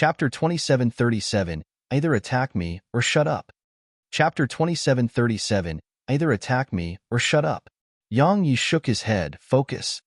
Chapter 2737, Either Attack Me or Shut Up. Chapter 2737, Either Attack Me or Shut Up. Yang Yi shook his head, focus.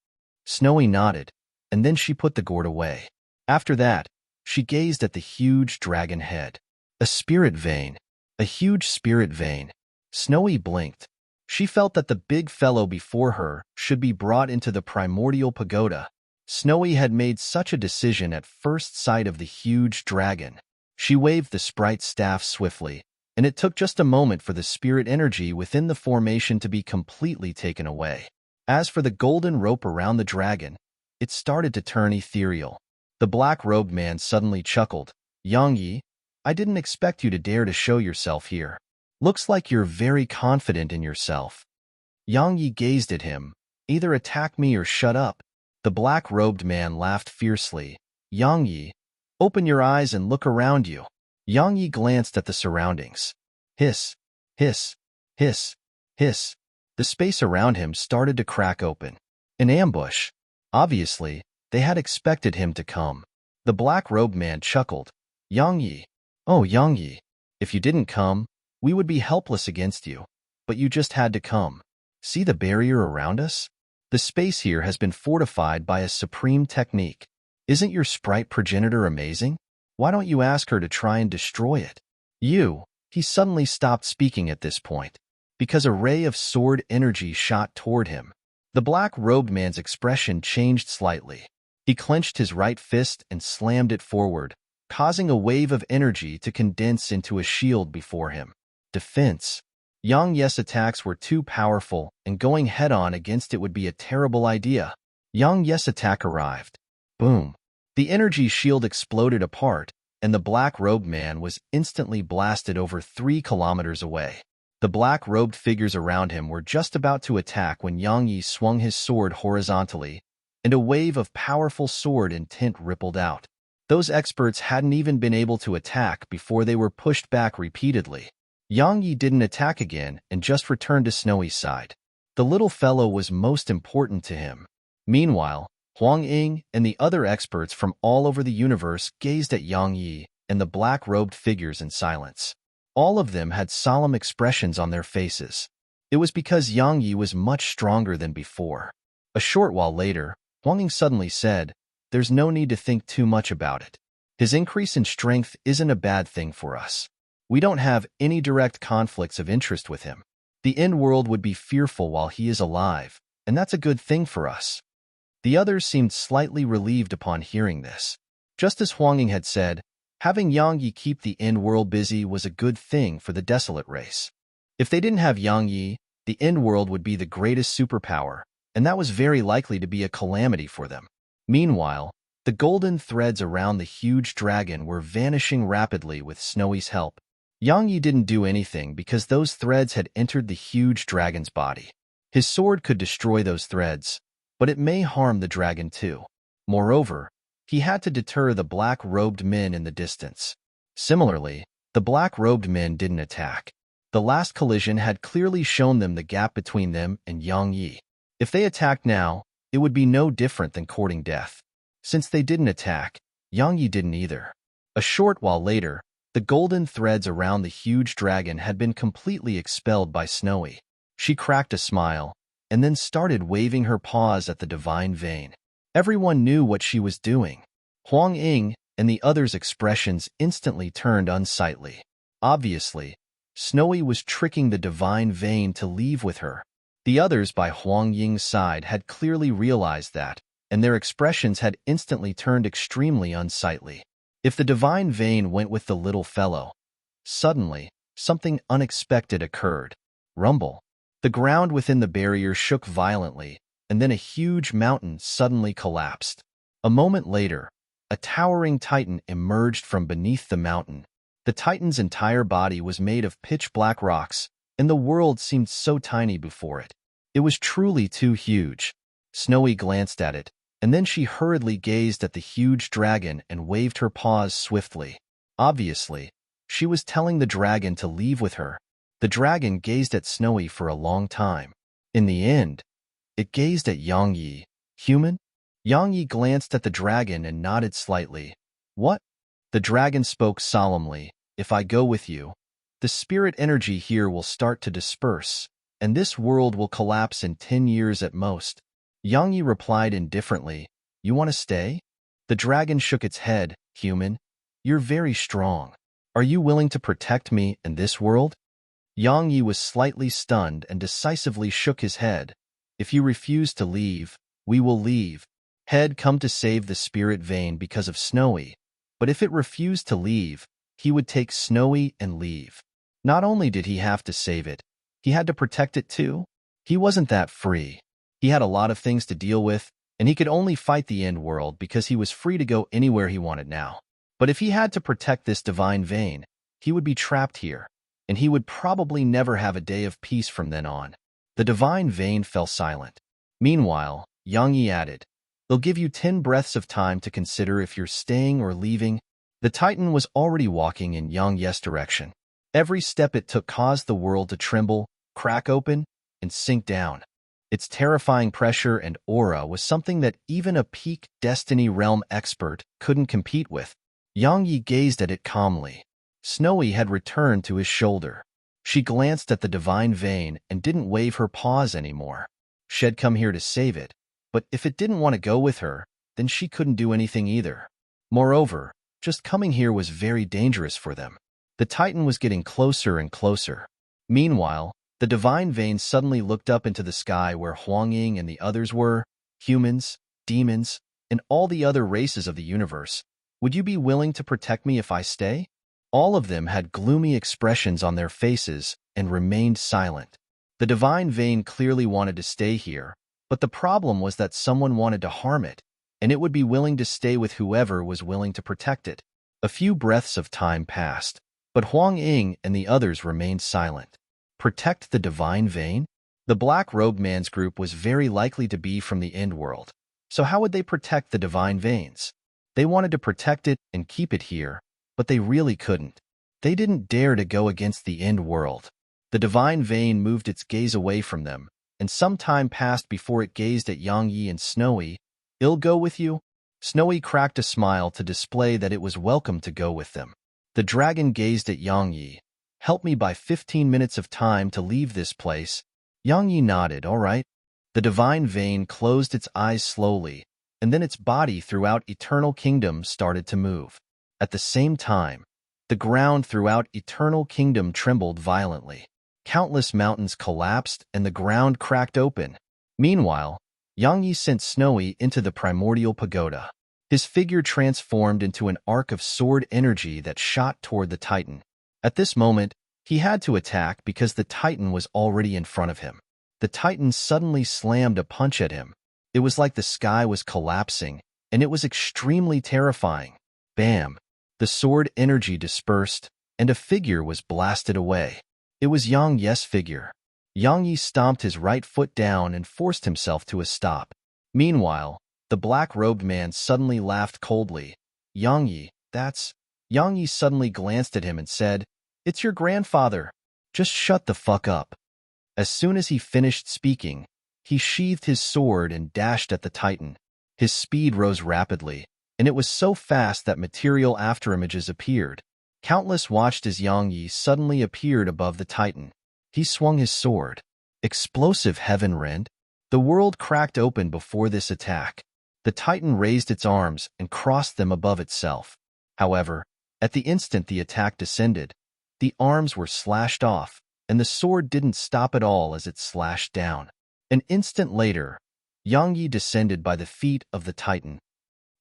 Snowy nodded, and then she put the gourd away. After that, she gazed at the huge dragon head. A spirit vein. A huge spirit vein. Snowy blinked. She felt that the big fellow before her should be brought into the primordial pagoda. Snowy had made such a decision at first sight of the huge dragon. She waved the sprite staff swiftly, and it took just a moment for the spirit energy within the formation to be completely taken away. As for the golden rope around the dragon, it started to turn ethereal. The black-robed man suddenly chuckled. Yang Yi, I didn't expect you to dare to show yourself here. Looks like you're very confident in yourself. Yang Yi gazed at him. Either attack me or shut up. The black-robed man laughed fiercely. Yang Yi, open your eyes and look around you. Yang Yi glanced at the surroundings. Hiss, hiss, hiss, hiss. The space around him started to crack open. An ambush. Obviously, they had expected him to come. The black-robed man chuckled. Yang Yi, oh Yang Yi, if you didn't come, we would be helpless against you. But you just had to come. See the barrier around us? The space here has been fortified by a supreme technique. Isn't your sprite progenitor amazing? Why don't you ask her to try and destroy it? He suddenly stopped speaking at this point, because a ray of sword energy shot toward him. The black-robed man's expression changed slightly. He clenched his right fist and slammed it forward, causing a wave of energy to condense into a shield before him. Defense. Yang Yi's attacks were too powerful, and going head-on against it would be a terrible idea. Yang Yi's attack arrived. Boom. The energy shield exploded apart, and the black-robed man was instantly blasted over 3 kilometers away. The black-robed figures around him were just about to attack when Yang Yi swung his sword horizontally, and a wave of powerful sword intent rippled out. Those experts hadn't even been able to attack before they were pushed back repeatedly. Yang Yi didn't attack again and just returned to Snowy's side. The little fellow was most important to him. Meanwhile, Huang Ying and the other experts from all over the universe gazed at Yang Yi and the black-robed figures in silence. All of them had solemn expressions on their faces. It was because Yang Yi was much stronger than before. A short while later, Huang Ying suddenly said, "There's no need to think too much about it. His increase in strength isn't a bad thing for us. We don't have any direct conflicts of interest with him. The in-world would be fearful while he is alive, and that's a good thing for us." The others seemed slightly relieved upon hearing this. Just as Huang Ying had said, having Yang Yi keep the in-world busy was a good thing for the desolate race. If they didn't have Yang Yi, the in-world would be the greatest superpower, and that was very likely to be a calamity for them. Meanwhile, the golden threads around the huge dragon were vanishing rapidly with Snowy's help. Yang Yi didn't do anything because those threads had entered the huge dragon's body. His sword could destroy those threads, but it may harm the dragon too. Moreover, he had to deter the black-robed men in the distance. Similarly, the black-robed men didn't attack. The last collision had clearly shown them the gap between them and Yang Yi. If they attacked now, it would be no different than courting death. Since they didn't attack, Yang Yi didn't either. A short while later, the golden threads around the huge dragon had been completely expelled by Snowy. She cracked a smile, and then started waving her paws at the divine vein. Everyone knew what she was doing. Huang Ying and the others' expressions instantly turned unsightly. Obviously, Snowy was tricking the divine vein to leave with her. The others by Huang Ying's side had clearly realized that, and their expressions had instantly turned extremely unsightly. If the divine vein went with the little fellow, suddenly, something unexpected occurred. Rumble. The ground within the barrier shook violently, and then a huge mountain suddenly collapsed. A moment later, a towering titan emerged from beneath the mountain. The titan's entire body was made of pitch-black rocks, and the world seemed so tiny before it. It was truly too huge. Snowy glanced at it, and then she hurriedly gazed at the huge dragon and waved her paws swiftly. Obviously, she was telling the dragon to leave with her. The dragon gazed at Snowy for a long time. In the end, it gazed at Yang Yi. Human? Yang Yi glanced at the dragon and nodded slightly. What? The dragon spoke solemnly, "If I go with you, the spirit energy here will start to disperse, and this world will collapse in 10 years at most." Yang Yi replied indifferently, "You want to stay?" The dragon shook its head, "Human, you're very strong. Are you willing to protect me in this world?" Yang Yi was slightly stunned and decisively shook his head. "If you refuse to leave, we will leave." Had come to save the spirit vein because of Snowy, but if it refused to leave, he would take Snowy and leave. Not only did he have to save it, he had to protect it too. He wasn't that free. He had a lot of things to deal with, and he could only fight the end world because he was free to go anywhere he wanted now. But if he had to protect this divine vein, he would be trapped here, and he would probably never have a day of peace from then on. The divine vein fell silent. Meanwhile, Yang Yi added, "They'll give you 10 breaths of time to consider if you're staying or leaving." The Titan was already walking in Yang Yi's direction. Every step it took caused the world to tremble, crack open, and sink down. Its terrifying pressure and aura was something that even a peak Destiny Realm expert couldn't compete with. Yang Yi gazed at it calmly. Snowy had returned to his shoulder. She glanced at the divine vein and didn't wave her paws anymore. She'd come here to save it, but if it didn't want to go with her, then she couldn't do anything either. Moreover, just coming here was very dangerous for them. The Titan was getting closer and closer. Meanwhile, the divine vein suddenly looked up into the sky where Huang Ying and the others were, humans, demons, and all the other races of the universe. "Would you be willing to protect me if I stay?" All of them had gloomy expressions on their faces and remained silent. The divine vein clearly wanted to stay here, but the problem was that someone wanted to harm it, and it would be willing to stay with whoever was willing to protect it. A few breaths of time passed, but Huang Ying and the others remained silent. Protect the divine vein? The black-robed man's group was very likely to be from the end world, so how would they protect the divine veins? They wanted to protect it and keep it here, but they really couldn't. They didn't dare to go against the end world. The divine vein moved its gaze away from them, and some time passed before it gazed at Yang Yi and Snowy. "I'll go with you?" Snowy cracked a smile to display that it was welcome to go with them. The dragon gazed at Yang Yi. "Help me buy 15 minutes of time to leave this place." Yang Yi nodded, "All right." The divine vein closed its eyes slowly, and then its body throughout Eternal Kingdom started to move. At the same time, the ground throughout Eternal Kingdom trembled violently. Countless mountains collapsed and the ground cracked open. Meanwhile, Yang Yi sent Snowy into the primordial pagoda. His figure transformed into an arc of sword energy that shot toward the Titan. At this moment, he had to attack because the Titan was already in front of him. The Titan suddenly slammed a punch at him. It was like the sky was collapsing, and it was extremely terrifying. Bam! The sword energy dispersed, and a figure was blasted away. It was Yang Yi's figure. Yang Yi stomped his right foot down and forced himself to a stop. Meanwhile, the black-robed man suddenly laughed coldly. "Yang Yi, that's..." Yang Yi suddenly glanced at him and said, "It's your grandfather. Just shut the fuck up." As soon as he finished speaking, he sheathed his sword and dashed at the Titan. His speed rose rapidly, and it was so fast that material afterimages appeared. Countless watched as Yang Yi suddenly appeared above the Titan. He swung his sword. Explosive heaven rend. The world cracked open before this attack. The Titan raised its arms and crossed them above itself. However, at the instant the attack descended, the arms were slashed off, and the sword didn't stop at all as it slashed down. An instant later, Yang Yi descended by the feet of the Titan.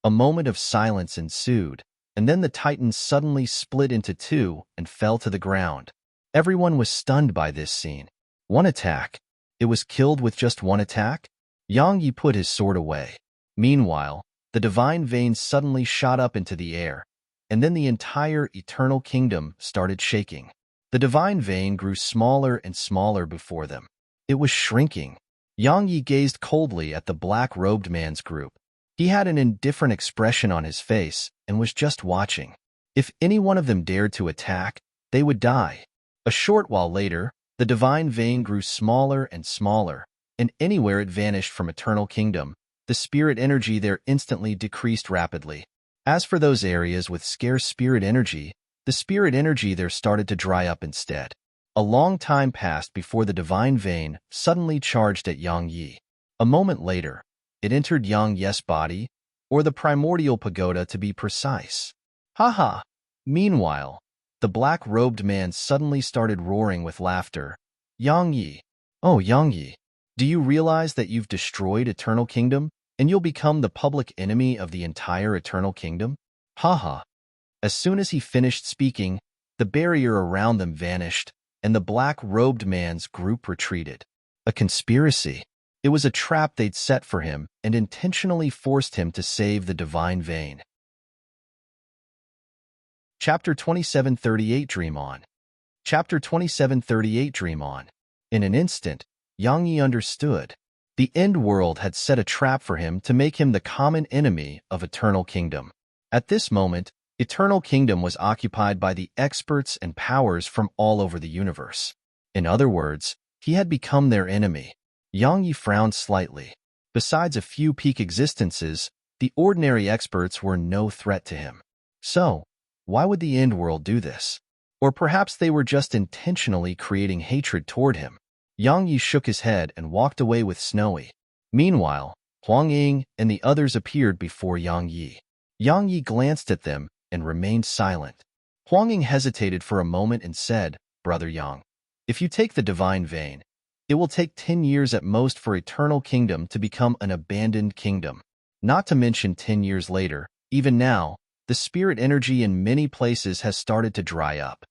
A moment of silence ensued, and then the Titan suddenly split into two and fell to the ground. Everyone was stunned by this scene. One attack? It was killed with just one attack? Yang Yi put his sword away. Meanwhile, the divine vein suddenly shot up into the air, and then the entire Eternal Kingdom started shaking. The divine vein grew smaller and smaller before them. It was shrinking. Yang Yi gazed coldly at the black-robed man's group. He had an indifferent expression on his face and was just watching. If any one of them dared to attack, they would die. A short while later, the divine vein grew smaller and smaller, and anywhere it vanished from Eternal Kingdom, the spirit energy there instantly decreased rapidly. As for those areas with scarce spirit energy, the spirit energy there started to dry up instead. A long time passed before the divine vein suddenly charged at Yang Yi. A moment later, it entered Yang Ye's body, or the primordial pagoda to be precise. Ha! Meanwhile, the black-robed man suddenly started roaring with laughter. Yang Yi. Oh, Yang Yi. Do you realize that you've destroyed Eternal Kingdom, and you'll become the public enemy of the entire Eternal Kingdom? Ha! As soon as he finished speaking, the barrier around them vanished, and the black-robed man's group retreated. A conspiracy. It was a trap they'd set for him and intentionally forced him to save the divine vein. Chapter 2738 Dream On. Chapter 2738 Dream On. In an instant, Yang Yi understood. The end world had set a trap for him to make him the common enemy of Eternal Kingdom. At this moment, Eternal Kingdom was occupied by the experts and powers from all over the universe. In other words, he had become their enemy. Yang Yi frowned slightly. Besides a few peak existences, the ordinary experts were no threat to him. So, why would the end world do this? Or perhaps they were just intentionally creating hatred toward him. Yang Yi shook his head and walked away with Snowy. Meanwhile, Huang Ying and the others appeared before Yang Yi. Yang Yi glanced at them and remained silent. Huang Ying hesitated for a moment and said, Brother Yang, if you take the divine vein, it will take 10 years at most for Eternal Kingdom to become an abandoned kingdom. Not to mention 10 years later, even now, the spirit energy in many places has started to dry up.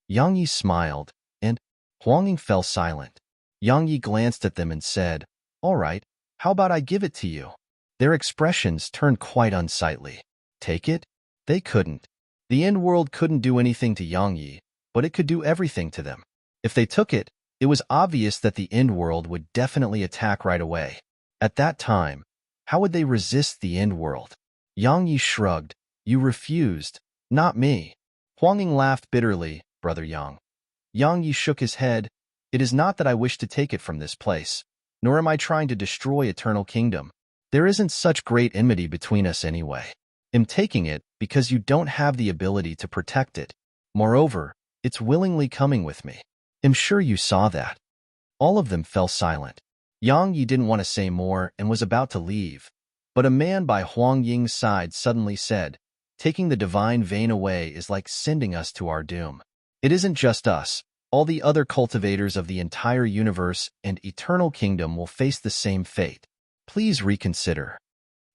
Yang Yi smiled, and Huang Ying fell silent. Yang Yi glanced at them and said, All right, how about I give it to you? Their expressions turned quite unsightly. Take it? They couldn't. The end world couldn't do anything to Yang Yi, but it could do everything to them. If they took it, it was obvious that the end world would definitely attack right away. At that time, how would they resist the end world? Yang Yi shrugged. You refused. Not me. Huang Ying laughed bitterly. Brother Yang. Yang Yi shook his head. It is not that I wish to take it from this place, nor am I trying to destroy Eternal Kingdom. There isn't such great enmity between us anyway. I'm taking it because you don't have the ability to protect it. Moreover, it's willingly coming with me. I'm sure you saw that. All of them fell silent. Yang Yi didn't want to say more and was about to leave, but a man by Huang Ying's side suddenly said, Taking the divine vein away is like sending us to our doom. It isn't just us. All the other cultivators of the entire universe and Eternal Kingdom will face the same fate. Please reconsider.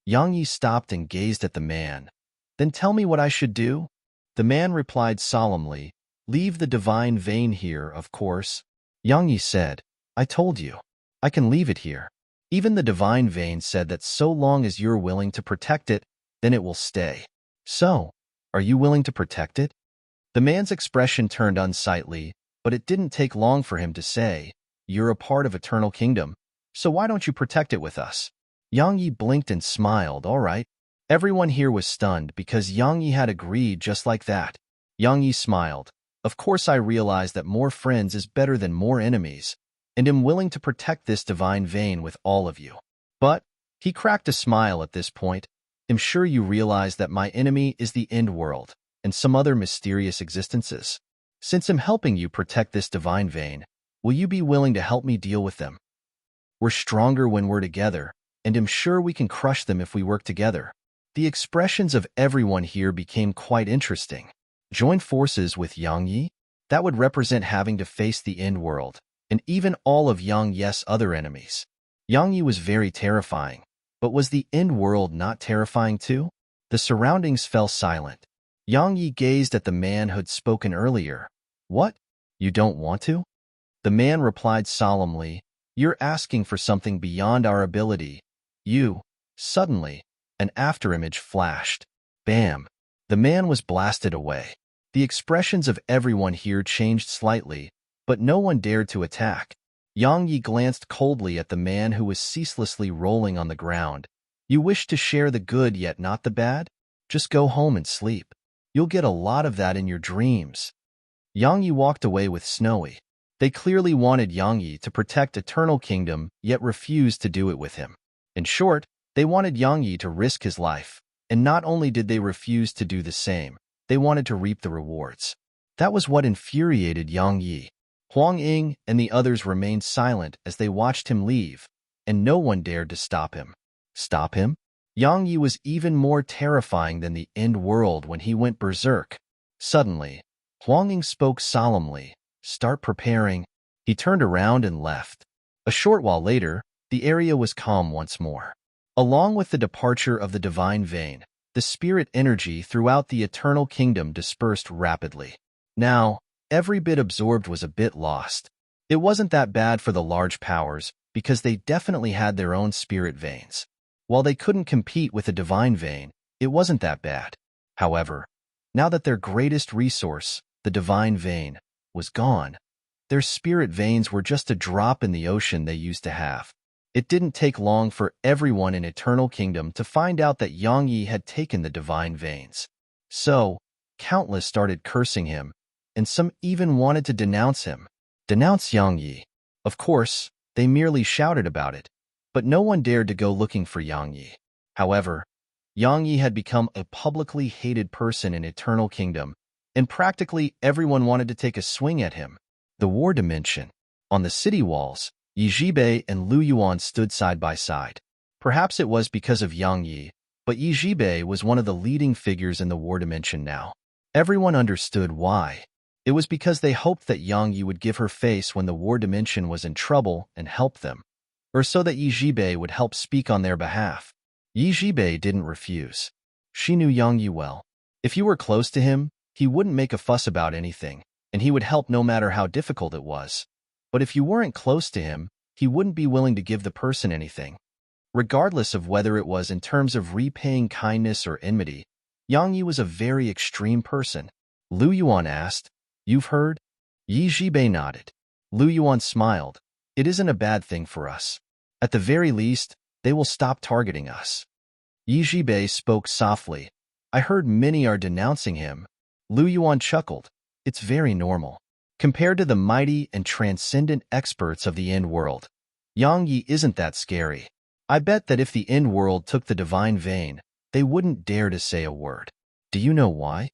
Yang Yi stopped and gazed at the man. Then tell me what I should do? The man replied solemnly, Leave the divine vein here, of course. Yang Yi said, I told you. I can leave it here. Even the divine vein said that so long as you're willing to protect it, then it will stay. So, are you willing to protect it? The man's expression turned unsightly, but it didn't take long for him to say, You're a part of Eternal Kingdom, so why don't you protect it with us? Yang Yi blinked and smiled. All right. Everyone here was stunned because Yang Yi had agreed just like that. Yang Yi smiled. Of course I realize that more friends is better than more enemies, and am willing to protect this divine vein with all of you. But, he cracked a smile at this point, I'm sure you realize that my enemy is the end world, and some other mysterious existences. Since I'm helping you protect this divine vein, will you be willing to help me deal with them? We're stronger when we're together, and I'm sure we can crush them if we work together. The expressions of everyone here became quite interesting. Join forces with Yang Yi? That would represent having to face the end world, and even all of Yang Yi's other enemies. Yang Yi was very terrifying, but was the end world not terrifying too? The surroundings fell silent. Yang Yi gazed at the man who'd spoken earlier. What? You don't want to? The man replied solemnly, You're asking for something beyond our ability. Suddenly, an afterimage flashed. Bam! The man was blasted away. The expressions of everyone here changed slightly, but no one dared to attack. Yang Yi glanced coldly at the man who was ceaselessly rolling on the ground. You wish to share the good yet not the bad? Just go home and sleep. You'll get a lot of that in your dreams. Yang Yi walked away with Snowy. They clearly wanted Yang Yi to protect Eternal Kingdom, yet refused to do it with him. In short, they wanted Yang Yi to risk his life, And not only did they refuse to do the same, they wanted to reap the rewards. That was what infuriated Yang Yi. Huang Ying and the others remained silent as they watched him leave, and no one dared to stop him. Stop him? Yang Yi was even more terrifying than the end world when he went berserk. Suddenly, Huang Ying spoke solemnly. Start preparing. He turned around and left. A short while later, the area was calm once more. Along with the departure of the divine vein, the spirit energy throughout the eternal kingdom dispersed rapidly. Now, every bit absorbed was a bit lost. It wasn't that bad for the large powers, because they definitely had their own spirit veins. While they couldn't compete with the divine vein, it wasn't that bad. However, now that their greatest resource, the divine vein, was gone, their spirit veins were just a drop in the ocean they used to have. It didn't take long for everyone in Eternal Kingdom to find out that Yang Yi had taken the divine veins. So, countless started cursing him, and some even wanted to denounce him. Denounce Yang Yi. Of course, they merely shouted about it, but no one dared to go looking for Yang Yi. However, Yang Yi had become a publicly hated person in Eternal Kingdom, and practically everyone wanted to take a swing at him. The War Dimension. On the city walls, Yi Zhibei and Lu Yuan stood side by side. Perhaps it was because of Yang Yi, but Yi Zhibei was one of the leading figures in the War Dimension now. Everyone understood why. It was because they hoped that Yang Yi would give her face when the War Dimension was in trouble and help them, or so that Yi Zhibei would help speak on their behalf. Yi Zhibei didn't refuse. She knew Yang Yi well. If you were close to him, he wouldn't make a fuss about anything, and he would help no matter how difficult it was. But if you weren't close to him, he wouldn't be willing to give the person anything. Regardless of whether it was in terms of repaying kindness or enmity, Yang Yi was a very extreme person. Lu Yuan asked, "You've heard?" Yi Zhibei nodded. Lu Yuan smiled. "It isn't a bad thing for us. At the very least, they will stop targeting us." Yi Zhibei spoke softly. "I heard many are denouncing him." Lu Yuan chuckled. "It's very normal. Compared to the mighty and transcendent experts of the end world, Yang Yi isn't that scary. I bet that if the end world took the divine vein, they wouldn't dare to say a word." "Do you know why?"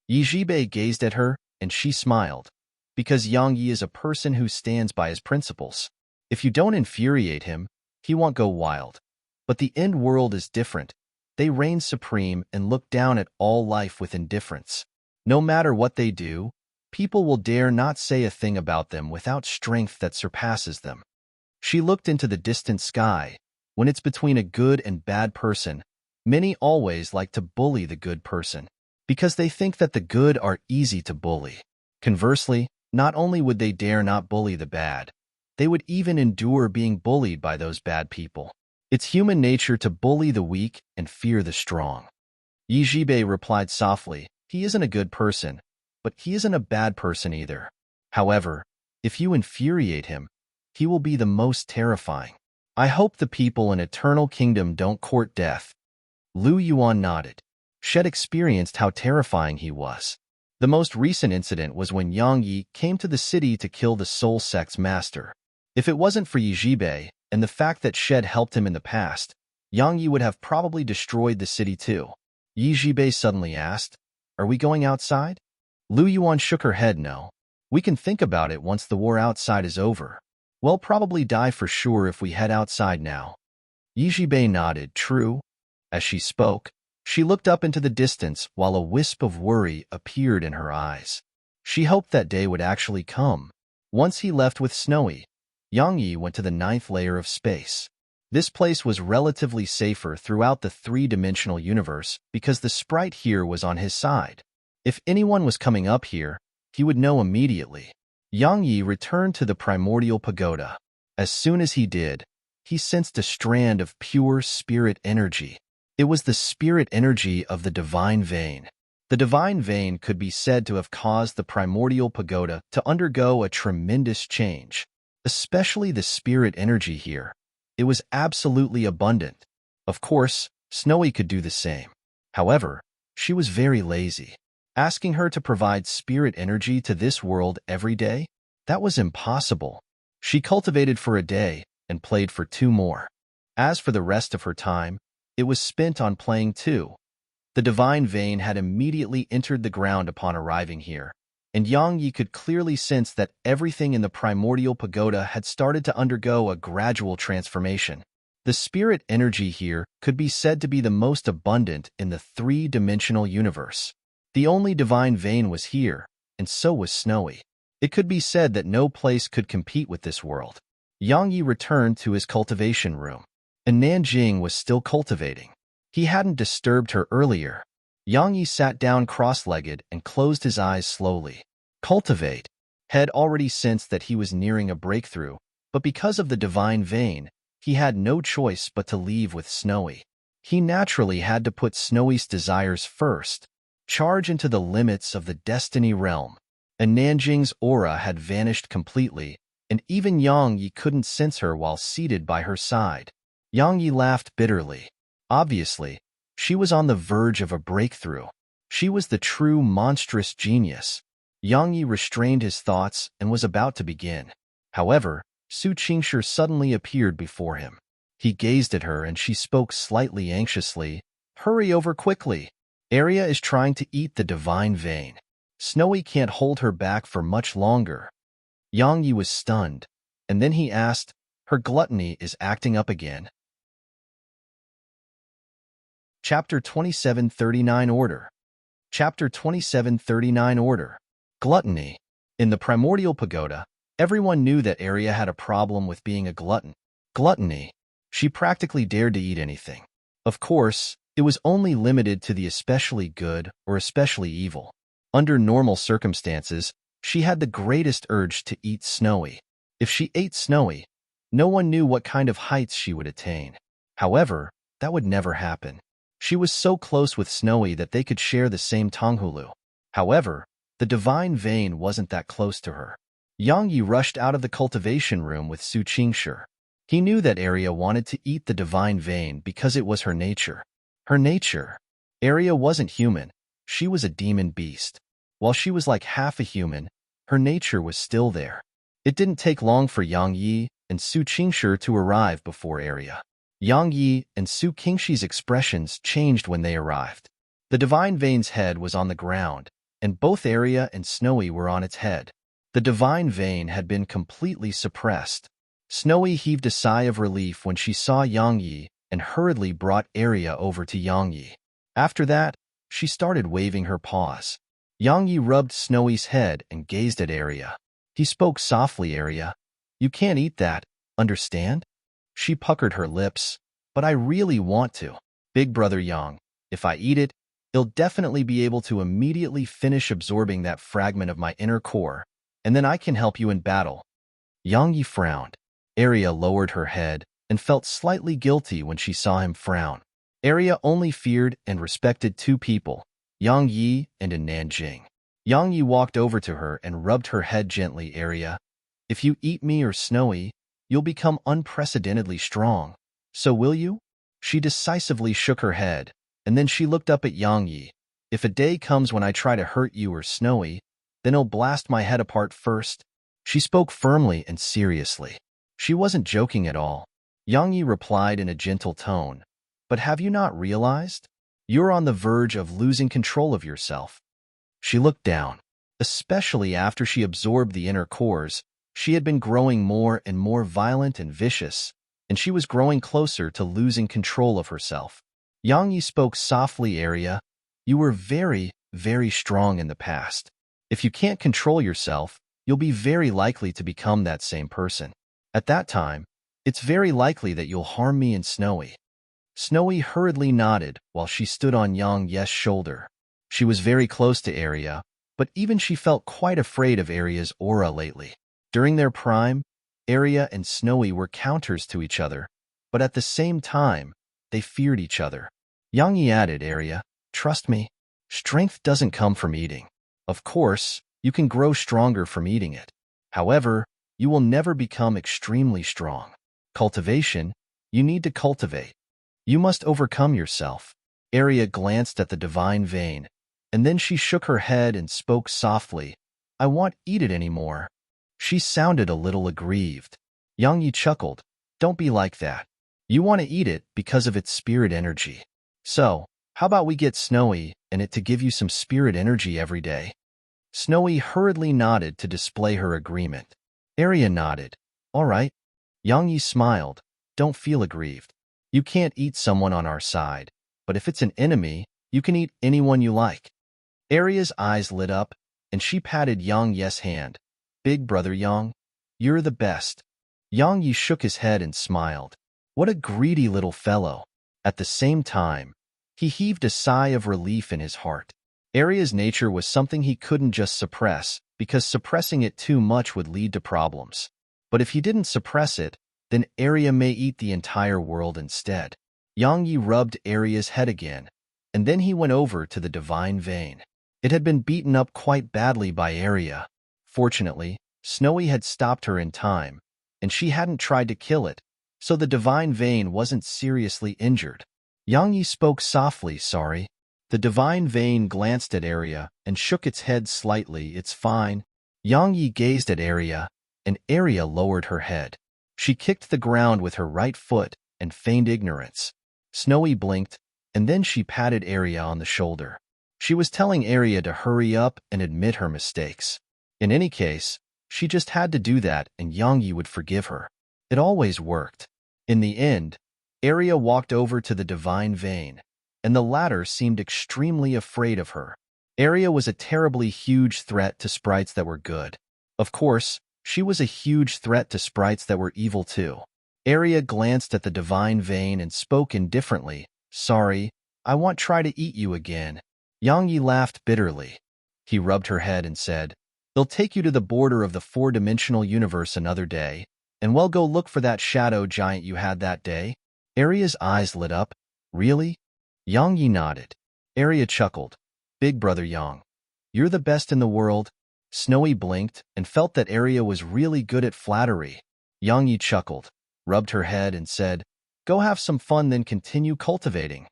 Yi Zhibei gazed at her, and she smiled. "Because Yang Yi is a person who stands by his principles. If you don't infuriate him, he won't go wild. But the end world is different. They reign supreme and look down at all life with indifference. No matter what they do, people will dare not say a thing about them without strength that surpasses them." She looked into the distant sky. When it's between a good and bad person, many always like to bully the good person, because they think that the good are easy to bully. Conversely, not only would they dare not bully the bad, they would even endure being bullied by those bad people. It's human nature to bully the weak and fear the strong. Yi Zhibei replied softly, "He isn't a good person, but he isn't a bad person either. However, if you infuriate him, he will be the most terrifying. I hope the people in Eternal Kingdom don't court death." Lu Yuan nodded. She had experienced how terrifying he was. The most recent incident was when Yang Yi came to the city to kill the Soul Sect's master. If it wasn't for Yi Zhibei and the fact that Shed helped him in the past, Yang Yi would have probably destroyed the city too. Yi Zhibei suddenly asked, "Are we going outside?" Lu Yuan shook her head. "No. We can think about it once the war outside is over. We'll probably die for sure if we head outside now." Yi Zhibei nodded. "True." As she spoke, she looked up into the distance while a wisp of worry appeared in her eyes. She hoped that day would actually come. Once he left with Snowy, Yang Yi went to the 9th layer of space. This place was relatively safer throughout the three-dimensional universe because the sprite here was on his side. If anyone was coming up here, he would know immediately. Yang Yi returned to the primordial pagoda. As soon as he did, he sensed a strand of pure spirit energy. It was the spirit energy of the divine vein. The divine vein could be said to have caused the primordial pagoda to undergo a tremendous change, especially the spirit energy here. It was absolutely abundant. Of course, Snowy could do the same. However, she was very lazy. Asking her to provide spirit energy to this world every day? That was impossible. She cultivated for a day and played for 2 more. As for the rest of her time, it was spent on playing too. The divine vein had immediately entered the ground upon arriving here, and Yang Yi could clearly sense that everything in the primordial pagoda had started to undergo a gradual transformation. The spirit energy here could be said to be the most abundant in the three-dimensional universe. The only divine vein was here, and so was Snowy. It could be said that no place could compete with this world. Yang Yi returned to his cultivation room, and Nanjing was still cultivating. He hadn't disturbed her earlier. Yang Yi sat down cross-legged and closed his eyes slowly. Cultivate had already sensed that he was nearing a breakthrough, but because of the divine vein, he had no choice but to leave with Snowy. He naturally had to put Snowy's desires first, charge into the limits of the destiny realm, and Nanjing's aura had vanished completely, and even Yang Yi couldn't sense her while seated by her side. Yang Yi laughed bitterly. Obviously, she was on the verge of a breakthrough. She was the true monstrous genius. Yang Yi restrained his thoughts and was about to begin. However, Su Qingshi suddenly appeared before him. He gazed at her and she spoke slightly anxiously. Hurry over quickly. Arya is trying to eat the divine vein. Snowy can't hold her back for much longer. Yang Yi was stunned, and then he asked, her gluttony is acting up again. Chapter 2739 Order. Chapter 2739 Order. Gluttony. In the primordial pagoda, everyone knew that Arya had a problem with being a glutton. Gluttony. She practically dared to eat anything. Of course, it was only limited to the especially good or especially evil. Under normal circumstances, she had the greatest urge to eat Snowy. If she ate Snowy, no one knew what kind of heights she would attain. However, that would never happen. She was so close with Snowy that they could share the same Tonghulu. However, the divine vein wasn't that close to her. Yang Yi rushed out of the cultivation room with Su Qingshi. He knew that Arya wanted to eat the divine vein because it was her nature. Her nature. Arya wasn't human. She was a demon beast. While she was like half a human, her nature was still there. It didn't take long for Yang Yi and Su Qingshi to arrive before Arya. Yang Yi and Su Qingshi's expressions changed when they arrived. The divine vein's head was on the ground, and both Arya and Snowy were on its head. The divine vein had been completely suppressed. Snowy heaved a sigh of relief when she saw Yang Yi and hurriedly brought Arya over to Yang Yi. After that, she started waving her paws. Yang Yi rubbed Snowy's head and gazed at Arya. He spoke softly, Arya. You can't eat that, understand? She puckered her lips. But I really want to. Big brother Yang, if I eat it, he'll definitely be able to immediately finish absorbing that fragment of my inner core, and then I can help you in battle. Yang Yi frowned. Arya lowered her head and felt slightly guilty when she saw him frown. Arya only feared and respected two people, Yang Yi and Nanjing. Yang Yi walked over to her and rubbed her head gently. Arya, if you eat me or Snowy, you'll become unprecedentedly strong. So will you? She decisively shook her head, and then she looked up at Yang Yi. If a day comes when I try to hurt you or Snowy, then he'll blast my head apart first. She spoke firmly and seriously. She wasn't joking at all. Yang Yi replied in a gentle tone, but have you not realized? You're on the verge of losing control of yourself. She looked down. Especially after she absorbed the inner cores, she had been growing more and more violent and vicious, and she was growing closer to losing control of herself. Yang Yi spoke softly. Arya, you were very, very strong in the past. If you can't control yourself, you'll be very likely to become that same person. At that time, it's very likely that you'll harm me and Snowy. Snowy hurriedly nodded while she stood on Yang Yi's shoulder. She was very close to Arya, but even she felt quite afraid of Arya's aura lately. During their prime, Arya and Snowy were counters to each other, but at the same time, they feared each other. Yang Yi added, Arya, trust me, strength doesn't come from eating. Of course, you can grow stronger from eating it. However, you will never become extremely strong. Cultivation, you need to cultivate. You must overcome yourself. Arya glanced at the divine vein, and then she shook her head and spoke softly, I won't eat it anymore. She sounded a little aggrieved. Yang Yi chuckled, don't be like that. You want to eat it because of its spirit energy. So, How about we get Snowy and it to give you some spirit energy every day? Snowy hurriedly nodded to display her agreement. Arya nodded. All right. Yang Yi smiled. Don't feel aggrieved. You can't eat someone on our side, but if it's an enemy, you can eat anyone you like. Arya's eyes lit up, and she patted Yang Yi's hand. Big brother Yang, you're the best. Yang Yi shook his head and smiled. What a greedy little fellow. At the same time, he heaved a sigh of relief in his heart. Arya's nature was something he couldn't just suppress, because suppressing it too much would lead to problems. But if he didn't suppress it, then Arya may eat the entire world instead. Yang Yi rubbed Arya's head again, and then he went over to the divine vein. It had been beaten up quite badly by Arya. Fortunately, Snowy had stopped her in time, and she hadn't tried to kill it, so the divine vein wasn't seriously injured. Yang Yi spoke softly, sorry. The divine vein glanced at Arya and shook its head slightly, it's fine. Yang Yi gazed at Arya, and Arya lowered her head. She kicked the ground with her right foot and feigned ignorance. Snowy blinked, and then she patted Arya on the shoulder. She was telling Arya to hurry up and admit her mistakes. In any case, she just had to do that and Yang Yi would forgive her. It always worked. In the end, Arya walked over to the divine vein, and the latter seemed extremely afraid of her. Arya was a terribly huge threat to sprites that were good. Of course, she was a huge threat to sprites that were evil too. Arya glanced at the divine vein and spoke indifferently, sorry, I won't try to eat you again. Yang Yi laughed bitterly. He rubbed her head and said, they'll take you to the border of the four-dimensional universe another day, and we'll go look for that shadow giant you had that day. Arya's eyes lit up. Really? Yang Yi nodded. Arya chuckled. Big brother Yang, you're the best in the world. Snowy blinked and felt that Arya was really good at flattery. Yang Yi chuckled, rubbed her head and said, go have some fun then continue cultivating.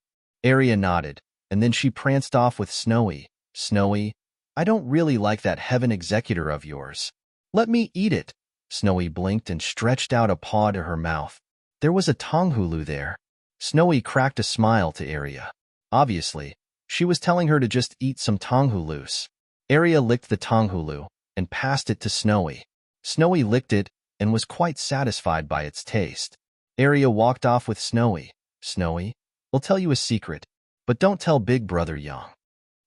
Arya nodded, and then she pranced off with Snowy. Snowy, I don't really like that heaven executor of yours. Let me eat it. Snowy blinked and stretched out a paw to her mouth. There was a tonghulu there. Snowy cracked a smile to Arya. Obviously, she was telling her to just eat some tonghulus. Arya licked the tonghulu and passed it to Snowy. Snowy licked it and was quite satisfied by its taste. Arya walked off with Snowy. Snowy, we'll tell you a secret, but don't tell Big Brother Yang.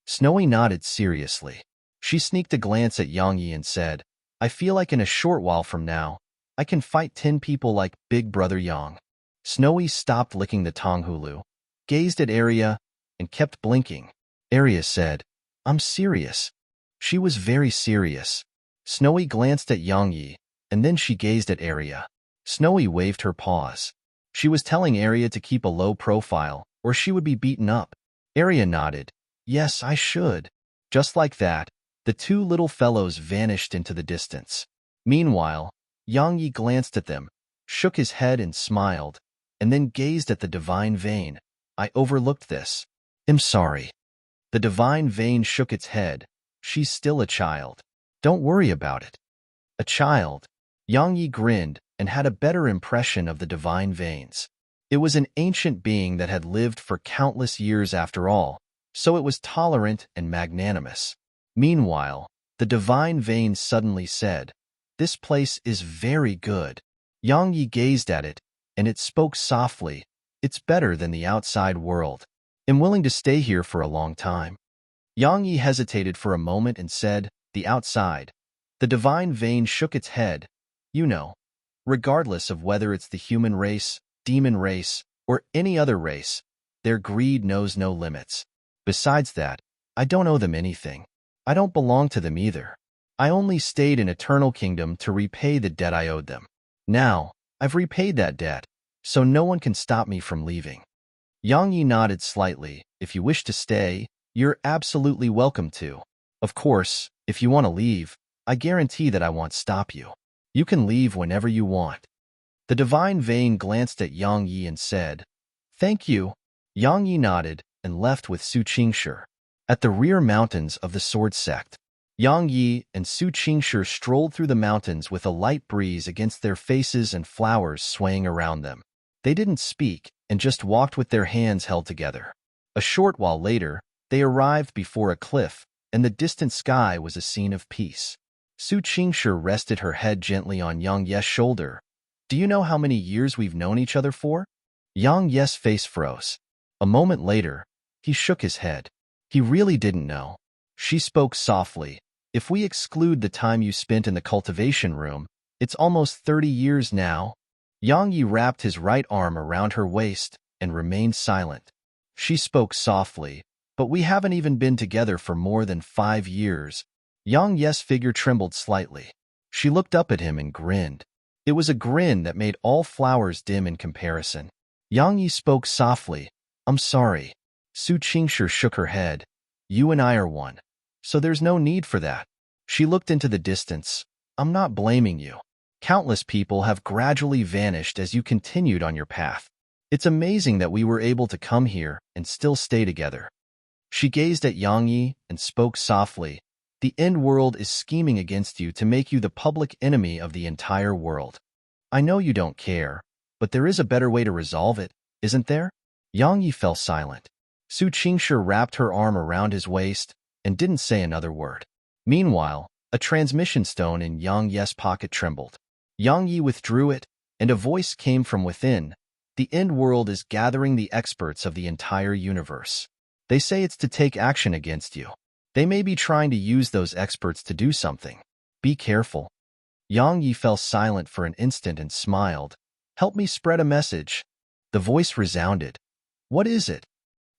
Snowy nodded seriously. She sneaked a glance at Yang Yi and said, I feel like in a short while from now, I can fight 10 people like Big Brother Yang. Snowy stopped licking the tonghulu, gazed at Arya, and kept blinking. Arya said, I'm serious. She was very serious. Snowy glanced at Yang Yi, and then she gazed at Arya. Snowy waved her paws. She was telling Arya to keep a low profile, or she would be beaten up. Arya nodded. Yes, I should. Just like that, the two little fellows vanished into the distance. Meanwhile, Yang Yi glanced at them, shook his head and smiled, and then gazed at the divine vein. I overlooked this. I'm sorry. The divine vein shook its head. She's still a child. Don't worry about it. A child. Yang Yi grinned and had a better impression of the divine veins. It was an ancient being that had lived for countless years after all, so it was tolerant and magnanimous. Meanwhile, the divine vein suddenly said, This place is very good. Yang Yi gazed at it, and it spoke softly. It's better than the outside world. I'm willing to stay here for a long time. Yang Yi hesitated for a moment and said, The outside. The divine vein shook its head. You know, regardless of whether it's the human race, demon race, or any other race, their greed knows no limits. Besides that, I don't owe them anything. I don't belong to them either. I only stayed in Eternal Kingdom to repay the debt I owed them. Now, I've repaid that debt, so no one can stop me from leaving. Yang Yi nodded slightly. If you wish to stay, you're absolutely welcome to. Of course, if you want to leave, I guarantee that I won't stop you. You can leave whenever you want. The divine vein glanced at Yang Yi and said, Thank you. Yang Yi nodded and left with Su Qingshi. At the rear mountains of the Sword Sect, Yang Yi and Su Qingshi strolled through the mountains with a light breeze against their faces and flowers swaying around them. They didn't speak and just walked with their hands held together. A short while later, they arrived before a cliff, and the distant sky was a scene of peace. Su Qingshi rested her head gently on Yang Ye's shoulder. Do you know how many years we've known each other for? Yang Ye's face froze. A moment later, he shook his head. He really didn't know. She spoke softly. If we exclude the time you spent in the cultivation room, it's almost 30 years now. Yang Yi wrapped his right arm around her waist and remained silent. She spoke softly, but we haven't even been together for more than 5 years. Yang Ye's figure trembled slightly. She looked up at him and grinned. It was a grin that made all flowers dim in comparison. Yang Yi spoke softly. I'm sorry. Su Qingshi shook her head. You and I are one. So there's no need for that. She looked into the distance. I'm not blaming you. Countless people have gradually vanished as you continued on your path. It's amazing that we were able to come here and still stay together. She gazed at Yang Yi and spoke softly. The end world is scheming against you to make you the public enemy of the entire world. I know you don't care, but there is a better way to resolve it, isn't there? Yang Yi fell silent. Su Qingshi wrapped her arm around his waist and didn't say another word. Meanwhile, a transmission stone in Yang Ye's pocket trembled. Yang Yi withdrew it, and a voice came from within. The end world is gathering the experts of the entire universe. They say it's to take action against you. They may be trying to use those experts to do something. Be careful. Yang Yi fell silent for an instant and smiled. Help me spread a message. The voice resounded. What is it?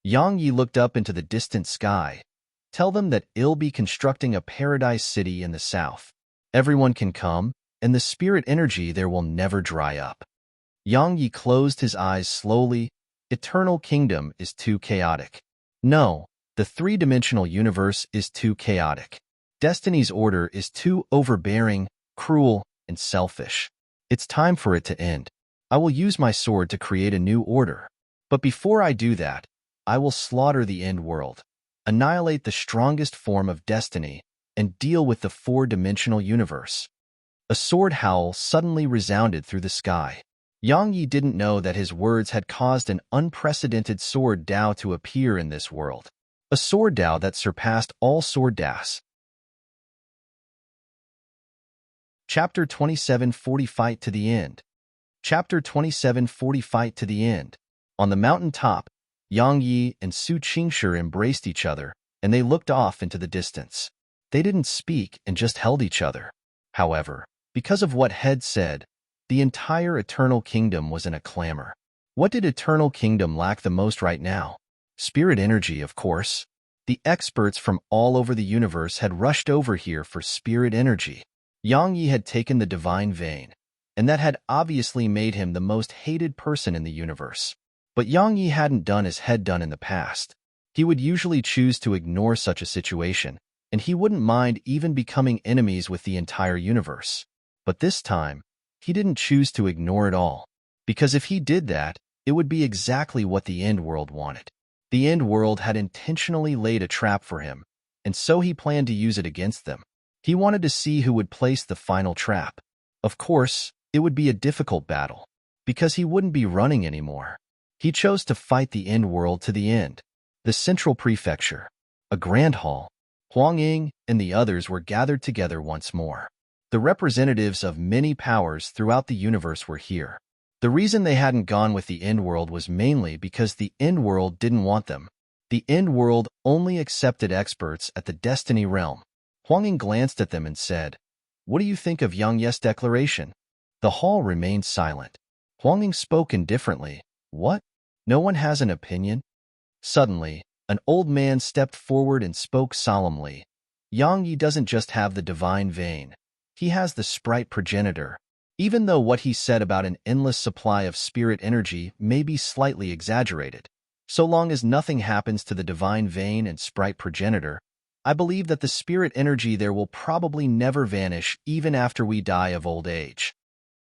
Yang Yi looked up into the distant sky. Tell them that I'll be constructing a paradise city in the south. Everyone can come, and the spirit energy there will never dry up. Yang Yi closed his eyes slowly. Eternal Kingdom is too chaotic. No, the three-dimensional universe is too chaotic. Destiny's order is too overbearing, cruel, and selfish. It's time for it to end. I will use my sword to create a new order. But before I do that, I will slaughter the end world, annihilate the strongest form of destiny, and deal with the four-dimensional universe. A sword howl suddenly resounded through the sky. Yang Yi didn't know that his words had caused an unprecedented sword Dao to appear in this world. A sword Dao that surpassed all sword Daos. Chapter 27 40 Fight to the End. Chapter 27 40 Fight to the End. On the mountain top, Yang Yi and Su Qingshi embraced each other, and they looked off into the distance. They didn't speak and just held each other. However, because of what Head said, the entire Eternal Kingdom was in a clamor. What did Eternal Kingdom lack the most right now? Spirit energy, of course. The experts from all over the universe had rushed over here for spirit energy. Yang Yi had taken the divine vein, and that had obviously made him the most hated person in the universe. But Yang Yi hadn't done as Head done in the past. He would usually choose to ignore such a situation, and he wouldn't mind even becoming enemies with the entire universe. But this time, he didn't choose to ignore it all, because if he did that, it would be exactly what the end world wanted. The end world had intentionally laid a trap for him, and so he planned to use it against them. He wanted to see who would place the final trap. Of course, it would be a difficult battle, because he wouldn't be running anymore. He chose to fight the end world to the end. The central prefecture, a grand hall, Huang Ying and the others were gathered together once more. The representatives of many powers throughout the universe were here. The reason they hadn't gone with the end world was mainly because the end world didn't want them. The end world only accepted experts at the Destiny realm. Huang Ying glanced at them and said, "What do you think of Yang Ye's declaration?" The hall remained silent. Huang Ying spoke indifferently. What? No one has an opinion? Suddenly, an old man stepped forward and spoke solemnly. Yang Yi doesn't just have the divine vein. He has the sprite progenitor. Even though what he said about an endless supply of spirit energy may be slightly exaggerated, so long as nothing happens to the divine vein and sprite progenitor, I believe that the spirit energy there will probably never vanish even after we die of old age.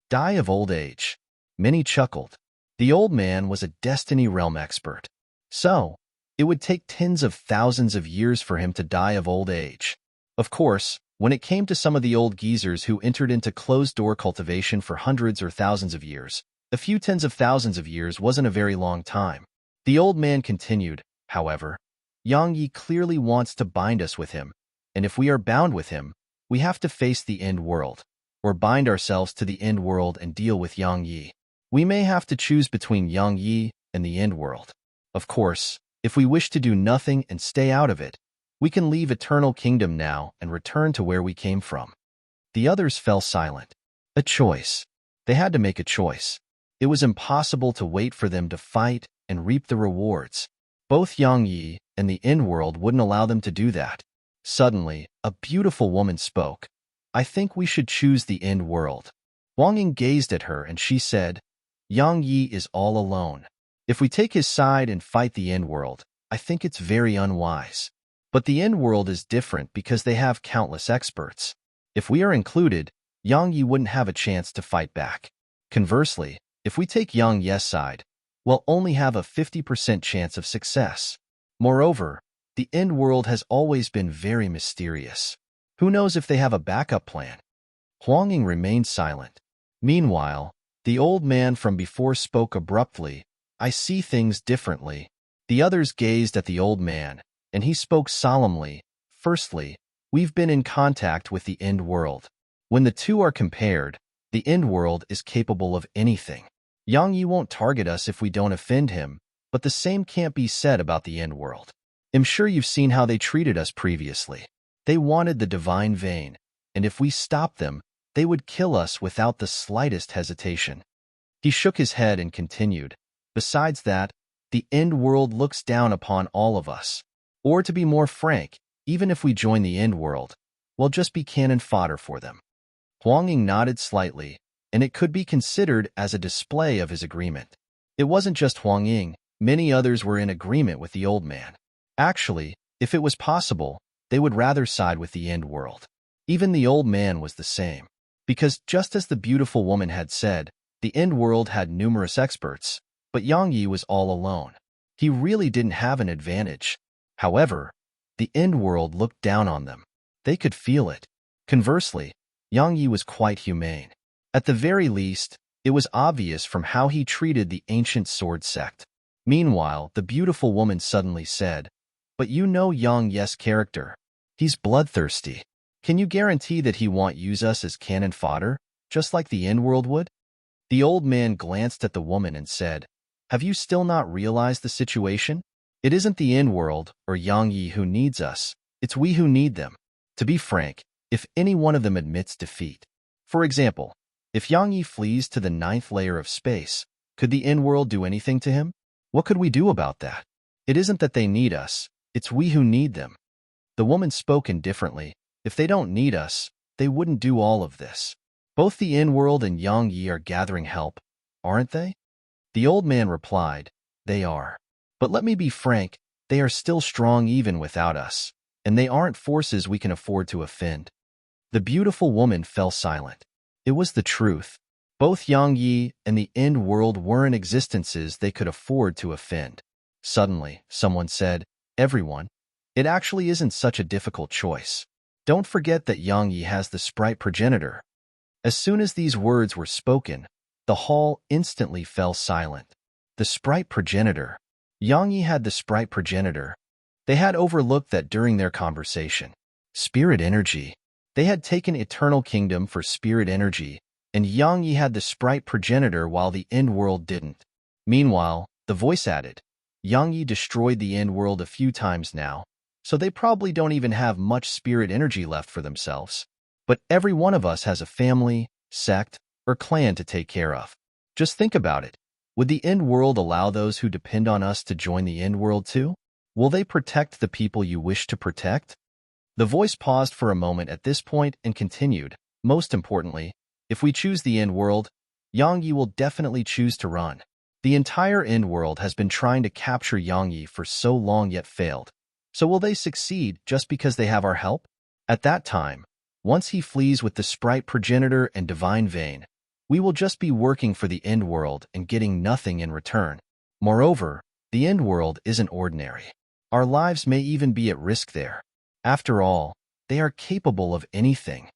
Die of old age. Many chuckled. The old man was a Destiny realm expert. So, it would take tens of thousands of years for him to die of old age. Of course, when it came to some of the old geezers who entered into closed-door cultivation for hundreds or thousands of years, a few tens of thousands of years wasn't a very long time. The old man continued, However, Yang Yi clearly wants to bind us with him, and if we are bound with him, we have to face the end world, or bind ourselves to the end world and deal with Yang Yi. We may have to choose between Yang Yi and the end world. Of course, if we wish to do nothing and stay out of it, we can leave Eternal Kingdom now and return to where we came from. The others fell silent. A choice. They had to make a choice. It was impossible to wait for them to fight and reap the rewards. Both Yang Yi and the end world wouldn't allow them to do that. Suddenly, a beautiful woman spoke. I think we should choose the end world. Huang Ying gazed at her and she said, Yang Yi is all alone. If we take his side and fight the end world, I think it's very unwise. But the end world is different because they have countless experts. If we are included, Yang Yi wouldn't have a chance to fight back. Conversely, if we take Yang Yi's side, we'll only have a 50% chance of success. Moreover, the end world has always been very mysterious. Who knows if they have a backup plan? Huang Ying remained silent. Meanwhile, the old man from before spoke abruptly, I see things differently. The others gazed at the old man, and he spoke solemnly. Firstly, we've been in contact with the end world. When the two are compared, the end world is capable of anything. Yang Yi won't target us if we don't offend him, but the same can't be said about the end world. I'm sure you've seen how they treated us previously. They wanted the divine vein, and if we stopped them, they would kill us without the slightest hesitation. He shook his head and continued, besides that, the end world looks down upon all of us. Or to be more frank, even if we join the end world, we'll just be cannon fodder for them. Huang Ying nodded slightly, and it could be considered as a display of his agreement. It wasn't just Huang Ying, many others were in agreement with the old man. Actually, if it was possible, they would rather side with the end world. Even the old man was the same. Because just as the beautiful woman had said, the end world had numerous experts, but Yang Yi was all alone. He really didn't have an advantage. However, the end world looked down on them. They could feel it. Conversely, Yang Yi was quite humane. At the very least, it was obvious from how he treated the ancient sword sect. Meanwhile, the beautiful woman suddenly said, but you know Yang Yi's character. He's bloodthirsty. Can you guarantee that he won't use us as cannon fodder, just like the end world would? The old man glanced at the woman and said, have you still not realized the situation? It isn't the end world or Yang Yi who needs us, it's we who need them. To be frank, if any one of them admits defeat. For example, if Yang Yi flees to the 9th layer of space, could the end world do anything to him? What could we do about that? It isn't that they need us, it's we who need them. The woman spoke indifferently. If they don't need us, they wouldn't do all of this. Both the end world and Yang Yi are gathering help, aren't they? The old man replied, they are. But let me be frank, they are still strong even without us, and they aren't forces we can afford to offend. The beautiful woman fell silent. It was the truth. Both Yang Yi and the end world weren't existences they could afford to offend. Suddenly, someone said, everyone, it actually isn't such a difficult choice. Don't forget that Yang Yi has the sprite progenitor. As soon as these words were spoken, the hall instantly fell silent. The sprite progenitor. Yang Yi had the sprite progenitor. They had overlooked that during their conversation. Spirit energy. They had taken Eternal Kingdom for spirit energy, and Yang Yi had the sprite progenitor while the end world didn't. Meanwhile, the voice added, Yang Yi destroyed the end world a few times now, so they probably don't even have much spirit energy left for themselves. But every one of us has a family, sect, or clan to take care of. Just think about it. Would the end world allow those who depend on us to join the end world too? Will they protect the people you wish to protect? The voice paused for a moment at this point and continued, most importantly, if we choose the end world, Yang Yi will definitely choose to run. The entire end world has been trying to capture Yang Yi for so long yet failed. So will they succeed just because they have our help? At that time, once he flees with the sprite progenitor and divine vein, we will just be working for the end world and getting nothing in return. Moreover, the end world isn't ordinary. Our lives may even be at risk there. After all, they are capable of anything.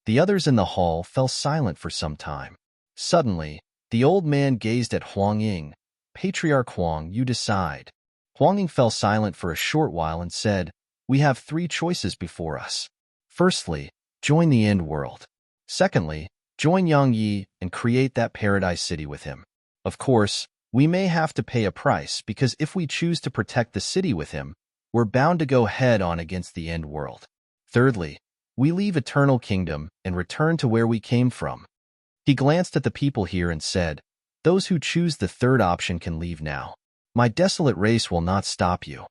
The others in the hall fell silent for some time. Suddenly, the old man gazed at Huang Ying. Patriarch Huang, you decide. Huang Ying fell silent for a short while and said, "We have three choices before us. Firstly, join the end world. Secondly, join Yang Yi and create that paradise city with him. Of course, we may have to pay a price because if we choose to protect the city with him, we're bound to go head-on against the end world. Thirdly, we leave Eternal Kingdom and return to where we came from." He glanced at the people here and said, "Those who choose the third option can leave now. My desolate race will not stop you."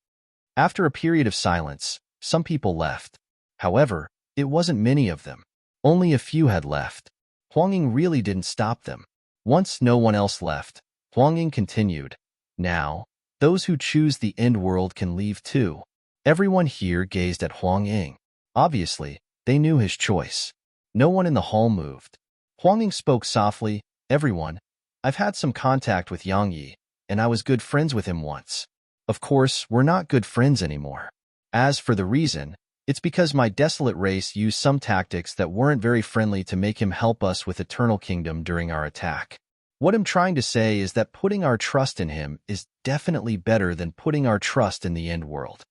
After a period of silence, some people left. However, it wasn't many of them. Only a few had left. Huang Ying really didn't stop them. Once no one else left, Huang Ying continued, "Now, those who choose the end world can leave too." Everyone here gazed at Huang Ying. Obviously, they knew his choice. No one in the hall moved. Huang Ying spoke softly, "Everyone, I've had some contact with Yang Yi, and I was good friends with him once. Of course, we're not good friends anymore. As for the reason, it's because my desolate race used some tactics that weren't very friendly to make him help us with Eternal Kingdom during our attack. What I'm trying to say is that putting our trust in him is definitely better than putting our trust in the end world."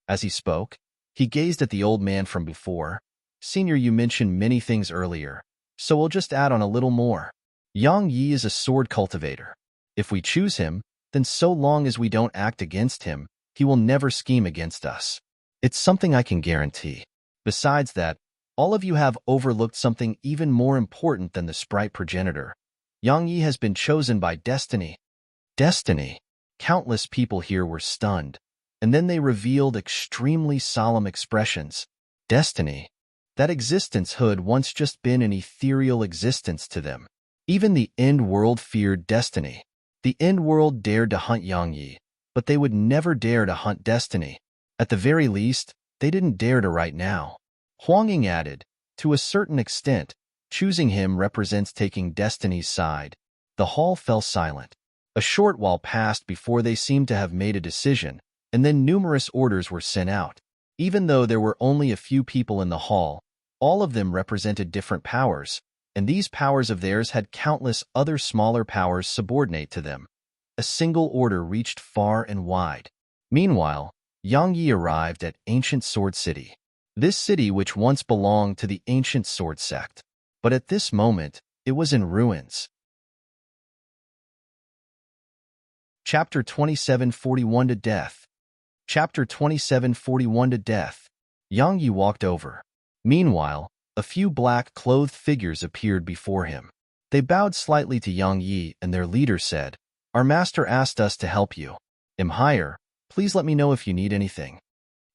As he spoke, he gazed at the old man from before. "Senior, you mentioned many things earlier, so we'll just add on a little more. Yang Yi is a sword cultivator. If we choose him, then so long as we don't act against him, he will never scheme against us. It's something I can guarantee. Besides that, all of you have overlooked something even more important than the sprite progenitor. Yang Yi has been chosen by destiny." Destiny. Countless people here were stunned, and then they revealed extremely solemn expressions. Destiny. That existence had once just been an ethereal existence to them. Even the end world feared destiny. The end world dared to hunt Yang Yi, but they would never dare to hunt destiny. At the very least, they didn't dare to right now. Huang Ying added, "To a certain extent, choosing him represents taking destiny's side." The hall fell silent. A short while passed before they seemed to have made a decision, and then numerous orders were sent out. Even though there were only a few people in the hall, all of them represented different powers, and these powers of theirs had countless other smaller powers subordinate to them. A single order reached far and wide. Meanwhile, Yang Yi arrived at Ancient Sword City. This city which once belonged to the Ancient Sword Sect, but at this moment, it was in ruins. Chapter 2741 to Death. Chapter 2741 to Death. Yang Yi walked over. Meanwhile, a few black-clothed figures appeared before him. They bowed slightly to Yang Yi, and their leader said, "Our master asked us to help you. Emhire, please let me know if you need anything."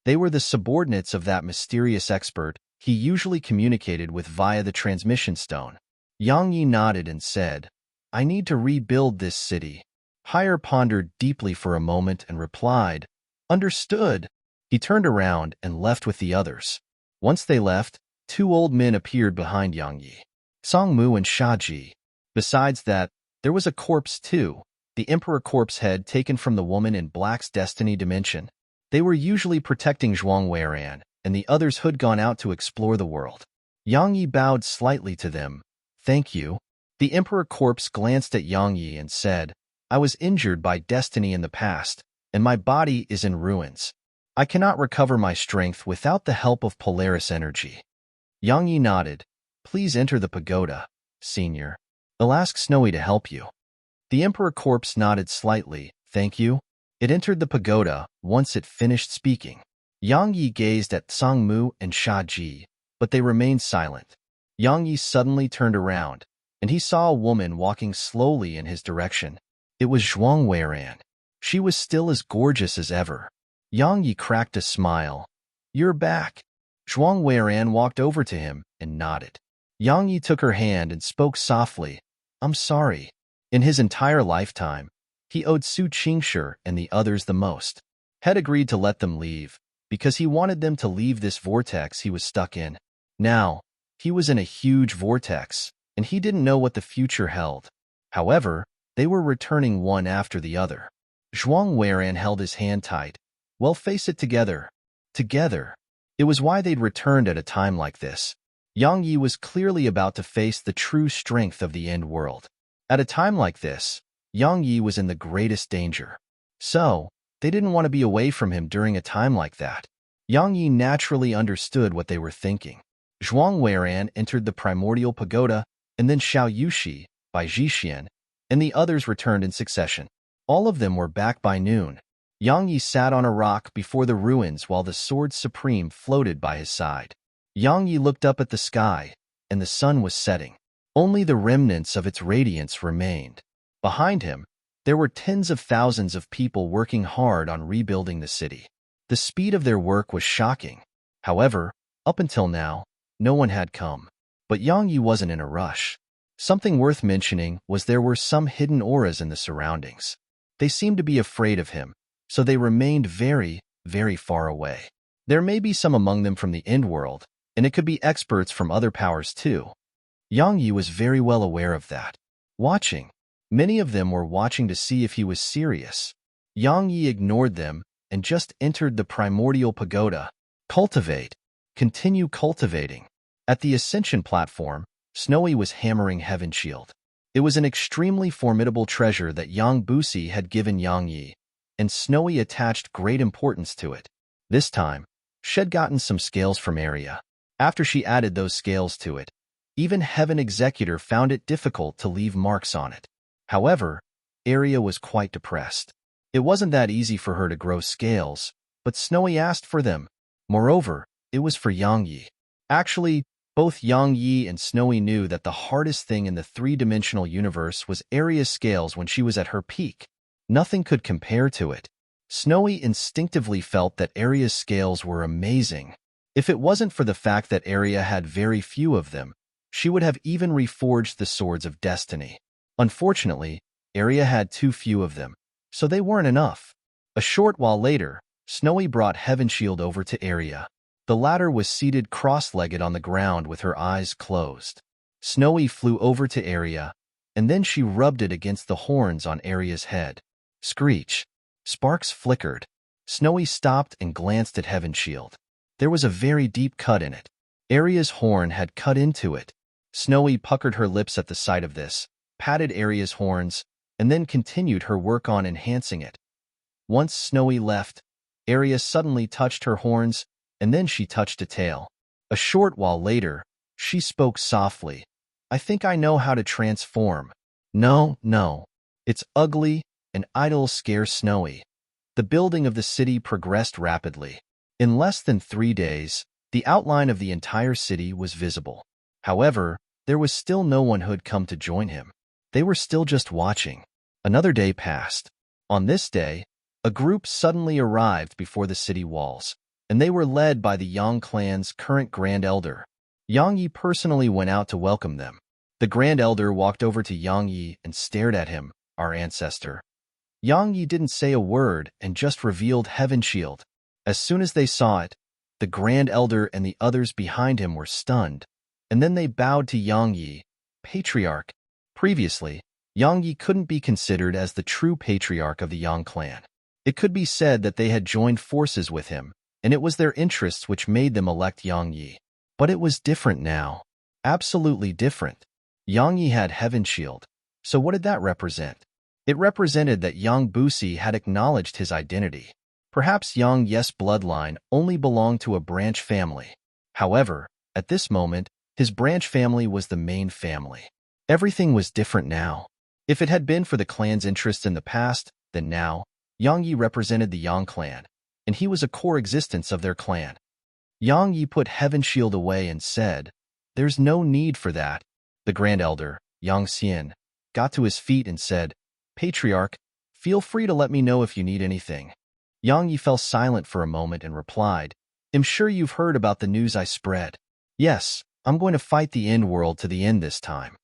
They were the subordinates of that mysterious expert he usually communicated with via the transmission stone. Yang Yi nodded and said, "I need to rebuild this city." Hire pondered deeply for a moment and replied, "Understood." He turned around and left with the others. Once they left, two old men appeared behind Yang Yi, Songmu and Shaji. Besides that, there was a corpse too, the emperor corpse head taken from the woman in Black's destiny dimension. They were usually protecting Zhuang Weiran, and the others had gone out to explore the world. Yang Yi bowed slightly to them. "Thank you." The emperor corpse glanced at Yang Yi and said, "I was injured by destiny in the past, and my body is in ruins. I cannot recover my strength without the help of Polaris energy." Yang Yi nodded. "Please enter the pagoda, senior. I'll ask Snowy to help you." The emperor corpse nodded slightly. "Thank you." It entered the pagoda once it finished speaking. Yang Yi gazed at Songmu and Shaji, but they remained silent. Yang Yi suddenly turned around, and he saw a woman walking slowly in his direction. It was Zhuang Weiran. She was still as gorgeous as ever. Yang Yi cracked a smile. "You're back." Zhuang Weiran walked over to him and nodded. Yang Yi took her hand and spoke softly. "I'm sorry." In his entire lifetime, he owed Su Qingshi and the others the most. Had agreed to let them leave, because he wanted them to leave this vortex he was stuck in. Now, he was in a huge vortex, and he didn't know what the future held. However, they were returning one after the other. Zhuang Weiran held his hand tight. "Well, face it together." Together. It was why they'd returned at a time like this. Yang Yi was clearly about to face the true strength of the end world. At a time like this, Yang Yi was in the greatest danger. So, They didn't want to be away from him during a time like that. Yang Yi naturally understood what they were thinking. Zhuang Weiran entered the primordial pagoda, and then Xiao Yushi, by Zhixian, and the others returned in succession. All of them were back by noon. Yang Yi sat on a rock before the ruins while the Sword Supreme floated by his side. Yang Yi looked up at the sky, and the sun was setting. Only the remnants of its radiance remained. Behind him, there were tens of thousands of people working hard on rebuilding the city. The speed of their work was shocking. However, up until now, no one had come. But Yang Yi wasn't in a rush. Something worth mentioning was there were some hidden auras in the surroundings. They seemed to be afraid of him, so they remained very, very far away. There may be some among them from the End World, and it could be experts from other powers too. Yang Yi was very well aware of that. Watching. Many of them were watching to see if he was serious. Yang Yi ignored them and just entered the primordial pagoda. Cultivate. Continue cultivating. At the ascension platform, Snowy was hammering Heaven Shield. It was an extremely formidable treasure that Yang Busi had given Yang Yi, and Snowy attached great importance to it. This time, she'd gotten some scales from Area. After she added those scales to it, even Heaven Executor found it difficult to leave marks on it. However, Area was quite depressed. It wasn't that easy for her to grow scales, but Snowy asked for them. Moreover, it was for Yang Yi. Actually, both Yang Yi and Snowy knew that the hardest thing in the three-dimensional universe was Area's scales when she was at her peak. Nothing could compare to it. Snowy instinctively felt that Area's scales were amazing. If it wasn't for the fact that Area had very few of them, she would have even reforged the Swords of Destiny. Unfortunately, Area had too few of them, so they weren't enough. A short while later, Snowy brought Heaven Shield over to Area. The latter was seated cross-legged on the ground with her eyes closed. Snowy flew over to Area, and then she rubbed it against the horns on Area's head. Screech. Sparks flickered. Snowy stopped and glanced at Heaven Shield. There was a very deep cut in it. Area's horn had cut into it. Snowy puckered her lips at the sight of this, patted Area's horns, and then continued her work on enhancing it. Once Snowy left, Area suddenly touched her horns, and then she touched a tail. A short while later, she spoke softly. I think I know how to transform. No. It's ugly, and it'll scare Snowy. The building of the city progressed rapidly. In less than 3 days, the outline of the entire city was visible. However, there was still no one who'd come to join him. They were still just watching. Another day passed. On this day, a group suddenly arrived before the city walls, and they were led by the Yang clan's current Grand Elder. Yang Yi personally went out to welcome them. The Grand Elder walked over to Yang Yi and stared at him, our ancestor. Yang Yi didn't say a word and just revealed Heaven Shield. As soon as they saw it, the Grand Elder and the others behind him were stunned, and then they bowed to Yang Yi, Patriarch. Previously, Yang Yi couldn't be considered as the true patriarch of the Yang clan. It could be said that they had joined forces with him, and it was their interests which made them elect Yang Yi. But it was different now. Absolutely different. Yang Yi had Heaven Shield. So what did that represent? It represented that Yang Busi had acknowledged his identity. Perhaps Yang Yi's bloodline only belonged to a branch family. However, at this moment, his branch family was the main family. Everything was different now. If it had been for the clan's interests in the past, then now, Yang Yi represented the Yang clan, and he was a core existence of their clan. Yang Yi put Heaven Shield away and said, "There's no need for that." The Grand Elder, Yang Xian, got to his feet and said, "Patriarch, feel free to let me know if you need anything." Yang Yi fell silent for a moment and replied, "I'm sure you've heard about the news I spread." "Yes, I'm going to fight the End World to the end this time."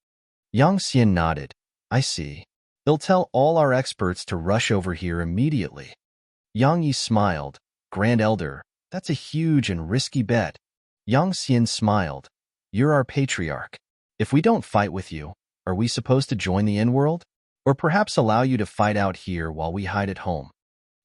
Yang Xian nodded. "I see. They'll tell all our experts to rush over here immediately." Yang Yi smiled. "Grand Elder, that's a huge and risky bet." Yang Xian smiled. "You're our patriarch. If we don't fight with you, are we supposed to join the End World? Or perhaps allow you to fight out here while we hide at home?"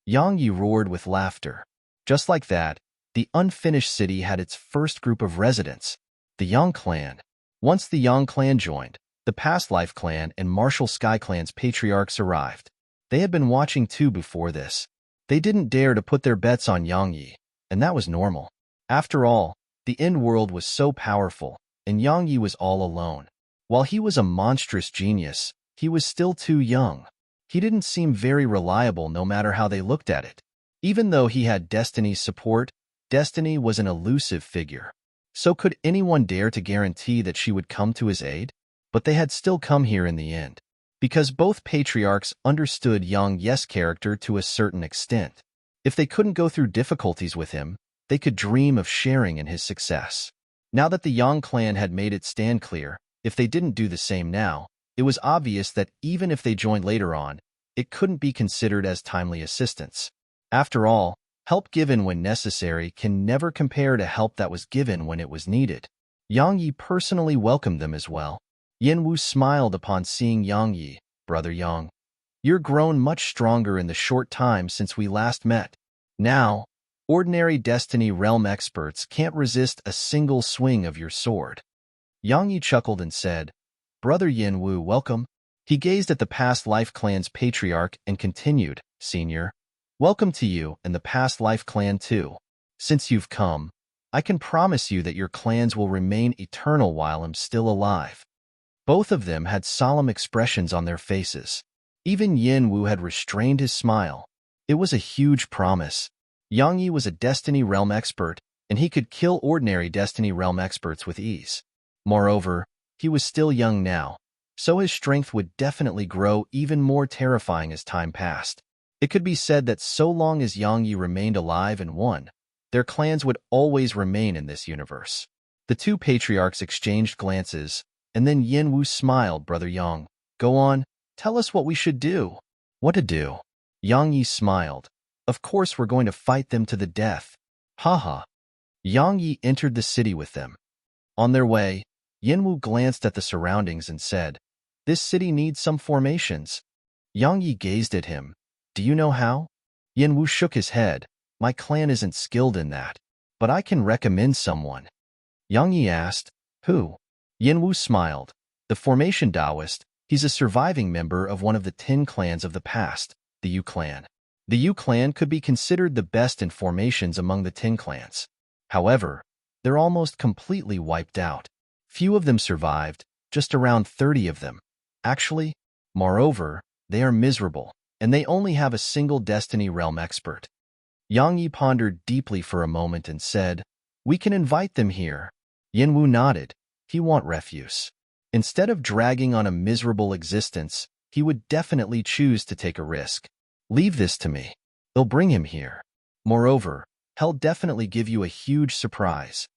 Yang Yi roared with laughter. Just like that, the unfinished city had its first group of residents, the Yang clan. Once the Yang clan joined, the Past Life clan and Martial Sky clan's patriarchs arrived. They had been watching too before this. They didn't dare to put their bets on Yang Yi, and that was normal. After all, the end world was so powerful, and Yang Yi was all alone. While he was a monstrous genius, he was still too young. He didn't seem very reliable no matter how they looked at it. Even though he had Destiny's support, Destiny was an elusive figure. So could anyone dare to guarantee that she would come to his aid? But they had still come here in the end, because both patriarchs understood Yang Yi's character to a certain extent. If they couldn't go through difficulties with him, they could dream of sharing in his success. Now that the Yang clan had made it stand clear, if they didn't do the same now, it was obvious that even if they joined later on, it couldn't be considered as timely assistance. After all, help given when necessary can never compare to help that was given when it was needed. Yang Yi personally welcomed them as well. Yin Wu smiled upon seeing Yang Yi. Brother Yang, you're grown much stronger in the short time since we last met. Now, ordinary Destiny Realm experts can't resist a single swing of your sword. Yang Yi chuckled and said, Brother Yin Wu, welcome. He gazed at the Past Life Clan's patriarch and continued, Senior, welcome to you and the Past Life Clan too. Since you've come, I can promise you that your clans will remain eternal while I'm still alive. Both of them had solemn expressions on their faces. Even Yin Wu had restrained his smile. It was a huge promise. Yang Yi was a Destiny Realm expert, and he could kill ordinary Destiny Realm experts with ease. Moreover, he was still young now, so his strength would definitely grow even more terrifying as time passed. It could be said that so long as Yang Yi remained alive and won, their clans would always remain in this universe. The two patriarchs exchanged glances, and then Yin Wu smiled. Brother Yang, go on, tell us what we should do. What to do? Yang Yi smiled. Of course we're going to fight them to the death. Haha. Yang Yi entered the city with them. On their way, Yin Wu glanced at the surroundings and said, This city needs some formations. Yang Yi gazed at him. Do you know how? Yin Wu shook his head. My clan isn't skilled in that, but I can recommend someone. Yang Yi asked, Who? Yin Wu smiled. The Formation Taoist. He's a surviving member of one of the 10 clans of the past, the Yu clan. The Yu clan could be considered the best in formations among the 10 clans. However, they're almost completely wiped out. Few of them survived, just around 30 of them. Actually, moreover, they are miserable, and they only have a single Destiny Realm expert. Yang Yi pondered deeply for a moment and said, We can invite them here. Yin Wu nodded. He want refuse. Instead of dragging on a miserable existence, he would definitely choose to take a risk. Leave this to me. They'll bring him here. Moreover, he'll definitely give you a huge surprise.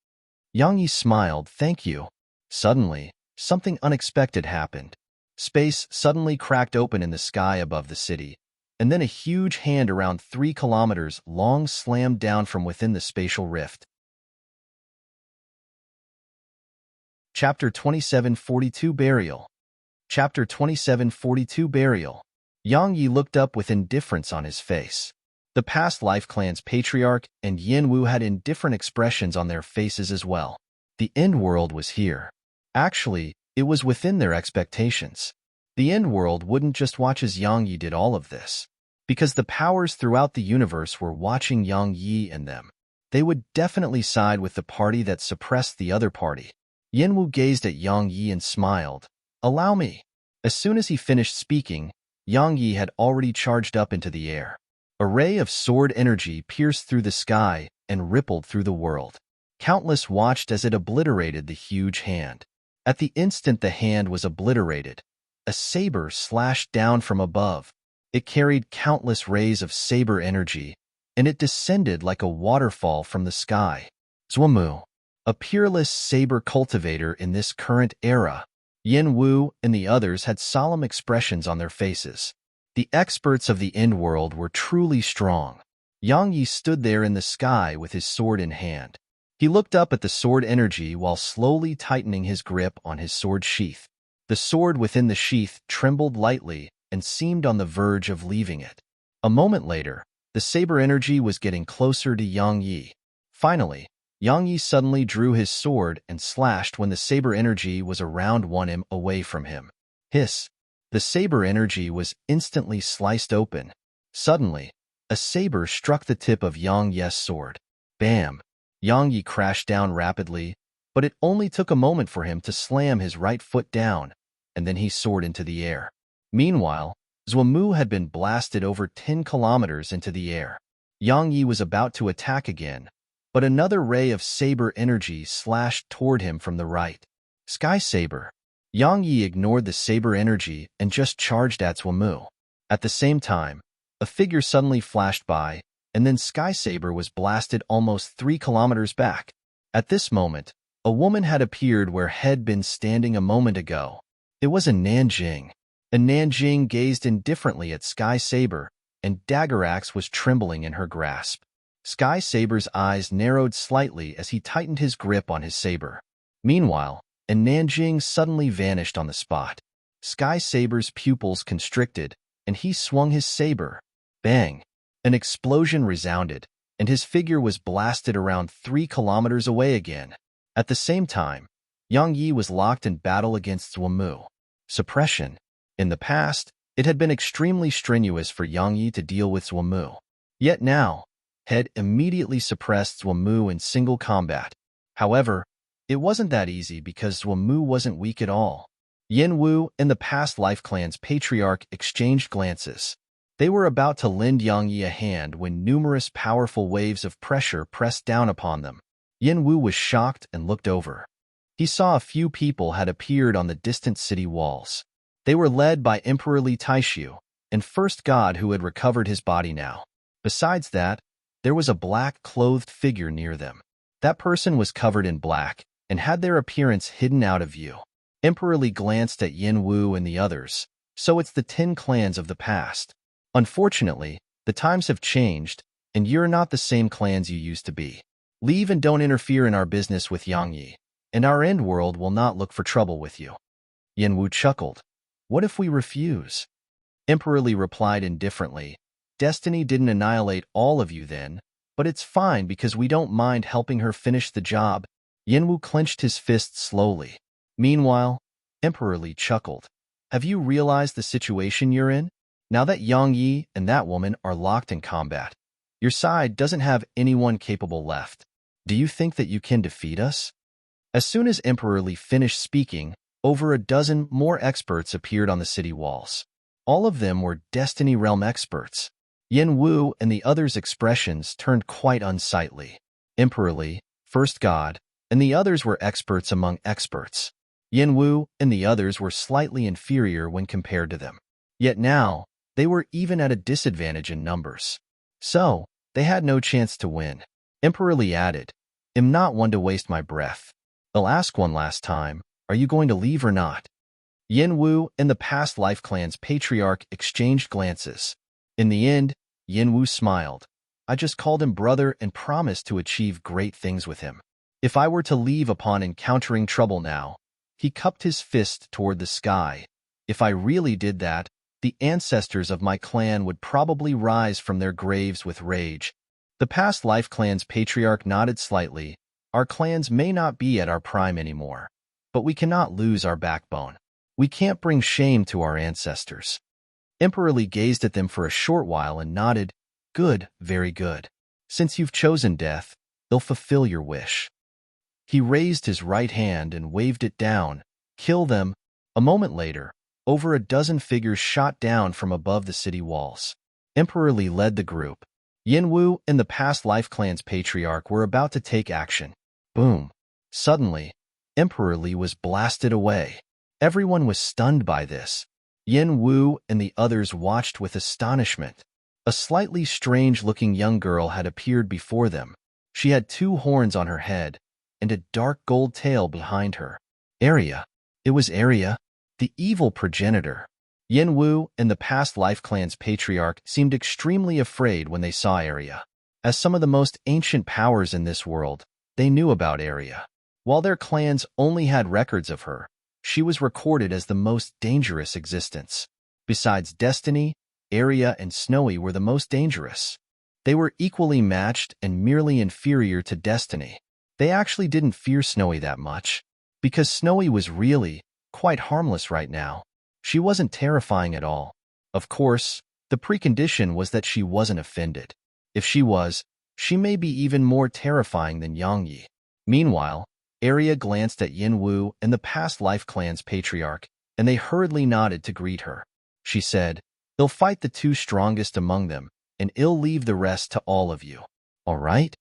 Yang Yi smiled. Thank you. Suddenly, something unexpected happened. Space suddenly cracked open in the sky above the city, and then a huge hand around 3 kilometers long slammed down from within the spatial rift. Chapter 2742 Burial. Chapter 2742 Burial. Yang Yi looked up with indifference on his face. The Past Life Clan's patriarch and Yin Wu had indifferent expressions on their faces as well. The end world was here. Actually, it was within their expectations. The end world wouldn't just watch as Yang Yi did all of this, because the powers throughout the universe were watching Yang Yi and them. They would definitely side with the party that suppressed the other party. Yin Wu gazed at Yang Yi and smiled. Allow me. As soon as he finished speaking, Yang Yi had already charged up into the air. A ray of sword energy pierced through the sky and rippled through the world. Countless watched as it obliterated the huge hand. At the instant the hand was obliterated, a saber slashed down from above. It carried countless rays of saber energy, and it descended like a waterfall from the sky. Zhuamu, a peerless saber cultivator in this current era. Yin Wu and the others had solemn expressions on their faces. The experts of the end world were truly strong. Yang Yi stood there in the sky with his sword in hand. He looked up at the sword energy while slowly tightening his grip on his sword sheath. The sword within the sheath trembled lightly and seemed on the verge of leaving it. A moment later, the saber energy was getting closer to Yang Yi. Finally, Yang Yi suddenly drew his sword and slashed when the saber energy was around 1 m away from him. Hiss! The saber energy was instantly sliced open. Suddenly, a saber struck the tip of Yang Yi's sword. Bam! Yang Yi crashed down rapidly, but it only took a moment for him to slam his right foot down, and then he soared into the air. Meanwhile, Zhuomu had been blasted over 10 kilometers into the air. Yang Yi was about to attack again, but another ray of saber energy slashed toward him from the right. Sky Saber. Yang Yi ignored the saber energy and just charged at Zhuomu. At the same time, a figure suddenly flashed by, and then Sky Saber was blasted almost 3 kilometers back. At this moment, a woman had appeared where had been standing a moment ago. It was a Nanjing. And Nanjing gazed indifferently at Sky Saber, and Dagger Axe was trembling in her grasp. Sky Saber's eyes narrowed slightly as he tightened his grip on his saber. Meanwhile, and Nanjing suddenly vanished on the spot. Sky Saber's pupils constricted, and he swung his saber. Bang! An explosion resounded, and his figure was blasted around 3 kilometers away again. At the same time, Yang Yi was locked in battle against Zhuomu. Suppression. In the past, it had been extremely strenuous for Yang Yi to deal with Zhuomu. Yet now, had immediately suppressed Zhuomu in single combat. However, it wasn't that easy because Zhuomu wasn't weak at all. Yin Wu and the past life clan's patriarch exchanged glances. They were about to lend Yang Yi a hand when numerous powerful waves of pressure pressed down upon them. Yin Wu was shocked and looked over. He saw a few people had appeared on the distant city walls. They were led by Emperor Li Taishu, and First God who had recovered his body now. Besides that, there was a black-clothed figure near them. That person was covered in black and had their appearance hidden out of view. Emperor Li glanced at Yin Wu and the others. So it's the 10 clans of the past. Unfortunately, the times have changed, and you're not the same clans you used to be. Leave and don't interfere in our business with Yang Yi, and our end world will not look for trouble with you. Yin Wu chuckled. What if we refuse? Emperor Li replied indifferently. Destiny didn't annihilate all of you then, but it's fine because we don't mind helping her finish the job. Yin Wu clenched his fist slowly. Meanwhile, Emperor Li chuckled. Have you realized the situation you're in? Now that Yang Yi and that woman are locked in combat, your side doesn't have anyone capable left. Do you think that you can defeat us? As soon as Emperor Li finished speaking, over a dozen more experts appeared on the city walls. All of them were Destiny Realm experts. Yin Wu and the others' expressions turned quite unsightly. Emperor Li, First God, and the others were experts among experts. Yin Wu and the others were slightly inferior when compared to them. Yet now, they were even at a disadvantage in numbers. So, they had no chance to win. Emperor Li added, I'm not one to waste my breath. I'll ask one last time, are you going to leave or not? Yin Wu and the past life clan's patriarch exchanged glances. In the end, Yin Wu smiled. I just called him brother and promised to achieve great things with him. If I were to leave upon encountering trouble now, he cupped his fist toward the sky. If I really did that, the ancestors of my clan would probably rise from their graves with rage. The past life clan's patriarch nodded slightly. Our clans may not be at our prime anymore, but we cannot lose our backbone. We can't bring shame to our ancestors. Emperor Li gazed at them for a short while and nodded. Good, very good. Since you've chosen death, they'll fulfill your wish. He raised his right hand and waved it down. Kill them. A moment later, over a dozen figures shot down from above the city walls. Emperor Li led the group. Yin Wu and the past life clan's patriarch were about to take action. Boom. Suddenly, Emperor Li was blasted away. Everyone was stunned by this. Yin Wu and the others watched with astonishment. A slightly strange-looking young girl had appeared before them. She had 2 horns on her head and a dark gold tail behind her. Arya. It was Arya, the evil progenitor. Yin Wu and the past life clan's patriarch seemed extremely afraid when they saw Arya. As some of the most ancient powers in this world, they knew about Arya. While their clans only had records of her, she was recorded as the most dangerous existence. Besides Destiny, Arya and Snowy were the most dangerous. They were equally matched and merely inferior to Destiny. They actually didn't fear Snowy that much, because Snowy was really quite harmless right now. She wasn't terrifying at all. Of course, The precondition was that she wasn't offended. If she was, she may be even more terrifying than Yang Yi. Meanwhile, Arya glanced at Yin Wu and the past life clan's patriarch, and they hurriedly nodded to greet her. She said, "They'll fight the two strongest among them, and I'll leave the rest to all of you. All right?"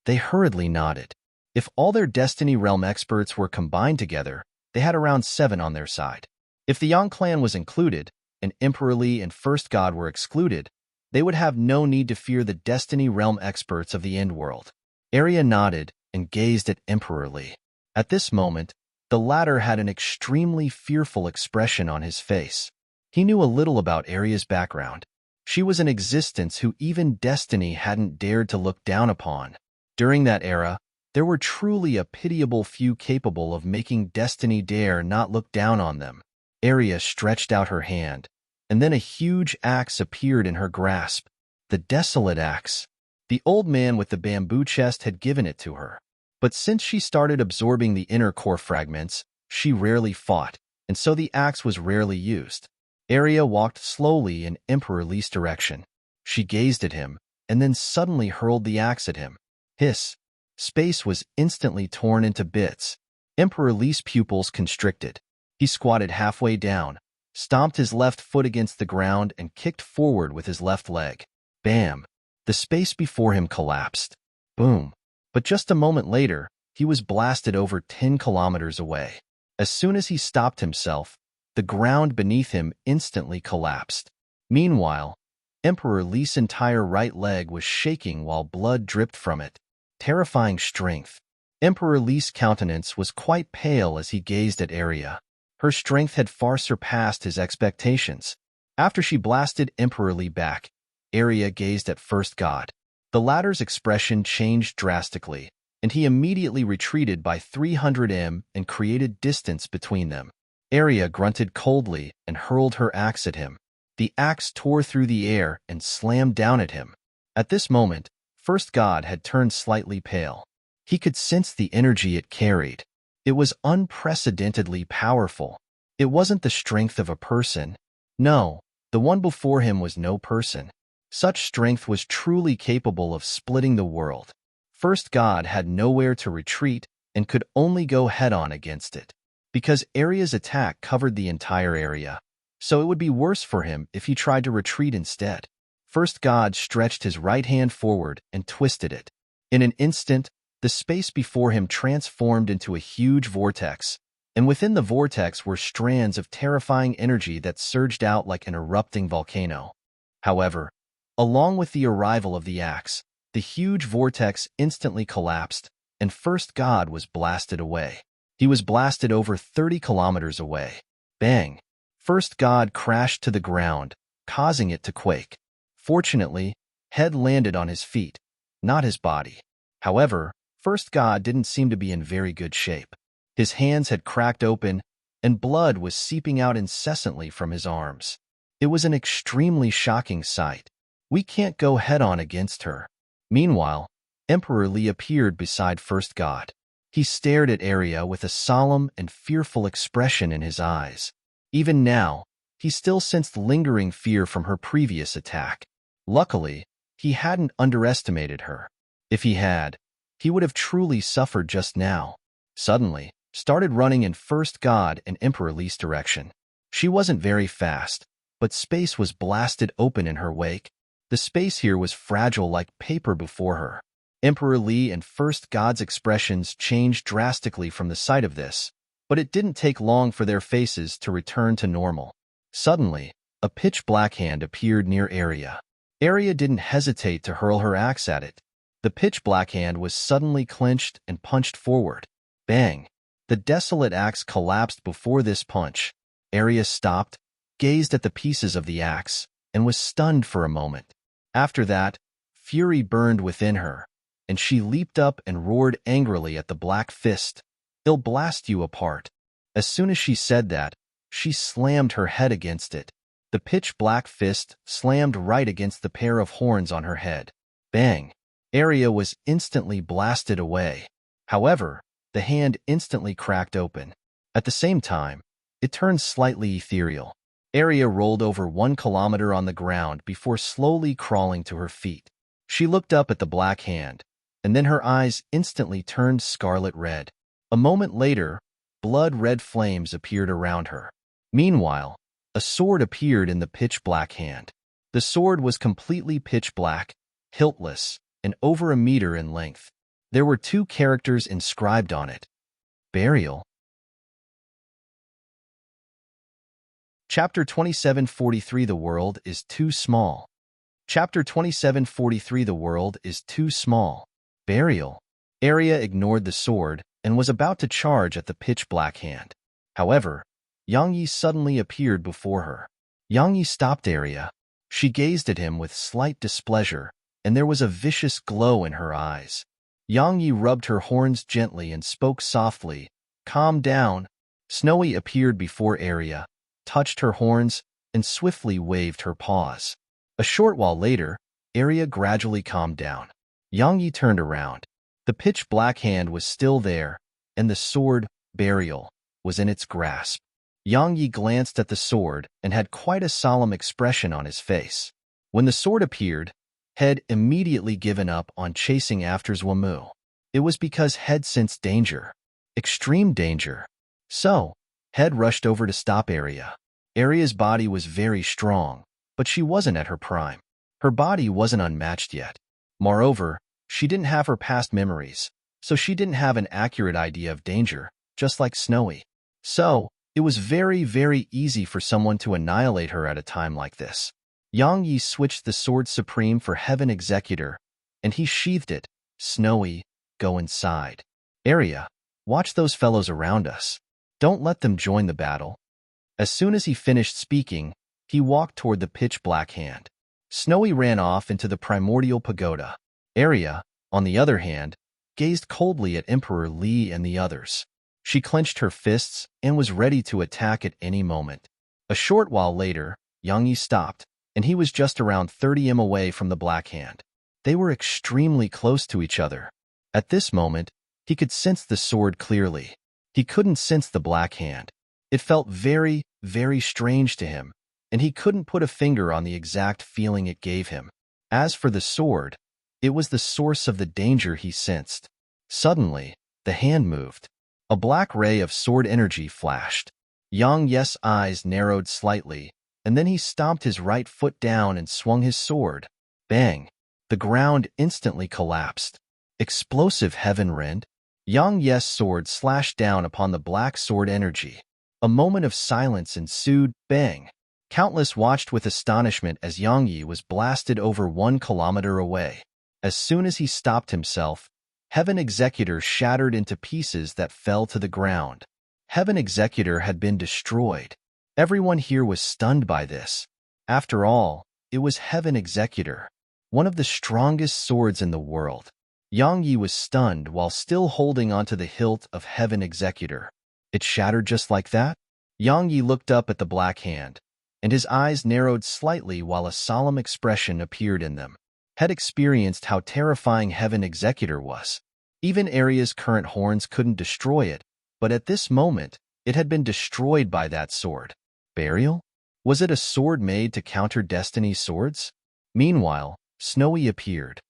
They hurriedly nodded. If all their Destiny Realm experts were combined together, they had around 7 on their side. If the Yang clan was included, and Emperor Li and First God were excluded, they would have no need to fear the Destiny Realm experts of the Endworld. Arya nodded and gazed at Emperor Li. At this moment, the latter had an extremely fearful expression on his face. He knew a little about Arya's background. She was an existence who even Destiny hadn't dared to look down upon. During that era, there were truly a pitiable few capable of making Destiny dare not look down on them. Arya stretched out her hand, and then a huge axe appeared in her grasp. The desolate axe. The old man with the bamboo chest had given it to her. But since she started absorbing the inner core fragments, she rarely fought, and so the axe was rarely used. Arya walked slowly in Emperor Li's direction. She gazed at him, and then suddenly hurled the axe at him. Hiss. Space was instantly torn into bits. Emperor Li's pupils constricted. He squatted halfway down, stomped his left foot against the ground, and kicked forward with his left leg. Bam! The space before him collapsed. Boom! But just a moment later, he was blasted over 10 kilometers away. As soon as he stopped himself, the ground beneath him instantly collapsed. Meanwhile, Emperor Li's entire right leg was shaking while blood dripped from it. Terrifying strength. Emperor Li's countenance was quite pale as he gazed at Arya. Her strength had far surpassed his expectations. After she blasted Emperor Li back, Arya gazed at First God. The latter's expression changed drastically, and he immediately retreated by 300 m and created distance between them. Arya grunted coldly and hurled her axe at him. The axe tore through the air and slammed down at him. At this moment, First God had turned slightly pale. He could sense the energy it carried. It was unprecedentedly powerful. It wasn't the strength of a person. No, the one before him was no person. Such strength was truly capable of splitting the world. First God had nowhere to retreat and could only go head-on against it. Because Arya's attack covered the entire area, so it would be worse for him if he tried to retreat instead. First God stretched his right hand forward and twisted it. In an instant, the space before him transformed into a huge vortex, and within the vortex were strands of terrifying energy that surged out like an erupting volcano. However, along with the arrival of the axe, the huge vortex instantly collapsed, and First God was blasted away. He was blasted over 30 kilometers away. Bang! First God crashed to the ground, causing it to quake. Fortunately, head landed on his feet, not his body. However, First God didn't seem to be in very good shape. His hands had cracked open, and blood was seeping out incessantly from his arms. It was an extremely shocking sight. We can't go head-on against her. Meanwhile, Emperor Li appeared beside First God. He stared at Arya with a solemn and fearful expression in his eyes. Even now, he still sensed lingering fear from her previous attack. Luckily, he hadn't underestimated her. If he had, he would have truly suffered just now. Suddenly, started running in First God and Emperor Li's direction. She wasn't very fast, but space was blasted open in her wake. The space here was fragile like paper before her. Emperor Li and First God's expressions changed drastically from the sight of this, but it didn't take long for their faces to return to normal. Suddenly, a pitch-black hand appeared near Arya. Arya didn't hesitate to hurl her axe at it. The pitch-black hand was suddenly clenched and punched forward. Bang! The desolate axe collapsed before this punch. Arya stopped, gazed at the pieces of the axe, and was stunned for a moment. After that, fury burned within her, and she leaped up and roared angrily at the black fist. "I'll blast you apart." As soon as she said that, she slammed her head against it. The pitch-black fist slammed right against the pair of horns on her head. Bang! Arya was instantly blasted away. However, the hand instantly cracked open. At the same time, it turned slightly ethereal. Arya rolled over 1 kilometer on the ground before slowly crawling to her feet. She looked up at the black hand, and then her eyes instantly turned scarlet red. A moment later, blood-red flames appeared around her. Meanwhile, a sword appeared in the pitch-black hand. The sword was completely pitch-black, hiltless, and over a meter in length. There were 2 characters inscribed on it. Burial. Chapter 2743 The world is too small. Chapter 2743 The world is too small. Burial. Arya ignored the sword and was about to charge at the pitch-black hand. However, Yang Yi suddenly appeared before her. Yang Yi stopped Arya. She gazed at him with slight displeasure, and there was a vicious glow in her eyes. Yang Yi rubbed her horns gently and spoke softly. Calm down. Snowy appeared before Arya, touched her horns, and swiftly waved her paws. A short while later, Arya gradually calmed down. Yang Yi turned around. The pitch-black hand was still there, and the sword, Burial, was in its grasp. Yang Yi glanced at the sword and had quite a solemn expression on his face. When the sword appeared, Head immediately given up on chasing after Zhuamu. It was because Head sensed danger. Extreme danger. So, Head rushed over to stop Arya. Arya's body was very strong, but she wasn't at her prime. Her body wasn't unmatched yet. Moreover, she didn't have her past memories, so she didn't have an accurate idea of danger, just like Snowy. So, it was very, very easy for someone to annihilate her at a time like this. Yang Yi switched the sword supreme for Heaven Executor, and he sheathed it. Snowy, go inside. Arya, watch those fellows around us. Don't let them join the battle. As soon as he finished speaking, he walked toward the pitch-black hand. Snowy ran off into the primordial pagoda. Arya, on the other hand, gazed coldly at Emperor Li and the others. She clenched her fists and was ready to attack at any moment. A short while later, Yang Yi stopped, and he was just around 30 m away from the black hand. They were extremely close to each other. At this moment, he could sense the sword clearly. He couldn't sense the black hand. It felt very, very strange to him, and he couldn't put a finger on the exact feeling it gave him. As for the sword, it was the source of the danger he sensed. Suddenly, the hand moved. A black ray of sword energy flashed. Yang Yi's eyes narrowed slightly, and then he stomped his right foot down and swung his sword. Bang! The ground instantly collapsed. Explosive heaven rend. Yang Yi's sword slashed down upon the black sword energy. A moment of silence ensued. Bang! Countless watched with astonishment as Yang Yi was blasted over 1 kilometer away. As soon as he stopped himself, Heaven Executor shattered into pieces that fell to the ground. Heaven Executor had been destroyed. Everyone here was stunned by this. After all, it was Heaven Executor, one of the strongest swords in the world. Yang Yi was stunned while still holding onto the hilt of Heaven Executor. It shattered just like that? Yang Yi looked up at the black hand, and his eyes narrowed slightly while a solemn expression appeared in them. Had experienced how terrifying Heaven Executor was. Even Arya's current horns couldn't destroy it, but at this moment, it had been destroyed by that sword. Burial? Was it a sword made to counter Destiny's swords? Meanwhile, Snowy appeared.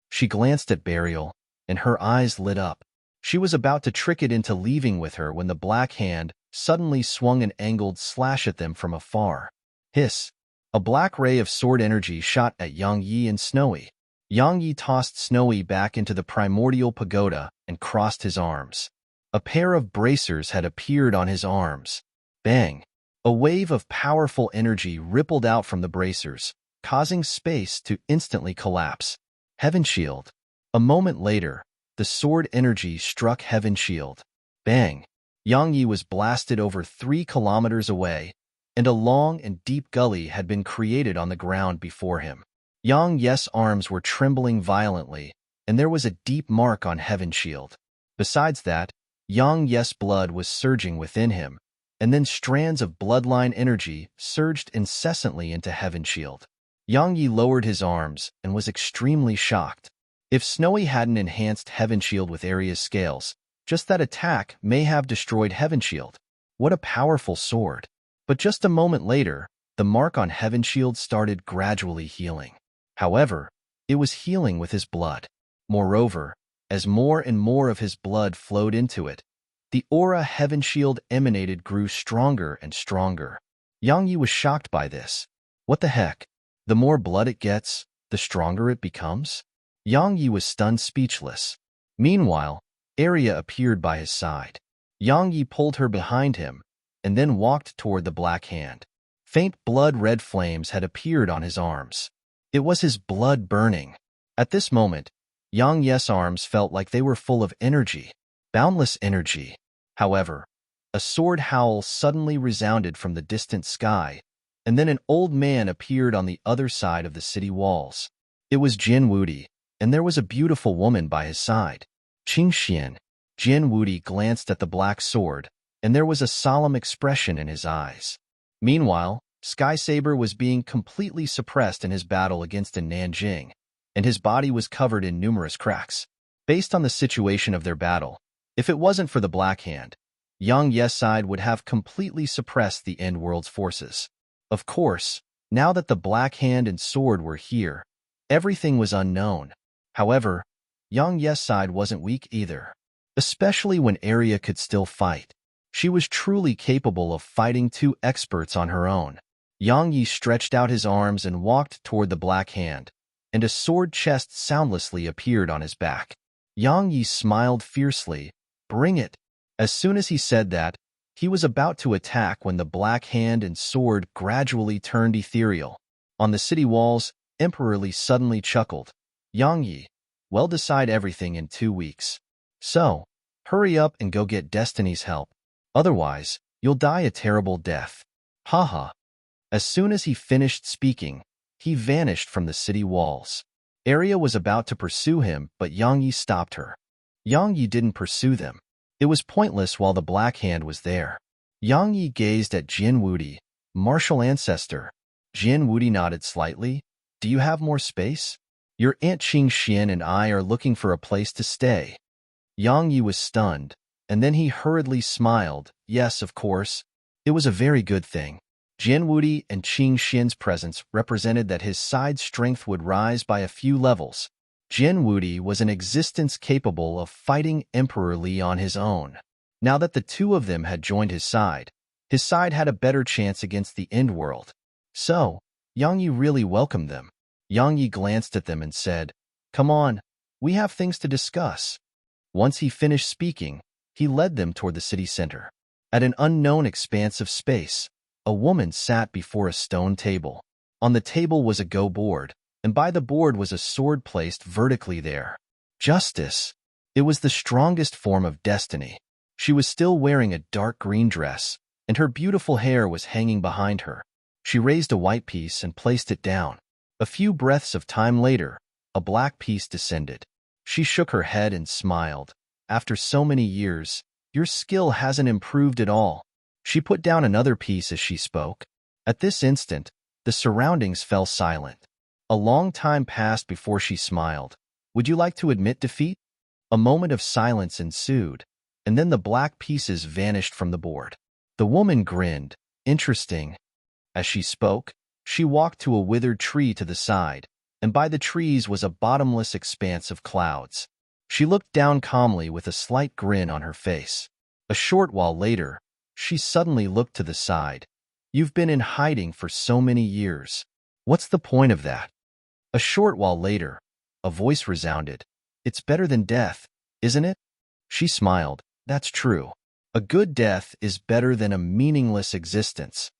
She glanced at Burial, and her eyes lit up. She was about to trick it into leaving with her when the black hand suddenly swung an angled slash at them from afar. Hiss! A black ray of sword energy shot at Yang Yi and Snowy. Yang Yi tossed Snowy back into the primordial pagoda and crossed his arms. A pair of bracers had appeared on his arms. Bang! A wave of powerful energy rippled out from the bracers, causing space to instantly collapse. Heaven Shield. A moment later, the sword energy struck Heaven Shield. Bang! Yang Yi was blasted over 3 kilometers away, and a long and deep gully had been created on the ground before him. Yang Yi's arms were trembling violently, and there was a deep mark on Heaven Shield. Besides that, Yang Yi's blood was surging within him, and then strands of bloodline energy surged incessantly into Heaven Shield. Yang Yi lowered his arms and was extremely shocked. If Snowy hadn't enhanced Heaven Shield with Arya's scales, just that attack may have destroyed Heaven Shield. What a powerful sword. But just a moment later, The mark on Heaven's shield started gradually healing. However, it was healing with his blood. Moreover, as more and more of his blood flowed into it, the aura Heaven's shield emanated grew stronger and stronger. Yang Yi was shocked by this. What the heck? The more blood it gets, the stronger it becomes? Yang Yi was stunned speechless. Meanwhile, Arya appeared by his side. Yang Yi pulled her behind him, and then walked toward the black hand. Faint blood-red flames had appeared on his arms. It was his blood burning. At this moment, Yang Yi's arms felt like they were full of energy, boundless energy. However, a sword howl suddenly resounded from the distant sky, and then an old man appeared on the other side of the city walls. It was Jin Wudi, and there was a beautiful woman by his side. Qing Xian. Jin Wudi glanced at the black sword, and there was a solemn expression in his eyes. Meanwhile, Sky Saber was being completely suppressed in his battle against Nanjing, and his body was covered in numerous cracks. Based on the situation of their battle, if it wasn't for the Black Hand, Yang Yi's side would have completely suppressed the End World's forces. Of course, now that the Black Hand and sword were here, everything was unknown. However, Yang Yi's side wasn't weak either, especially when Arya could still fight. She was truly capable of fighting two experts on her own. Yang Yi stretched out his arms and walked toward the Black Hand, and a sword chest soundlessly appeared on his back. Yang Yi smiled fiercely. Bring it. As soon as he said that, he was about to attack when the Black Hand and sword gradually turned ethereal. On the city walls, Emperor Li suddenly chuckled. Yang Yi, we'll decide everything in 2 weeks. So, hurry up and go get Destiny's help. Otherwise, you'll die a terrible death. Haha. As soon as he finished speaking, he vanished from the city walls. Arya was about to pursue him, but Yang Yi stopped her. Yang Yi didn't pursue them. It was pointless while the Black Hand was there. Yang Yi gazed at Jin Wudi, martial ancestor. Jin Wudi nodded slightly. Do you have more space? Your Aunt Qing Xian and I are looking for a place to stay. Yang Yi was stunned, and then he hurriedly smiled. Yes, of course. It was a very good thing. Jin Wudi and Qing Xian's presence represented that his side's strength would rise by a few levels. Jin Wudi was an existence capable of fighting Emperor Li on his own. Now that the two of them had joined his side had a better chance against the End World. So, Yang Yi really welcomed them. Yang Yi glanced at them and said, Come on, we have things to discuss. Once he finished speaking, he led them toward the city center. At an unknown expanse of space, a woman sat before a stone table. On the table was a go board, and by the board was a sword placed vertically there. Justice. It was the strongest form of destiny. She was still wearing a dark green dress, and her beautiful hair was hanging behind her. She raised a white piece and placed it down. A few breaths of time later, a black piece descended. She shook her head and smiled. After so many years, your skill hasn't improved at all. She put down another piece as she spoke. At this instant, the surroundings fell silent. A long time passed before she smiled. Would you like to admit defeat? A moment of silence ensued, and then the black pieces vanished from the board. The woman grinned. Interesting. As she spoke, she walked to a withered tree to the side, and by the trees was a bottomless expanse of clouds. She looked down calmly with a slight grin on her face. A short while later, she suddenly looked to the side. You've been in hiding for so many years. What's the point of that? A short while later, a voice resounded. It's better than death, isn't it? She smiled. That's true. A good death is better than a meaningless existence.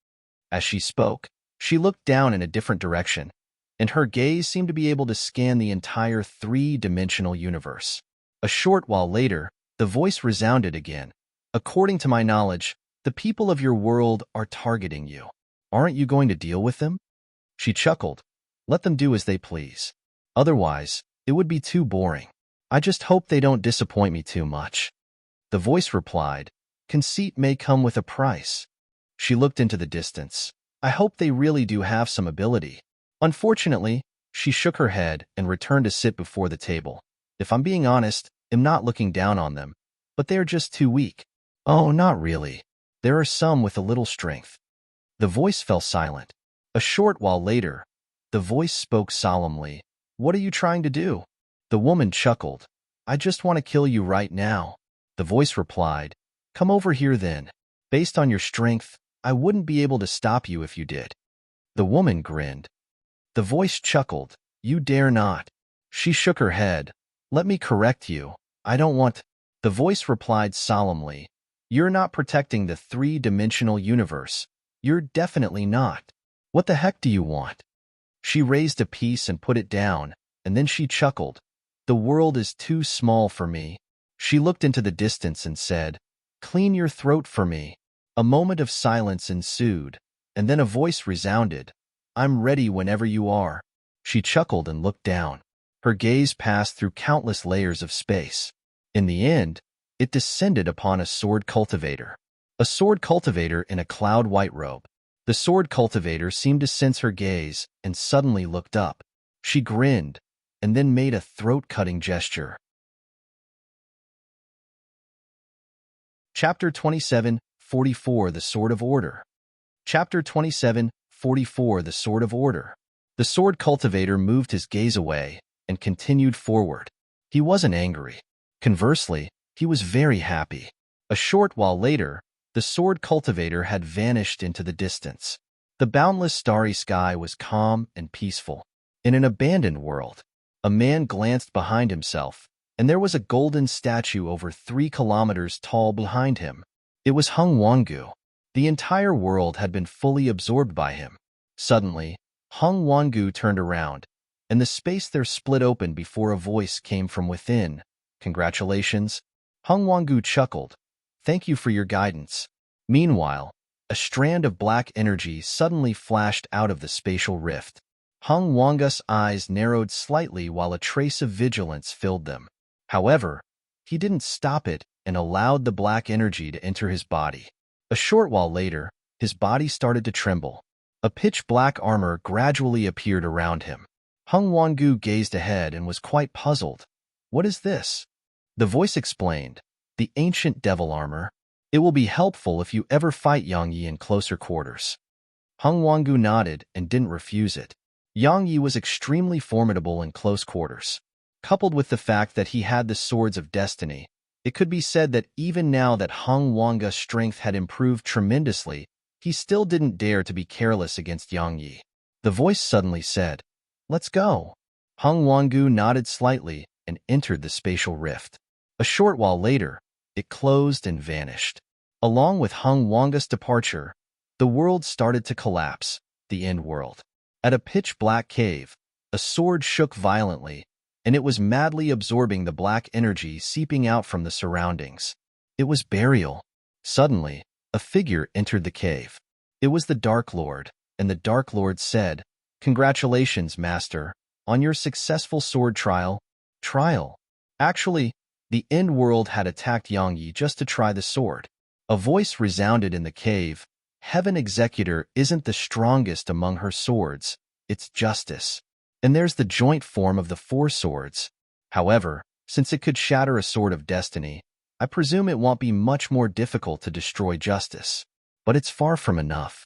As she spoke, she looked down in a different direction, and her gaze seemed to be able to scan the entire three-dimensional universe. A short while later, the voice resounded again. According to my knowledge, the people of your world are targeting you. Aren't you going to deal with them? She chuckled. Let them do as they please. Otherwise, it would be too boring. I just hope they don't disappoint me too much. The voice replied, Conceit may come with a price. She looked into the distance. I hope they really do have some ability. Unfortunately, she shook her head and returned to sit before the table. If I'm being honest, I'm not looking down on them, but they are just too weak. Oh, not really. There are some with a little strength. The voice fell silent. A short while later, the voice spoke solemnly. What are you trying to do? The woman chuckled. I just want to kill you right now. The voice replied, come over here then. Based on your strength, I wouldn't be able to stop you if you did. The woman grinned. The voice chuckled. You dare not. She shook her head. Let me correct you. I don't want. The voice replied solemnly. You're not protecting the three-dimensional universe. You're definitely not. What the heck do you want? She raised a piece and put it down, and then she chuckled. The world is too small for me. She looked into the distance and said, clean your throat for me. A moment of silence ensued, and then a voice resounded. I'm ready whenever you are. She chuckled and looked down. Her gaze passed through countless layers of space. In the end, it descended upon a sword cultivator. A sword cultivator in a cloud-white robe. The sword cultivator seemed to sense her gaze and suddenly looked up. She grinned and then made a throat-cutting gesture. Chapter 27:44 The Sword of Order. Chapter 27:44 The Sword of Order. The sword cultivator moved his gaze away and continued forward. He wasn't angry. Conversely, he was very happy. A short while later, the sword cultivator had vanished into the distance. The boundless starry sky was calm and peaceful. In an abandoned world, a man glanced behind himself, and there was a golden statue over 3 kilometers tall behind him. It was Hung Wangu. The entire world had been fully absorbed by him. Suddenly, Hung Wangu turned around, and the space there split open before a voice came from within. Congratulations. Hung Wangu chuckled. Thank you for your guidance. Meanwhile, a strand of black energy suddenly flashed out of the spatial rift. Hung Wangu's eyes narrowed slightly while a trace of vigilance filled them. However, he didn't stop it and allowed the black energy to enter his body. A short while later, his body started to tremble. A pitch-black armor gradually appeared around him. Hung Wangu gazed ahead and was quite puzzled. What is this? The voice explained. The ancient devil armor. It will be helpful if you ever fight Yang Yi in closer quarters. Hung Wangu nodded and didn't refuse it. Yang Yi was extremely formidable in close quarters. Coupled with the fact that he had the swords of destiny, it could be said that even now that Hung Wangu's strength had improved tremendously, he still didn't dare to be careless against Yang Yi. The voice suddenly said, Let's go. Hung Wangu nodded slightly and entered the spatial rift. A short while later, it closed and vanished. Along with Hung Wangu's departure, the world started to collapse, the end world. At a pitch-black cave, a sword shook violently, and it was madly absorbing the black energy seeping out from the surroundings. It was burial. Suddenly, a figure entered the cave. It was the Dark Lord, and the Dark Lord said, Congratulations, Master, on your successful sword trial. Actually, the end world had attacked Yang Yi just to try the sword. A voice resounded in the cave. Heaven Executor isn't the strongest among her swords, it's justice. And there's the joint form of the 4 swords. However, since it could shatter a sword of destiny, I presume it won't be much more difficult to destroy justice. But it's far from enough.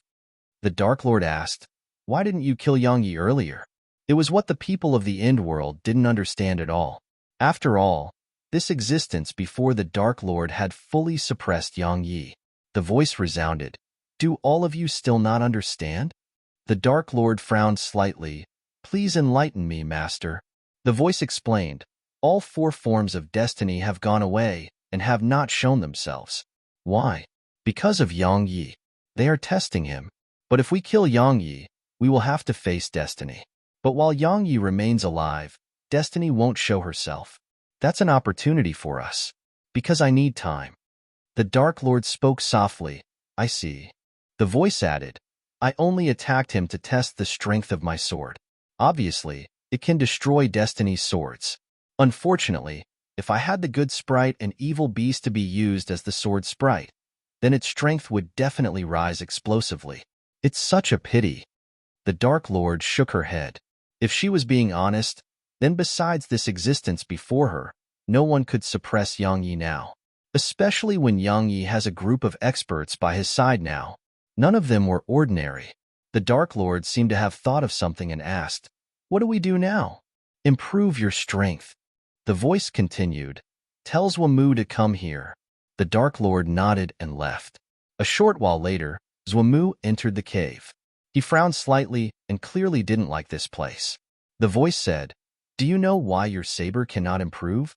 The Dark Lord asked, Why didn't you kill Yang Yi earlier? It was what the people of the end world didn't understand at all. After all, this existence before the Dark Lord had fully suppressed Yang Yi. The voice resounded. Do all of you still not understand? The Dark Lord frowned slightly. Please enlighten me, Master. The voice explained. All 4 forms of destiny have gone away and have not shown themselves. Why? Because of Yang Yi. They are testing him. But if we kill Yang Yi, we will have to face destiny. But while Yang Yi remains alive, destiny won't show herself. That's an opportunity for us. Because I need time. The Dark Lord spoke softly. I see. The voice added, I only attacked him to test the strength of my sword. Obviously, it can destroy Destiny's swords. Unfortunately, if I had the good sprite and evil beast to be used as the sword sprite, then its strength would definitely rise explosively. It's such a pity. The Dark Lord shook her head. If she was being honest, then besides this existence before her, no one could suppress Yang Yi now. Especially when Yang Yi has a group of experts by his side now. None of them were ordinary. The Dark Lord seemed to have thought of something and asked, "What do we do now?" "Improve your strength." The voice continued, "Tell Zwamu to come here." The Dark Lord nodded and left. A short while later, Zwamu entered the cave. He frowned slightly and clearly didn't like this place. The voice said, "Do you know why your saber cannot improve?"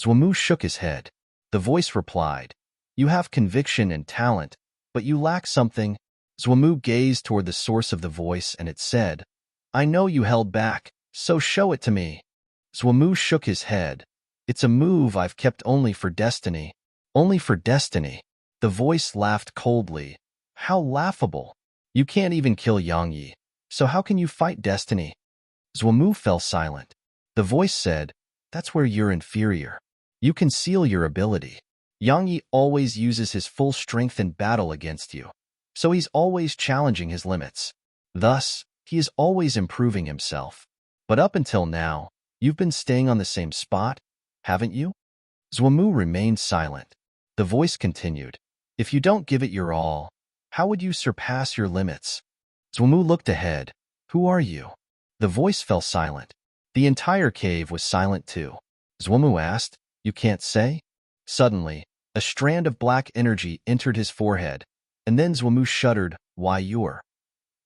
Zwamu shook his head. The voice replied, "You have conviction and talent, but you lack something." Zwamu gazed toward the source of the voice and it said, "I know you held back, so show it to me." Zwamu shook his head. "It's a move I've kept only for destiny." "Only for destiny?" The voice laughed coldly. "How laughable. You can't even kill Yang Yi, so how can you fight destiny?" Zwamu fell silent. The voice said, "That's where you're inferior. You conceal your ability. Yang Yi always uses his full strength in battle against you, so he's always challenging his limits. Thus, he is always improving himself. But up until now, you've been staying on the same spot, haven't you?" Zwamu remained silent. The voice continued, "If you don't give it your all, how would you surpass your limits?" Zwamu looked ahead. "Who are you?" The voice fell silent. The entire cave was silent too. Zwamu asked, "You can't say?" Suddenly, a strand of black energy entered his forehead, and then Zwamu shuddered. "Why, you're—"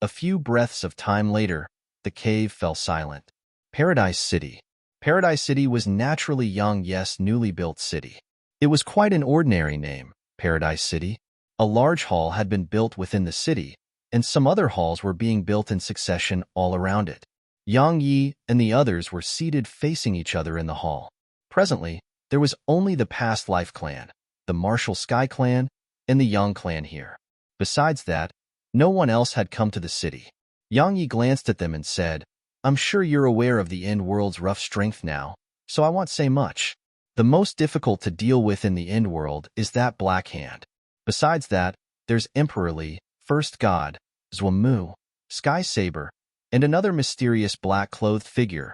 A few breaths of time later, the cave fell silent. Paradise City. Paradise City was naturally Yang Yi's newly built city. It was quite an ordinary name, Paradise City. A large hall had been built within the city, and some other halls were being built in succession all around it. Yang Yi and the others were seated facing each other in the hall. Presently, there was only the Past Life clan, the Martial Sky clan, and the Yang clan here. Besides that, no one else had come to the city. Yang Yi glanced at them and said, "I'm sure you're aware of the End World's rough strength now, so I won't say much. The most difficult to deal with in the End World is that Black Hand. Besides that, there's Emperor Li, First God, Zwamu, Sky Saber, and another mysterious black-clothed figure."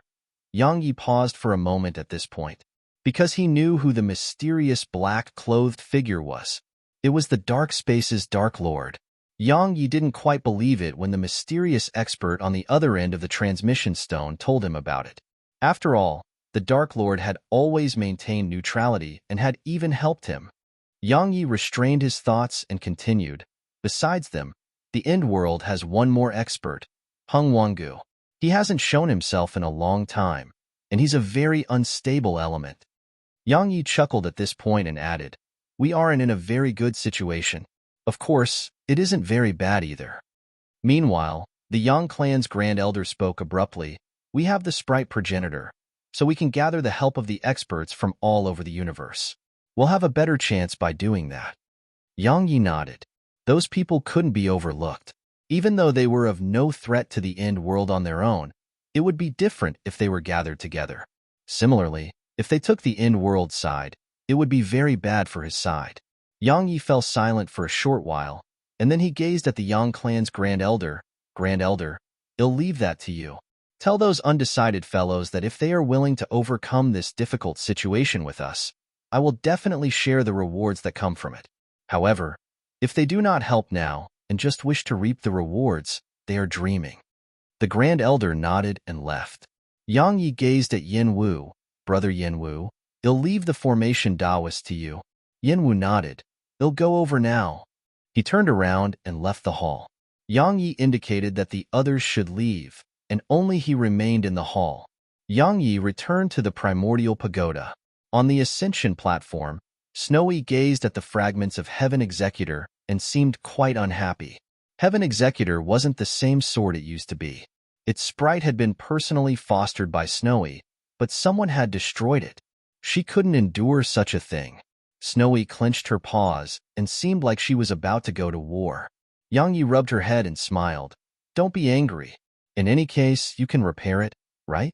Yang Yi paused for a moment at this point, because he knew who the mysterious black-clothed figure was. It was the Dark Space's Dark Lord. Yang Yi didn't quite believe it when the mysterious expert on the other end of the transmission stone told him about it. After all, the Dark Lord had always maintained neutrality and had even helped him. Yang Yi restrained his thoughts and continued, "Besides them, the End World has one more expert, Heng Wangu. He hasn't shown himself in a long time, and he's a very unstable element." Yang Yi chuckled at this point and added, "We aren't in a very good situation. Of course, it isn't very bad either." Meanwhile, the Yang clan's Grand Elder spoke abruptly, "We have the Sprite Progenitor, so we can gather the help of the experts from all over the universe. We'll have a better chance by doing that." Yang Yi nodded. Those people couldn't be overlooked. Even though they were of no threat to the End World on their own, it would be different if they were gathered together. Similarly, if they took the End World side, it would be very bad for his side. Yang Yi fell silent for a short while, and then he gazed at the Yang clan's Grand Elder. "Grand Elder, I'll leave that to you. Tell those undecided fellows that if they are willing to overcome this difficult situation with us, I will definitely share the rewards that come from it. However, if they do not help now and just wish to reap the rewards, they are dreaming." The Grand Elder nodded and left. Yang Yi gazed at Yin Wu. "Brother Yin Wu, I'll leave the formation Taoist to you." Yin Wu nodded. "I'll go over now." He turned around and left the hall. Yang Yi indicated that the others should leave, and only he remained in the hall. Yang Yi returned to the primordial pagoda. On the ascension platform, Snowy gazed at the fragments of Heaven Executor and seemed quite unhappy. Heaven Executor wasn't the same sword it used to be. Its sprite had been personally fostered by Snowy, but someone had destroyed it. She couldn't endure such a thing. Snowy clenched her paws and seemed like she was about to go to war. Yang Yi rubbed her head and smiled. "Don't be angry. In any case, you can repair it, right?"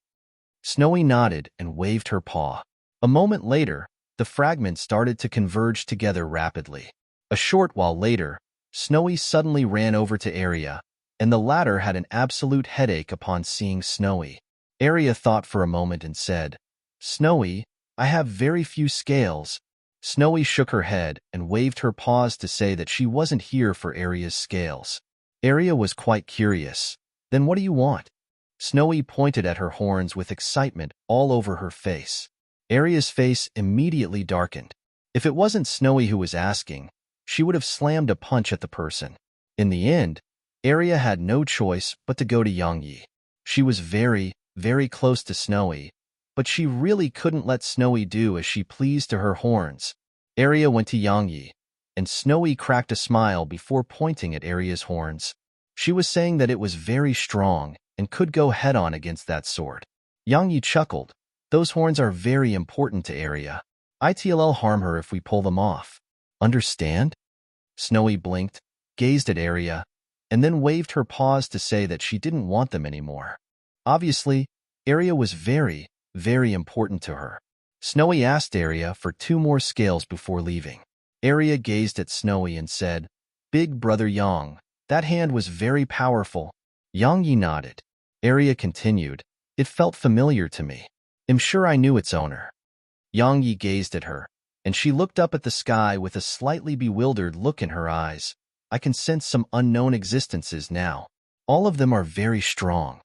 Snowy nodded and waved her paw. A moment later, the fragments started to converge together rapidly. A short while later, Snowy suddenly ran over to Arya, and the latter had an absolute headache upon seeing Snowy. Arya thought for a moment and said, "Snowy, I have very few scales." Snowy shook her head and waved her paws to say that she wasn't here for Arya's scales. Arya was quite curious. Then what do you want? Snowy pointed at her horns with excitement all over her face. Arya's face immediately darkened. If it wasn't Snowy who was asking, she would have slammed a punch at the person. In the end, Arya had no choice but to go to Yangyi. She was very, very close to Snowy, but she really couldn't let Snowy do as she pleased to her horns. Arya went to Yangyi, and Snowy cracked a smile before pointing at Arya's horns. She was saying that it was very strong and could go head-on against that sword. Yangyi chuckled. Those horns are very important to Arya. It'll harm her if we pull them off. Understand? Snowy blinked, gazed at Arya, and then waved her paws to say that she didn't want them anymore. Obviously, Arya was very, very important to her. Snowy asked Arya for 2 more scales before leaving. Arya gazed at Snowy and said, "Big brother Yang, that hand was very powerful." Yangyi nodded. Arya continued, "It felt familiar to me. I'm sure I knew its owner." Yangyi gazed at her, and she looked up at the sky with a slightly bewildered look in her eyes. "I can sense some unknown existences now. All of them are very strong."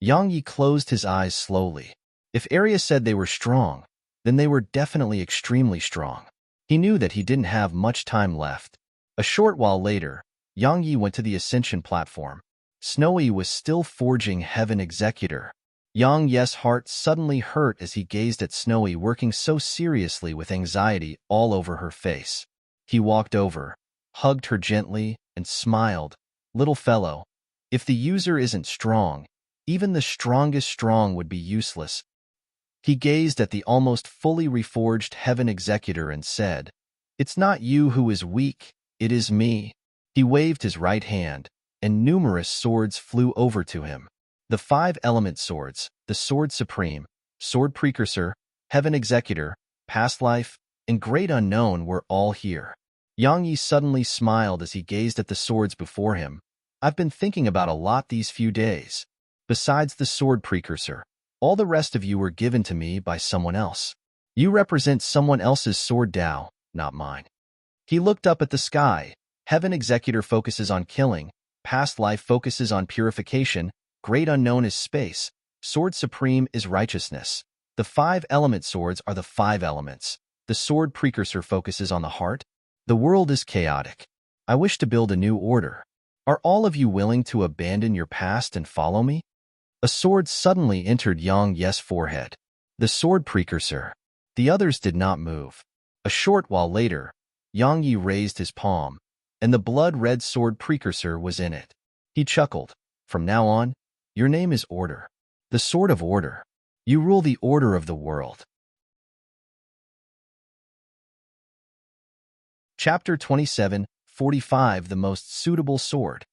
Yangyi closed his eyes slowly. If Arya said they were strong, then they were definitely extremely strong. He knew that he didn't have much time left. A short while later, Yangyi went to the ascension platform. Snowy was still forging Heaven Executor. Yangyi's heart suddenly hurt as he gazed at Snowy working so seriously with anxiety all over her face. He walked over, hugged her gently, and smiled. "Little fellow, if the user isn't strong, even the strongest strong would be useless." He gazed at the almost fully reforged Heaven Executor and said, "It's not you who is weak, it is me." He waved his right hand, and numerous swords flew over to him. The 5 element swords, the Sword Supreme, Sword Precursor, Heaven Executor, Past Life, and Great Unknown were all here. Yangyi suddenly smiled as he gazed at the swords before him. "I've been thinking about a lot these few days. Besides the Sword Precursor, all the rest of you were given to me by someone else. You represent someone else's sword Tao, not mine." He looked up at the sky. Heaven Executor focuses on killing, Past Life focuses on purification, Great Unknown is space, Sword Supreme is righteousness. The 5 element swords are the 5 elements. The Sword Precursor focuses on the heart. The world is chaotic. I wish to build a new order. Are all of you willing to abandon your past and follow me? A sword suddenly entered Yangyi's forehead. The Sword Precursor. The others did not move. A short while later, Yangyi raised his palm, and the blood-red Sword Precursor was in it. He chuckled. "From now on, your name is Order. The Sword of Order. You rule the order of the world." Chapter 27:45 The Most Suitable Sword.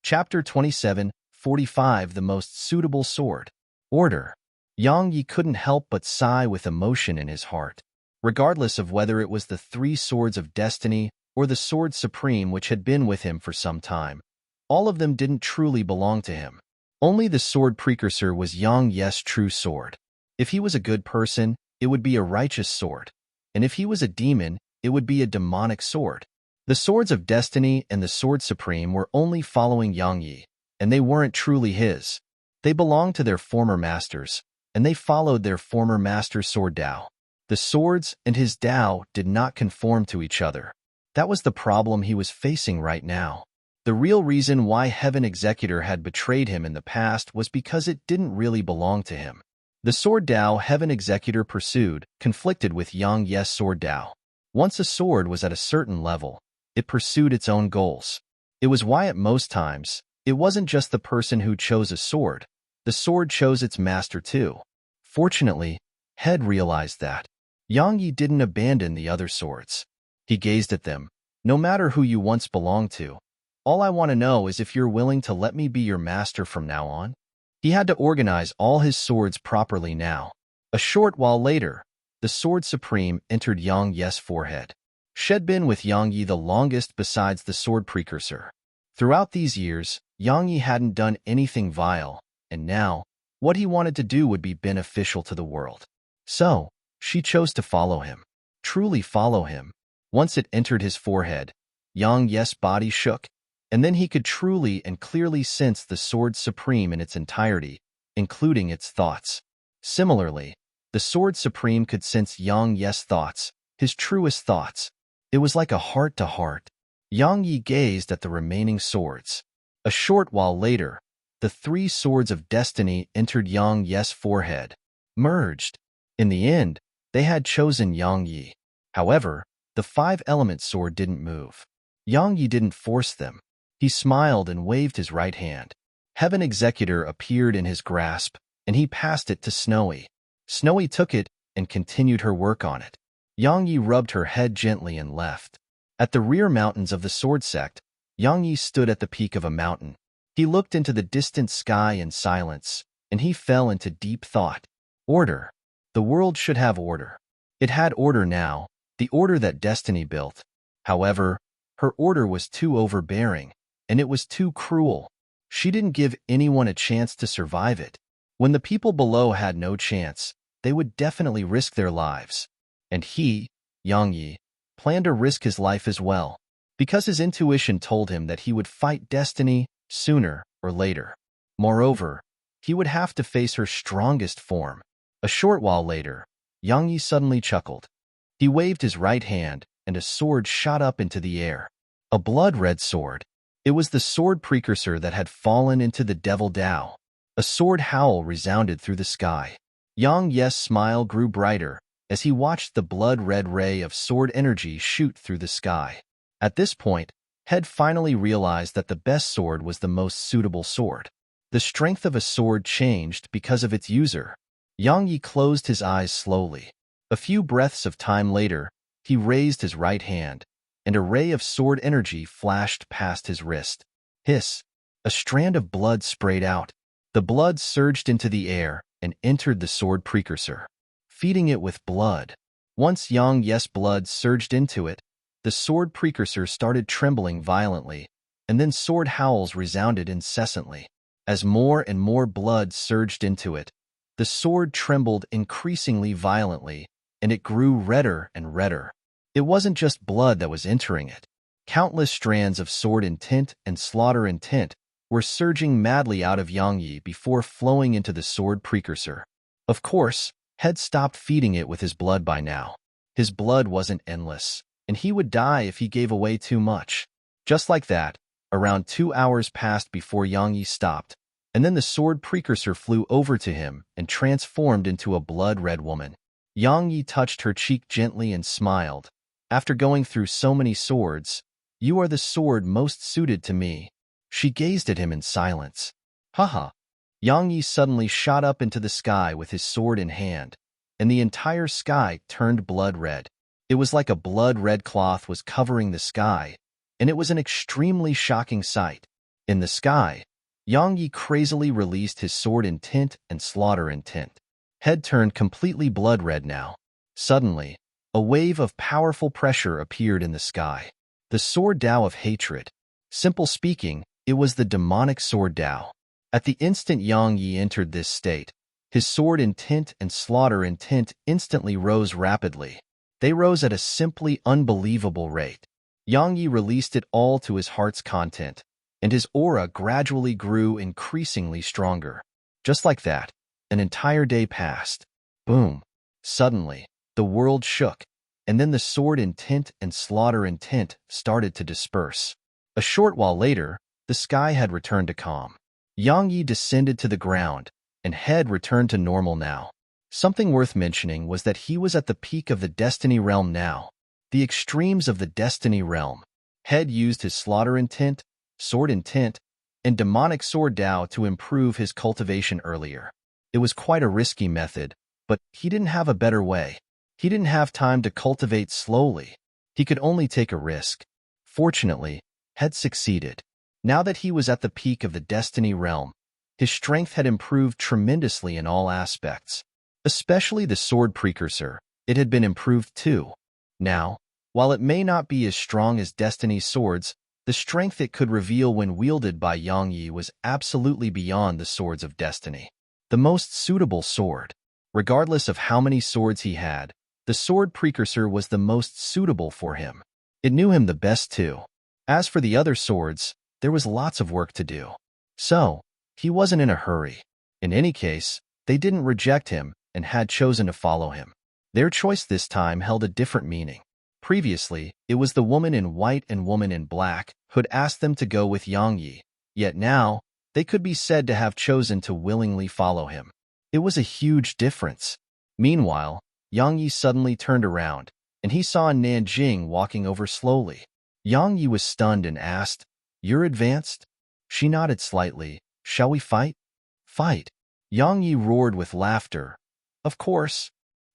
Chapter 27:45 The Most Suitable Sword. Order. Yangyi couldn't help but sigh with emotion in his heart. Regardless of whether it was the 3 swords of destiny or the Sword Supreme which had been with him for some time, all of them didn't truly belong to him. Only the Sword Precursor was Yangyi's true sword. If he was a good person, it would be a righteous sword, and if he was a demon, it would be a demonic sword. The Swords of Destiny and the Sword Supreme were only following Yangyi, and they weren't truly his. They belonged to their former masters, and they followed their former master's sword Tao. The swords and his Tao did not conform to each other. That was the problem he was facing right now. The real reason why Heaven Executor had betrayed him in the past was because it didn't really belong to him. The sword Tao Heaven Executor pursued conflicted with Yangyi's sword Tao. Once a sword was at a certain level, it pursued its own goals. It was why at most times, it wasn't just the person who chose a sword. The sword chose its master too. Fortunately, Head realized that. Yangyi didn't abandon the other swords. He gazed at them. "No matter who you once belonged to, all I want to know is if you're willing to let me be your master from now on." He had to organize all his swords properly now. A short while later, the Sword Supreme entered Yangyi's forehead. She'd been with Yangyi the longest besides the Sword Precursor. Throughout these years, Yangyi hadn't done anything vile, and now, what he wanted to do would be beneficial to the world. So, she chose to follow him. Truly follow him. Once it entered his forehead, Yangyi's body shook, and then he could truly and clearly sense the sword supreme in its entirety, including its thoughts. Similarly, the sword supreme could sense Yang Yi's thoughts, his truest thoughts. It was like a heart-to-heart. Yang Yi gazed at the remaining swords. A short while later, the 3 swords of destiny entered Yang Yi's forehead, merged. In the end, they had chosen Yang Yi. However, the 5-element sword didn't move. Yang Yi didn't force them. He smiled and waved his right hand. Heaven Executor appeared in his grasp, and he passed it to Snowy. Snowy took it and continued her work on it. Yang Yi rubbed her head gently and left. At the rear mountains of the sword sect, Yang Yi stood at the peak of a mountain. He looked into the distant sky in silence, and he fell into deep thought. Order. The world should have order. It had order now, the order that destiny built. However, her order was too overbearing, and it was too cruel. She didn't give anyone a chance to survive it. When the people below had no chance, they would definitely risk their lives. And he, Yang Yi, planned to risk his life as well, because his intuition told him that he would fight destiny sooner or later. Moreover, he would have to face her strongest form. A short while later, Yang Yi suddenly chuckled. He waved his right hand, and a sword shot up into the air. A blood-red sword. It was the sword precursor that had fallen into the Devil Dao. A sword howl resounded through the sky. Yang Yi's smile grew brighter as he watched the blood-red ray of sword energy shoot through the sky. At this point, Head finally realized that the best sword was the most suitable sword. The strength of a sword changed because of its user. Yang Yi closed his eyes slowly. A few breaths of time later, he raised his right hand, and a ray of sword energy flashed past his wrist. Hiss! A strand of blood sprayed out. The blood surged into the air and entered the sword precursor, feeding it with blood. Once Yang Yi's blood surged into it, the sword precursor started trembling violently, and then sword howls resounded incessantly. As more and more blood surged into it, the sword trembled increasingly violently, and it grew redder and redder. It wasn't just blood that was entering it. Countless strands of sword intent and slaughter intent were surging madly out of Yang Yi before flowing into the sword precursor. Of course, Head stopped feeding it with his blood by now. His blood wasn't endless, and he would die if he gave away too much. Just like that, around 2 hours passed before Yang Yi stopped, and then the sword precursor flew over to him and transformed into a blood-red woman. Yang Yi touched her cheek gently and smiled. After going through so many swords, you are the sword most suited to me. She gazed at him in silence. Haha. Yang Yi suddenly shot up into the sky with his sword in hand, and the entire sky turned blood-red. It was like a blood-red cloth was covering the sky, and it was an extremely shocking sight. In the sky, Yang Yi crazily released his sword intent and slaughter intent. Head turned completely blood-red now. Suddenly, a wave of powerful pressure appeared in the sky. The sword Dao of hatred. Simple speaking, it was the demonic sword Dao. At the instant Yang Yi entered this state, his sword intent and slaughter intent instantly rose rapidly. They rose at a simply unbelievable rate. Yang Yi released it all to his heart's content, and his aura gradually grew increasingly stronger. Just like that, an entire day passed. Boom. Suddenly, the world shook, and then the sword intent and slaughter intent started to disperse. A short while later, the sky had returned to calm. Yang Yi descended to the ground, and Head returned to normal now. Something worth mentioning was that he was at the peak of the Destiny realm now. The extremes of the Destiny realm. Head used his slaughter intent, sword intent, and demonic sword Dao to improve his cultivation earlier. It was quite a risky method, but he didn't have a better way. He didn't have time to cultivate slowly. He could only take a risk. Fortunately, Head succeeded. Now that he was at the peak of the Destiny realm, his strength had improved tremendously in all aspects. Especially the sword precursor, it had been improved too. Now, while it may not be as strong as Destiny's swords, the strength it could reveal when wielded by Yang Yi was absolutely beyond the swords of Destiny. The most suitable sword. Regardless of how many swords he had, the sword precursor was the most suitable for him. It knew him the best too. As for the other swords, there was lots of work to do. So, he wasn't in a hurry. In any case, they didn't reject him and had chosen to follow him. Their choice this time held a different meaning. Previously, it was the woman in white and woman in black who'd asked them to go with Yang Yi, yet now, they could be said to have chosen to willingly follow him. It was a huge difference. Meanwhile, Yang Yi suddenly turned around, and he saw Nanjing walking over slowly. Yang Yi was stunned and asked, "You're advanced?" She nodded slightly. "Shall we fight?" "Fight?" Yang Yi roared with laughter. Of course.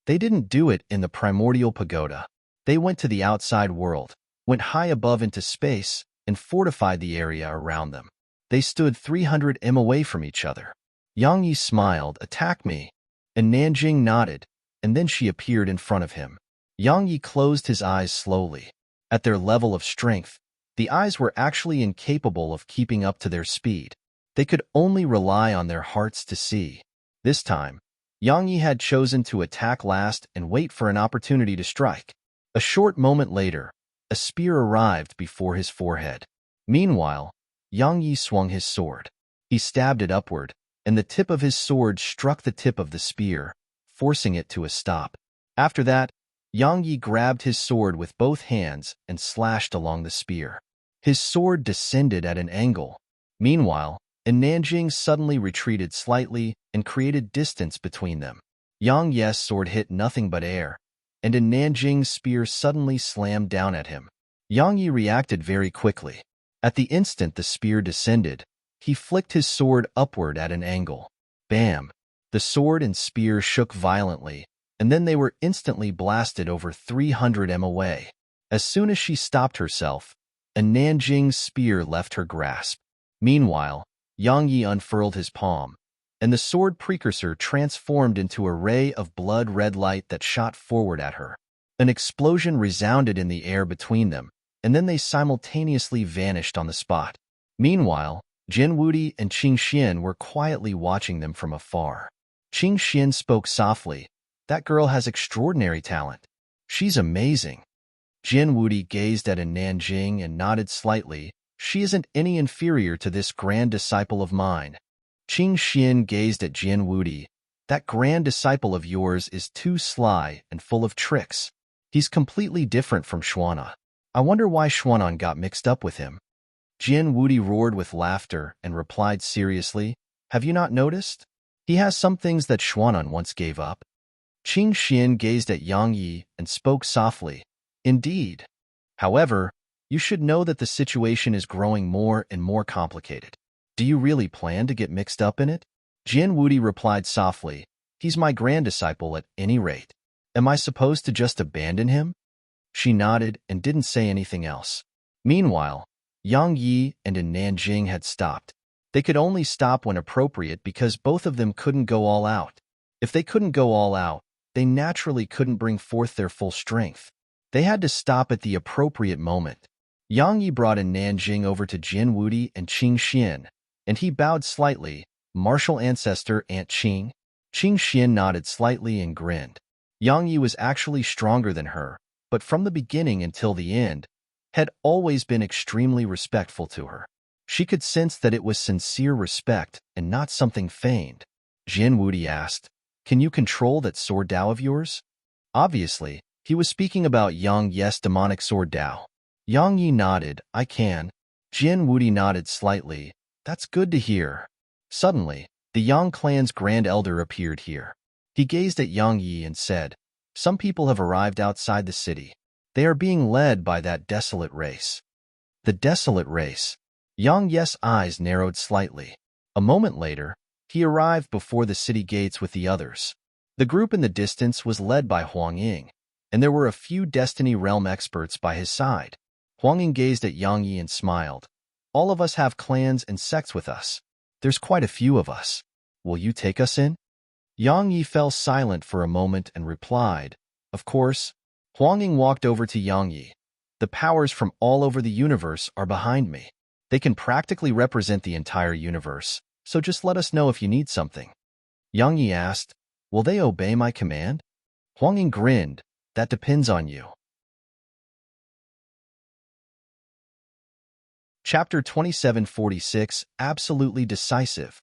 They didn't do it in the primordial pagoda. They went to the outside world, went high above into space, and fortified the area around them. They stood 300 m away from each other. Yang Yi smiled. "Attack me." And Nanjing nodded, and then she appeared in front of him. Yang Yi closed his eyes slowly. At their level of strength, the eyes were actually incapable of keeping up to their speed. They could only rely on their hearts to see. This time, Yang Yi had chosen to attack last and wait for an opportunity to strike. A short moment later, a spear arrived before his forehead. Meanwhile, Yang Yi swung his sword. He stabbed it upward, and the tip of his sword struck the tip of the spear, forcing it to a stop. After that, Yang Yi grabbed his sword with both hands and slashed along the spear. His sword descended at an angle. Meanwhile, Nanjing suddenly retreated slightly and created distance between them. Yang Yi's sword hit nothing but air, and Nanjing's spear suddenly slammed down at him. Yang Yi reacted very quickly. At the instant the spear descended, he flicked his sword upward at an angle. Bam! The sword and spear shook violently, and then they were instantly blasted over 300 m away. As soon as she stopped herself, Nanjing's spear left her grasp. Meanwhile, Yang Yi unfurled his palm, and the sword precursor transformed into a ray of blood-red light that shot forward at her. An explosion resounded in the air between them, and then they simultaneously vanished on the spot. Meanwhile, Jin Wudi and Qing Xian were quietly watching them from afar. Qing Xian spoke softly, "That girl has extraordinary talent. She's amazing." Jin Wudi gazed at Nanjing and nodded slightly. "She isn't any inferior to this grand disciple of mine." Qing Xian gazed at Jin Wudi. "That grand disciple of yours is too sly and full of tricks. He's completely different from Xuana. I wonder why Xuanan got mixed up with him." Jin Wudi roared with laughter and replied seriously, "Have you not noticed? He has some things that Xuanan once gave up." Qing Xian gazed at Yang Yi and spoke softly, "Indeed. However, you should know that the situation is growing more and more complicated. Do you really plan to get mixed up in it?" Jin Wudi replied softly, "He's my grand disciple at any rate. Am I supposed to just abandon him?" She nodded and didn't say anything else. Meanwhile, Yang Yi and Nanjing had stopped. They could only stop when appropriate because both of them couldn't go all out. If they couldn't go all out, they naturally couldn't bring forth their full strength. They had to stop at the appropriate moment. Yang Yi brought Nanjing over to Jin Wudi and Qing Xian, and he bowed slightly. "Martial ancestor Aunt Qing?" Qing Xian nodded slightly and grinned. Yang Yi was actually stronger than her, but from the beginning until the end, had always been extremely respectful to her. She could sense that it was sincere respect and not something feigned. Jin Wudi asked, "Can you control that sword Dao of yours?" Obviously, he was speaking about Yang Yi's demonic sword Dao. Yang Yi nodded, "I can." Jin Wudi nodded slightly. "That's good to hear." Suddenly, the Yang clan's grand elder appeared here. He gazed at Yang Yi and said, "Some people have arrived outside the city. They are being led by that desolate race." The desolate race. Yang Yi's eyes narrowed slightly. A moment later, he arrived before the city gates with the others. The group in the distance was led by Huang Ying, and there were a few Destiny Realm experts by his side. Huang Ying gazed at Yang Yi and smiled. "All of us have clans and sects with us. There's quite a few of us. Will you take us in?" Yang Yi fell silent for a moment and replied, "Of course." Huang Ying walked over to Yang Yi. "The powers from all over the universe are behind me. They can practically represent the entire universe, so just let us know if you need something." Yang Yi asked, "Will they obey my command?" Huang Ying grinned, "That depends on you." Chapter 2746, Absolutely Decisive.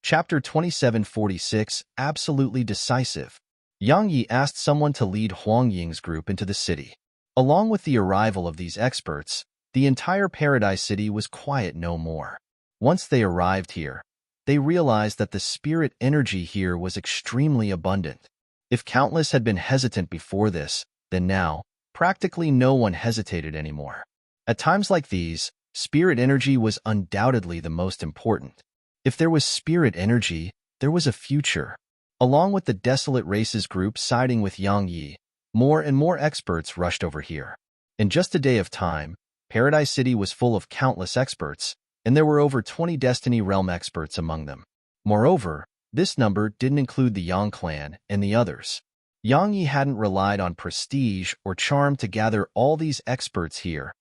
Chapter 2746, Absolutely Decisive. Yang Yi asked someone to lead Huang Ying's group into the city. Along with the arrival of these experts, the entire Paradise City was quiet no more. Once they arrived here, they realized that the spirit energy here was extremely abundant. If countless had been hesitant before this, then now, practically no one hesitated anymore. At times like these, spirit energy was undoubtedly the most important. If there was spirit energy, there was a future. Along with the Desolate Races group siding with Yang Yi, more and more experts rushed over here. In just a day of time, Paradise City was full of countless experts, and there were over 20 Destiny Realm experts among them. Moreover, this number didn't include the Yang clan and the others. Yang Yi hadn't relied on prestige or charm to gather all these experts here.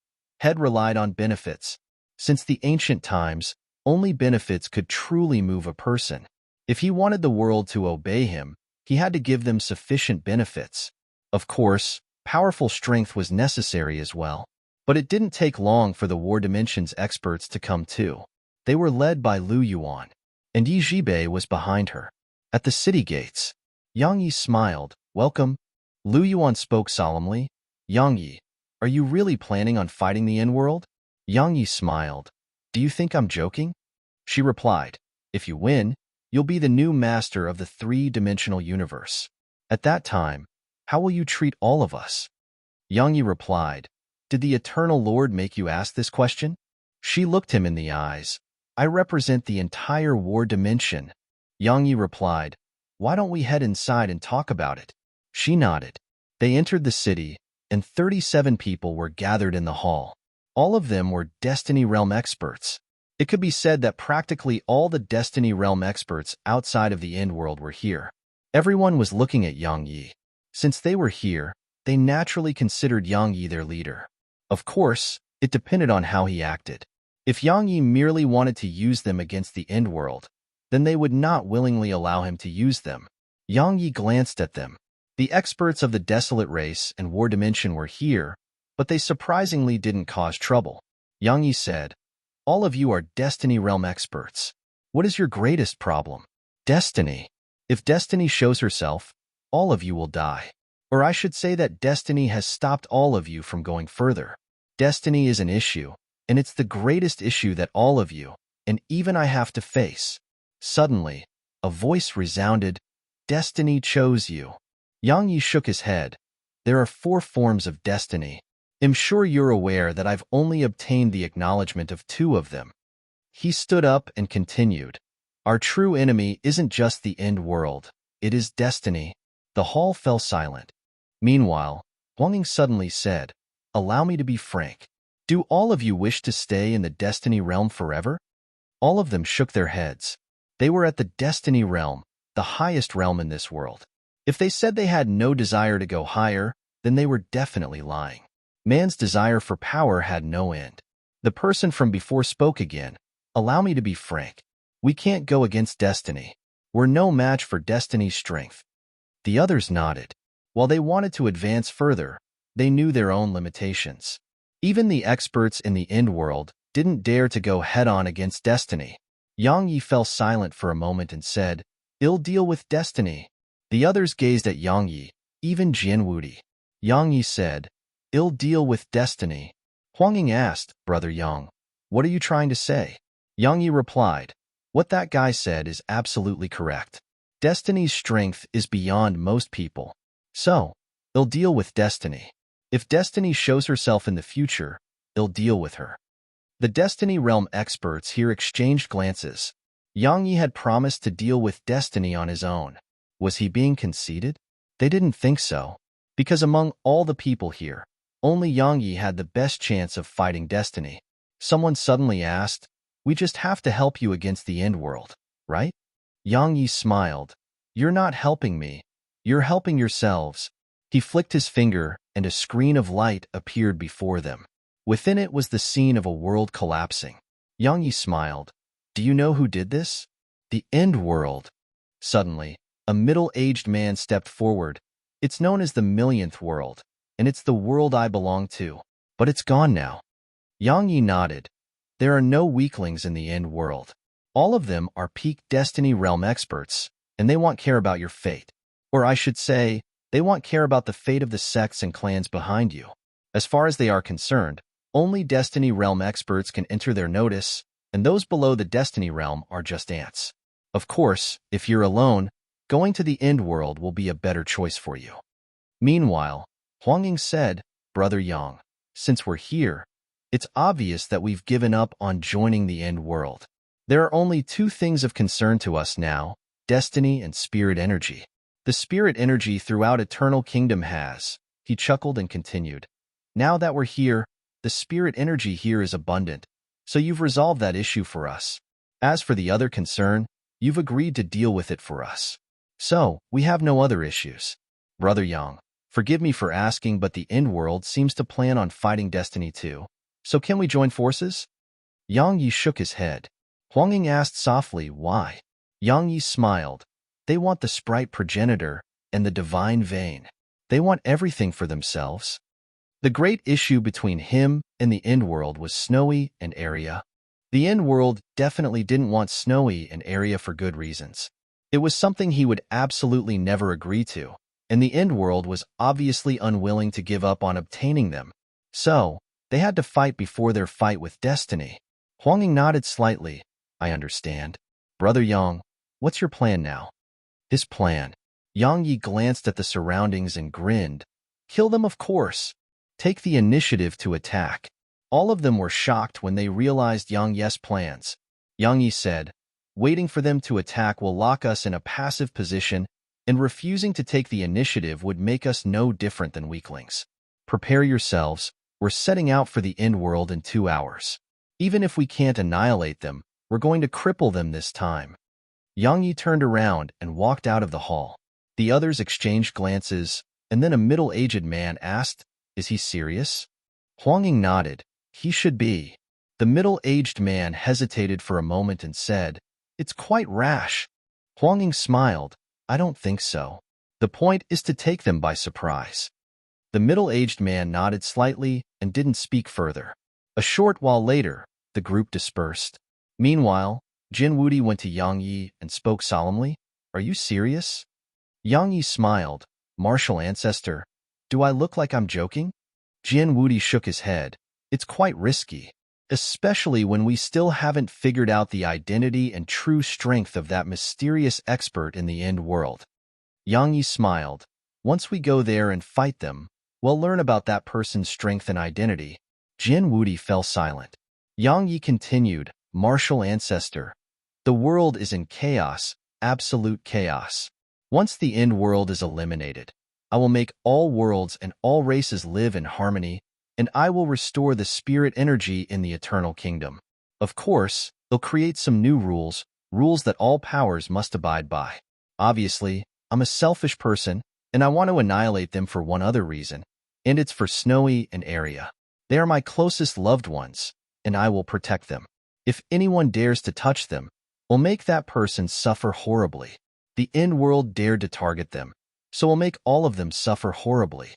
Had relied on benefits. Since the ancient times, only benefits could truly move a person. If he wanted the world to obey him, he had to give them sufficient benefits. Of course, powerful strength was necessary as well. But it didn't take long for the War Dimensions experts to come too. They were led by Lu Yuan, and Yi Jibei was behind her. At the city gates, Yang Yi smiled. Welcome. Lu Yuan spoke solemnly. Yang Yi, are you really planning on fighting the End-World? Yang Yi smiled. Do you think I'm joking? She replied, if you win, you'll be the new master of the three-dimensional universe. At that time, how will you treat all of us? Yang Yi replied, did the Eternal Lord make you ask this question? She looked him in the eyes. I represent the entire War Dimension. Yang Yi replied, why don't we head inside and talk about it? She nodded. They entered the city, and 37 people were gathered in the hall. All of them were Destiny Realm experts. It could be said that practically all the Destiny Realm experts outside of the End-World were here. Everyone was looking at Yang Yi. Since they were here, they naturally considered Yang Yi their leader. Of course, it depended on how he acted. If Yang Yi merely wanted to use them against the End-World, then they would not willingly allow him to use them. Yang Yi glanced at them. The experts of the Desolate Race and War Dimension were here, but they surprisingly didn't cause trouble. Yang Yi said, all of you are Destiny Realm experts. What is your greatest problem? Destiny. If Destiny shows herself, all of you will die. Or I should say that Destiny has stopped all of you from going further. Destiny is an issue, and it's the greatest issue that all of you, and even I have to face. Suddenly, a voice resounded, Destiny chose you. Yang Yi shook his head. There are 4 forms of destiny. I'm sure you're aware that I've only obtained the acknowledgement of 2 of them. He stood up and continued. Our true enemy isn't just the End-World, it is destiny. The hall fell silent. Meanwhile, Huang Ying suddenly said, allow me to be frank. Do all of you wish to stay in the Destiny Realm forever? All of them shook their heads. They were at the Destiny Realm, the highest realm in this world. If they said they had no desire to go higher, then they were definitely lying. Man's desire for power had no end. The person from before spoke again. Allow me to be frank. We can't go against destiny. We're no match for destiny's strength. The others nodded. While they wanted to advance further, they knew their own limitations. Even the experts in the End-World didn't dare to go head-on against destiny. Yang Yi fell silent for a moment and said, I'll deal with destiny. The others gazed at Yang Yi, even Jian Wudi. Yang Yi said, I'll deal with destiny. Huang Ying asked, Brother Yang, what are you trying to say? Yang Yi replied, what that guy said is absolutely correct. Destiny's strength is beyond most people. So, I'll deal with destiny. If destiny shows herself in the future, I'll deal with her. The Destiny Realm experts here exchanged glances. Yang Yi had promised to deal with destiny on his own. Was he being conceited? They didn't think so, because among all the people here, only Yang Yi had the best chance of fighting destiny. Someone suddenly asked, we just have to help you against the End-World, right? Yang Yi smiled. You're not helping me. You're helping yourselves. He flicked his finger, and a screen of light appeared before them. Within it was the scene of a world collapsing. Yang Yi smiled. Do you know who did this? The End-World. Suddenly, a middle-aged man stepped forward. It's known as the Millionth World, and it's the world I belong to. But it's gone now. Yang Yi nodded. There are no weaklings in the end world. All of them are peak Destiny Realm experts, and they want care about your fate. Or I should say, they want care about the fate of the sects and clans behind you. As far as they are concerned, only Destiny Realm experts can enter their notice, and those below the Destiny Realm are just ants. Of course, if you're alone, going to the end world will be a better choice for you. Meanwhile, Huangying said, Brother Yang, since we're here, it's obvious that we've given up on joining the end world. There are only two things of concern to us now, destiny and spirit energy. The spirit energy throughout Eternal Kingdom has, he chuckled and continued. Now that we're here, the spirit energy here is abundant, so you've resolved that issue for us. As for the other concern, you've agreed to deal with it for us. So, we have no other issues. Brother Yang, forgive me for asking, but the end world seems to plan on fighting Destiny too. So can we join forces? Yang Yi shook his head. Huangying asked softly, why? Yang Yi smiled. They want the sprite progenitor and the divine vein. They want everything for themselves. The great issue between him and the end world was Snowy and Area. The end world definitely didn't want Snowy and Area for good reasons. It was something he would absolutely never agree to, and the end world was obviously unwilling to give up on obtaining them. So, they had to fight before their fight with Destiny. Huangying nodded slightly. I understand. Brother Yang, what's your plan now? His plan. Yang Yi glanced at the surroundings and grinned. Kill them, of course. Take the initiative to attack. All of them were shocked when they realized Yang Yi's plans. Yang Yi said, waiting for them to attack will lock us in a passive position, and refusing to take the initiative would make us no different than weaklings. Prepare yourselves. We're setting out for the end world in 2 hours. Even if we can't annihilate them, we're going to cripple them this time. Yang Yi turned around and walked out of the hall. The others exchanged glances, and then a middle-aged man asked, is he serious? Huangying nodded. He should be. The middle-aged man hesitated for a moment and said, it's quite rash. Huangying smiled. I don't think so. The point is to take them by surprise. The middle-aged man nodded slightly and didn't speak further. A short while later, the group dispersed. Meanwhile, Jin Wudi went to Yang Yi and spoke solemnly. Are you serious? Yang Yi smiled. Martial ancestor, do I look like I'm joking? Jin Wudi shook his head. It's quite risky, especially when we still haven't figured out the identity and true strength of that mysterious expert in the end world. Yang Yi smiled. Once we go there and fight them, we'll learn about that person's strength and identity. Jin Wudi fell silent. Yang Yi continued, Martial ancestor. The world is in chaos, absolute chaos. Once the end world is eliminated, I will make all worlds and all races live in harmony, and I will restore the spirit energy in the Eternal Kingdom. Of course, they'll create some new rules, rules that all powers must abide by. Obviously, I'm a selfish person, and I want to annihilate them for one other reason, and it's for Snowy and Area. They are my closest loved ones, and I will protect them. If anyone dares to touch them, we'll make that person suffer horribly. The end world dared to target them, so we'll make all of them suffer horribly.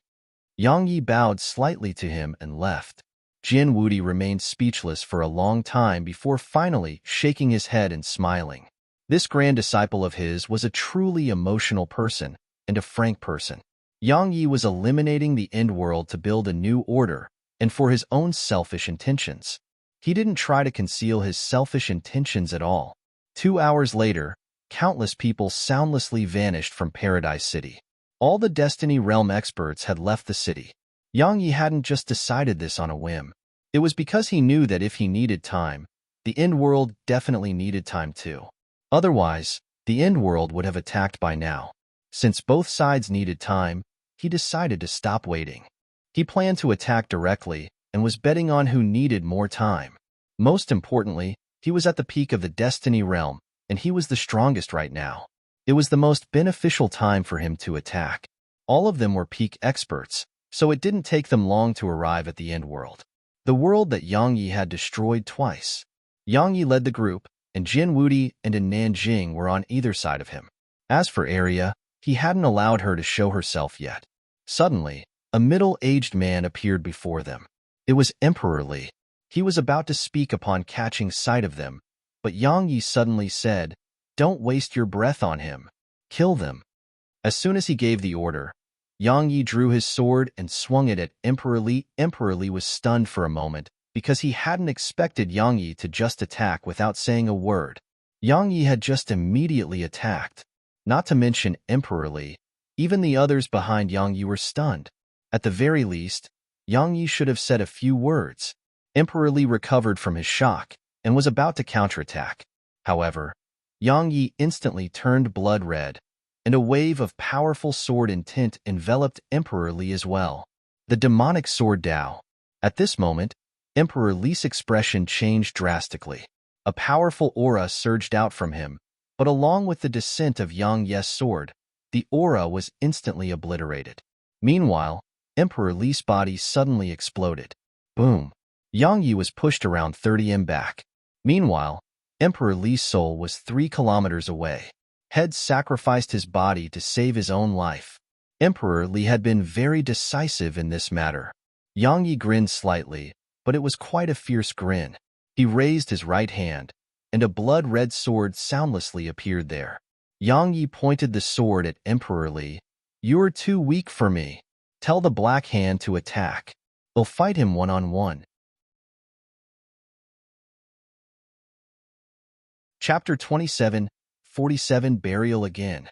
Yang Yi bowed slightly to him and left. Jin Wudi remained speechless for a long time before finally shaking his head and smiling. This grand disciple of his was a truly emotional person and a frank person. Yang Yi was eliminating the end world to build a new order and for his own selfish intentions. He didn't try to conceal his selfish intentions at all. 2 hours later, countless people soundlessly vanished from Paradise City. All the Destiny Realm experts had left the city. Yang Yi hadn't just decided this on a whim. It was because he knew that if he needed time, the end world definitely needed time too. Otherwise, the end world would have attacked by now. Since both sides needed time, he decided to stop waiting. He planned to attack directly and was betting on who needed more time. Most importantly, he was at the peak of the Destiny Realm, and he was the strongest right now. It was the most beneficial time for him to attack. All of them were peak experts, so it didn't take them long to arrive at the end world. The world that Yang Yi had destroyed twice. Yang Yi led the group, and Jin Wudi and Nanjing were on either side of him. As for Area, he hadn't allowed her to show herself yet. Suddenly, a middle-aged man appeared before them. It was Emperor Li. He was about to speak upon catching sight of them, but Yang Yi suddenly said, "Don't waste your breath on him. Kill them." As soon as he gave the order, Yang Yi drew his sword and swung it at Emperor Li. Emperor Li was stunned for a moment because he hadn't expected Yang Yi to just attack without saying a word. Yang Yi had just immediately attacked. Not to mention Emperor Li, even the others behind Yang Yi were stunned. At the very least, Yang Yi should have said a few words. Emperor Li recovered from his shock and was about to counterattack. However, Yang Yi instantly turned blood red, and a wave of powerful sword intent enveloped Emperor Li as well. The demonic sword Dao. At this moment, Emperor Li's expression changed drastically. A powerful aura surged out from him, but along with the descent of Yang Yi's sword, the aura was instantly obliterated. Meanwhile, Emperor Li's body suddenly exploded. Boom! Yang Yi was pushed around 30 m back. Meanwhile, Emperor Li's soul was 3 kilometers away. Head sacrificed his body to save his own life. Emperor Li had been very decisive in this matter. Yang Yi grinned slightly, but it was quite a fierce grin. He raised his right hand, and a blood-red sword soundlessly appeared there. Yang Yi pointed the sword at Emperor Li. "You're too weak for me. Tell the Black Hand to attack. We'll fight him one-on-one." Chapter 27:47 Burial Again.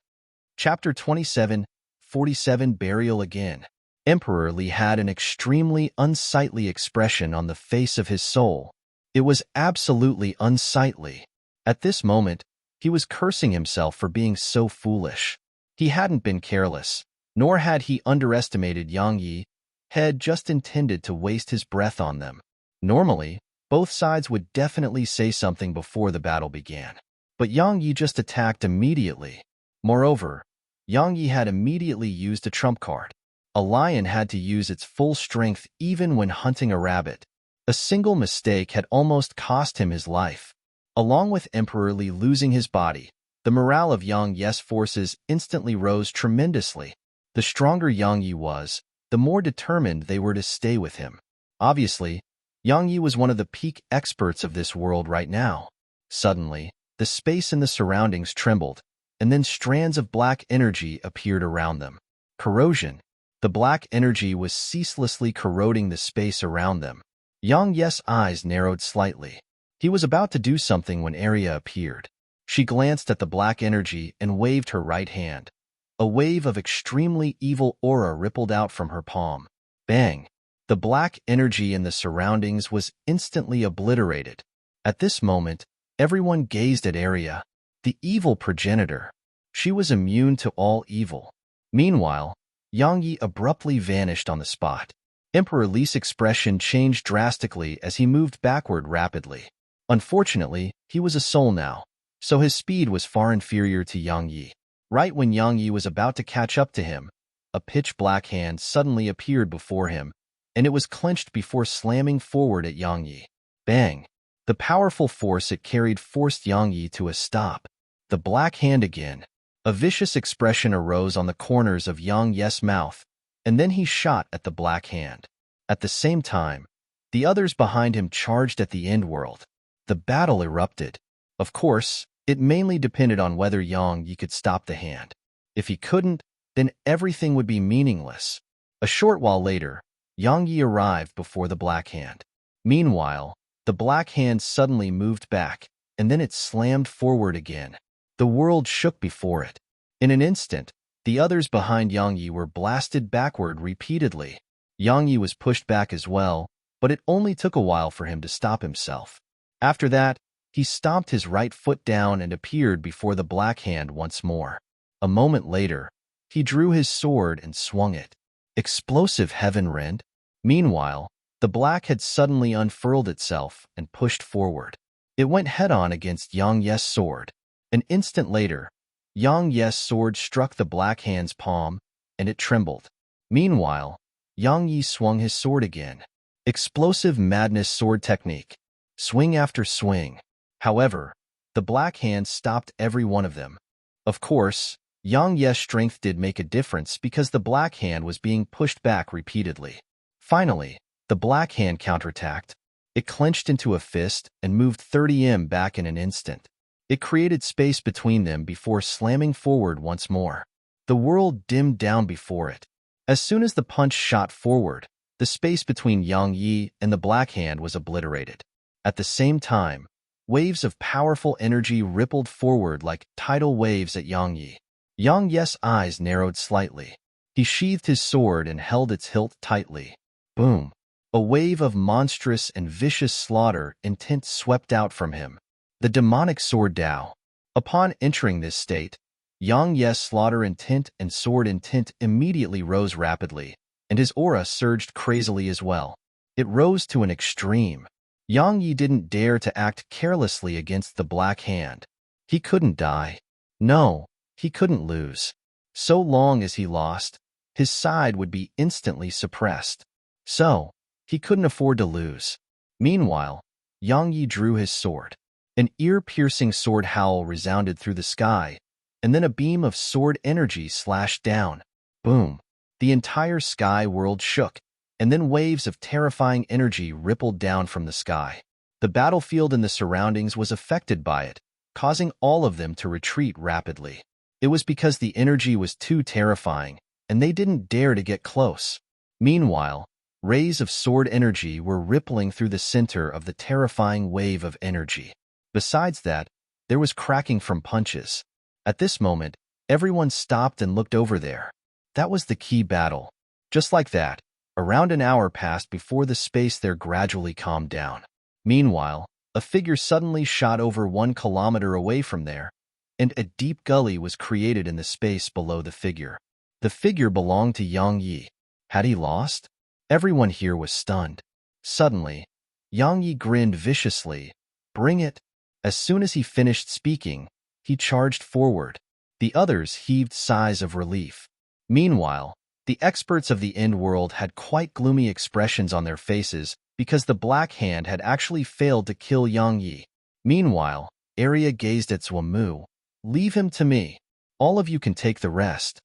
Chapter 27:47 Burial Again. Emperor Li had an extremely unsightly expression on the face of his soul. It was absolutely unsightly. At this moment, he was cursing himself for being so foolish. He hadn't been careless, nor had he underestimated Yang Yi. Had just intended to waste his breath on them. Normally, both sides would definitely say something before the battle began. But Yang Yi just attacked immediately. Moreover, Yang Yi had immediately used a trump card. A lion had to use its full strength even when hunting a rabbit. A single mistake had almost cost him his life. Along with Emperor Li losing his body, the morale of Yang Yi's forces instantly rose tremendously. The stronger Yang Yi was, the more determined they were to stay with him. Obviously, Yang Yi was one of the peak experts of this world right now. Suddenly, the space in the surroundings trembled, and then strands of black energy appeared around them. Corrosion. The black energy was ceaselessly corroding the space around them. Yang Yi's eyes narrowed slightly. He was about to do something when Arya appeared. She glanced at the black energy and waved her right hand. A wave of extremely evil aura rippled out from her palm. Bang! The black energy in the surroundings was instantly obliterated. At this moment, everyone gazed at Arya, the evil progenitor. She was immune to all evil. Meanwhile, Yang Yi abruptly vanished on the spot. Emperor Li's expression changed drastically as he moved backward rapidly. Unfortunately, he was a soul now, so his speed was far inferior to Yang Yi. Right when Yang Yi was about to catch up to him, a pitch-black hand suddenly appeared before him, and it was clenched before slamming forward at Yang Yi. Bang! The powerful force it carried forced Yang Yi to a stop. The black hand again. A vicious expression arose on the corners of Yang Yi's mouth, and then he shot at the black hand. At the same time, the others behind him charged at the end world. The battle erupted. Of course, it mainly depended on whether Yang Yi could stop the hand. If he couldn't, then everything would be meaningless. A short while later, Yang Yi arrived before the black hand. Meanwhile, the black hand suddenly moved back, and then it slammed forward again. The world shook before it. In an instant, the others behind Yang Yi were blasted backward repeatedly. Yang Yi was pushed back as well, but it only took a while for him to stop himself. After that, he stomped his right foot down and appeared before the black hand once more. A moment later, he drew his sword and swung it. Explosive heaven rend. Meanwhile, the black had suddenly unfurled itself and pushed forward. It went head-on against Yang Yi's sword. An instant later, Yang Yi's sword struck the black hand's palm, and it trembled. Meanwhile, Yang Yi swung his sword again. Explosive madness sword technique. Swing after swing. However, the black hand stopped every one of them. Of course, Yang Yi's strength did make a difference because the black hand was being pushed back repeatedly. Finally, the black hand counterattacked. It clenched into a fist and moved 30 back in an instant. It created space between them before slamming forward once more. The world dimmed down before it. As soon as the punch shot forward, the space between Yang Yi and the Black Hand was obliterated. At the same time, waves of powerful energy rippled forward like tidal waves at Yang Yi. Yang Yi's eyes narrowed slightly. He sheathed his sword and held its hilt tightly. Boom! A wave of monstrous and vicious slaughter intent swept out from him. The demonic sword Dao. Upon entering this state, Yang Yi's slaughter intent and sword intent immediately rose rapidly, and his aura surged crazily as well. It rose to an extreme. Yang Yi didn't dare to act carelessly against the Black Hand. He couldn't die. No, he couldn't lose. So long as he lost, his side would be instantly suppressed. So, he couldn't afford to lose. Meanwhile, Yang Yi drew his sword. An ear-piercing sword howl resounded through the sky, and then a beam of sword energy slashed down. Boom! The entire sky world shook, and then waves of terrifying energy rippled down from the sky. The battlefield and the surroundings was affected by it, causing all of them to retreat rapidly. It was because the energy was too terrifying, and they didn't dare to get close. Meanwhile, rays of sword energy were rippling through the center of the terrifying wave of energy. Besides that, there was cracking from punches. At this moment, everyone stopped and looked over there. That was the key battle. Just like that, around an hour passed before the space there gradually calmed down. Meanwhile, a figure suddenly shot over 1 kilometer away from there, and a deep gully was created in the space below the figure. The figure belonged to Yang Yi. Had he lost? Everyone here was stunned. Suddenly, Yang Yi grinned viciously. Bring it. As soon as he finished speaking, he charged forward. The others heaved sighs of relief. Meanwhile, the experts of the end world had quite gloomy expressions on their faces because the Black Hand had actually failed to kill Yang Yi. Meanwhile, Arya gazed at Zhuamu. Leave him to me. All of you can take the rest.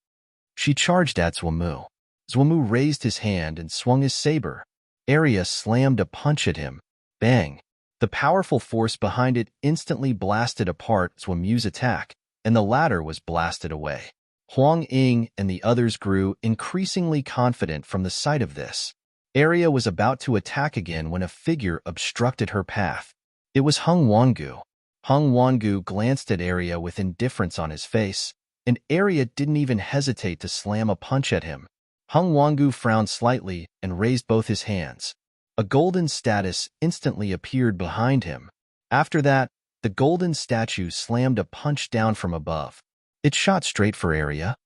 She charged at Zhuamu. Zhuamu raised his hand and swung his saber. Arya slammed a punch at him. Bang! The powerful force behind it instantly blasted apart Zhuamu's attack, and the latter was blasted away. Huang Ying and the others grew increasingly confident from the sight of this. Arya was about to attack again when a figure obstructed her path. It was Hung Wangu. Hung Wangu glanced at Arya with indifference on his face, and Arya didn't even hesitate to slam a punch at him. Hung Wangu frowned slightly and raised both his hands. A golden status instantly appeared behind him. After that, the golden statue slammed a punch down from above. It shot straight for Arya.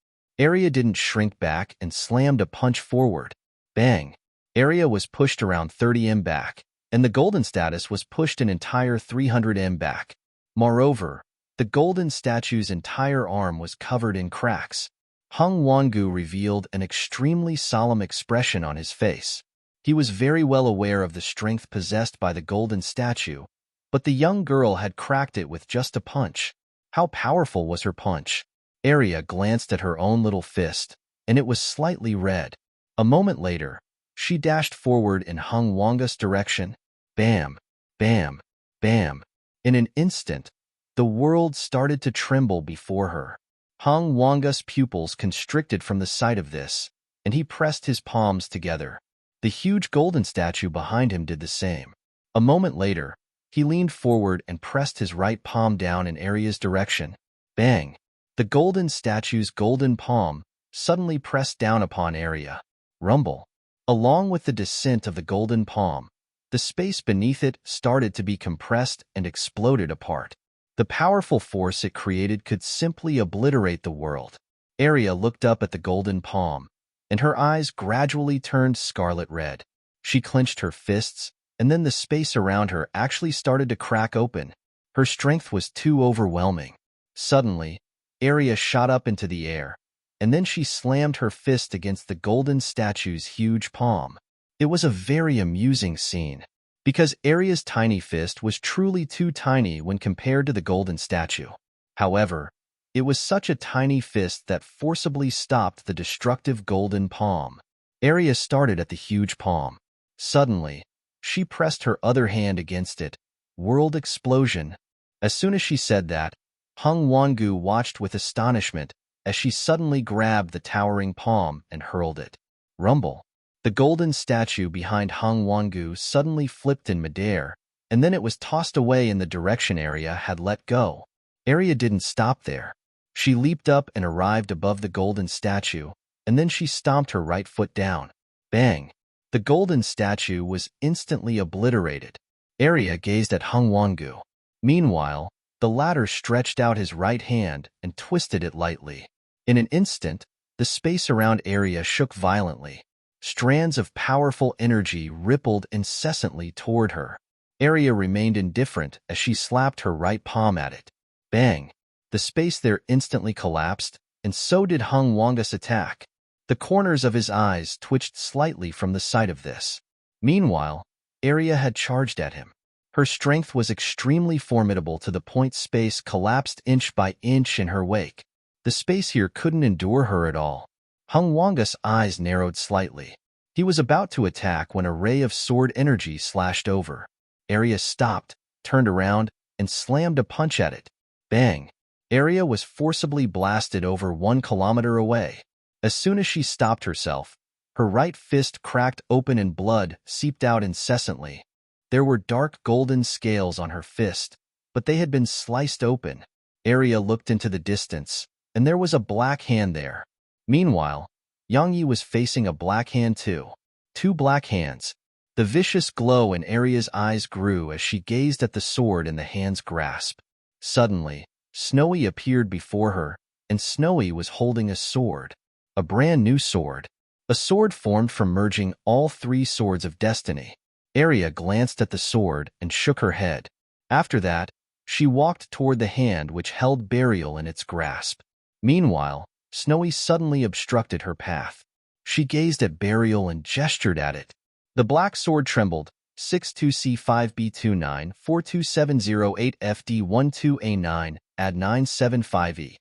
Arya didn't shrink back and slammed a punch forward. Bang! Arya was pushed around 30 back, and the golden status was pushed an entire 300 back. Moreover, the golden statue's entire arm was covered in cracks. Hung Wangu revealed an extremely solemn expression on his face. He was very well aware of the strength possessed by the golden statue, but the young girl had cracked it with just a punch. How powerful was her punch? Arya glanced at her own little fist, and it was slightly red. A moment later, she dashed forward in Hung Wangu's direction. Bam! Bam! Bam! In an instant, the world started to tremble before her. Hung Wangu's pupils constricted from the sight of this, and he pressed his palms together. The huge golden statue behind him did the same. A moment later, he leaned forward and pressed his right palm down in Arya's direction. Bang! The golden statue's golden palm suddenly pressed down upon Arya. Rumble! Along with the descent of the golden palm, the space beneath it started to be compressed and exploded apart. The powerful force it created could simply obliterate the world. Arya looked up at the golden palm, and her eyes gradually turned scarlet red. She clenched her fists, and then the space around her actually started to crack open. Her strength was too overwhelming. Suddenly, Arya shot up into the air, and then she slammed her fist against the golden statue's huge palm. It was a very amusing scene, because Arya's tiny fist was truly too tiny when compared to the golden statue. However, it was such a tiny fist that forcibly stopped the destructive golden palm. Arya started at the huge palm. Suddenly, She pressed her other hand against it. World explosion. As soon as she said that, Hung Wangu watched with astonishment as she suddenly grabbed the towering palm and hurled it. Rumble. The golden statue behind Hung Wangu suddenly flipped in midair, and then it was tossed away in the direction Arya had let go. Arya didn't stop there. She leaped up and arrived above the golden statue, and then she stomped her right foot down. Bang! The golden statue was instantly obliterated. Arya gazed at Hung Wangu. Meanwhile, the latter stretched out his right hand and twisted it lightly. In an instant, the space around Arya shook violently. Strands of powerful energy rippled incessantly toward her. Arya remained indifferent as she slapped her right palm at it. Bang! The space there instantly collapsed, and so did Hung Wangu's attack. The corners of his eyes twitched slightly from the sight of this. Meanwhile, Arya had charged at him. Her strength was extremely formidable to the point space collapsed inch by inch in her wake. The space here couldn't endure her at all. Hung Wangu's eyes narrowed slightly. He was about to attack when a ray of sword energy slashed over. Arya stopped, turned around, and slammed a punch at it. Bang! Arya was forcibly blasted over 1 kilometer away. As soon as she stopped herself, her right fist cracked open and blood seeped out incessantly. There were dark golden scales on her fist, but they had been sliced open. Arya looked into the distance, and there was a black hand there. Meanwhile, Yang Yi was facing a black hand too. 2 black hands. The vicious glow in Arya's eyes grew as she gazed at the sword in the hand's grasp. Suddenly, Snowy appeared before her, and Snowy was holding a sword. A brand new sword. A sword formed from merging all 3 swords of destiny. Arya glanced at the sword and shook her head. After that, she walked toward the hand which held Burial in its grasp. Meanwhile, Snowy suddenly obstructed her path. She gazed at Burial and gestured at it. The black sword trembled. 62C5B29 42708FD12A9 add 975E.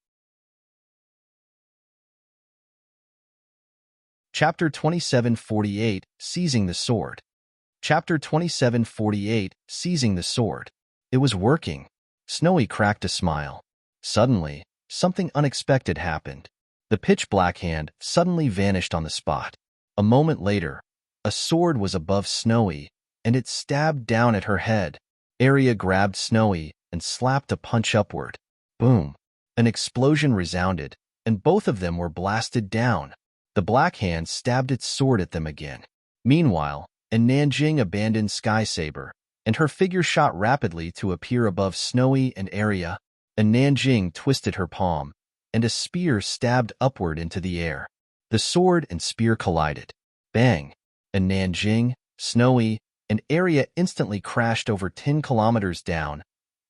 Chapter 2748, Seizing the Sword. Chapter 2748, Seizing the Sword. It was working. Snowy cracked a smile. Suddenly, something unexpected happened. The pitch-black hand suddenly vanished on the spot. A moment later, a sword was above Snowy, and it stabbed down at her head. Arya grabbed Snowy and slapped a punch upward. Boom! An explosion resounded, and both of them were blasted down. The black hand stabbed its sword at them again. Meanwhile, Nanjing abandoned Sky Saber, and her figure shot rapidly to appear above Snowy and Arya. Nanjing twisted her palm, and a spear stabbed upward into the air. The sword and spear collided. Bang! Nanjing, Snowy, and Arya instantly crashed over 10 kilometers down,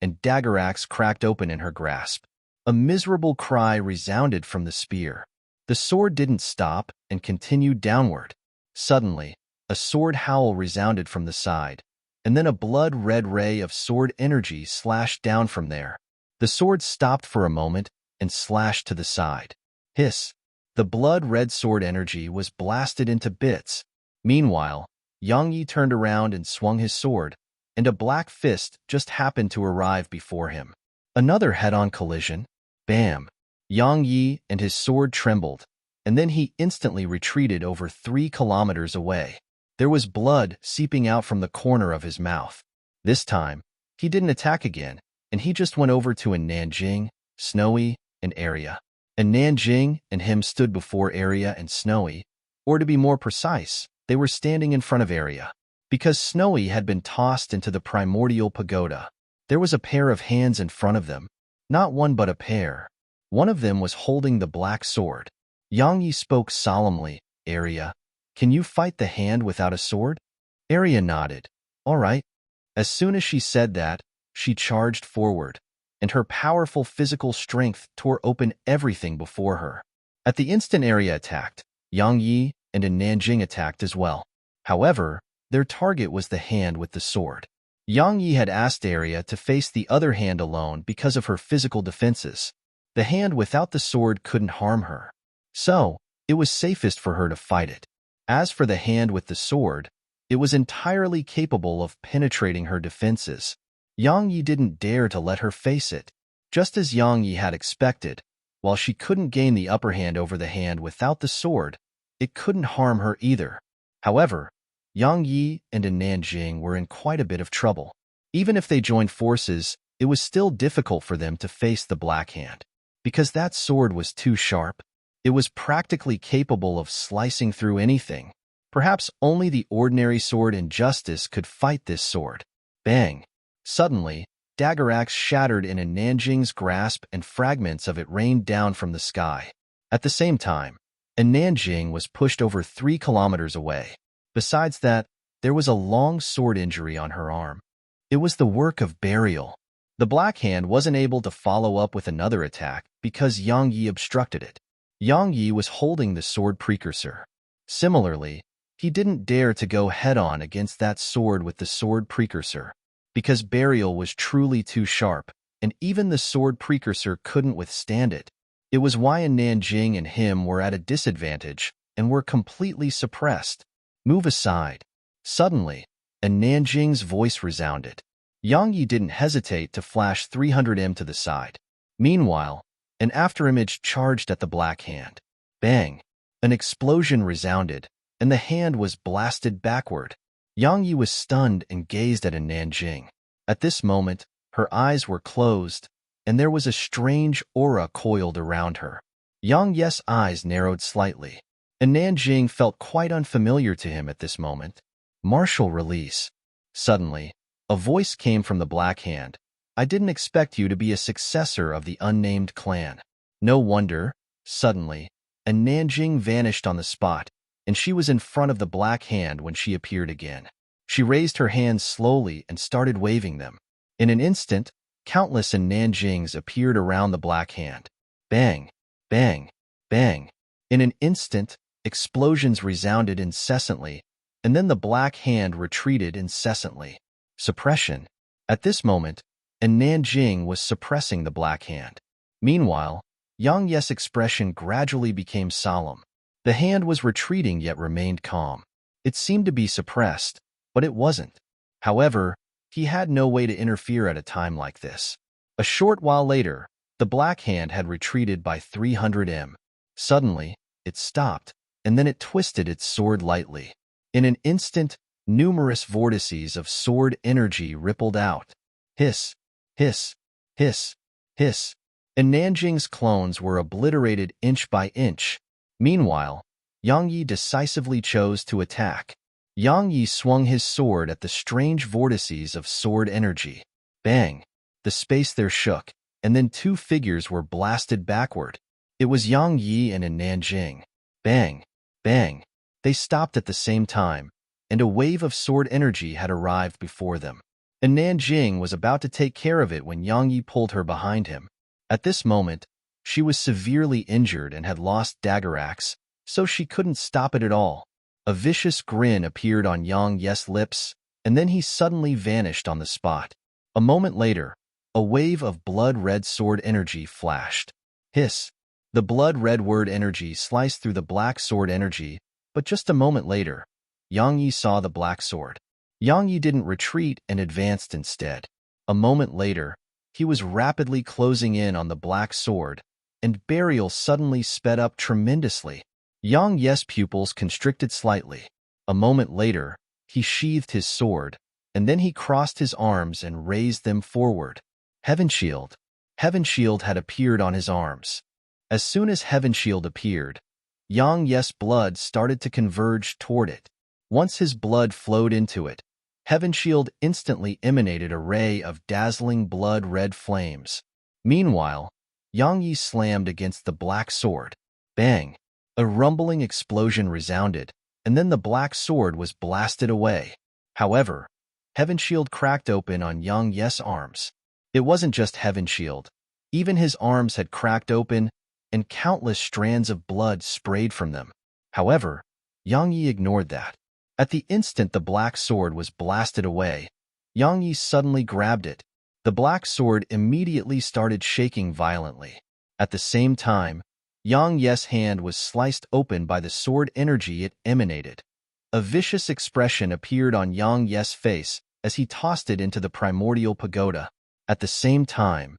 and dagger axe cracked open in her grasp. A miserable cry resounded from the spear. The sword didn't stop and continued downward. Suddenly, a sword howl resounded from the side, and then a blood-red ray of sword energy slashed down from there. The sword stopped for a moment and slashed to the side. Hiss! The blood-red sword energy was blasted into bits. Meanwhile, Yang Yi turned around and swung his sword, and a black fist just happened to arrive before him. Another head-on collision. Bam! Yang Yi and his sword trembled, and then he instantly retreated over 3 kilometers away. There was blood seeping out from the corner of his mouth. This time, he didn't attack again, and he just went over to Nanjing, Snowy, and Arya. Nanjing and him stood before Arya and Snowy, or to be more precise, they were standing in front of Arya. Because Snowy had been tossed into the primordial pagoda, there was a pair of hands in front of them. Not one but a pair. One of them was holding the black sword. Yang Yi spoke solemnly. Arya, can you fight the hand without a sword? Arya nodded. All right. As soon as she said that, she charged forward, and her powerful physical strength tore open everything before her. At the instant Arya attacked, Yang Yi and Nanjing attacked as well. However, their target was the hand with the sword. Yang Yi had asked Arya to face the other hand alone because of her physical defenses. The hand without the sword couldn't harm her, so it was safest for her to fight it. As for the hand with the sword, It was entirely capable of penetrating her defenses. Yang Yi didn't dare to let her face it. Just as Yang Yi had expected, while she couldn't gain the upper hand over the hand without the sword, it couldn't harm her either. However, Yang Yi and Nanjing were in quite a bit of trouble. Even if they joined forces, it was still difficult for them to face the Black Hand. Because that sword was too sharp, it was practically capable of slicing through anything. Perhaps only the ordinary sword Injustice could fight this sword. Bang! Suddenly, dagger axe shattered in Nanjing's grasp and fragments of it rained down from the sky. At the same time, Nanjing was pushed over 3 kilometers away. Besides that, there was a long sword injury on her arm. It was the work of burial. The Black Hand wasn't able to follow up with another attack because Yang Yi obstructed it. Yang Yi was holding the sword precursor. Similarly, he didn't dare to go head-on against that sword with the sword precursor, because burial was truly too sharp, and even the sword precursor couldn't withstand it. It was why Nanjing and him were at a disadvantage and were completely suppressed. Move aside. Suddenly, Nanjing's voice resounded. Yang Yi didn't hesitate to flash 300M to the side. Meanwhile, an afterimage charged at the Black Hand. Bang! An explosion resounded, and the hand was blasted backward. Yang Yi was stunned and gazed at Nanjing. At this moment, her eyes were closed, and there was a strange aura coiled around her. Yang Yi's eyes narrowed slightly, and Nanjing felt quite unfamiliar to him at this moment. Martial release. Suddenly, a voice came from the Black Hand. I didn't expect you to be a successor of the unnamed clan. No wonder. Suddenly, Nanjing vanished on the spot, and she was in front of the Black Hand when she appeared again. She raised her hands slowly and started waving them. In an instant, countless Nanjings appeared around the Black Hand. Bang! Bang! Bang! In an instant, explosions resounded incessantly, and then the Black Hand retreated incessantly. Suppression. At this moment, Nanjing was suppressing the Black Hand. Meanwhile, Yang Yi's expression gradually became solemn. The hand was retreating yet remained calm. It seemed to be suppressed, but it wasn't. However, he had no way to interfere at a time like this. A short while later, the Black Hand had retreated by 300M. Suddenly, it stopped, and then it twisted its sword lightly. In an instant, numerous vortices of sword energy rippled out. Hiss, hiss, hiss, hiss. And Nanjing's clones were obliterated inch by inch. Meanwhile, Yang Yi decisively chose to attack. Yang Yi swung his sword at the strange vortices of sword energy. Bang! The space there shook, and then 2 figures were blasted backward. It was Yang Yi and Nanjing. Bang! Bang! They stopped at the same time, and a wave of sword energy had arrived before them. And Nanjing was about to take care of it when Yang Yi pulled her behind him. At this moment, she was severely injured and had lost dagger axe, so she couldn't stop it at all. A vicious grin appeared on Yang Yi's lips, and then he suddenly vanished on the spot. A moment later, a wave of blood-red sword energy flashed. Hiss! The blood-red word energy sliced through the black sword energy, but just a moment later, Yang Yi saw the black sword. Yang Yi didn't retreat and advanced instead. A moment later, he was rapidly closing in on the black sword, and burial suddenly sped up tremendously. Yang Yi's pupils constricted slightly. A moment later, he sheathed his sword, and then he crossed his arms and raised them forward. Heaven Shield. Heaven Shield had appeared on his arms. As soon as Heaven Shield appeared, Yang Yi's blood started to converge toward it. Once his blood flowed into it, Heaven Shield instantly emanated a ray of dazzling blood-red flames. Meanwhile, Yang Yi slammed against the black sword. Bang! A rumbling explosion resounded, and then the black sword was blasted away. However, Heaven Shield cracked open on Yang Yi's arms. It wasn't just Heaven Shield. Even his arms had cracked open, and countless strands of blood sprayed from them. However, Yang Yi ignored that. At the instant the black sword was blasted away, Yang Yi suddenly grabbed it. The black sword immediately started shaking violently. At the same time, Yang Yi's hand was sliced open by the sword energy it emanated. A vicious expression appeared on Yang Ye's face as he tossed it into the primordial pagoda. At the same time,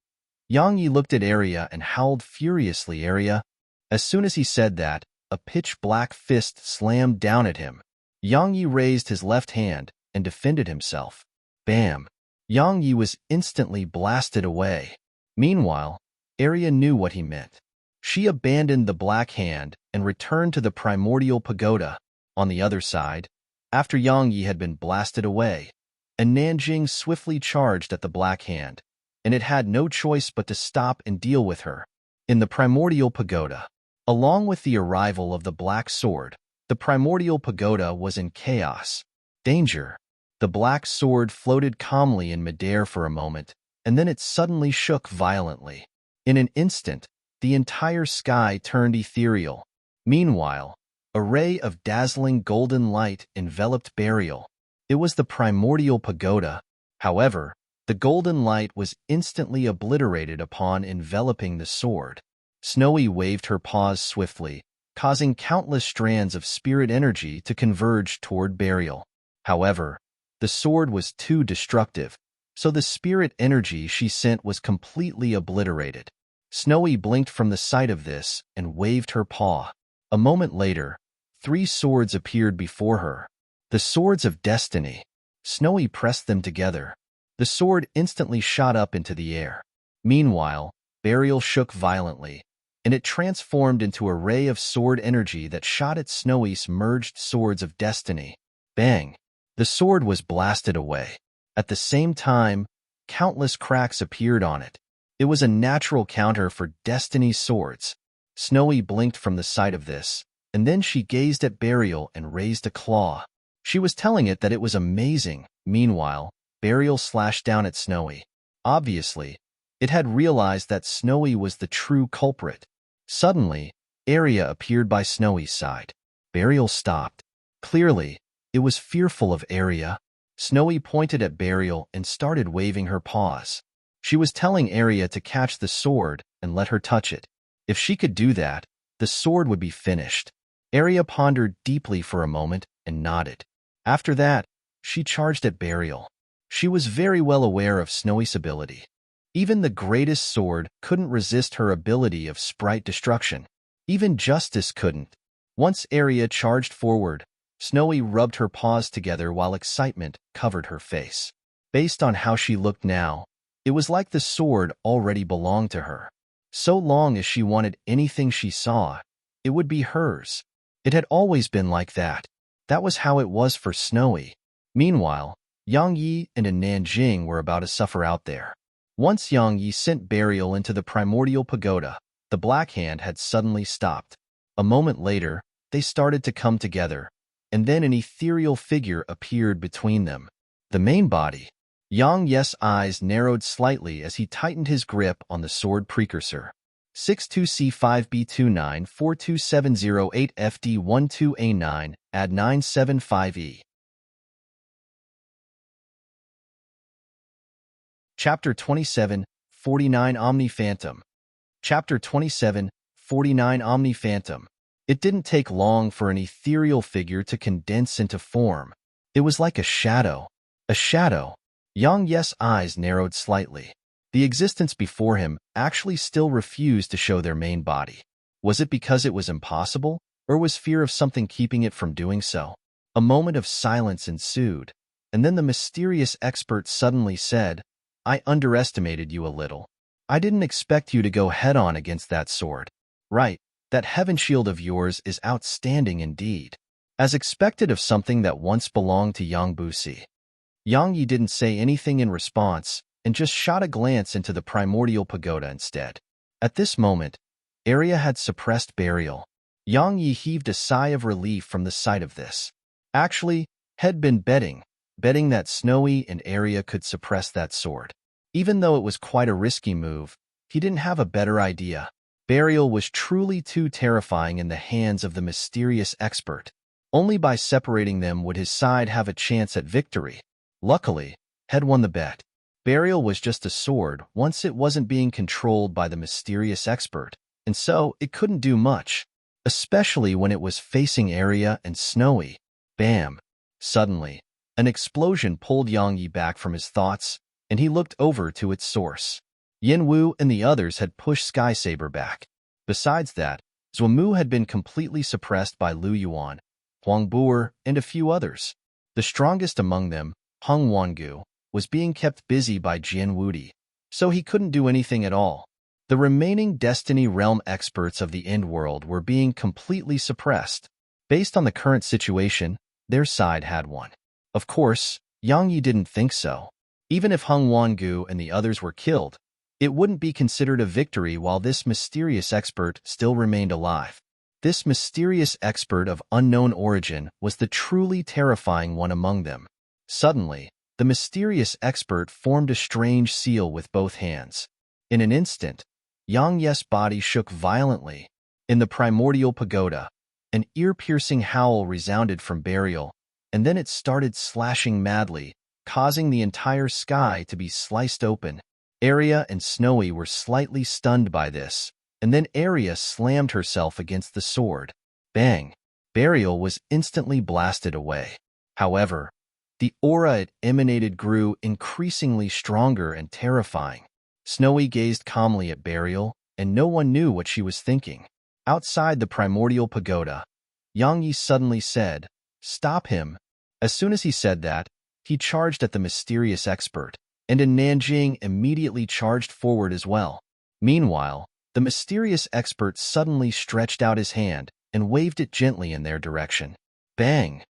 Yang Yi looked at Arya and howled furiously. Arya. As soon as he said that, a pitch-black fist slammed down at him. Yang Yi raised his left hand and defended himself. Bam! Yang Yi was instantly blasted away. Meanwhile, Arya knew what he meant. She abandoned the black hand and returned to the primordial pagoda. On the other side, after Yang Yi had been blasted away, a Nanjing swiftly charged at the black hand, and it had no choice but to stop and deal with her. In the primordial pagoda, along with the arrival of the black sword, the primordial pagoda was in chaos. Danger! The black sword floated calmly in midair for a moment, and then it suddenly shook violently. In an instant, the entire sky turned ethereal. Meanwhile, a ray of dazzling golden light enveloped Burial. It was the primordial pagoda. However, the golden light was instantly obliterated upon enveloping the sword. Snowy waved her paws swiftly, causing countless strands of spirit energy to converge toward Burial. However, the sword was too destructive, so the spirit energy she sent was completely obliterated. Snowy blinked from the sight of this and waved her paw. A moment later, 3 swords appeared before her. The swords of destiny. Snowy pressed them together. The sword instantly shot up into the air. Meanwhile, Burial shook violently, and it transformed into a ray of sword energy that shot at Snowy's merged swords of destiny. Bang! The sword was blasted away. At the same time, countless cracks appeared on it. It was a natural counter for Destiny's swords. Snowy blinked from the sight of this, and then she gazed at Burial and raised a claw. She was telling it that it was amazing. Meanwhile, Burial slashed down at Snowy. Obviously, it had realized that Snowy was the true culprit. Suddenly, Arya appeared by Snowy's side. Burial stopped. Clearly, it was fearful of Arya. Snowy pointed at Burial and started waving her paws. She was telling Arya to catch the sword and let her touch it. If she could do that, the sword would be finished. Arya pondered deeply for a moment and nodded. After that, she charged at Burial. She was very well aware of Snowy's ability. Even the greatest sword couldn't resist her ability of sprite destruction. Even justice couldn't. Once Arya charged forward, Snowy rubbed her paws together while excitement covered her face. Based on how she looked now, it was like the sword already belonged to her. So long as she wanted anything she saw, it would be hers. It had always been like that. That was how it was for Snowy. Meanwhile, Yang Yi and Nanjing were about to suffer out there. Once Yang Yi sent Burial into the primordial pagoda, the Black Hand had suddenly stopped. A moment later, they started to come together, and then an ethereal figure appeared between them. The main body. Yang Ye's eyes narrowed slightly as he tightened his grip on the sword precursor. 62C5B29427008FD12A9, add 975E. Chapter 27, 49 Omni Phantom. Chapter 27, 49 Omni Phantom. It didn't take long for an ethereal figure to condense into form. It was like a shadow. A shadow. Yang Ye's eyes narrowed slightly. The existence before him actually still refused to show their main body. Was it because it was impossible, or was fear of something keeping it from doing so? A moment of silence ensued, and then the mysterious expert suddenly said, "I underestimated you a little. I didn't expect you to go head-on against that sword. Right, that heaven shield of yours is outstanding indeed. As expected of something that once belonged to Yang Busi." Yang Yi didn't say anything in response and just shot a glance into the primordial pagoda instead. At this moment, Arya had suppressed Burial. Yang Yi heaved a sigh of relief from the sight of this. Actually, had been betting that Snowy and Arya could suppress that sword. Even though it was quite a risky move, he didn't have a better idea. Burial was truly too terrifying in the hands of the mysterious expert. Only by separating them would his side have a chance at victory. Luckily, Head won the bet. Burial was just a sword once it wasn't being controlled by the mysterious expert, and so it couldn't do much, especially when it was facing Arya and Snowy. Bam! Suddenly, an explosion pulled Yang Yi back from his thoughts, and he looked over to its source. Yin Wu and the others had pushed Sky Saber back. Besides that, Zuomu had been completely suppressed by Lu Yuan, Huang Buer, and a few others. The strongest among them, Heng Wangu, was being kept busy by Jian Wudi, so he couldn't do anything at all. The remaining Destiny Realm experts of the End World were being completely suppressed. Based on the current situation, their side had won. Of course, Yang Yi didn't think so. Even if Heng Wangu and the others were killed, it wouldn't be considered a victory while this mysterious expert still remained alive. This mysterious expert of unknown origin was the truly terrifying one among them. Suddenly, the mysterious expert formed a strange seal with both hands. In an instant, Yang Yi's body shook violently. In the primordial pagoda, an ear-piercing howl resounded from burial, and then it started slashing madly, causing the entire sky to be sliced open. Arya and Snowy were slightly stunned by this, and then Arya slammed herself against the sword. Bang! Burial was instantly blasted away. However, the aura it emanated grew increasingly stronger and terrifying. Snowy gazed calmly at Burial, and no one knew what she was thinking. Outside the primordial pagoda, Yang Yi suddenly said, "Stop him." As soon as he said that, he charged at the mysterious expert, and Nanjing immediately charged forward as well. Meanwhile, the mysterious expert suddenly stretched out his hand and waved it gently in their direction. Bang!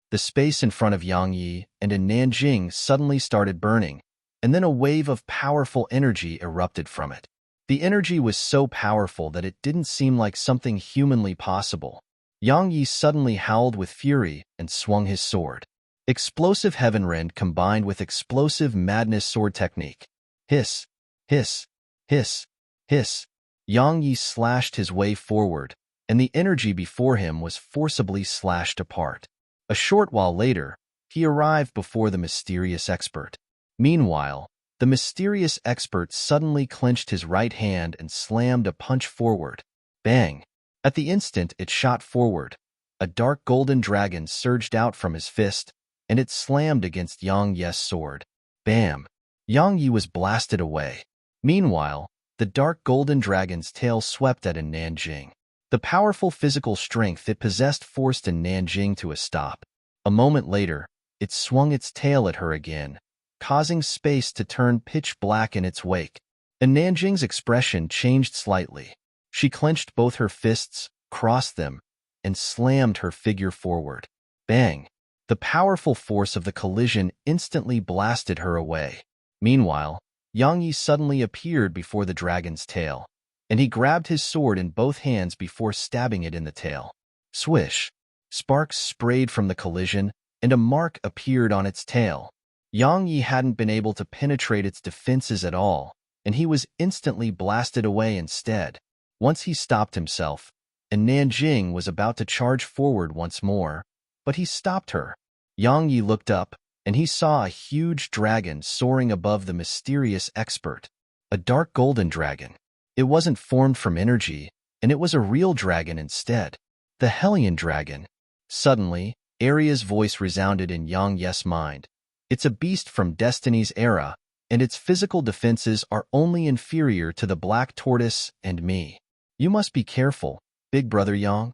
The space in front of Yang Yi and Nanjing suddenly started burning, and then a wave of powerful energy erupted from it. The energy was so powerful that it didn't seem like something humanly possible. Yang Yi suddenly howled with fury and swung his sword. Explosive heaven rend combined with explosive madness sword technique. Hiss, hiss, hiss, hiss. Yang Yi slashed his way forward, and the energy before him was forcibly slashed apart. A short while later, he arrived before the mysterious expert. Meanwhile, the mysterious expert suddenly clenched his right hand and slammed a punch forward. Bang! At the instant it shot forward, a dark golden dragon surged out from his fist, and it slammed against Yang Yi's sword. Bam! Yang Yi was blasted away. Meanwhile, the dark golden dragon's tail swept at Nanjing. The powerful physical strength it possessed forced Nanjing to a stop. A moment later, it swung its tail at her again, causing space to turn pitch black in its wake. Nanjing's expression changed slightly. She clenched both her fists, crossed them, and slammed her figure forward. Bang! The powerful force of the collision instantly blasted her away. Meanwhile, Yang Yi suddenly appeared before the dragon's tail, and he grabbed his sword in both hands before stabbing it in the tail. Swish! Sparks sprayed from the collision, and a mark appeared on its tail. Yang Yi hadn't been able to penetrate its defenses at all, and he was instantly blasted away instead. Once he stopped himself, and Nanjing was about to charge forward once more, but he stopped her. Yang Yi looked up, and he saw a huge dragon soaring above the mysterious expert. A dark golden dragon. It wasn't formed from energy, and it was a real dragon instead. The Hellion dragon. Suddenly, Arya's voice resounded in Yang Yi's mind. It's a beast from Destiny's era, and its physical defenses are only inferior to the Black Tortoise and me. You must be careful, Big Brother Yang.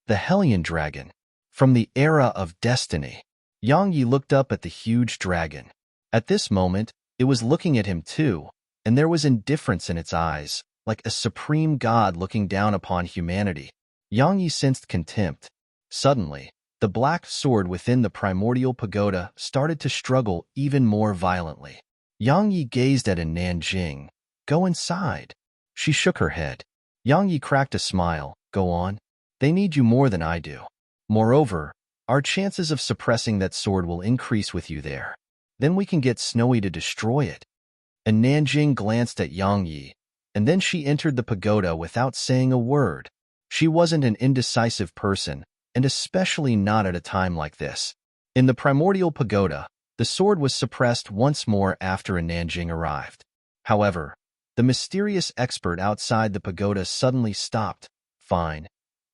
The Hellion dragon. From the era of Destiny. Yang Yi looked up at the huge dragon. At this moment, it was looking at him too, and there was indifference in its eyes, like a supreme god looking down upon humanity. Yang Yi sensed contempt. Suddenly, the black sword within the primordial pagoda started to struggle even more violently. Yang Yi gazed at Nanjing. Go inside. She shook her head. Yang Yi cracked a smile. Go on. They need you more than I do. Moreover, our chances of suppressing that sword will increase with you there. Then we can get Snowy to destroy it. Nanjing glanced at Yang Yi, and then she entered the pagoda without saying a word. She wasn't an indecisive person, and especially not at a time like this. In the primordial pagoda, the sword was suppressed once more after Nanjing arrived. However, the mysterious expert outside the pagoda suddenly stopped. Fine.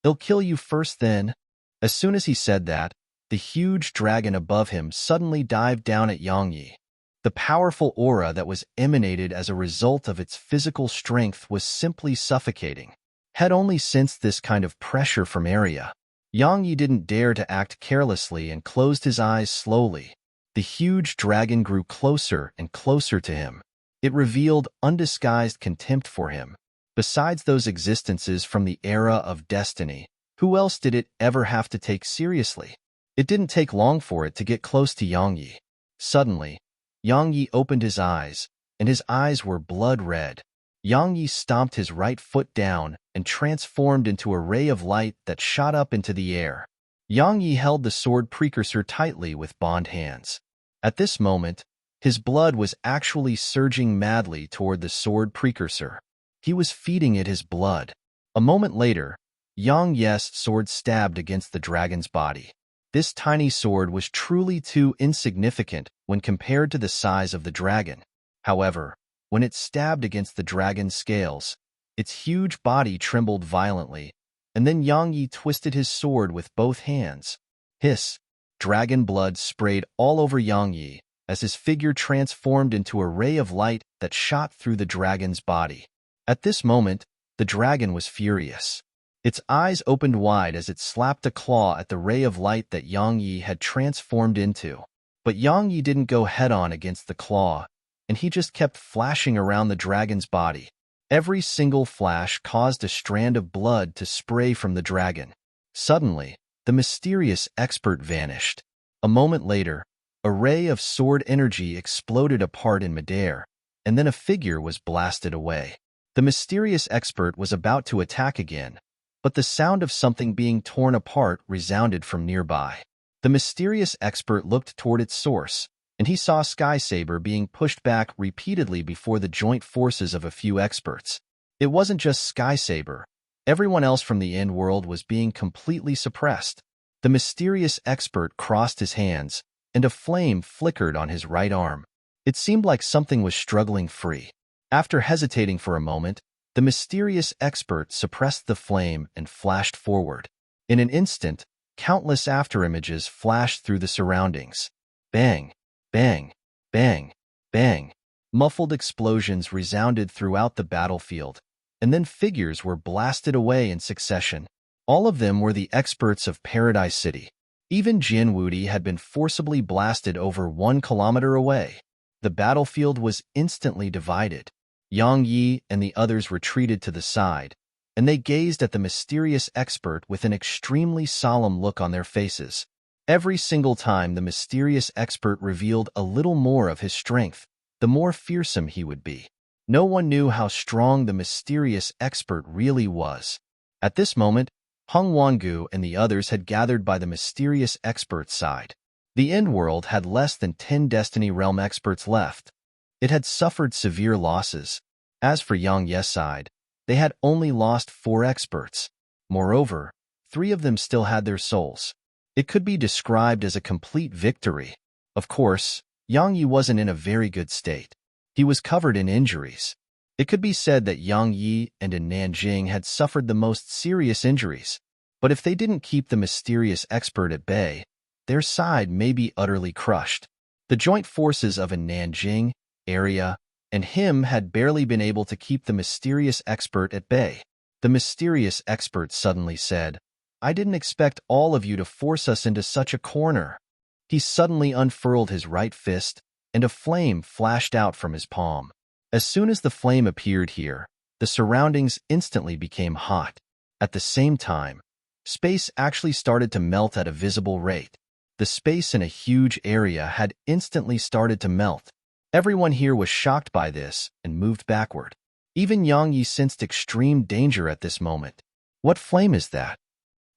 They'll kill you first then. As soon as he said that, the huge dragon above him suddenly dived down at Yang Yi. The powerful aura that was emanated as a result of its physical strength was simply suffocating. Had only sensed this kind of pressure from area, Yang Yi didn't dare to act carelessly and closed his eyes slowly. The huge dragon grew closer and closer to him. It revealed undisguised contempt for him. Besides those existences from the era of destiny, who else did it ever have to take seriously? It didn't take long for it to get close to Yang Yi. Suddenly, Yang Yi opened his eyes, and his eyes were blood red. Yang Yi stomped his right foot down and transformed into a ray of light that shot up into the air. Yang Yi held the sword precursor tightly with bond hands. At this moment, his blood was actually surging madly toward the sword precursor. He was feeding it his blood. A moment later, Yang Yi's sword stabbed against the dragon's body. This tiny sword was truly too insignificant when compared to the size of the dragon. However, when it stabbed against the dragon's scales, its huge body trembled violently, and then Yang Yi twisted his sword with both hands. Hiss! Dragon blood sprayed all over Yang Yi as his figure transformed into a ray of light that shot through the dragon's body. At this moment, the dragon was furious. Its eyes opened wide as it slapped a claw at the ray of light that Yang Yi had transformed into. But Yang Yi didn't go head-on against the claw, and he just kept flashing around the dragon's body. Every single flash caused a strand of blood to spray from the dragon. Suddenly, the mysterious expert vanished. A moment later, a ray of sword energy exploded apart in midair, and then a figure was blasted away. The mysterious expert was about to attack again, but the sound of something being torn apart resounded from nearby. The mysterious expert looked toward its source, and he saw Sky Saber being pushed back repeatedly before the joint forces of a few experts. It wasn't just Sky Saber. Everyone else from the end world was being completely suppressed. The mysterious expert crossed his hands, and a flame flickered on his right arm. It seemed like something was struggling free. After hesitating for a moment, the mysterious expert suppressed the flame and flashed forward. In an instant, countless afterimages flashed through the surroundings. Bang, bang, bang, bang. Muffled explosions resounded throughout the battlefield, and then figures were blasted away in succession. All of them were the experts of Paradise City. Even Jin Wudi had been forcibly blasted over 1 kilometer away. The battlefield was instantly divided. Yang Yi and the others retreated to the side, and they gazed at the mysterious expert with an extremely solemn look on their faces. Every single time the mysterious expert revealed a little more of his strength, the more fearsome he would be. No one knew how strong the mysterious expert really was. At this moment, Hung Wangu and the others had gathered by the mysterious expert's side. The End World had less than 10 Destiny Realm experts left. It had suffered severe losses. As for Yang Yi's side, they had only lost 4 experts. Moreover, 3 of them still had their souls. It could be described as a complete victory. Of course, Yang Yi wasn't in a very good state. He was covered in injuries. It could be said that Yang Yi and Nanjing had suffered the most serious injuries. But if they didn't keep the mysterious expert at bay, their side may be utterly crushed. The joint forces of Nanjing, Area, and him had barely been able to keep the mysterious expert at bay. The mysterious expert suddenly said, "I didn't expect all of you to force us into such a corner." He suddenly unfurled his right fist, and a flame flashed out from his palm. As soon as the flame appeared here, the surroundings instantly became hot. At the same time, space actually started to melt at a visible rate. The space in a huge area had instantly started to melt. Everyone here was shocked by this and moved backward. Even Yang Yi sensed extreme danger at this moment. What flame is that?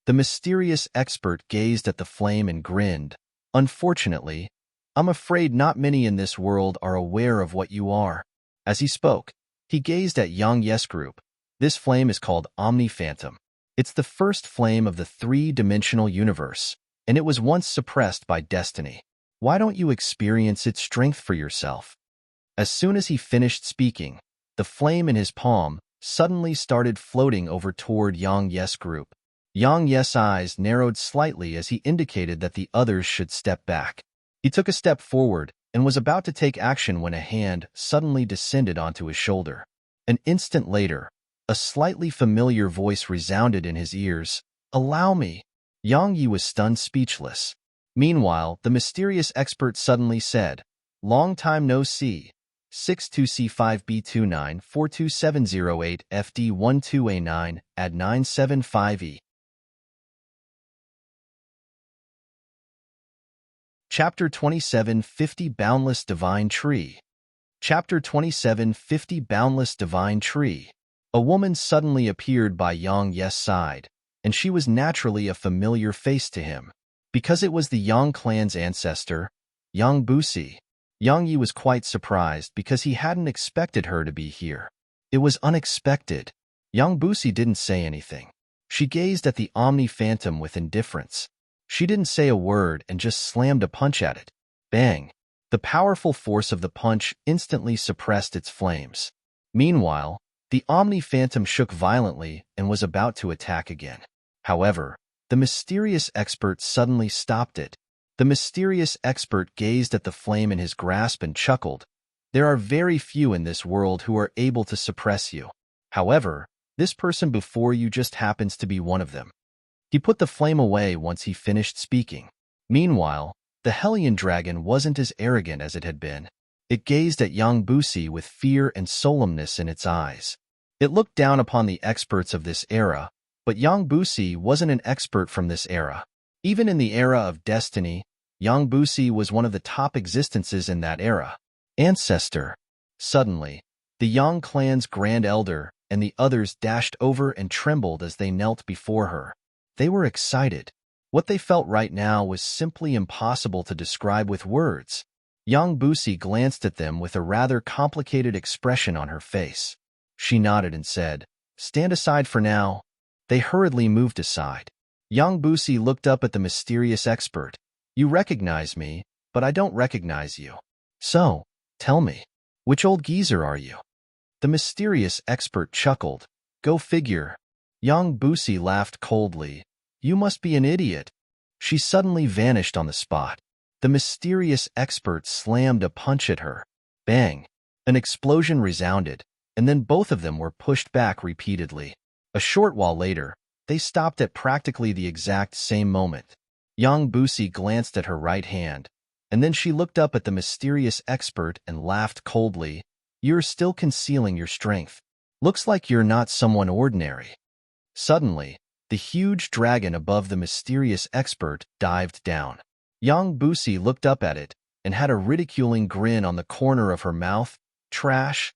The mysterious expert gazed at the flame and grinned. Unfortunately, I'm afraid not many in this world are aware of what you are. As he spoke, he gazed at Yang Yi's group. This flame is called Omni Phantom. It's the first flame of the 3-dimensional universe, and it was once suppressed by destiny. Why don't you experience its strength for yourself? As soon as he finished speaking, the flame in his palm suddenly started floating over toward Yang Yi's group. Yang Ye's eyes narrowed slightly as he indicated that the others should step back. He took a step forward and was about to take action when a hand suddenly descended onto his shoulder. An instant later, a slightly familiar voice resounded in his ears. "Allow me." Yang Yi was stunned speechless. Meanwhile, the mysterious expert suddenly said, "Long time no see. 62C5B29-42708 FD12A9, add 975E." Chapter 27 50 Boundless Divine Tree. Chapter 27 50 Boundless Divine Tree. A woman suddenly appeared by Yang Ye's side, and she was naturally a familiar face to him, because it was the Yang clan's ancestor, Yang Busi. Yang Yi was quite surprised because he hadn't expected her to be here. It was unexpected. Yang Busi didn't say anything. She gazed at the Omni Phantom with indifference. She didn't say a word and just slammed a punch at it. Bang! The powerful force of the punch instantly suppressed its flames. Meanwhile, the Omni Phantom shook violently and was about to attack again. However, the mysterious expert suddenly stopped it. The mysterious expert gazed at the flame in his grasp and chuckled. "There are very few in this world who are able to suppress you. However, this person before you just happens to be one of them." He put the flame away once he finished speaking. Meanwhile, the Hellion dragon wasn't as arrogant as it had been. It gazed at Yang Busi with fear and solemnness in its eyes. It looked down upon the experts of this era, but Yang Busi wasn't an expert from this era. Even in the era of destiny, Yang Busi was one of the top existences in that era. Ancestor. Suddenly, the Yang clan's grand elder and the others dashed over and trembled as they knelt before her. They were excited. What they felt right now was simply impossible to describe with words. Yang Busi glanced at them with a rather complicated expression on her face. She nodded and said, "Stand aside for now." They hurriedly moved aside. Yang Busi looked up at the mysterious expert. "You recognize me, but I don't recognize you. So, tell me, which old geezer are you?" The mysterious expert chuckled. "Go figure." Yang Busi laughed coldly. "You must be an idiot." She suddenly vanished on the spot. The mysterious expert slammed a punch at her. Bang! An explosion resounded, and then both of them were pushed back repeatedly. A short while later, they stopped at practically the exact same moment. Yang Busi glanced at her right hand, and then she looked up at the mysterious expert and laughed coldly. "You're still concealing your strength. Looks like you're not someone ordinary." Suddenly, the huge dragon above the mysterious expert dived down. Yang Busi looked up at it and had a ridiculing grin on the corner of her mouth. "Trash."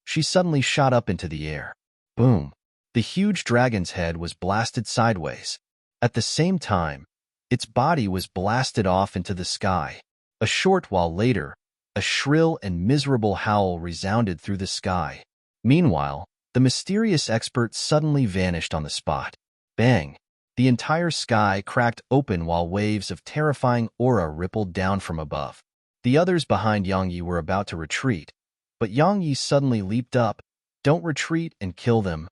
She suddenly shot up into the air. Boom! The huge dragon's head was blasted sideways. At the same time, its body was blasted off into the sky. A short while later, a shrill and miserable howl resounded through the sky. Meanwhile, the mysterious expert suddenly vanished on the spot. Bang! The entire sky cracked open while waves of terrifying aura rippled down from above. The others behind Yang Yi were about to retreat, but Yang Yi suddenly leaped up. "Don't retreat and kill them."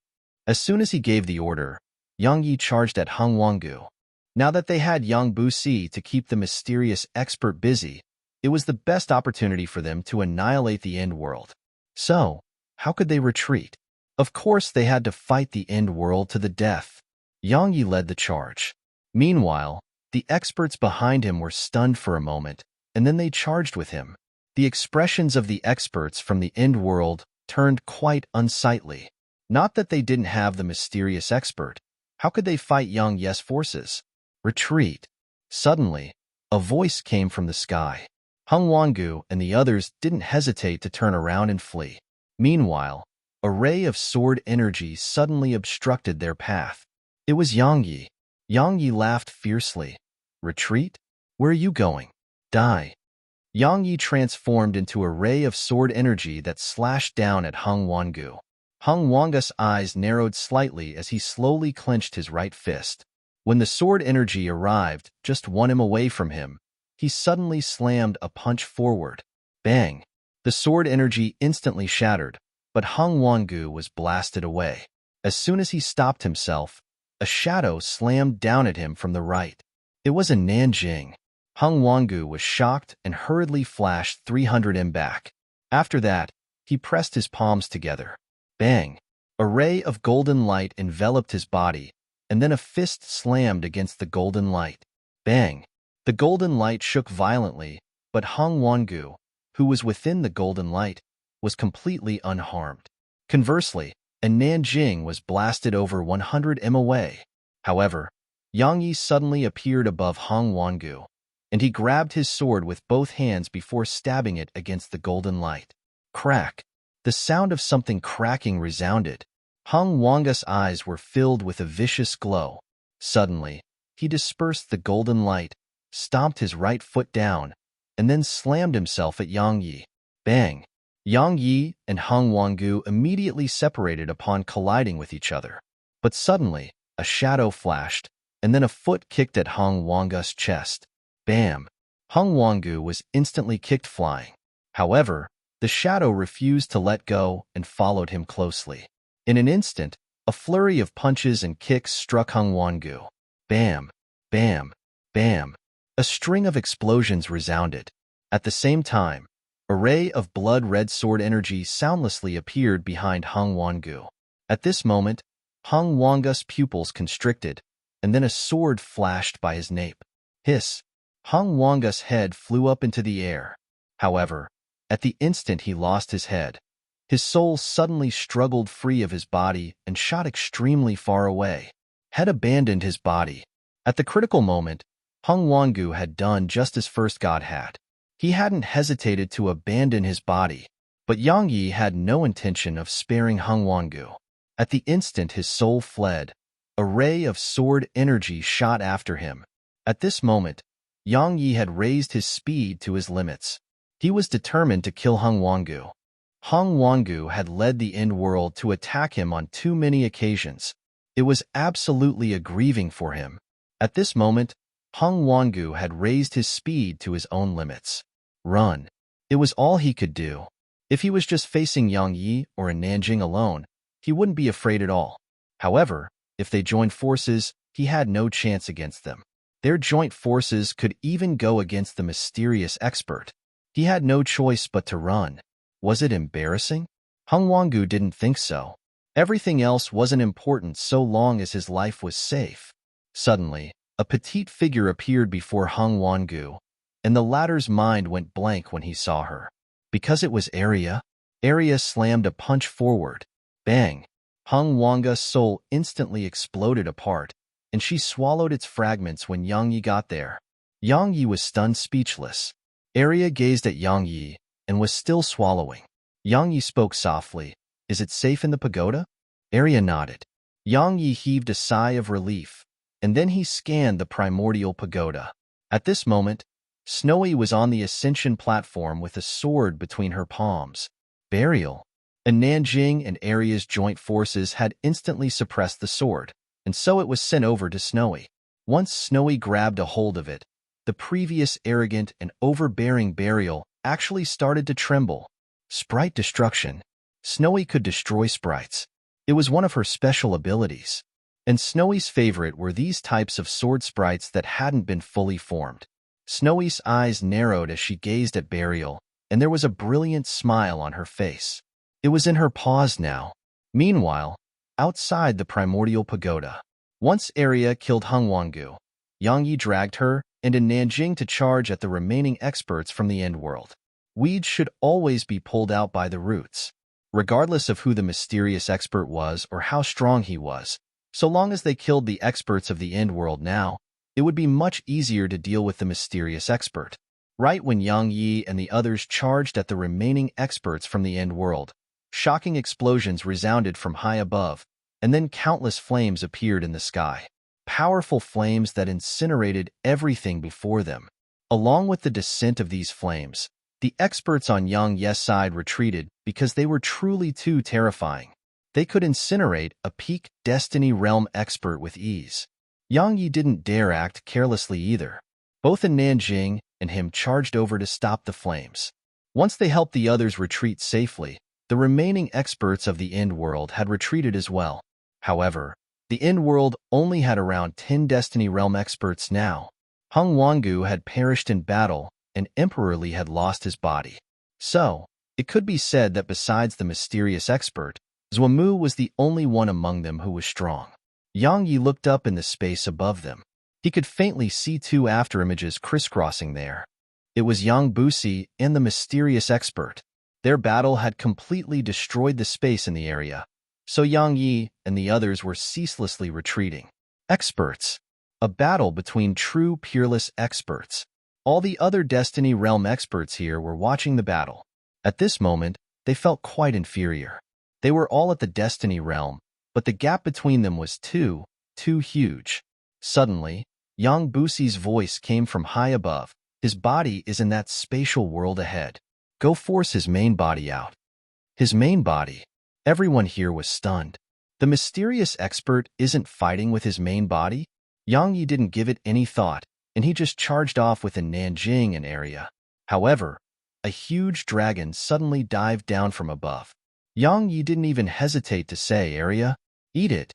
As soon as he gave the order, Yang Yi charged at Hung Wangu. Now that they had Yang Busi to keep the mysterious expert busy, it was the best opportunity for them to annihilate the End World. So, how could they retreat? Of course they had to fight the End World to the death. Yang Yi led the charge. Meanwhile, the experts behind him were stunned for a moment, and then they charged with him. The expressions of the experts from the End World turned quite unsightly. Not that they didn't have the mysterious expert. How could they fight Yang Ye's forces? Retreat. Suddenly, a voice came from the sky. Hung Wangu and the others didn't hesitate to turn around and flee. Meanwhile, a ray of sword energy suddenly obstructed their path. It was Yang Yi. Yang Yi laughed fiercely. "Retreat? Where are you going? Die." Yang Yi transformed into a ray of sword energy that slashed down at Hung Wangu. Hung Wangu's eyes narrowed slightly as he slowly clenched his right fist. When the sword energy arrived just 1 away from him, he suddenly slammed a punch forward. Bang! The sword energy instantly shattered, but Hung Wangu was blasted away. As soon as he stopped himself, a shadow slammed down at him from the right. It was a Nanjing. Hung Wangu was shocked and hurriedly flashed 300 M back. After that, he pressed his palms together. Bang! A ray of golden light enveloped his body, and then a fist slammed against the golden light. Bang! The golden light shook violently, but Hung Wangu, who was within the golden light, was completely unharmed. Conversely, a Nanjing was blasted over 100 m away. However, Yang Yi suddenly appeared above Hung Wangu, and he grabbed his sword with both hands before stabbing it against the golden light. Crack! The sound of something cracking resounded. Hung Wangu's eyes were filled with a vicious glow. Suddenly, he dispersed the golden light, stomped his right foot down, and then slammed himself at Yang Yi. Bang! Yang Yi and Hung Wangu immediately separated upon colliding with each other. But suddenly, a shadow flashed, and then a foot kicked at Hung Wangu's chest. Bam! Hung Wangu was instantly kicked flying. However, the shadow refused to let go and followed him closely. In an instant, a flurry of punches and kicks struck Hung Wangu. Bam! Bam! Bam! A string of explosions resounded. At the same time, a ray of blood-red sword energy soundlessly appeared behind Hung Wangu. At this moment, Hung Wangu's pupils constricted, and then a sword flashed by his nape. Hiss! Hung Wangu's head flew up into the air. However, at the instant he lost his head, his soul suddenly struggled free of his body and shot extremely far away. Head abandoned his body. At the critical moment, Hung Wangu had done just as first God had. He hadn't hesitated to abandon his body, but Yang Yi had no intention of sparing Hung Wangu. At the instant his soul fled, a ray of sword energy shot after him. At this moment, Yang Yi had raised his speed to his limits. He was determined to kill Hung Wangu. Hung Wangu had led the End World to attack him on too many occasions. It was absolutely a grieving for him. At this moment, Hung Wangu had raised his speed to his own limits. Run. It was all he could do. If he was just facing Yang Yi or a Nanjing alone, he wouldn't be afraid at all. However, if they joined forces, he had no chance against them. Their joint forces could even go against the mysterious expert. He had no choice but to run. Was it embarrassing? Hung Wangu didn't think so. Everything else wasn't important so long as his life was safe. Suddenly, a petite figure appeared before Hung Wangu, and the latter's mind went blank when he saw her. Because it was Arya, Arya slammed a punch forward. Bang! Hung Wangu's soul instantly exploded apart, and she swallowed its fragments when Yang Yi got there. Yang Yi was stunned speechless. Arya gazed at Yang Yi and was still swallowing. Yang Yi spoke softly. Is it safe in the pagoda? Arya nodded. Yang Yi heaved a sigh of relief, and then he scanned the primordial pagoda. At this moment, Snowy was on the ascension platform with a sword between her palms. Burial. And Nanjing and Arya's joint forces had instantly suppressed the sword, and so it was sent over to Snowy. Once Snowy grabbed a hold of it, the previous arrogant and overbearing Burial actually started to tremble. Sprite destruction. Snowy could destroy sprites. It was one of her special abilities. And Snowy's favorite were these types of sword sprites that hadn't been fully formed. Snowy's eyes narrowed as she gazed at Burial, and there was a brilliant smile on her face. It was in her paws now. Meanwhile, outside the primordial pagoda, once Arya killed Hung Wangu, Yang Yi dragged her and in Nanjing to charge at the remaining experts from the End World. Weeds should always be pulled out by the roots. Regardless of who the mysterious expert was or how strong he was, so long as they killed the experts of the End World now, it would be much easier to deal with the mysterious expert. Right when Yang Yi and the others charged at the remaining experts from the End World, shocking explosions resounded from high above, and then countless flames appeared in the sky. Powerful flames that incinerated everything before them. Along with the descent of these flames, the experts on Yang Yi's side retreated because they were truly too terrifying. They could incinerate a peak Destiny Realm expert with ease. Yang Yi didn't dare act carelessly either. Both in Nanjing and him charged over to stop the flames. Once they helped the others retreat safely, the remaining experts of the End World had retreated as well. However, The End-World only had around 10 Destiny Realm experts now. Hung Wangu had perished in battle, and Emperor Li had lost his body. So, it could be said that besides the mysterious expert, Zhuamu was the only one among them who was strong. Yang Yi looked up in the space above them. He could faintly see two afterimages crisscrossing there. It was Yang Busi and the mysterious expert. Their battle had completely destroyed the space in the area, so Yang Yi and the others were ceaselessly retreating. Experts. A battle between true peerless experts. All the other Destiny Realm experts here were watching the battle. At this moment, they felt quite inferior. They were all at the Destiny Realm, but the gap between them was too huge. Suddenly, Yang Busi's voice came from high above. His body is in that spatial world ahead. Go force his main body out. His main body. Everyone here was stunned. The mysterious expert isn't fighting with his main body? Yang Yi didn't give it any thought, and he just charged off within Nanjing and area. However, a huge dragon suddenly dived down from above. Yang Yi didn't even hesitate to say, "Area, eat it."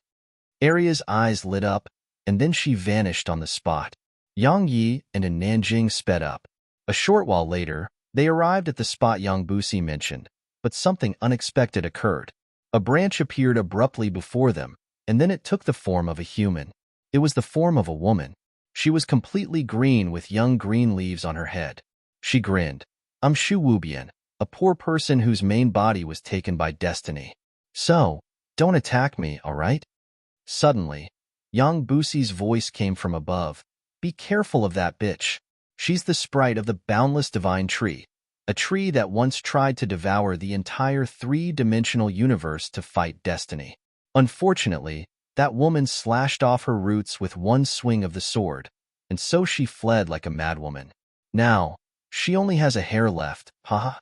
Aria's eyes lit up, and then she vanished on the spot. Yang Yi and Nanjing sped up. A short while later, they arrived at the spot Yang Busi mentioned, but something unexpected occurred. A branch appeared abruptly before them, and then it took the form of a human. It was the form of a woman. She was completely green with young green leaves on her head. She grinned. "I'm Shu Wubian, a poor person whose main body was taken by destiny. So, don't attack me, all right?" Suddenly, Yang Busi's voice came from above. "Be careful of that bitch. She's the sprite of the boundless divine tree, a tree that once tried to devour the entire three-dimensional universe to fight destiny. Unfortunately, that woman slashed off her roots with one swing of the sword, and so she fled like a madwoman. Now, she only has a hair left, haha."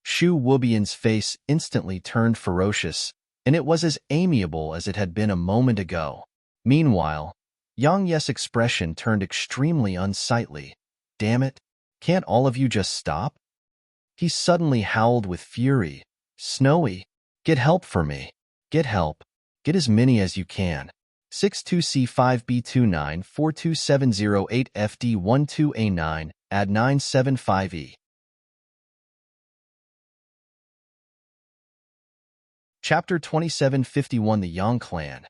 Shu Wubian's face instantly turned ferocious, and it was as amiable as it had been a moment ago. Meanwhile, Yang Ye's expression turned extremely unsightly. "Damn it, can't all of you just stop?" He suddenly howled with fury. "Snowy, get help for me. Get help. Get as many as you can. 62C5B29427008FD12A9, add 975E. Chapter 2751 The Yang Clan.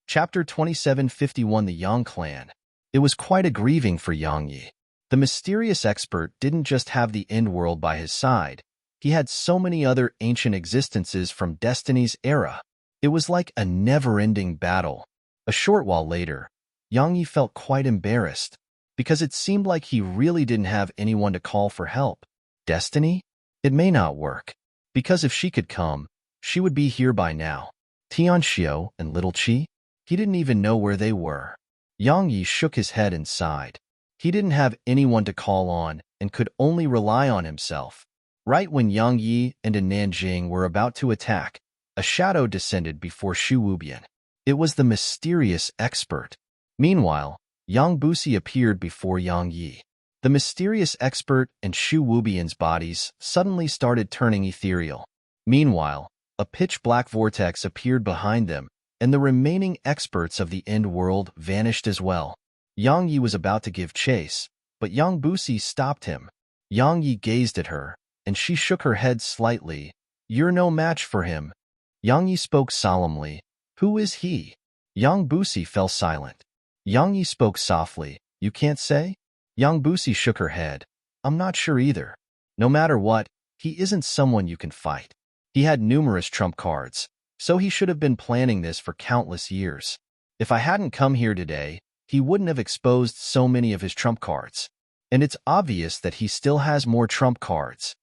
Chapter 2751 The Yang Clan. It was quite a grieving for Yang Yi. The mysterious expert didn't just have the End-World by his side. He had so many other ancient existences from Destiny's era. It was like a never-ending battle. A short while later, Yang Yi felt quite embarrassed, because it seemed like he really didn't have anyone to call for help. Destiny? It may not work, because if she could come, she would be here by now. Tianxiu and Little Qi? He didn't even know where they were. Yang Yi shook his head and sighed. He didn't have anyone to call on and could only rely on himself. Right when Yang Yi and Nanjing were about to attack, a shadow descended before Shu Wubian. It was the mysterious expert. Meanwhile, Yang Busi appeared before Yang Yi. The mysterious expert and Shu Wubian's bodies suddenly started turning ethereal. Meanwhile, a pitch-black vortex appeared behind them, and the remaining experts of the End-World vanished as well. Yang Yi was about to give chase, but Yang Busi stopped him. Yang Yi gazed at her, and she shook her head slightly. "You're no match for him." Yang Yi spoke solemnly. "Who is he?" Yang Busi fell silent. Yang Yi spoke softly. "You can't say?" Yang Busi shook her head. "I'm not sure either. No matter what, he isn't someone you can fight. He had numerous trump cards, so he should have been planning this for countless years. If I hadn't come here today, he wouldn't have exposed so many of his trump cards. And it's obvious that he still has more trump cards."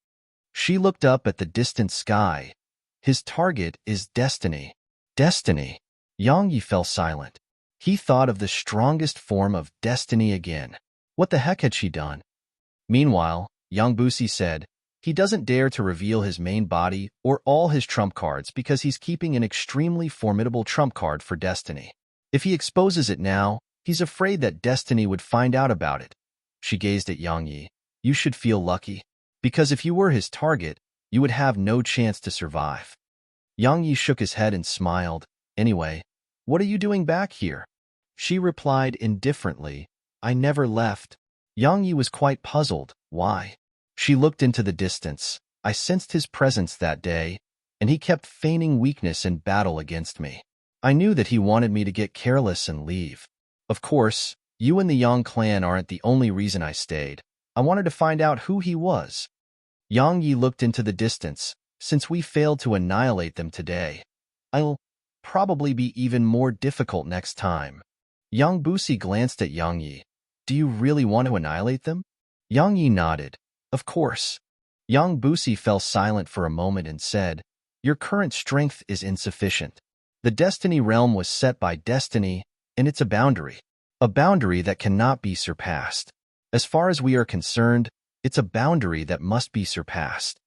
She looked up at the distant sky. "His target is destiny." Destiny. Yang Yi fell silent. He thought of the strongest form of destiny again. What the heck had she done? Meanwhile, Yang Busi said, "He doesn't dare to reveal his main body or all his trump cards because he's keeping an extremely formidable trump card for destiny. If he exposes it now, he's afraid that destiny would find out about it." She gazed at Yang Yi. "You should feel lucky, because if you were his target, you would have no chance to survive." Yang Yi shook his head and smiled. "Anyway, What are you doing back here? She replied indifferently, I never left. Yang Yi was quite puzzled. Why? She looked into the distance. I sensed his presence that day, and he kept feigning weakness in battle against me. I knew that he wanted me to get careless and leave. Of course, you and the Yang clan aren't the only reason I stayed. I wanted to find out who he was. Yang Yi looked into the distance. Since we failed to annihilate them today, I'll probably be even more difficult next time. Yang Busi glanced at Yang Yi. Do you really want to annihilate them? Yang Yi nodded. Of course. Yang Busi fell silent for a moment and said, Your current strength is insufficient. The Destiny realm was set by destiny, and it's a boundary that cannot be surpassed. As far as we are concerned, it's a boundary that must be surpassed.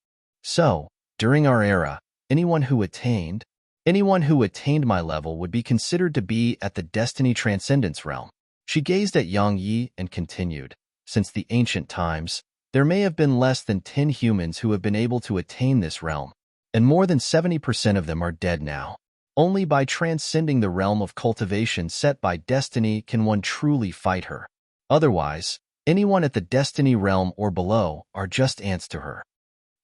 So, during our era, anyone who attained my level would be considered to be at the Destiny Transcendence realm. She gazed at Yang Yi and continued, Since the ancient times, there may have been less than 10 humans who have been able to attain this realm, and more than 70% of them are dead now. Only by transcending the realm of cultivation set by destiny can one truly fight her. Otherwise, anyone at the Destiny realm or below are just ants to her.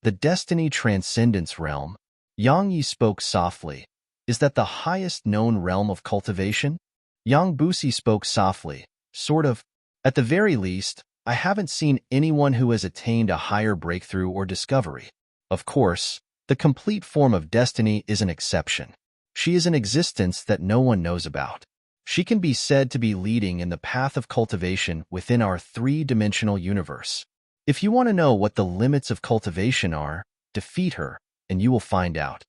The Destiny Transcendence realm, Yang Yi spoke softly, is that the highest known realm of cultivation? Yang Busi spoke softly, sort of. At the very least, I haven't seen anyone who has attained a higher breakthrough or discovery. Of course, the complete form of destiny is an exception. She is an existence that no one knows about. She can be said to be leading in the path of cultivation within our three-dimensional universe. If you want to know what the limits of cultivation are, defeat her, and you will find out.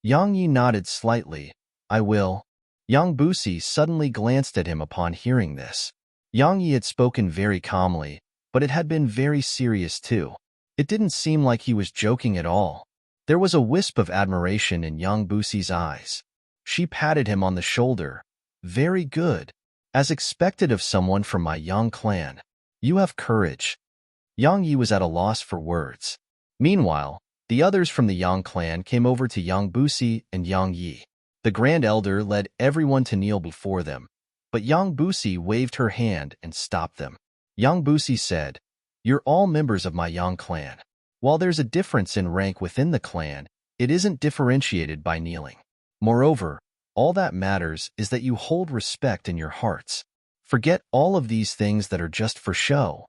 Yang Yi nodded slightly. I will. Yang Busi suddenly glanced at him upon hearing this. Yang Yi had spoken very calmly, but it had been very serious too. It didn't seem like he was joking at all. There was a wisp of admiration in Yang Busi's eyes. She patted him on the shoulder. Very good. As expected of someone from my Yang clan. You have courage. Yang Yi was at a loss for words. Meanwhile, the others from the Yang clan came over to Yang Busi and Yang Yi. The Grand Elder led everyone to kneel before them, but Yang Busi waved her hand and stopped them. Yang Busi said, You're all members of my Yang clan. While there's a difference in rank within the clan, it isn't differentiated by kneeling. Moreover, all that matters is that you hold respect in your hearts. Forget all of these things that are just for show.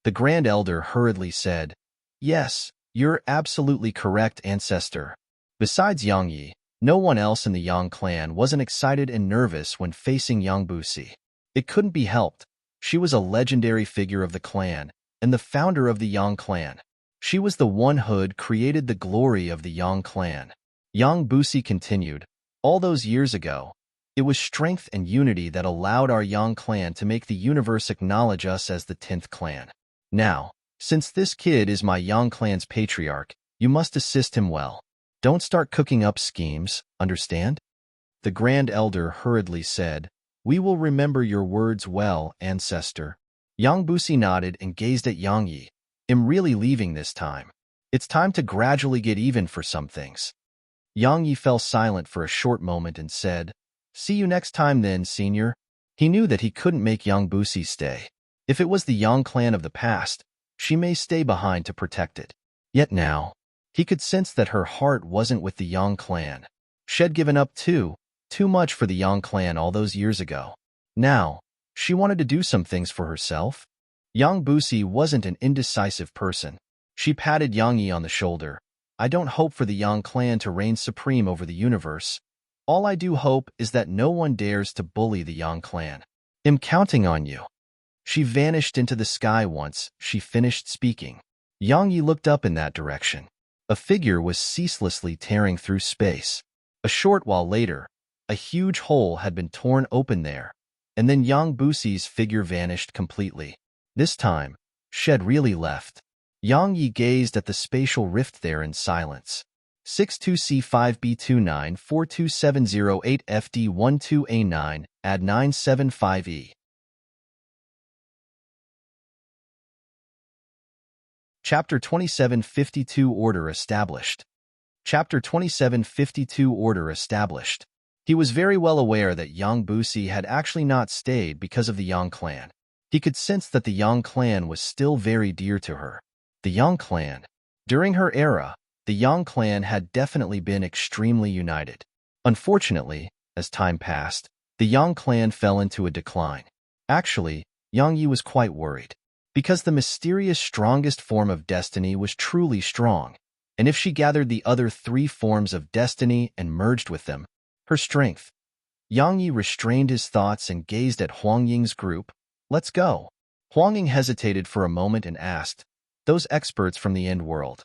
The Grand Elder hurriedly said, Yes, you're absolutely correct, Ancestor. Besides Yang Yi, no one else in the Yang clan wasn't excited and nervous when facing Yang Busi. It couldn't be helped. She was a legendary figure of the clan, and the founder of the Yang clan. She was the one who'd created the glory of the Yang clan. Yang Busi continued, All those years ago, it was strength and unity that allowed our Yang clan to make the universe acknowledge us as the 10th clan. Now, since this kid is my Yang clan's patriarch, you must assist him well. Don't start cooking up schemes, understand? The Grand Elder hurriedly said, We will remember your words well, Ancestor. Yang Busi nodded and gazed at Yang Yi. I'm really leaving this time. It's time to gradually get even for some things. Yang Yi fell silent for a short moment and said, See you next time then, senior. He knew that he couldn't make Yang Busi stay. If it was the Yang clan of the past, she may stay behind to protect it. Yet now, he could sense that her heart wasn't with the Yang clan. She'd given up too much for the Yang clan all those years ago. Now, she wanted to do some things for herself. Yang Busi wasn't an indecisive person. She patted Yang Yi on the shoulder. I don't hope for the Yang clan to reign supreme over the universe. All I do hope is that no one dares to bully the Yang clan. I'm counting on you. She vanished into the sky once she finished speaking. Yang Yi looked up in that direction. A figure was ceaselessly tearing through space. A short while later, a huge hole had been torn open there, and then Yang Busi's figure vanished completely. This time, Shed really left. Yang Yi gazed at the spatial rift there in silence. 62C5B29427008FD12A9, add 975E. Chapter 2752 Order Established. Chapter 2752 Order Established. He was very well aware that Yang Busi had actually not stayed because of the Yang clan. He could sense that the Yang clan was still very dear to her. The Yang clan. During her era, the Yang clan had definitely been extremely united. Unfortunately, as time passed, the Yang clan fell into a decline. Actually, Yang Yi was quite worried. Because the mysterious strongest form of destiny was truly strong, and if she gathered the other three forms of destiny and merged with them, her strength. Yang Yi restrained his thoughts and gazed at Huang Ying's group. Let's go. Huang Ying hesitated for a moment and asked, those experts from the end world.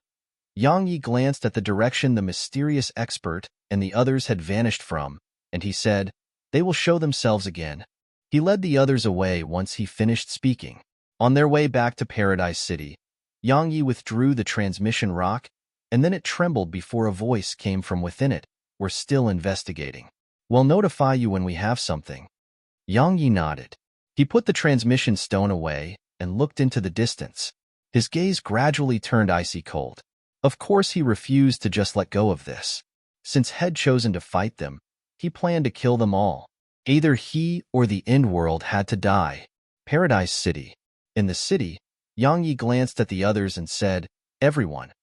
Yang Yi glanced at the direction the mysterious expert and the others had vanished from, and he said, they will show themselves again. He led the others away once he finished speaking. On their way back to Paradise City, Yang Yi withdrew the transmission rock, and then it trembled before a voice came from within it. We're still investigating. We'll notify you when we have something. Yang Yi nodded. He put the transmission stone away and looked into the distance. His gaze gradually turned icy cold. Of course, he refused to just let go of this. Since had chosen to fight them, he planned to kill them all. Either he or the end world had to die. Paradise City. In the city, Yang Yi glanced at the others and said, everyone,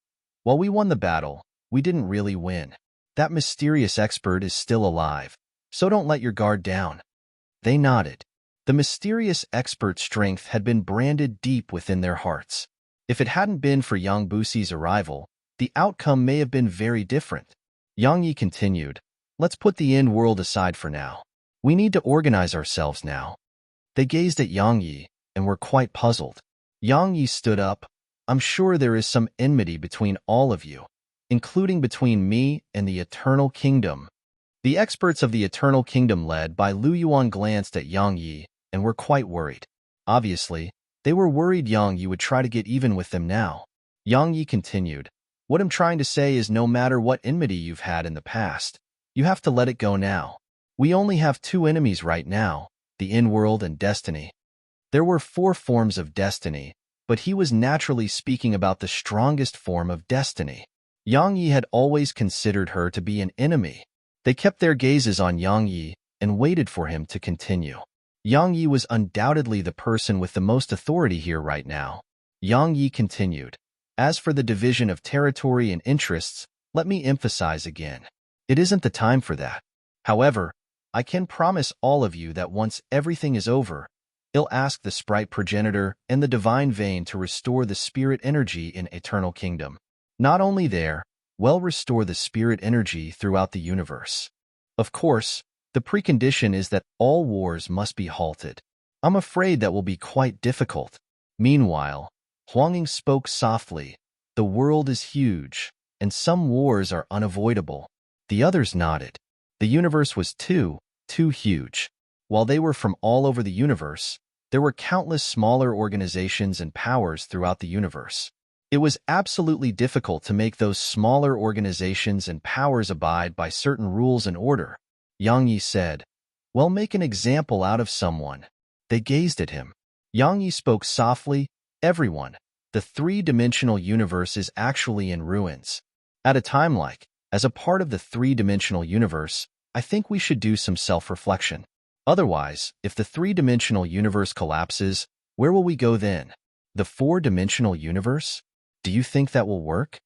while we won the battle, we didn't really win. That mysterious expert is still alive, so don't let your guard down. They nodded. The mysterious expert's strength had been branded deep within their hearts. If it hadn't been for Yang Busi's arrival, the outcome may have been very different. Yang Yi continued, let's put the end world aside for now. We need to organize ourselves now. They gazed at Yang Yi and were quite puzzled. Yang Yi stood up. I'm sure there is some enmity between all of you, including between me and the Eternal Kingdom. The experts of the Eternal Kingdom led by Lu Yuan glanced at Yang Yi and were quite worried. Obviously, they were worried Yang Yi would try to get even with them now. Yang Yi continued, what I'm trying to say is no matter what enmity you've had in the past, you have to let it go now. We only have two enemies right now, the in-world and destiny. There were 4 forms of destiny, but he was naturally speaking about the strongest form of destiny. Yang Yi had always considered her to be an enemy. They kept their gazes on Yang Yi and waited for him to continue. Yang Yi was undoubtedly the person with the most authority here right now. Yang Yi continued, as for the division of territory and interests, let me emphasize again. It isn't the time for that. However, I can promise all of you that once everything is over, I'll ask the Sprite Progenitor and the Divine Vein to restore the spirit energy in Eternal Kingdom. Not only there, we'll restore the spirit energy throughout the universe. Of course, the precondition is that all wars must be halted. I'm afraid that will be quite difficult. Meanwhile, Huang Ying spoke softly. The world is huge, and some wars are unavoidable. The others nodded. The universe was too huge. While they were from all over the universe, there were countless smaller organizations and powers throughout the universe. It was absolutely difficult to make those smaller organizations and powers abide by certain rules and order. Yang Yi said, well, make an example out of someone. They gazed at him. Yang Yi spoke softly, everyone, the 3-dimensional universe is actually in ruins. At a time like, as a part of the 3-dimensional universe, I think we should do some self-reflection. Otherwise, if the 3-dimensional universe collapses, where will we go then? The 4-dimensional universe? Do you think that will work?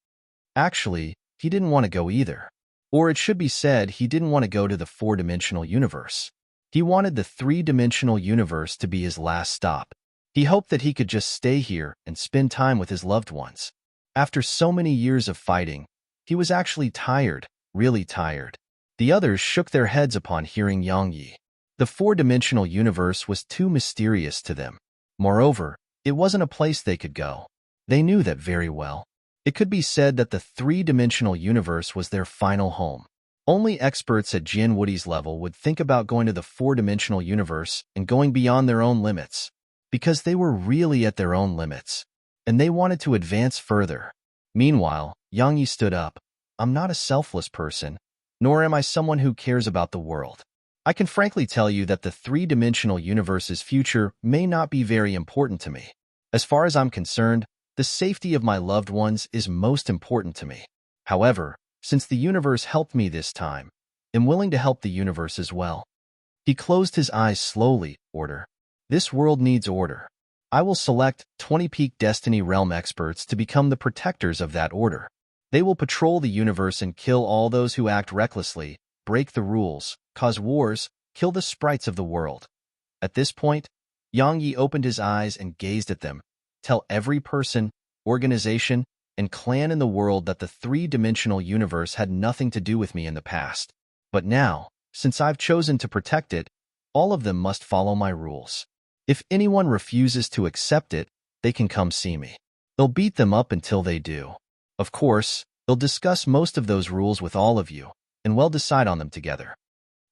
Actually, he didn't want to go either. Or it should be said he didn't want to go to the 4-dimensional universe. He wanted the 3-dimensional universe to be his last stop. He hoped that he could just stay here and spend time with his loved ones. After so many years of fighting, he was actually tired, really tired. The others shook their heads upon hearing Yang Yi. The 4-dimensional universe was too mysterious to them. Moreover, it wasn't a place they could go. They knew that very well. It could be said that the 3-dimensional universe was their final home. Only experts at Jin Woody's level would think about going to the 4-dimensional universe and going beyond their own limits, because they were really at their own limits, and they wanted to advance further. Meanwhile, Yang Yi stood up. I'm not a selfless person, nor am I someone who cares about the world. I can frankly tell you that the 3-dimensional universe's future may not be very important to me. As far as I'm concerned, the safety of my loved ones is most important to me. However, since the universe helped me this time, am willing to help the universe as well. He closed his eyes slowly. Order. This world needs order. I will select 20 peak Destiny Realm experts to become the protectors of that order. They will patrol the universe and kill all those who act recklessly, break the rules, cause wars, kill the sprites of the world. At this point, Yang Yi opened his eyes and gazed at them. Tell every person, organization, and clan in the world that the three-dimensional universe had nothing to do with me in the past. But now, since I've chosen to protect it, all of them must follow my rules. If anyone refuses to accept it, they can come see me. They'll beat them up until they do. Of course, they'll discuss most of those rules with all of you, and we'll decide on them together.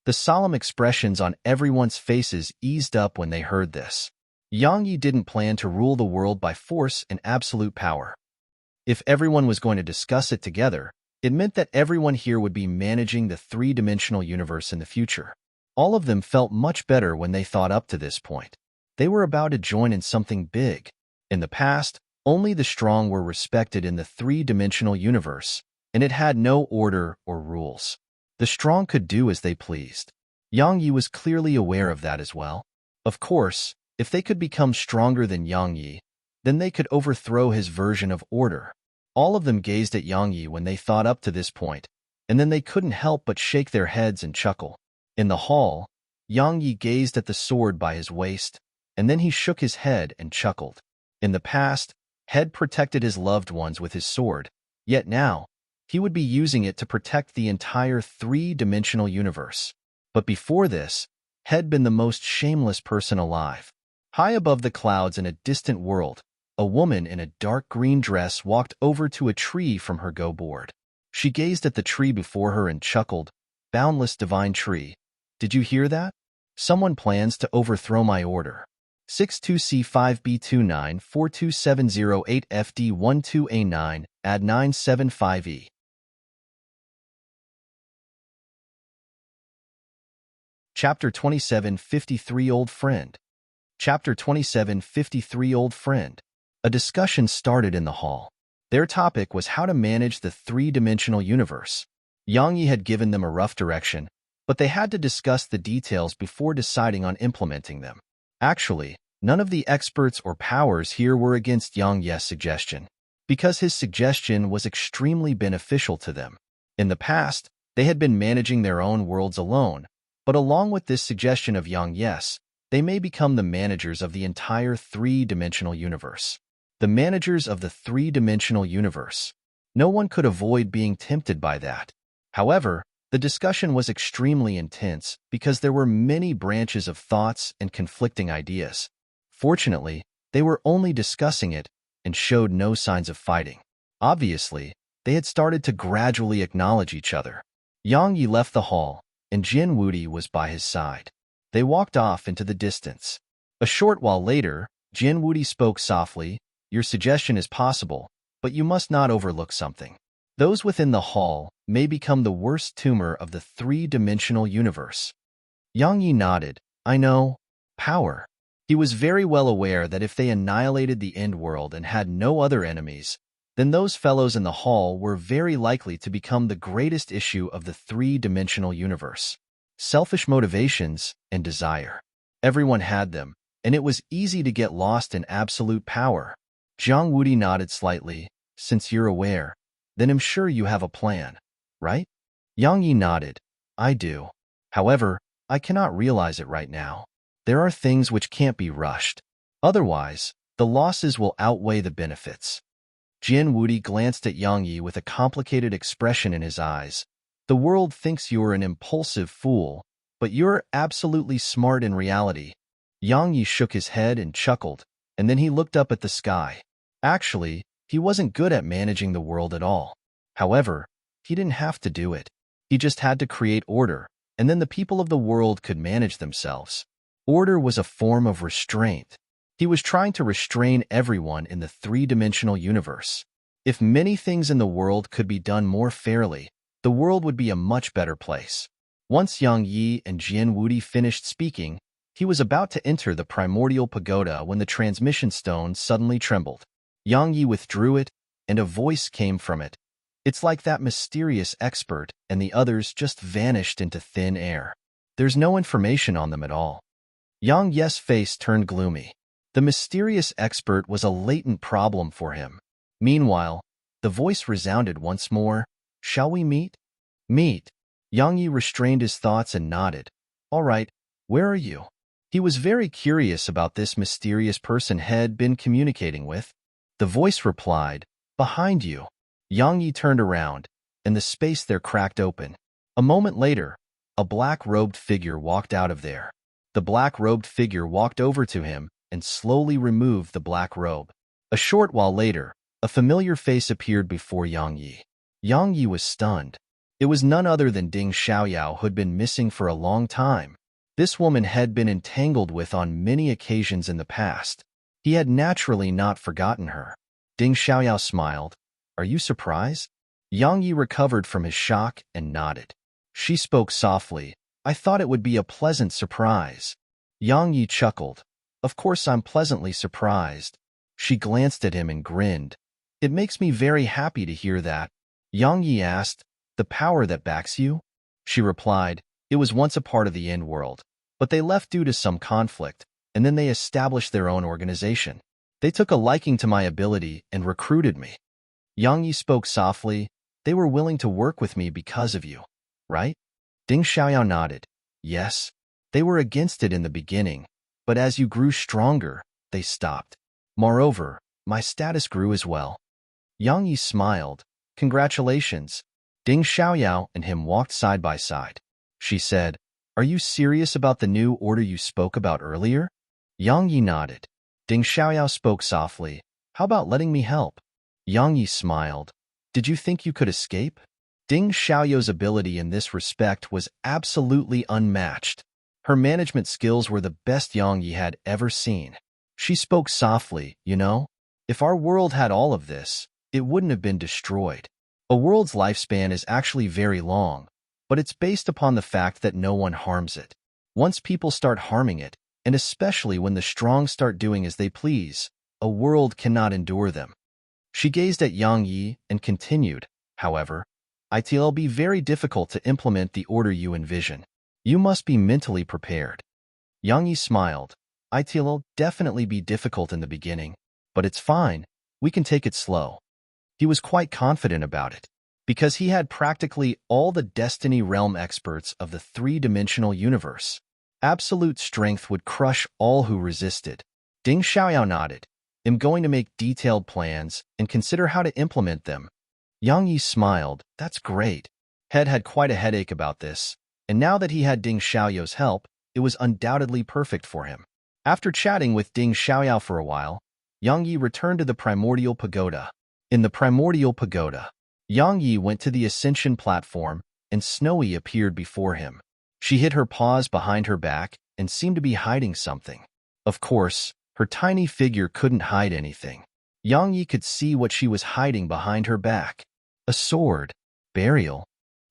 The solemn expressions on everyone's faces eased up when they heard this. Yang Yi didn't plan to rule the world by force and absolute power. If everyone was going to discuss it together, it meant that everyone here would be managing the three-dimensional universe in the future. All of them felt much better when they thought up to this point. They were about to join in something big. In the past, only the strong were respected in the three-dimensional universe, and it had no order or rules. The strong could do as they pleased. Yang Yi was clearly aware of that as well. Of course, if they could become stronger than Yang Yi, then they could overthrow his version of order. All of them gazed at Yang Yi when they thought up to this point, and then they couldn't help but shake their heads and chuckle. In the hall, Yang Yi gazed at the sword by his waist, and then he shook his head and chuckled. In the past, Head protected his loved ones with his sword, yet now, he would be using it to protect the entire three-dimensional universe. But before this, Head been the most shameless person alive. High above the clouds in a distant world, a woman in a dark green dress walked over to a tree from her go-board. She gazed at the tree before her and chuckled, "Boundless divine tree, did you hear that? Someone plans to overthrow my order. 62C5B29427008FD12A9, add 975E. Chapter 27 53 Old Friend. Chapter 27 53 Old Friend. A discussion started in the hall. Their topic was how to manage the three-dimensional universe. Yang Yi had given them a rough direction, but they had to discuss the details before deciding on implementing them. Actually, none of the experts or powers here were against Yang Yi's suggestion, because his suggestion was extremely beneficial to them. In the past, they had been managing their own worlds alone, but along with this suggestion of Yang Yi's, they may become the managers of the entire three-dimensional universe. The managers of the three-dimensional universe. No one could avoid being tempted by that. However, the discussion was extremely intense because there were many branches of thoughts and conflicting ideas. Fortunately, they were only discussing it and showed no signs of fighting. Obviously, they had started to gradually acknowledge each other. Yang Yi left the hall, and Jin Wudi was by his side. They walked off into the distance. A short while later, Jin Wudi spoke softly, "Your suggestion is possible, but you must not overlook something. Those within the hall may become the worst tumor of the three-dimensional universe." Yang Yi nodded. "I know. Power." He was very well aware that if they annihilated the end world and had no other enemies, then those fellows in the hall were very likely to become the greatest issue of the three-dimensional universe. Selfish motivations and desire. Everyone had them, and it was easy to get lost in absolute power. Jiang Wudi nodded slightly. "Since you're aware, then I'm sure you have a plan, right?" Yang Yi nodded. "I do. However, I cannot realize it right now. There are things which can't be rushed. Otherwise, the losses will outweigh the benefits." Jin Wudi glanced at Yang Yi with a complicated expression in his eyes. "The world thinks you're an impulsive fool, but you're absolutely smart in reality." Yang Yi shook his head and chuckled, and then he looked up at the sky. Actually, he wasn't good at managing the world at all. However, he didn't have to do it. He just had to create order, and then the people of the world could manage themselves. Order was a form of restraint. He was trying to restrain everyone in the three-dimensional universe. If many things in the world could be done more fairly, the world would be a much better place. Once Yang Yi and Jin Wudi finished speaking, he was about to enter the primordial pagoda when the transmission stone suddenly trembled. Yang Yi withdrew it, and a voice came from it. It's like that mysterious expert and the others just vanished into thin air. There's no information on them at all. Yang Ye's face turned gloomy. The mysterious expert was a latent problem for him. Meanwhile, the voice resounded once more. Shall we meet? Meet. Yang Yi restrained his thoughts and nodded. All right, where are you? He was very curious about this mysterious person had been communicating with. The voice replied, behind you. Yang Yi turned around, and the space there cracked open. A moment later, a black-robed figure walked out of there. The black-robed figure walked over to him and slowly removed the black robe. A short while later, a familiar face appeared before Yang Yi. Yang Yi was stunned. It was none other than Ding Xiaoyao, who had been missing for a long time. This woman had been entangled with on many occasions in the past. He had naturally not forgotten her. Ding Xiaoyao smiled. Are you surprised? Yang Yi recovered from his shock and nodded. She spoke softly. I thought it would be a pleasant surprise. Yang Yi chuckled. Of course I'm pleasantly surprised. She glanced at him and grinned. It makes me very happy to hear that. Yang Yi asked, the power that backs you? She replied, it was once a part of the end world, but they left due to some conflict, and then they established their own organization. They took a liking to my ability and recruited me. Yang Yi spoke softly. They were willing to work with me because of you, right? Ding Xiaoyao nodded. Yes. They were against it in the beginning, but as you grew stronger, they stopped. Moreover, my status grew as well. Yang Yi smiled. Congratulations. Ding Xiaoyao and him walked side by side. She said, are you serious about the new order you spoke about earlier? Yang Yi nodded. Ding Xiaoyao spoke softly. How about letting me help? Yang Yi smiled. Did you think you could escape? Ding Xiaoyao's ability in this respect was absolutely unmatched. Her management skills were the best Yang Yi had ever seen. She spoke softly, you know, if our world had all of this, it wouldn't have been destroyed. A world's lifespan is actually very long, but it's based upon the fact that no one harms it. Once people start harming it, and especially when the strong start doing as they please, a world cannot endure them. She gazed at Yang Yi and continued, however, it'll be very difficult to implement the order you envision. You must be mentally prepared. Yang Yi smiled. It'll definitely be difficult in the beginning, but it's fine. We can take it slow. He was quite confident about it, because he had practically all the Destiny Realm experts of the three-dimensional universe. Absolute strength would crush all who resisted. Ding Xiaoyao nodded. I'm going to make detailed plans and consider how to implement them. Yang Yi smiled. That's great. Head had quite a headache about this, and now that he had Ding Xiaoyao's help, it was undoubtedly perfect for him. After chatting with Ding Xiaoyao for a while, Yang Yi returned to the Primordial Pagoda. In the Primordial Pagoda, Yang Yi went to the Ascension platform, and Snowy appeared before him. She hid her paws behind her back and seemed to be hiding something. Of course, her tiny figure couldn't hide anything. Yang Yi could see what she was hiding behind her back. A sword. Burial.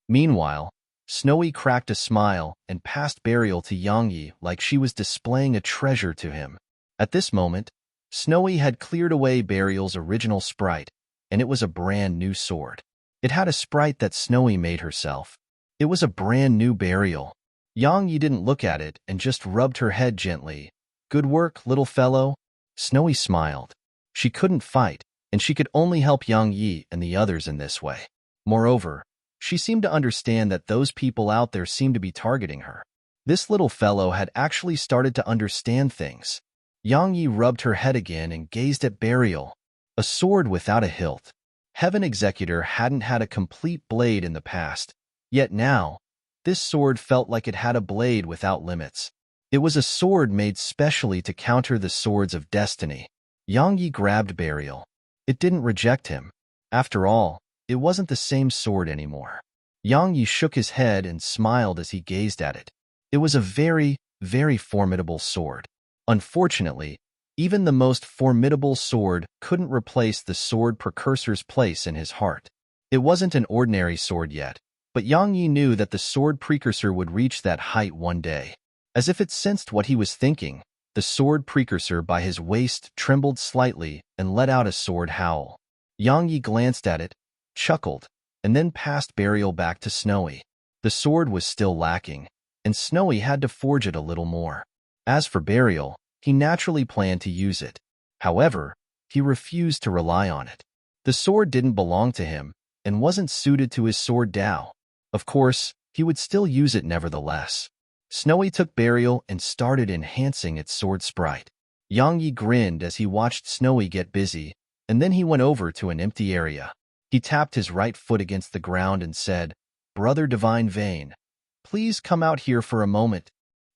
Meanwhile, Snowy cracked a smile and passed Burial to Yang Yi like she was displaying a treasure to him. At this moment, Snowy had cleared away Burial's original sprite, and it was a brand new sword. It had a sprite that Snowy made herself. It was a brand new Burial. Yang Yi didn't look at it and just rubbed her head gently. Good work, little fellow. Snowy smiled. She couldn't fight, and she could only help Yang Yi and the others in this way. Moreover, she seemed to understand that those people out there seemed to be targeting her. This little fellow had actually started to understand things. Yang Yi rubbed her head again and gazed at Burial. A sword without a hilt. Heaven Executor hadn't had a complete blade in the past, yet now, this sword felt like it had a blade without limits. It was a sword made specially to counter the swords of destiny. Yang Yi grabbed Burial. It didn't reject him. After all, it wasn't the same sword anymore. Yang Yi shook his head and smiled as he gazed at it. It was a very, very formidable sword. Unfortunately, even the most formidable sword couldn't replace the sword precursor's place in his heart. It wasn't an ordinary sword yet, but Yang Yi knew that the sword precursor would reach that height one day. As if it sensed what he was thinking, the sword precursor by his waist trembled slightly and let out a sword howl. Yang Yi glanced at it, chuckled. and then passed Burial back to Snowy. The sword was still lacking, and Snowy had to forge it a little more. As for Burial, he naturally planned to use it. However, he refused to rely on it. The sword didn't belong to him and wasn't suited to his sword Dao. Of course, he would still use it nevertheless. Snowy took Burial and started enhancing its sword sprite. Yang Yi grinned as he watched Snowy get busy, and then he went over to an empty area. He tapped his right foot against the ground and said, "Brother Divine Vein, please come out here for a moment."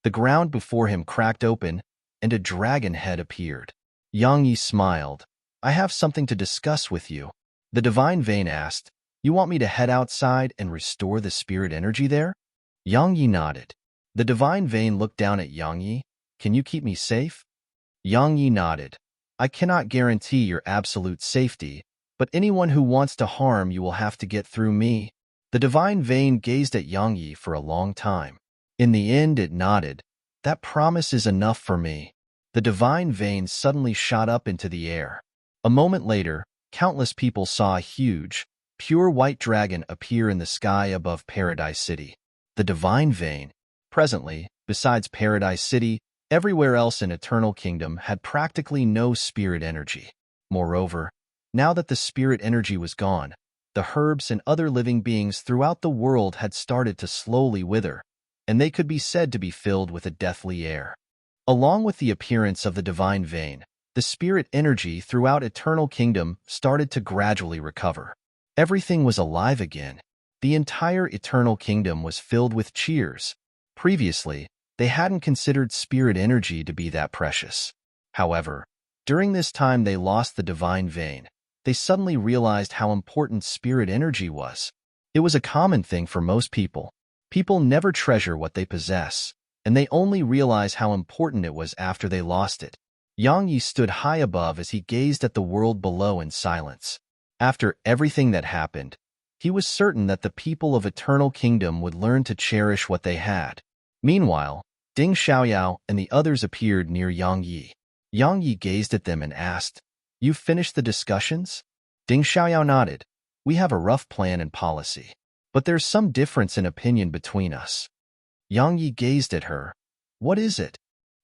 The ground before him cracked open, and a dragon head appeared. Yang Yi smiled. "I have something to discuss with you." The Divine Vein asked, "You want me to head outside and restore the spirit energy there?" Yang Yi nodded. The Divine Vein looked down at Yang Yi. "Can you keep me safe?" Yang Yi nodded. "I cannot guarantee your absolute safety, but anyone who wants to harm you will have to get through me." The Divine Vein gazed at Yang Yi for a long time. In the end, it nodded. "That promise is enough for me." The Divine Vein suddenly shot up into the air. A moment later, countless people saw a huge, pure white dragon appear in the sky above Paradise City. The Divine Vein. Presently, besides Paradise City, everywhere else in Eternal Kingdom had practically no spirit energy. Moreover, now that the spirit energy was gone, the herbs and other living beings throughout the world had started to slowly wither, and they could be said to be filled with a deathly air. Along with the appearance of the Divine Vein, the spirit energy throughout Eternal Kingdom started to gradually recover. Everything was alive again. The entire Eternal Kingdom was filled with cheers. Previously, they hadn't considered spirit energy to be that precious. However, during this time they lost the Divine Vein. They suddenly realized how important spirit energy was. It was a common thing for most people. People never treasure what they possess, and they only realize how important it was after they lost it. Yang Yi stood high above as he gazed at the world below in silence. After everything that happened, he was certain that the people of Eternal Kingdom would learn to cherish what they had. Meanwhile, Ding Xiaoyao and the others appeared near Yang Yi. Yang Yi gazed at them and asked, "You've finished the discussions?" Ding Xiaoyao nodded. "We have a rough plan and policy, but there's some difference in opinion between us." Yang Yi gazed at her. "What is it?"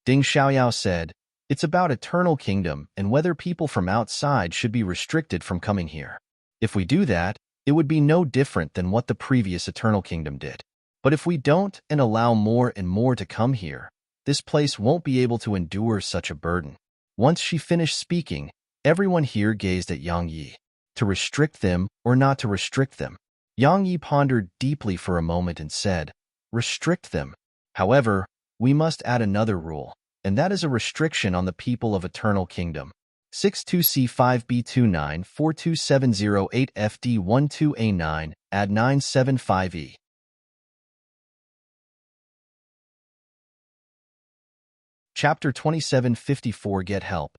Ding Xiaoyao said, "It's about Eternal Kingdom and whether people from outside should be restricted from coming here. If we do that, it would be no different than what the previous Eternal Kingdom did. But if we don't and allow more and more to come here, this place won't be able to endure such a burden." Once she finished speaking, everyone here gazed at Yang Yi. To restrict them or not to restrict them? Yang Yi pondered deeply for a moment and said, "Restrict them. However, we must add another rule, and that is a restriction on the people of Eternal Kingdom. 62C5B29427008FD12A9, add 975E. Chapter 2754 Get Help.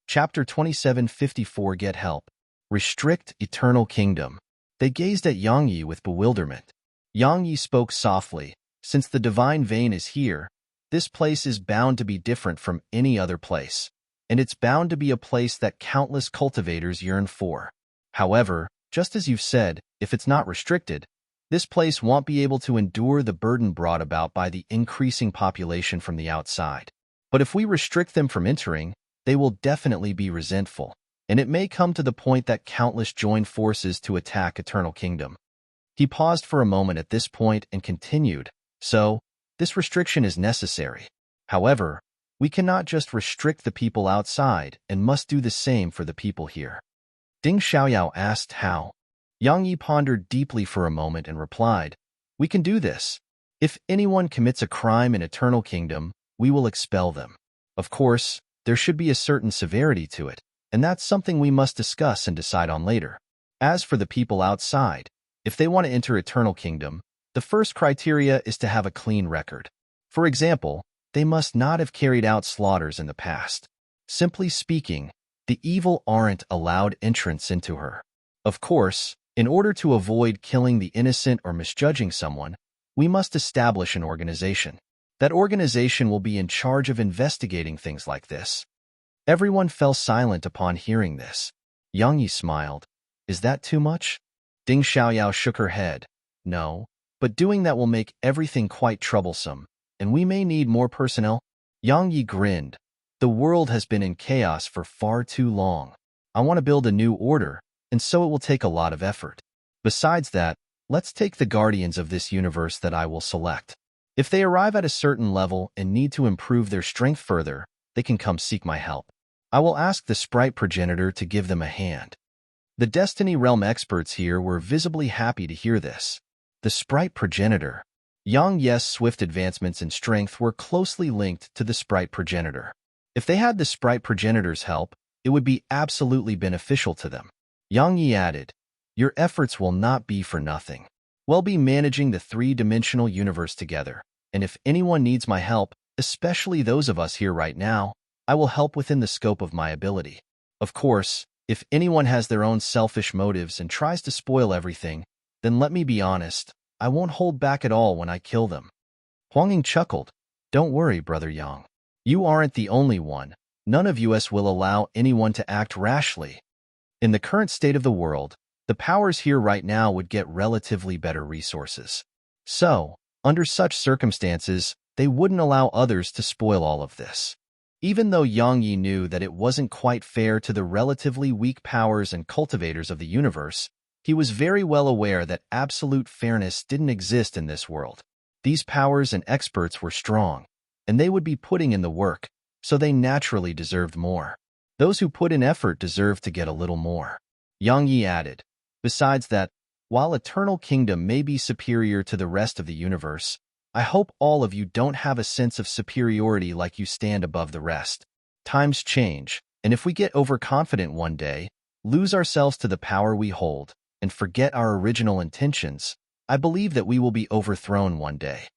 Chapter 2754 Get Help. Restrict Eternal Kingdom. They gazed at Yang Yi with bewilderment. Yang Yi spoke softly. "Since the Divine Vein is here, this place is bound to be different from any other place, and it's bound to be a place that countless cultivators yearn for. However, just as you've said, if it's not restricted, this place won't be able to endure the burden brought about by the increasing population from the outside. But if we restrict them from entering, they will definitely be resentful, and it may come to the point that countless join forces to attack Eternal Kingdom." He paused for a moment at this point and continued, "So, this restriction is necessary. However, we cannot just restrict the people outside and must do the same for the people here." Ding Xiaoyao asked how. Yang Yi pondered deeply for a moment and replied, "We can do this. If anyone commits a crime in Eternal Kingdom, we will expel them. Of course, there should be a certain severity to it, and that's something we must discuss and decide on later. As for the people outside, if they want to enter Eternal Kingdom, the first criteria is to have a clean record. For example, they must not have carried out slaughters in the past. Simply speaking, the evil aren't allowed entrance into her. Of course, in order to avoid killing the innocent or misjudging someone, we must establish an organization. That organization will be in charge of investigating things like this." Everyone fell silent upon hearing this. Yang Yi smiled. "Is that too much?" Ding Xiaoyao shook her head. No, but doing that will make everything quite troublesome, and we may need more personnel. Yang Yi grinned. The world has been in chaos for far too long. I want to build a new order, and so it will take a lot of effort. Besides that, let's take the guardians of this universe that I will select. If they arrive at a certain level and need to improve their strength further, they can come seek my help. I will ask the sprite progenitor to give them a hand. The Destiny Realm experts here were visibly happy to hear this. The sprite progenitor. Yang Yi's swift advancements in strength were closely linked to the sprite progenitor. If they had the sprite progenitor's help, it would be absolutely beneficial to them. Yang Yi added, your efforts will not be for nothing. We'll be managing the three-dimensional universe together, and if anyone needs my help, especially those of us here right now, I will help within the scope of my ability. Of course, if anyone has their own selfish motives and tries to spoil everything, then let me be honest, I won't hold back at all when I kill them. Huang Ying chuckled. Don't worry, Brother Yang. You aren't the only one. None of us will allow anyone to act rashly. In the current state of the world, the powers here right now would get relatively better resources. So, under such circumstances, they wouldn't allow others to spoil all of this. Even though Yang Yi knew that it wasn't quite fair to the relatively weak powers and cultivators of the universe, he was very well aware that absolute fairness didn't exist in this world. These powers and experts were strong, and they would be putting in the work, so they naturally deserved more. Those who put in effort deserve to get a little more. Yang Yi added, besides that, while Eternal Kingdom may be superior to the rest of the universe, I hope all of you don't have a sense of superiority like you stand above the rest. Times change, and if we get overconfident one day, lose ourselves to the power we hold, and forget our original intentions, I believe that we will be overthrown one day.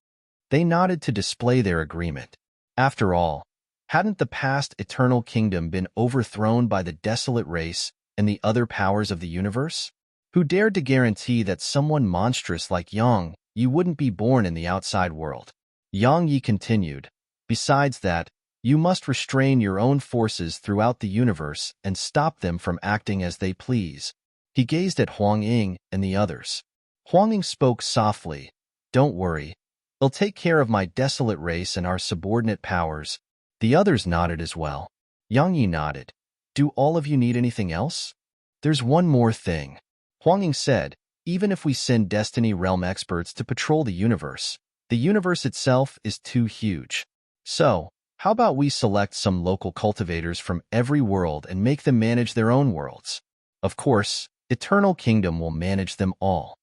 They nodded to display their agreement. After all, hadn't the past Eternal Kingdom been overthrown by the desolate race and the other powers of the universe? Who dared to guarantee that someone monstrous like Yang Yi wouldn't be born in the outside world? Yang Yi continued, besides that, you must restrain your own forces throughout the universe and stop them from acting as they please. He gazed at Huang Ying and the others. Huang Ying spoke softly, don't worry, they'll take care of my desolate race and our subordinate powers. The others nodded as well. Yang Yi nodded. Do all of you need anything else? There's one more thing. Huang Ying said, even if we send Destiny Realm experts to patrol the universe itself is too huge. So, how about we select some local cultivators from every world and make them manage their own worlds? Of course, Eternal Kingdom will manage them all.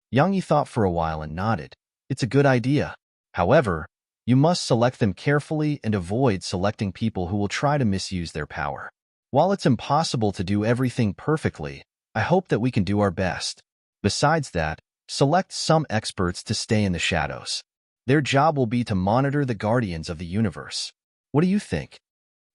Yang Yi thought for a while and nodded. It's a good idea. However, you must select them carefully and avoid selecting people who will try to misuse their power. While it's impossible to do everything perfectly, I hope that we can do our best. Besides that, select some experts to stay in the shadows. Their job will be to monitor the guardians of the universe. What do you think?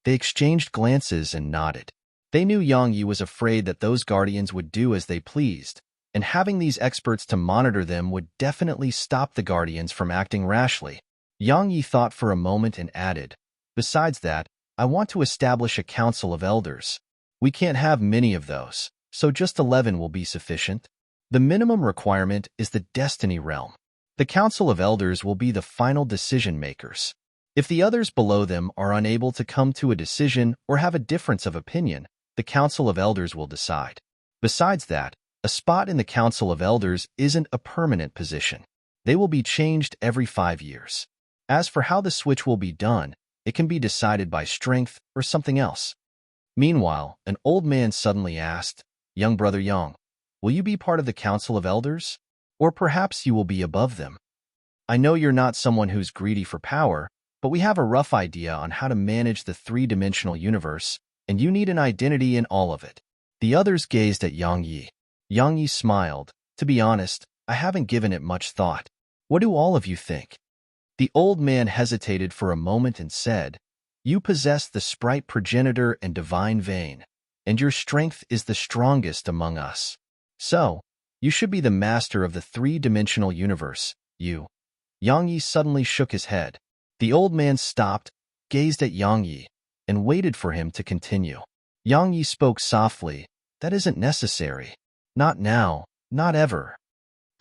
They exchanged glances and nodded. They knew Yang Yi was afraid that those guardians would do as they pleased, and having these experts to monitor them would definitely stop the guardians from acting rashly. Yang Yi thought for a moment and added, besides that, I want to establish a council of elders. We can't have many of those, so just 11 will be sufficient. The minimum requirement is the Destiny Realm. The Council of Elders will be the final decision makers. If the others below them are unable to come to a decision or have a difference of opinion, the Council of Elders will decide. Besides that, a spot in the Council of Elders isn't a permanent position. They will be changed every 5 years. As for how the switch will be done, it can be decided by strength or something else. Meanwhile, an old man suddenly asked, Young Brother Yang, will you be part of the Council of Elders? Or perhaps you will be above them. I know you're not someone who's greedy for power, but we have a rough idea on how to manage the three-dimensional universe, and you need an identity in all of it. The others gazed at Yang Yi. Yang Yi smiled. To be honest, I haven't given it much thought. What do all of you think? The old man hesitated for a moment and said, You possess the sprite progenitor and divine vein, and your strength is the strongest among us. So, you should be the master of the three-dimensional universe, you. Yang Yi suddenly shook his head. The old man stopped, gazed at Yang Yi, and waited for him to continue. Yang Yi spoke softly, That isn't necessary. Not now, Not ever.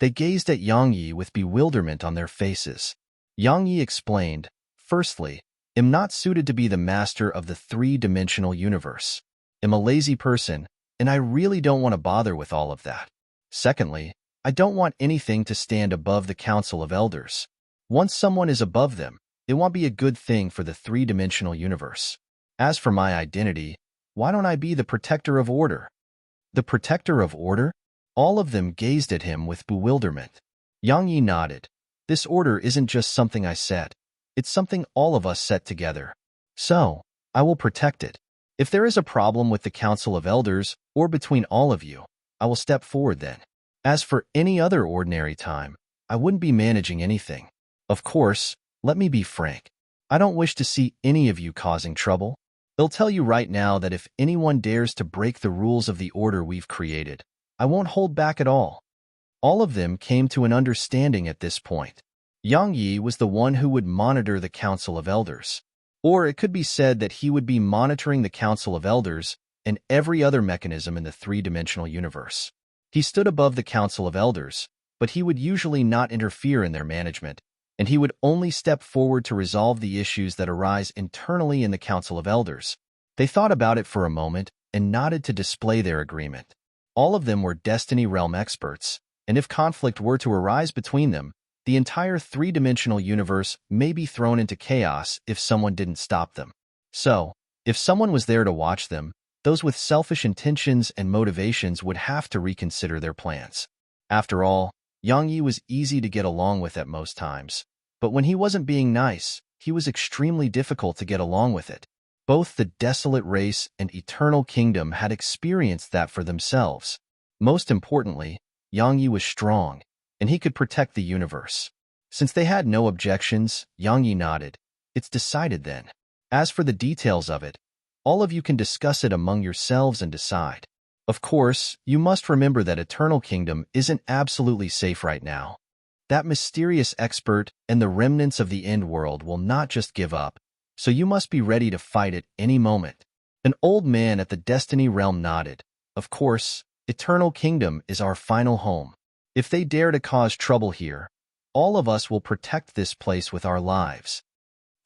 They gazed at Yang Yi with bewilderment on their faces. Yang Yi explained, firstly, am not suited to be the master of the three-dimensional universe. Am a lazy person, and I really don't want to bother with all of that. Secondly, I don't want anything to stand above the Council of Elders. Once someone is above them, it won't be a good thing for the three-dimensional universe. As for my identity, why don't I be the protector of order? The protector of order? All of them gazed at him with bewilderment. Yang Yi nodded. This order isn't just something I set. It's something all of us set together. So, I will protect it. If there is a problem with the Council of Elders, or between all of you, I will step forward then. As for any other ordinary time, I wouldn't be managing anything. Of course, let me be frank. I don't wish to see any of you causing trouble. They'll tell you right now that if anyone dares to break the rules of the order we've created, I won't hold back at all. All of them came to an understanding at this point. Yang Yi was the one who would monitor the Council of Elders. Or it could be said that he would be monitoring the Council of Elders and every other mechanism in the three-dimensional universe. He stood above the Council of Elders, but he would usually not interfere in their management, and he would only step forward to resolve the issues that arise internally in the Council of Elders. They thought about it for a moment and nodded to display their agreement. All of them were Destiny Realm experts, and if conflict were to arise between them, the entire three-dimensional universe may be thrown into chaos if someone didn't stop them. So, if someone was there to watch them, those with selfish intentions and motivations would have to reconsider their plans. After all, Yang Yi was easy to get along with at most times, but when he wasn't being nice, he was extremely difficult to get along with it. Both the Desolate Race and Eternal Kingdom had experienced that for themselves. Most importantly, Yang Yi was strong, and he could protect the universe. Since they had no objections, Yang Yi nodded. It's decided then. As for the details of it, all of you can discuss it among yourselves and decide. Of course, you must remember that Eternal Kingdom isn't absolutely safe right now. That mysterious expert and the remnants of the End World will not just give up, so you must be ready to fight at any moment. An old man at the Destiny Realm nodded. Of course, Eternal Kingdom is our final home. If they dare to cause trouble here, all of us will protect this place with our lives.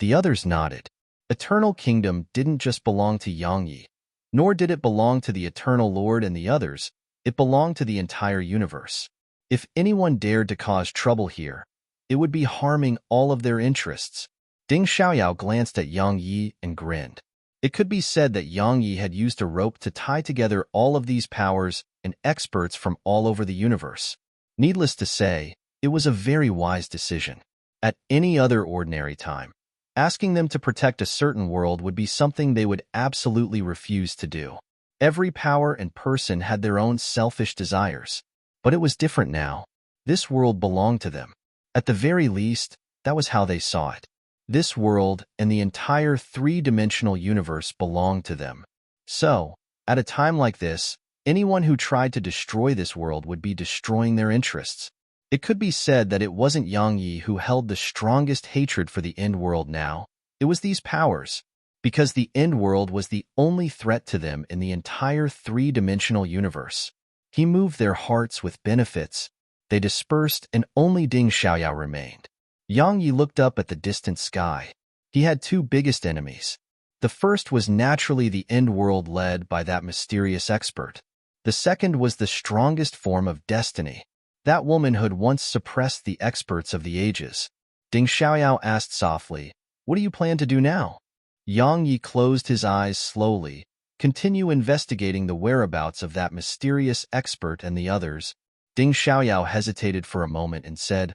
The others nodded. Eternal Kingdom didn't just belong to Yang Yi, nor did it belong to the Eternal Lord and the others. It belonged to the entire universe. If anyone dared to cause trouble here, it would be harming all of their interests. Ding Xiaoyao glanced at Yang Yi and grinned. It could be said that Yang Yi had used a rope to tie together all of these powers and experts from all over the universe. Needless to say, it was a very wise decision. At any other ordinary time, asking them to protect a certain world would be something they would absolutely refuse to do. Every power and person had their own selfish desires. But it was different now. This world belonged to them. At the very least, that was how they saw it. This world and the entire three-dimensional universe belonged to them. So, at a time like this, anyone who tried to destroy this world would be destroying their interests. It could be said that it wasn't Yang Yi who held the strongest hatred for the End World now. It was these powers, because the End World was the only threat to them in the entire three-dimensional universe. He moved their hearts with benefits. They dispersed and only Ding Xiaoyao remained. Yang Yi looked up at the distant sky. He had two biggest enemies. The first was naturally the End World led by that mysterious expert. The second was the strongest form of destiny. That woman had once suppressed the experts of the ages. Ding Xiaoyao asked softly, "What do you plan to do now?" Yang Yi closed his eyes slowly, continue investigating the whereabouts of that mysterious expert and the others. Ding Xiaoyao hesitated for a moment and said,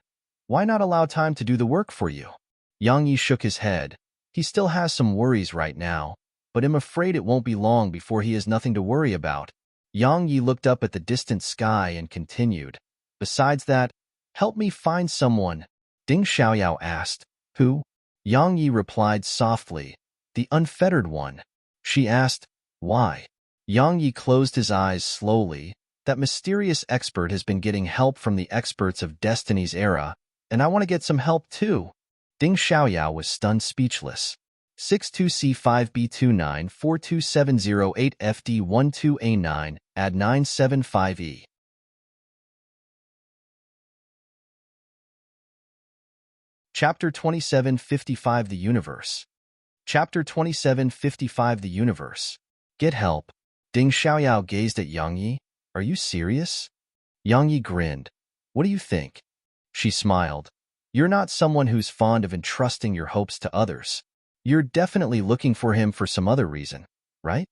"Why not allow time to do the work for you?" Yang Yi shook his head. He still has some worries right now, but I'm afraid it won't be long before he has nothing to worry about. Yang Yi looked up at the distant sky and continued, "Besides that, help me find someone." Ding Xiaoyao asked, "Who?" Yang Yi replied softly, "The unfettered one." She asked, "Why?" Yang Yi closed his eyes slowly. "That mysterious expert has been getting help from the experts of Destiny's era, and I want to get some help too." Ding Xiaoyao was stunned speechless. 62C5B29427008FD12A9, add 975E. Chapter 2755 The Universe. Chapter 2755 The Universe. Get help. Ding Xiaoyao gazed at Yang Yi. Are you serious? Yang Yi grinned. What do you think? She smiled. You're not someone who's fond of entrusting your hopes to others. You're definitely looking for him for some other reason, right?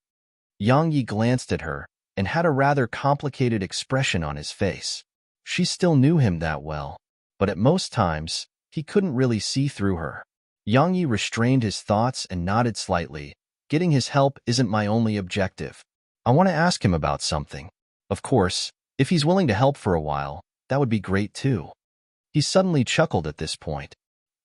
Yang Yi glanced at her and had a rather complicated expression on his face. She still knew him that well, but at most times, he couldn't really see through her. Yang Yi restrained his thoughts and nodded slightly. Getting his help isn't my only objective. I want to ask him about something. Of course, if he's willing to help for a while, that would be great too. He suddenly chuckled at this point.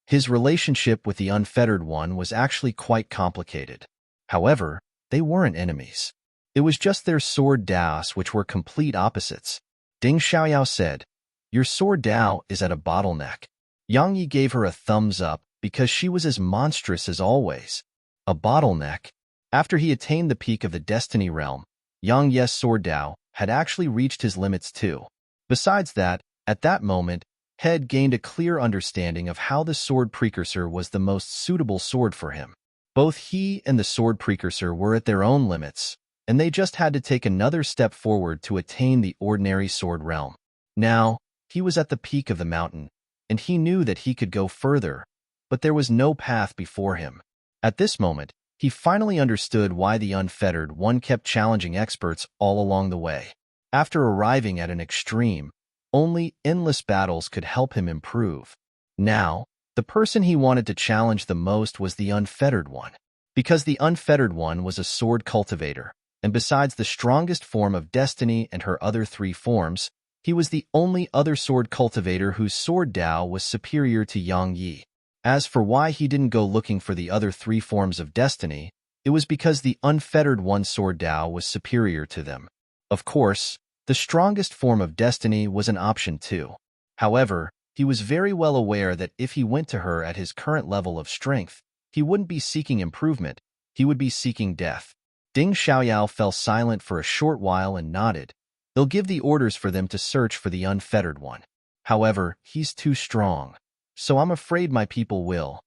His relationship with the Unfettered One was actually quite complicated. However, they weren't enemies. It was just their sword Daos which were complete opposites. Ding Xiaoyao said, Your sword Dao is at a bottleneck. Yang Yi gave her a thumbs up because she was as monstrous as always. A bottleneck? After he attained the peak of the Destiny Realm, Yang Yi's sword Dao had actually reached his limits too. Besides that, at that moment, Head gained a clear understanding of how the sword precursor was the most suitable sword for him. Both he and the sword precursor were at their own limits, and they just had to take another step forward to attain the ordinary sword realm. Now, he was at the peak of the mountain, and he knew that he could go further, but there was no path before him. At this moment, he finally understood why the Unfettered One kept challenging experts all along the way. After arriving at an extreme, only endless battles could help him improve. Now, the person he wanted to challenge the most was the Unfettered One. Because the Unfettered One was a sword cultivator, and besides the strongest form of Destiny and her other three forms, he was the only other sword cultivator whose sword Dao was superior to Yang Yi. As for why he didn't go looking for the other three forms of Destiny, it was because the Unfettered One sword Dao was superior to them. Of course, the strongest form of Destiny was an option too. However, he was very well aware that if he went to her at his current level of strength, he wouldn't be seeking improvement, he would be seeking death. Ding Xiaoyao fell silent for a short while and nodded. They'll give the orders for them to search for the Unfettered One. However, he's too strong, so I'm afraid my people will.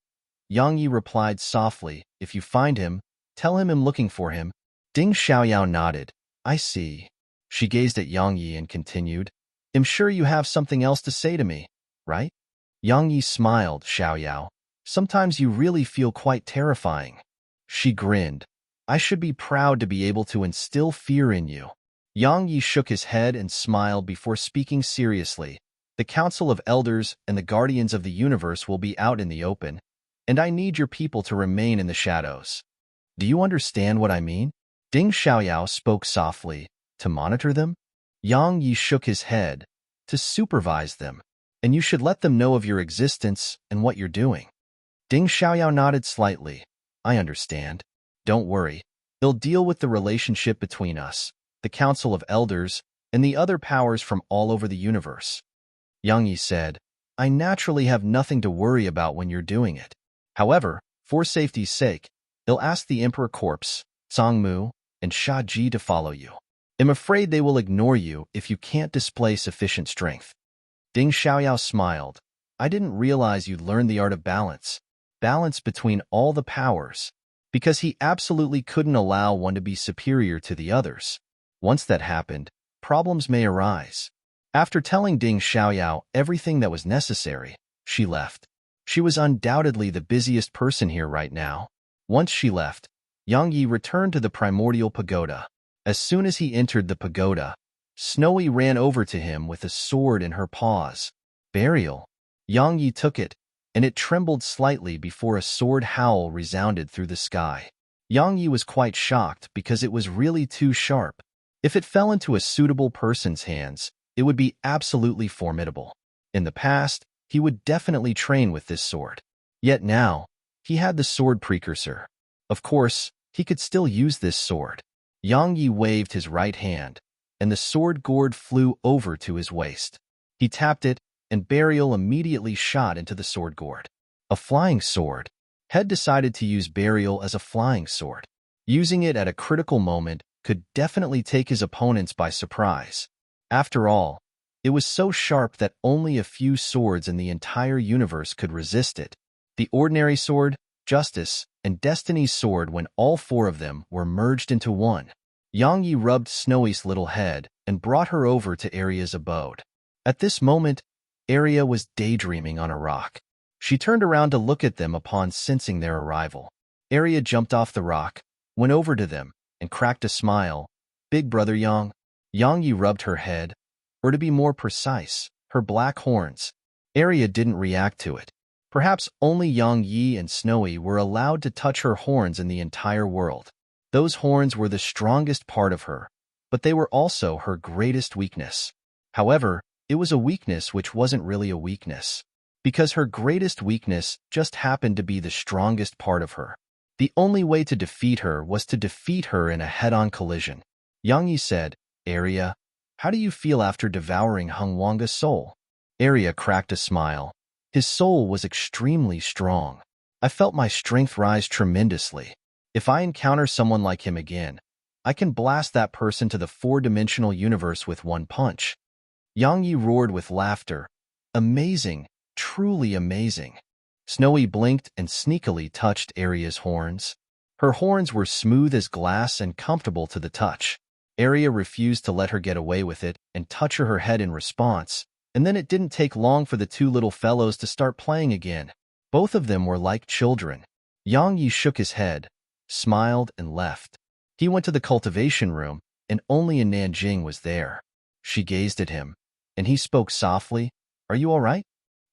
Yang Yi replied softly, If you find him, tell him I'm looking for him. Ding Xiaoyao nodded. I see. She gazed at Yang Yi and continued, I'm sure you have something else to say to me, right? Yang Yi smiled, Xiaoyao. Sometimes you really feel quite terrifying. She grinned. I should be proud to be able to instill fear in you. Yang Yi shook his head and smiled before speaking seriously. The Council of Elders and the Guardians of the Universe will be out in the open, and I need your people to remain in the shadows. Do you understand what I mean? Ding Xiaoyao spoke softly. To monitor them? Yang Yi shook his head. To supervise them. And you should let them know of your existence and what you're doing. Ding Xiaoyao nodded slightly. I understand. Don't worry. They'll deal with the relationship between us, the Council of Elders, and the other powers from all over the universe. Yang Yi said, I naturally have nothing to worry about when you're doing it. However, for safety's sake, they'll ask the Emperor Corpse, Songmu, and Sha Ji to follow you. I'm afraid they will ignore you if you can't display sufficient strength. Ding Xiaoyao smiled. I didn't realize you'd learned the art of balance. Balance between all the powers. Because he absolutely couldn't allow one to be superior to the others. Once that happened, problems may arise. After telling Ding Xiaoyao everything that was necessary, she left. She was undoubtedly the busiest person here right now. Once she left, Yang Yi returned to the primordial pagoda. As soon as he entered the pagoda, Snowy ran over to him with a sword in her paws. Burial. Yang Yi took it, and it trembled slightly before a sword howl resounded through the sky. Yang Yi was quite shocked because it was really too sharp. If it fell into a suitable person's hands, it would be absolutely formidable. In the past, he would definitely train with this sword. Yet now, he had the sword precursor. Of course, he could still use this sword. Yang Yi waved his right hand, and the sword gourd flew over to his waist. He tapped it, and Burial immediately shot into the sword gourd. A flying sword. Head decided to use Burial as a flying sword. Using it at a critical moment could definitely take his opponents by surprise. After all, It was so sharp that only a few swords in the entire universe could resist it. The ordinary sword, justice, and destiny's sword when all four of them were merged into one. Yang Yi rubbed Snowy's little head and brought her over to Aria's abode. At this moment, Aria was daydreaming on a rock. She turned around to look at them upon sensing their arrival. Aria jumped off the rock, went over to them, and cracked a smile. "Big brother Yang." Yang Yi rubbed her head, or to be more precise, her black horns. Aria didn't react to it. Perhaps only Yang Yi and Snowy were allowed to touch her horns in the entire world. Those horns were the strongest part of her, but they were also her greatest weakness. However, it was a weakness which wasn't really a weakness, because her greatest weakness just happened to be the strongest part of her. The only way to defeat her was to defeat her in a head-on collision. Yang Yi said, "Aria, how do you feel after devouring Hungwanga's soul?" Aria cracked a smile. His soul was extremely strong. "I felt my strength rise tremendously. If I encounter someone like him again, I can blast that person to the four-dimensional universe with one punch." Yang Yi roared with laughter. "Amazing, truly amazing." Snowy blinked and sneakily touched Aria's horns. Her horns were smooth as glass and comfortable to the touch. Aria refused to let her get away with it and touch her head in response, and then it didn't take long for the two little fellows to start playing again. Both of them were like children. Yang Yi shook his head, smiled, and left. He went to the cultivation room, and only Nanjing was there. She gazed at him, and he spoke softly, "Are you all right?"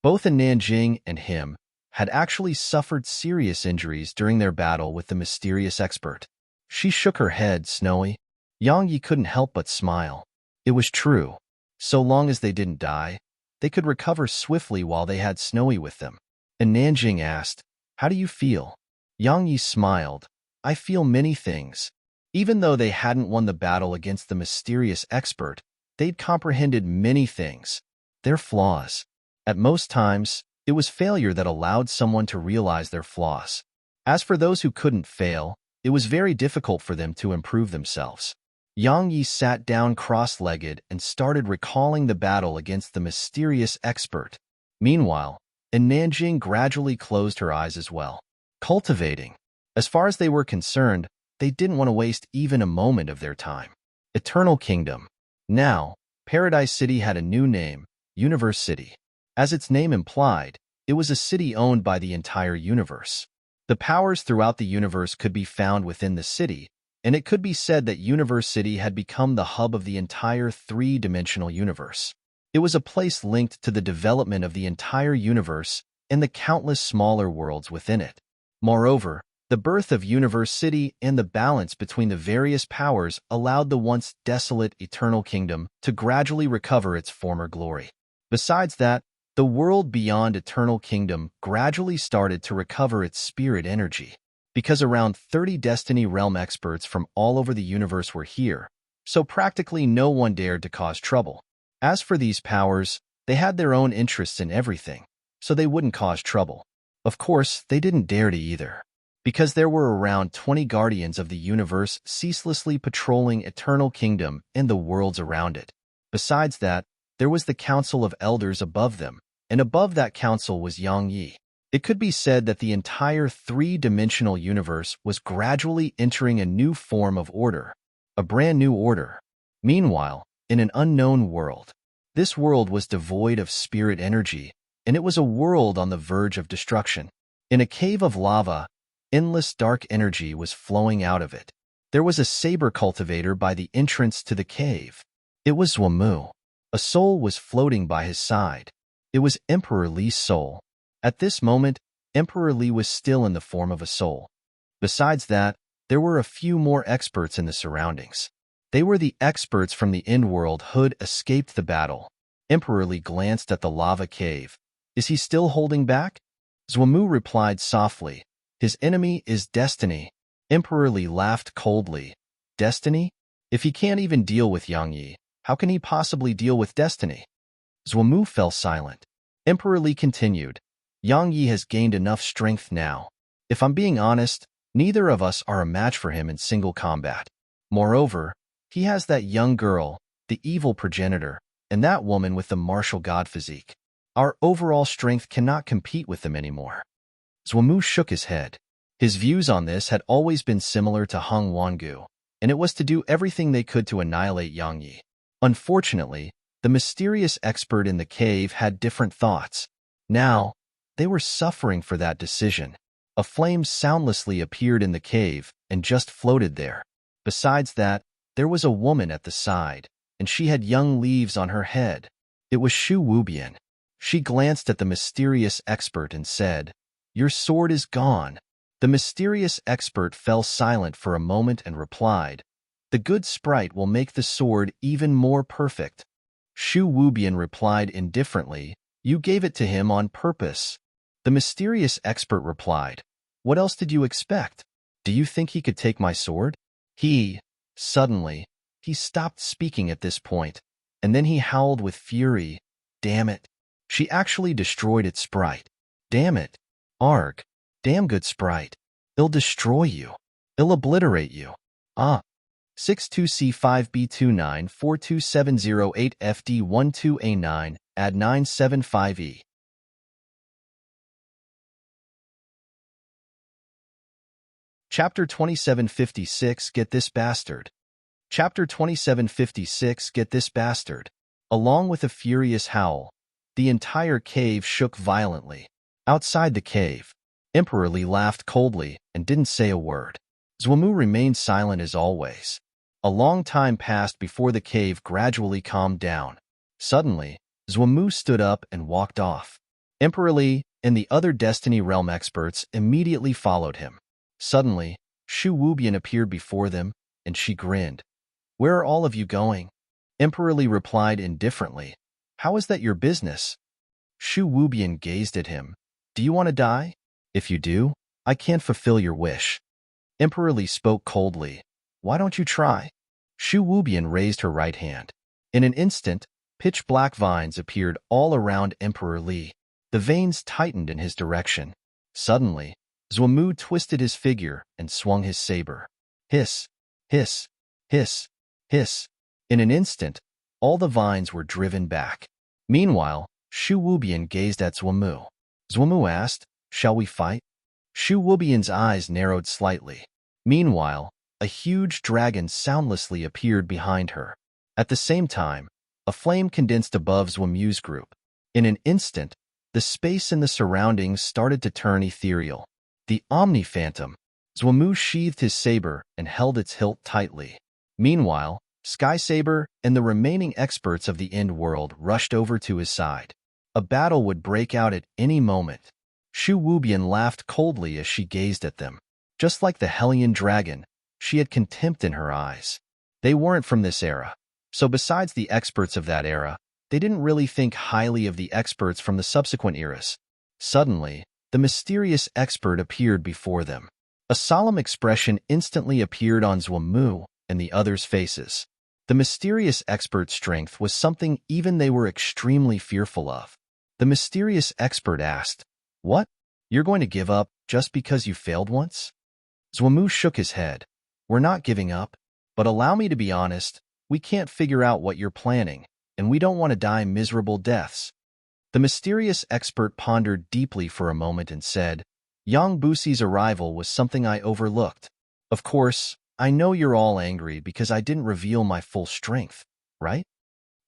Both Nanjing and him had actually suffered serious injuries during their battle with the mysterious expert. She shook her head, "Snowy." Yang Yi couldn't help but smile. It was true. So long as they didn't die, they could recover swiftly while they had Snowy with them. And Nanjing asked, "How do you feel?" Yang Yi smiled. "I feel many things." Even though they hadn't won the battle against the mysterious expert, they'd comprehended many things. Their flaws. At most times, it was failure that allowed someone to realize their flaws. As for those who couldn't fail, it was very difficult for them to improve themselves. Yang Yi sat down cross-legged and started recalling the battle against the mysterious expert. Meanwhile, Nanjing gradually closed her eyes as well. Cultivating. As far as they were concerned, they didn't want to waste even a moment of their time. Eternal Kingdom. Now, Paradise City had a new name, Universe City. As its name implied, it was a city owned by the entire universe. The powers throughout the universe could be found within the city, and it could be said that Universe City had become the hub of the entire three-dimensional universe. It was a place linked to the development of the entire universe and the countless smaller worlds within it. Moreover, the birth of Universe City and the balance between the various powers allowed the once desolate Eternal Kingdom to gradually recover its former glory. Besides that, the world beyond Eternal Kingdom gradually started to recover its spirit energy, because around 30 Destiny Realm experts from all over the universe were here, so practically no one dared to cause trouble. As for these powers, they had their own interests in everything, so they wouldn't cause trouble. Of course, they didn't dare to either, because there were around 20 guardians of the universe ceaselessly patrolling Eternal Kingdom and the worlds around it. Besides that, there was the Council of Elders above them, and above that council was Yang Yi. It could be said that the entire three-dimensional universe was gradually entering a new form of order, a brand new order. Meanwhile, in an unknown world, this world was devoid of spirit energy, and it was a world on the verge of destruction. In a cave of lava, endless dark energy was flowing out of it. There was a saber cultivator by the entrance to the cave. It was Zhuamu. A soul was floating by his side. It was Emperor Li's soul. At this moment, Emperor Li was still in the form of a soul. Besides that, there were a few more experts in the surroundings. They were the experts from the end world who had escaped the battle. Emperor Li glanced at the lava cave. "Is he still holding back?" Zhuamu replied softly, "His enemy is destiny." Emperor Li laughed coldly. "Destiny? If he can't even deal with Yang Yi, how can he possibly deal with destiny?" Zhuamu fell silent. Emperor Li continued, "Yang Yi has gained enough strength now. If I'm being honest, neither of us are a match for him in single combat. Moreover, he has that young girl, the evil progenitor, and that woman with the martial god physique. Our overall strength cannot compete with them anymore. Zhuomu shook his head. His views on this had always been similar to Hung Wangu, and it was to do everything they could to annihilate Yang Yi. Unfortunately, the mysterious expert in the cave had different thoughts. Now, they were suffering for that decision. A flame soundlessly appeared in the cave and just floated there. Besides that, there was a woman at the side, and she had young leaves on her head. It was Shu Wubian. She glanced at the mysterious expert and said, "Your sword is gone." The mysterious expert fell silent for a moment and replied, "The good sprite will make the sword even more perfect." Shu Wubian replied indifferently, "You gave it to him on purpose." The mysterious expert replied, "What else did you expect? Do you think he could take my sword?" Suddenly, he stopped speaking at this point, and then he howled with fury, "Damn it. She actually destroyed its sprite. Damn it. Arg. Damn good sprite. It'll destroy you. It'll obliterate you. 62C5B29427008FD12A9, add 975E. Chapter 2756 Get This Bastard. Chapter 2756 Get This Bastard. Along with a furious howl, the entire cave shook violently. Outside the cave, Emperor Li laughed coldly and didn't say a word. Zhuomu remained silent as always. A long time passed before the cave gradually calmed down. Suddenly, Zhuomu stood up and walked off. Emperor Li and the other Destiny Realm experts immediately followed him. Suddenly, Shu Wubian appeared before them, and she grinned. "Where are all of you going?" Emperor Li replied indifferently, "How is that your business?" Shu Wubian gazed at him. "Do you want to die? If you do, I can't fulfill your wish." Emperor Li spoke coldly. "Why don't you try?" Shu Wubian raised her right hand. In an instant, pitch-black vines appeared all around Emperor Li. The veins tightened in his direction. Suddenly, Zhuomu twisted his figure and swung his saber. Hiss, hiss, hiss, hiss. In an instant, all the vines were driven back. Meanwhile, Shu Wubian gazed at Zhuomu. Zhuomu asked, "Shall we fight?" Shu Wubian's eyes narrowed slightly. Meanwhile, a huge dragon soundlessly appeared behind her. At the same time, a flame condensed above Zhuomu's group. In an instant, the space in the surroundings started to turn ethereal. The Omni-Phantom. Zhuomu sheathed his saber and held its hilt tightly. Meanwhile, Sky Saber and the remaining experts of the End World rushed over to his side. A battle would break out at any moment. Shu Wubian laughed coldly as she gazed at them. Just like the Hellion Dragon, she had contempt in her eyes. They weren't from this era, so besides the experts of that era, they didn't really think highly of the experts from the subsequent eras. Suddenly, the mysterious expert appeared before them. A solemn expression instantly appeared on Zhuomu and the others' faces. The mysterious expert's strength was something even they were extremely fearful of. The mysterious expert asked, "What? You're going to give up just because you failed once?" Zhuomu shook his head. "We're not giving up, but allow me to be honest, we can't figure out what you're planning, and we don't want to die miserable deaths." The mysterious expert pondered deeply for a moment and said, "Yang Busi's arrival was something I overlooked. Of course, I know you're all angry because I didn't reveal my full strength, right?"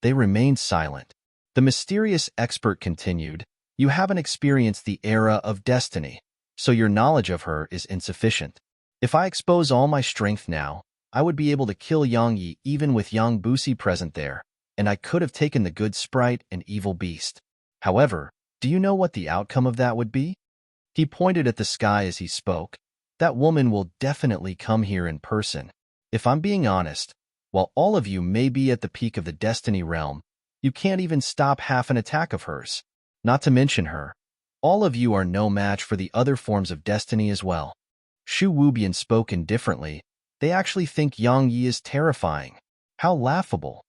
They remained silent. The mysterious expert continued, "You haven't experienced the era of destiny, so your knowledge of her is insufficient. If I expose all my strength now, I would be able to kill Yang Yi even with Yang Busi present there, and I could have taken the good sprite and evil beast. However, do you know what the outcome of that would be?" He pointed at the sky as he spoke. "That woman will definitely come here in person. If I'm being honest, while all of you may be at the peak of the Destiny realm, you can't even stop half an attack of hers. Not to mention her, all of you are no match for the other forms of Destiny as well." Shu Wubian spoke indifferently. "They actually think Yang Yi is terrifying. How laughable."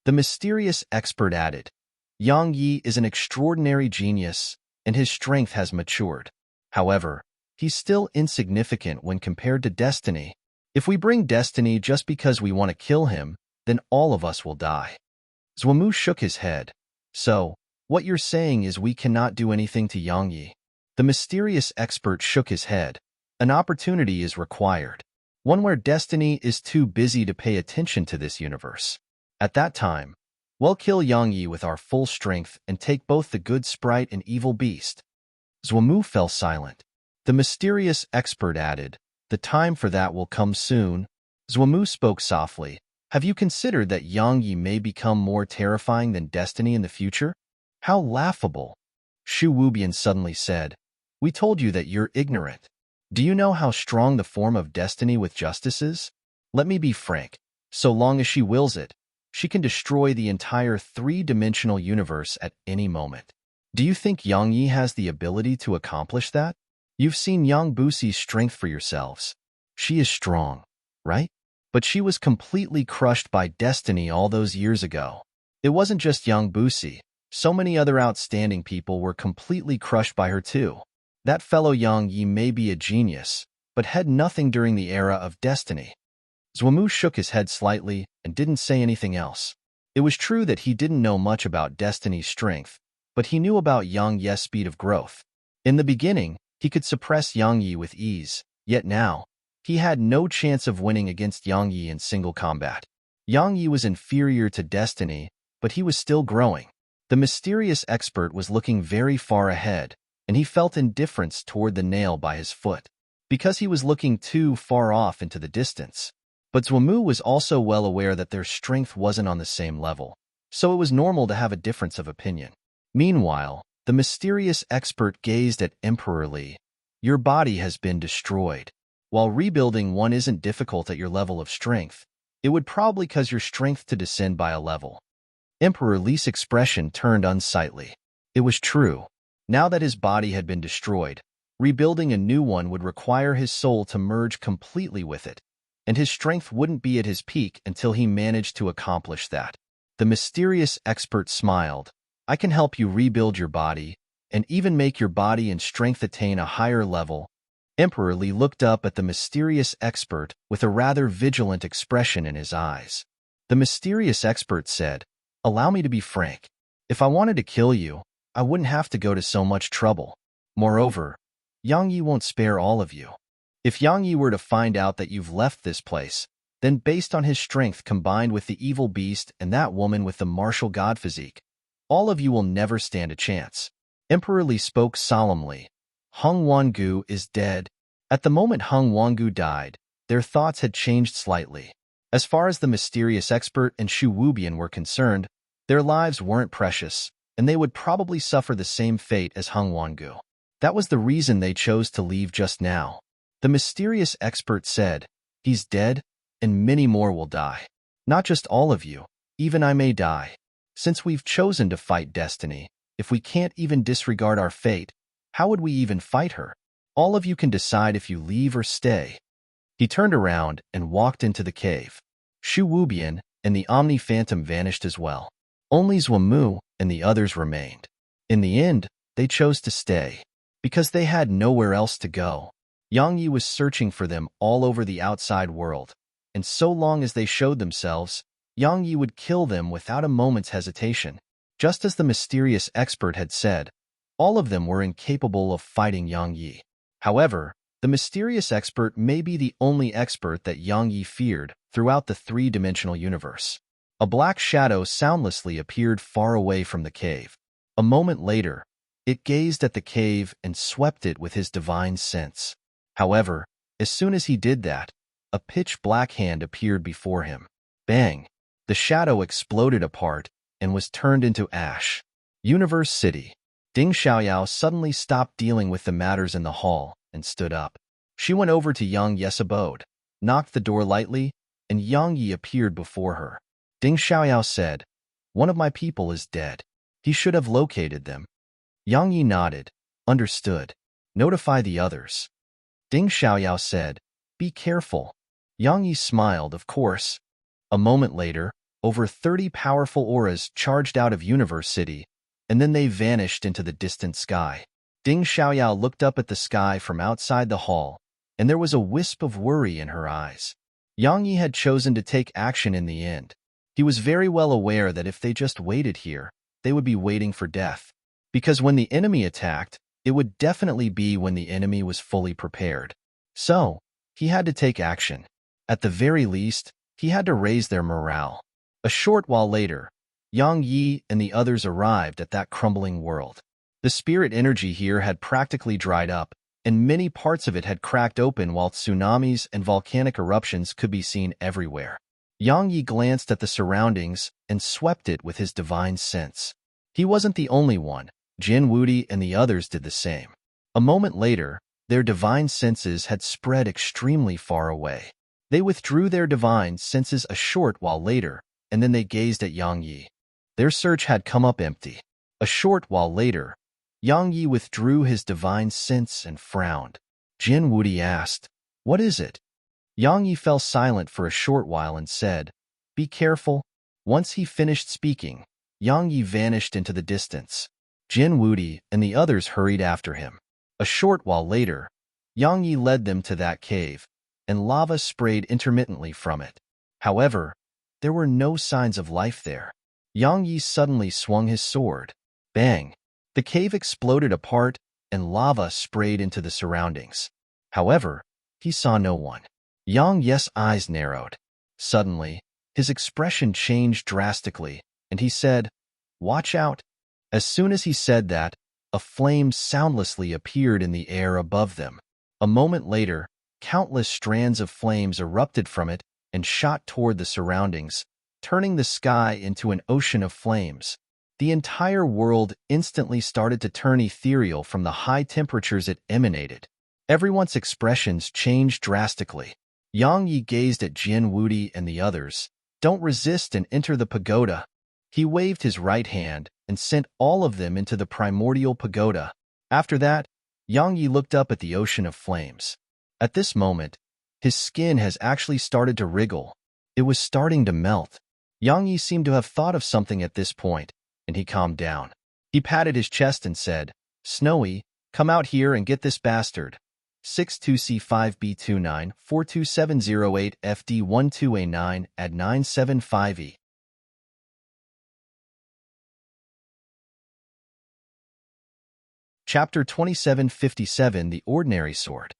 The mysterious expert added, "Yang Yi is an extraordinary genius, and his strength has matured. However, he's still insignificant when compared to Destiny. If we bring Destiny just because we want to kill him, then all of us will die." Zhuamu shook his head. So, what you're saying is we cannot do anything to Yang Yi. The mysterious expert shook his head. An opportunity is required. One where destiny is too busy to pay attention to this universe. At that time, we'll kill Yang Yi with our full strength and take both the good sprite and evil beast. Zhuamu fell silent. The mysterious expert added, the time for that will come soon. Zhuamu spoke softly. Have you considered that Yang Yi may become more terrifying than destiny in the future? How laughable! Shu Wubian suddenly said. We told you that you're ignorant. Do you know how strong the form of destiny with justice is? Let me be frank. So long as she wills it, she can destroy the entire three-dimensional universe at any moment. Do you think Yang Yi has the ability to accomplish that? You've seen Yang Buxi's strength for yourselves. She is strong, right? But she was completely crushed by destiny all those years ago. It wasn't just Yang Buxi. So many other outstanding people were completely crushed by her too. That fellow Yang Yi may be a genius, but had nothing during the era of destiny. Zhuamu shook his head slightly and didn't say anything else. It was true that he didn't know much about destiny's strength, but he knew about Yang Yi's speed of growth. In the beginning, he could suppress Yang Yi with ease, yet now, he had no chance of winning against Yang Yi in single combat. Yang Yi was inferior to destiny, but he was still growing. The mysterious expert was looking very far ahead, and he felt indifference toward the nail by his foot, because he was looking too far off into the distance. But Zhuamu was also well aware that their strength wasn't on the same level, so it was normal to have a difference of opinion. Meanwhile, the mysterious expert gazed at Emperor Li. Your body has been destroyed. While rebuilding one isn't difficult at your level of strength, it would probably cause your strength to descend by a level. Emperor Li's expression turned unsightly. It was true. Now that his body had been destroyed, rebuilding a new one would require his soul to merge completely with it, and his strength wouldn't be at his peak until he managed to accomplish that. The mysterious expert smiled. I can help you rebuild your body, and even make your body and strength attain a higher level. Emperor Li looked up at the mysterious expert with a rather vigilant expression in his eyes. The mysterious expert said, Allow me to be frank. If I wanted to kill you, I wouldn't have to go to so much trouble. Moreover, Yang Yi won't spare all of you. If Yang Yi were to find out that you've left this place, then based on his strength combined with the evil beast and that woman with the martial god physique, all of you will never stand a chance. Emperor Li spoke solemnly. Hung Wangu is dead. At the moment Hung Wangu died, their thoughts had changed slightly. As far as the mysterious expert and Shu Wubian were concerned, their lives weren't precious, and they would probably suffer the same fate as Hung Wangu. That was the reason they chose to leave just now. The mysterious expert said, He's dead, and many more will die. Not just all of you, even I may die. Since we've chosen to fight destiny, if we can't even disregard our fate, how would we even fight her? All of you can decide if you leave or stay. He turned around and walked into the cave. Shu Wubian and the Omni Phantom vanished as well. Only Zhuamu and the others remained. In the end, they chose to stay, because they had nowhere else to go. Yang Yi was searching for them all over the outside world, and so long as they showed themselves, Yang Yi would kill them without a moment's hesitation. Just as the mysterious expert had said, all of them were incapable of fighting Yang Yi. However, the mysterious expert may be the only expert that Yang Yi feared throughout the three-dimensional universe. A black shadow soundlessly appeared far away from the cave. A moment later, it gazed at the cave and swept it with his divine sense. However, as soon as he did that, a pitch-black hand appeared before him. Bang! The shadow exploded apart and was turned into ash. Universe City. Ding Xiaoyao suddenly stopped dealing with the matters in the hall and stood up. She went over to Yang Yi's abode, knocked the door lightly, and Yang Yi appeared before her. Ding Xiaoyao said, One of my people is dead. He should have located them. Yang Yi nodded. Understood. Notify the others. Ding Xiaoyao said, Be careful. Yang Yi smiled, of course. A moment later, over 30 powerful auras charged out of Universe City, and then they vanished into the distant sky. Ding Xiaoyao looked up at the sky from outside the hall, and there was a wisp of worry in her eyes. Yang Yi had chosen to take action in the end. He was very well aware that if they just waited here, they would be waiting for death. Because when the enemy attacked, it would definitely be when the enemy was fully prepared. So, he had to take action. At the very least, he had to raise their morale. A short while later, Yang Yi and the others arrived at that crumbling world. The spirit energy here had practically dried up, and many parts of it had cracked open while tsunamis and volcanic eruptions could be seen everywhere. Yang Yi glanced at the surroundings and swept it with his divine sense. He wasn't the only one. Jin Wudi and the others did the same. A moment later, their divine senses had spread extremely far away. They withdrew their divine senses a short while later, and then they gazed at Yang Yi. Their search had come up empty. A short while later, Yang Yi withdrew his divine sense and frowned. Jin Wudi asked, "What is it?" Yang Yi fell silent for a short while and said, "Be careful." Once he finished speaking, Yang Yi vanished into the distance. Jin Wudi and the others hurried after him. A short while later, Yang Yi led them to that cave, and lava sprayed intermittently from it. However, there were no signs of life there. Yang Yi suddenly swung his sword. Bang! The cave exploded apart, and lava sprayed into the surroundings. However, he saw no one. Yang Yi's eyes narrowed. Suddenly, his expression changed drastically, and he said, "Watch out." As soon as he said that, a flame soundlessly appeared in the air above them. A moment later, countless strands of flames erupted from it and shot toward the surroundings, turning the sky into an ocean of flames. The entire world instantly started to turn ethereal from the high temperatures it emanated. Everyone's expressions changed drastically. Yang Yi gazed at Jin Wudi and the others. "Don't resist and enter the pagoda." He waved his right hand and sent all of them into the primordial pagoda. After that, Yang Yi looked up at the ocean of flames. At this moment, his skin has actually started to wriggle. It was starting to melt. Yang Yi seemed to have thought of something at this point, and he calmed down. He patted his chest and said, "Snowy, come out here and get this bastard. 62C5B29 42708 FD12A9 at 975E." Chapter 2757 The Ordinary Sword.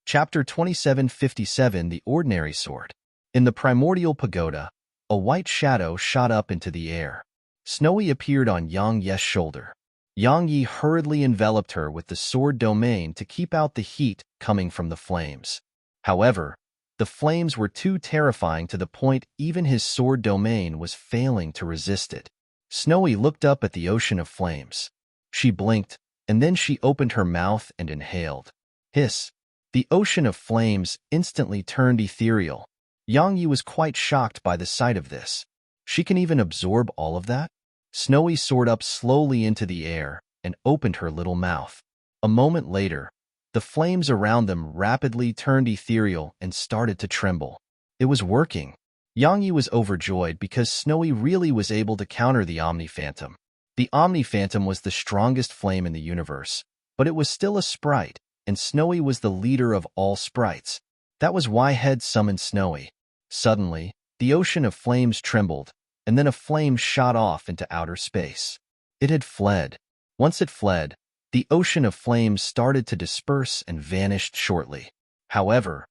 Chapter 2757 The Ordinary Sword. In the primordial pagoda, a white shadow shot up into the air. Snowy appeared on Yang Yi's shoulder. Yang Yi hurriedly enveloped her with the sword domain to keep out the heat coming from the flames. However, the flames were too terrifying to the point even his sword domain was failing to resist it. Snowy looked up at the ocean of flames. She blinked, and then she opened her mouth and inhaled. Hiss! The ocean of flames instantly turned ethereal. Yang Yi was quite shocked by the sight of this. She can even absorb all of that? Snowy soared up slowly into the air and opened her little mouth. A moment later, the flames around them rapidly turned ethereal and started to tremble. It was working. Yang Yi was overjoyed because Snowy really was able to counter the Omni-Phantom. The Omni-Phantom was the strongest flame in the universe, but it was still a sprite, and Snowy was the leader of all sprites. That was why Head summoned Snowy. Suddenly, the ocean of flames trembled, and then a flame shot off into outer space. It had fled. Once it fled, the ocean of flames started to disperse and vanished shortly. However,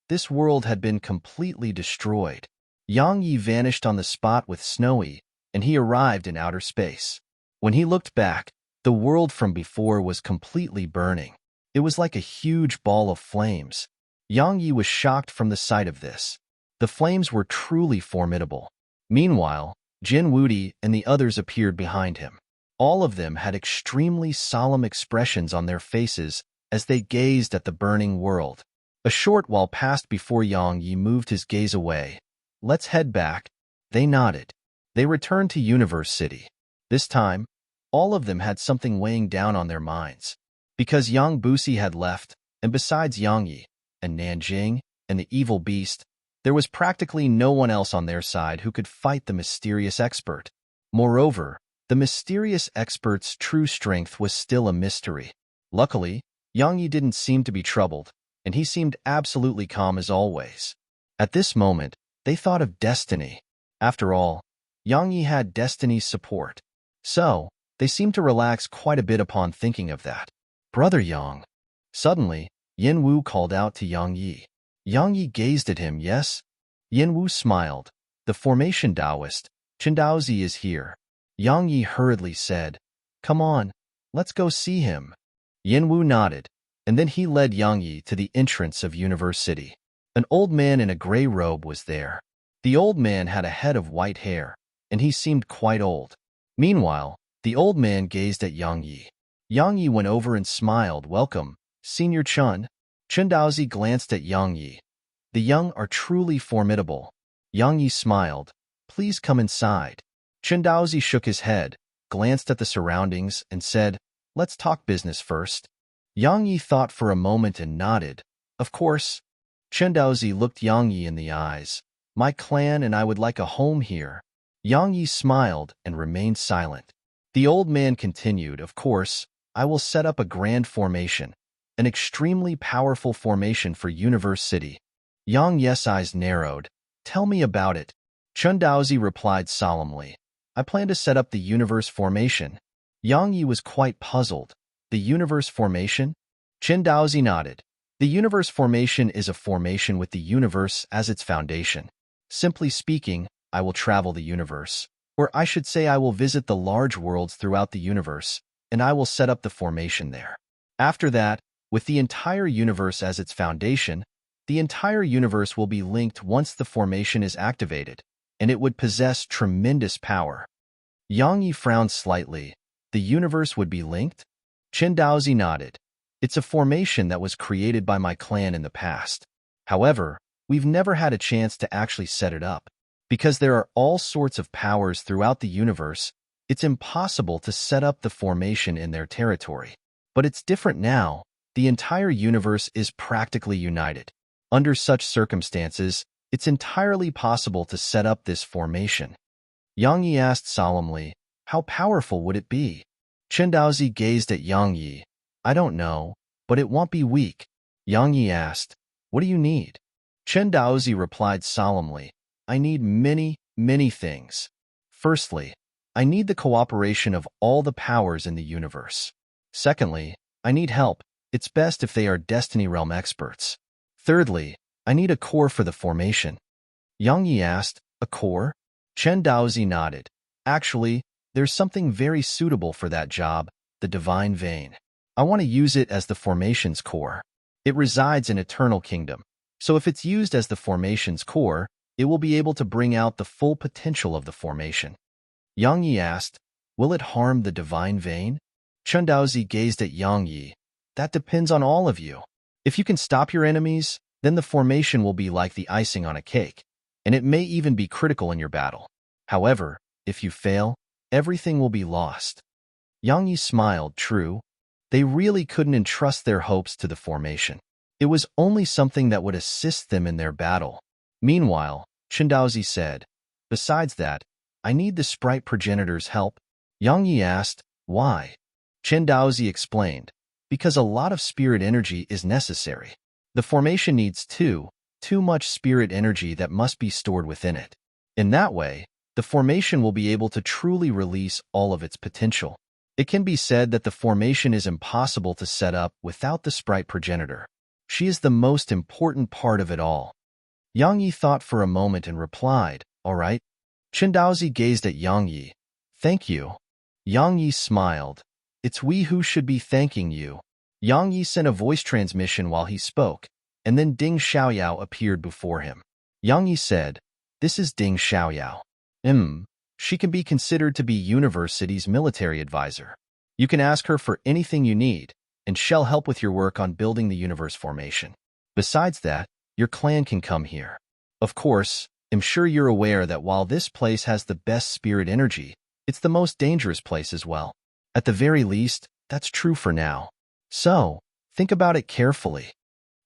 this world had been completely destroyed. Yang Yi vanished on the spot with Snowy, and he arrived in outer space. When he looked back, the world from before was completely burning. It was like a huge ball of flames. Yang Yi was shocked from the sight of this. The flames were truly formidable. Meanwhile, Jin Wudi and the others appeared behind him. All of them had extremely solemn expressions on their faces as they gazed at the burning world. A short while passed before Yang Yi moved his gaze away. "Let's head back." They nodded. They returned to Universe City. This time, all of them had something weighing down on their minds. Because Yang Busi had left, and besides Yang Yi and Nanjing and the evil beast, there was practically no one else on their side who could fight the mysterious expert. Moreover, the mysterious expert's true strength was still a mystery. Luckily, Yang Yi didn't seem to be troubled, and he seemed absolutely calm as always. At this moment, they thought of destiny. After all, Yang Yi had destiny's support. So, they seemed to relax quite a bit upon thinking of that. Brother Yang. Suddenly, Yin Wu called out to Yang Yi. Yang Yi gazed at him, yes? Yin Wu smiled. The formation Taoist, Qindaozi is here. Yang Yi hurriedly said, come on, let's go see him. Yin Wu nodded, and then he led Yang Yi to the entrance of Universe City. An old man in a gray robe was there. The old man had a head of white hair, and he seemed quite old. Meanwhile, the old man gazed at Yang Yi. Yang Yi went over and smiled, welcome, Senior Chun. Qindaozi glanced at Yang Yi. The young are truly formidable. Yang Yi smiled, please come inside. Qindaozi shook his head, glanced at the surroundings, and said, let's talk business first. Yang Yi thought for a moment and nodded. Of course. Qindaozi looked Yang Yi in the eyes. My clan and I would like a home here. Yang Yi smiled and remained silent. The old man continued, of course, I will set up a grand formation, an extremely powerful formation for Universe City. Yang Yi's eyes narrowed. Tell me about it. Qindaozi replied solemnly. I plan to set up the universe formation. Yang Yi was quite puzzled. The universe formation? Qindaozi nodded. The universe formation is a formation with the universe as its foundation. Simply speaking, I will travel the universe. Or I should say I will visit the large worlds throughout the universe, and I will set up the formation there. After that, with the entire universe as its foundation, the entire universe will be linked once the formation is activated, and it would possess tremendous power. Yang Yi frowned slightly. The universe would be linked? Qindaozi nodded. It's a formation that was created by my clan in the past. However, we've never had a chance to actually set it up. Because there are all sorts of powers throughout the universe, it's impossible to set up the formation in their territory. But it's different now. The entire universe is practically united. Under such circumstances, it's entirely possible to set up this formation. Yang Yi asked solemnly, how powerful would it be? Qindaozi gazed at Yang Yi. I don't know, but it won't be weak. Yang Yi asked, what do you need? Qindaozi replied solemnly, I need many, many things. Firstly, I need the cooperation of all the powers in the universe. Secondly, I need help. It's best if they are Destiny Realm experts. Thirdly, I need a core for the formation. Yang Yi asked, a core? Qindaozi nodded. Actually, there's something very suitable for that job, the Divine Vein. I want to use it as the formation's core. It resides in Eternal Kingdom, so if it's used as the formation's core, it will be able to bring out the full potential of the formation. Yang Yi asked, will it harm the Divine Vein? Qindaozi gazed at Yang Yi. That depends on all of you. If you can stop your enemies, then the formation will be like the icing on a cake, and it may even be critical in your battle. However, if you fail, everything will be lost. Yang Yi smiled, true. They really couldn't entrust their hopes to the formation. It was only something that would assist them in their battle. Meanwhile, Qindaozi said, besides that, I need the sprite progenitor's help. Yang Yi asked, why? Qindaozi explained, because a lot of spirit energy is necessary. The formation needs too much spirit energy that must be stored within it. In that way, the formation will be able to truly release all of its potential. It can be said that the formation is impossible to set up without the sprite progenitor. She is the most important part of it all. Yang Yi thought for a moment and replied, all right. Qindaozi gazed at Yang Yi. Thank you. Yang Yi smiled. It's we who should be thanking you. Yang Yi sent a voice transmission while he spoke, and then Ding Xiaoyao appeared before him. Yang Yi said, this is Ding Xiaoyao. She can be considered to be Universe City's military advisor. You can ask her for anything you need, and she'll help with your work on building the universe formation. Besides that, your clan can come here. Of course, I'm sure you're aware that while this place has the best spirit energy, it's the most dangerous place as well. At the very least, that's true for now. So, think about it carefully.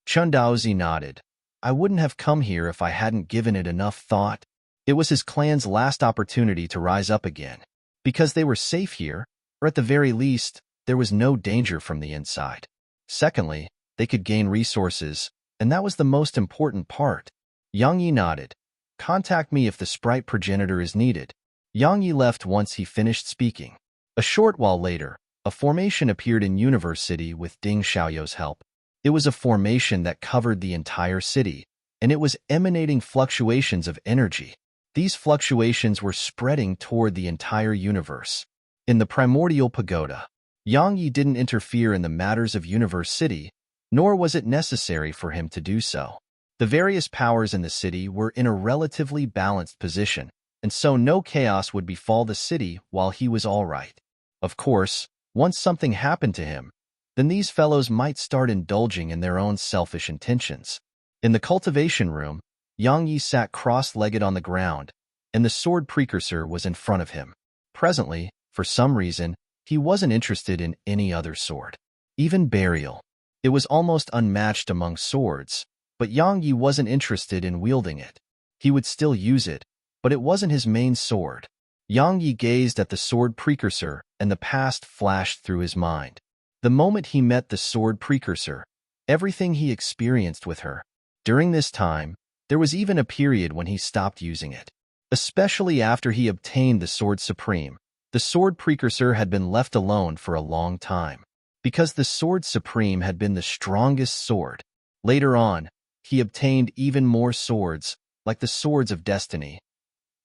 Qindaozi nodded. I wouldn't have come here if I hadn't given it enough thought. It was his clan's last opportunity to rise up again. Because they were safe here, or at the very least, there was no danger from the inside. Secondly, they could gain resources, and that was the most important part. Yang Yi nodded. Contact me if the sprite progenitor is needed. Yang Yi left once he finished speaking. A short while later, a formation appeared in Universe City with Ding Xiaoyou's help. It was a formation that covered the entire city, and it was emanating fluctuations of energy. These fluctuations were spreading toward the entire universe. In the primordial pagoda, Yang Yi didn't interfere in the matters of Universe City, nor was it necessary for him to do so. The various powers in the city were in a relatively balanced position, and so no chaos would befall the city while he was all right. Of course, once something happened to him, then these fellows might start indulging in their own selfish intentions. In the cultivation room, Yang Yi sat cross-legged on the ground, and the sword precursor was in front of him. Presently, for some reason, he wasn't interested in any other sword. Even burial. It was almost unmatched among swords, but Yang Yi wasn't interested in wielding it. He would still use it, but it wasn't his main sword. Yang Yi gazed at the sword precursor, and the past flashed through his mind. The moment he met the sword precursor, everything he experienced with her. During this time, there was even a period when he stopped using it. Especially after he obtained the sword supreme, the sword precursor had been left alone for a long time. Because the sword supreme had been the strongest sword. Later on, he obtained even more swords, like the swords of destiny.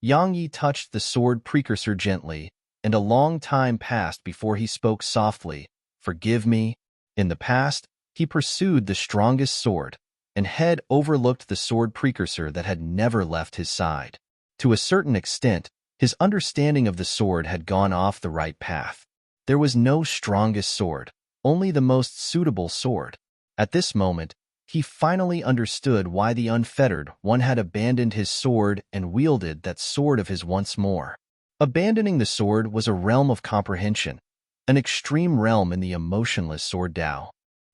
Yang Yi touched the sword precursor gently, and a long time passed before he spoke softly, "Forgive me." In the past, he pursued the strongest sword, and had overlooked the sword precursor that had never left his side. To a certain extent, his understanding of the sword had gone off the right path. There was no strongest sword, only the most suitable sword. At this moment, he finally understood why the unfettered one had abandoned his sword and wielded that sword of his once more. Abandoning the sword was a realm of comprehension, an extreme realm in the emotionless sword Tao,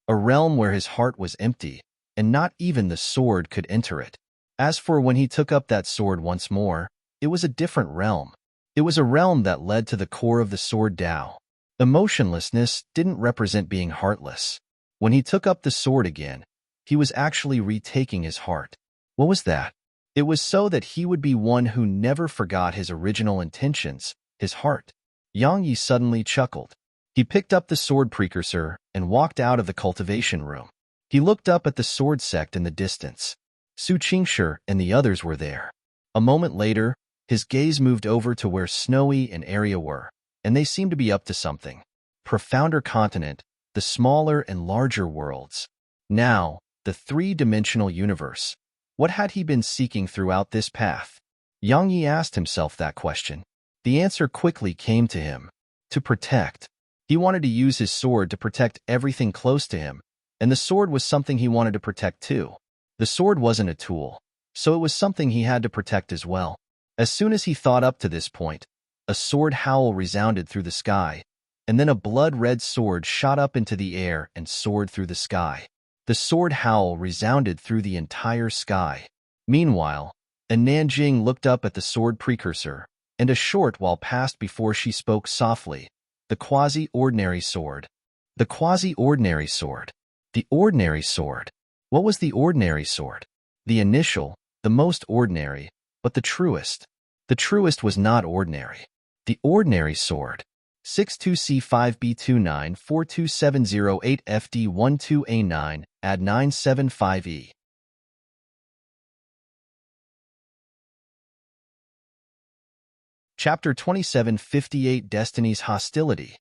a realm where his heart was empty, and not even the sword could enter it. As for when he took up that sword once more, it was a different realm. It was a realm that led to the core of the sword Tao. Emotionlessness didn't represent being heartless. When he took up the sword again, he was actually retaking his heart. What was that? It was so that he would be one who never forgot his original intentions, his heart. Yang Yi suddenly chuckled. He picked up the sword precursor and walked out of the cultivation room. He looked up at the sword sect in the distance. Su Qingshi and the others were there. A moment later, his gaze moved over to where Snowy and Arya were, and they seemed to be up to something. Profounder continent, the smaller and larger worlds. Now, the three-dimensional universe. What had he been seeking throughout this path? Yang Yi asked himself that question. The answer quickly came to him. To protect. He wanted to use his sword to protect everything close to him, and the sword was something he wanted to protect too. The sword wasn't a tool, so it was something he had to protect as well. As soon as he thought up to this point, a sword howl resounded through the sky, and then a blood-red sword shot up into the air and soared through the sky. The sword howl resounded through the entire sky. Meanwhile, Nanjing looked up at the sword precursor, and a short while passed before she spoke softly. The quasi-ordinary sword. The quasi-ordinary sword. The ordinary sword. What was the ordinary sword? The initial, the most ordinary, but the truest. The truest was not ordinary. The ordinary sword. 62C5B29427008FD12A9, add 975E. Chapter 2758 Destiny's Hostility.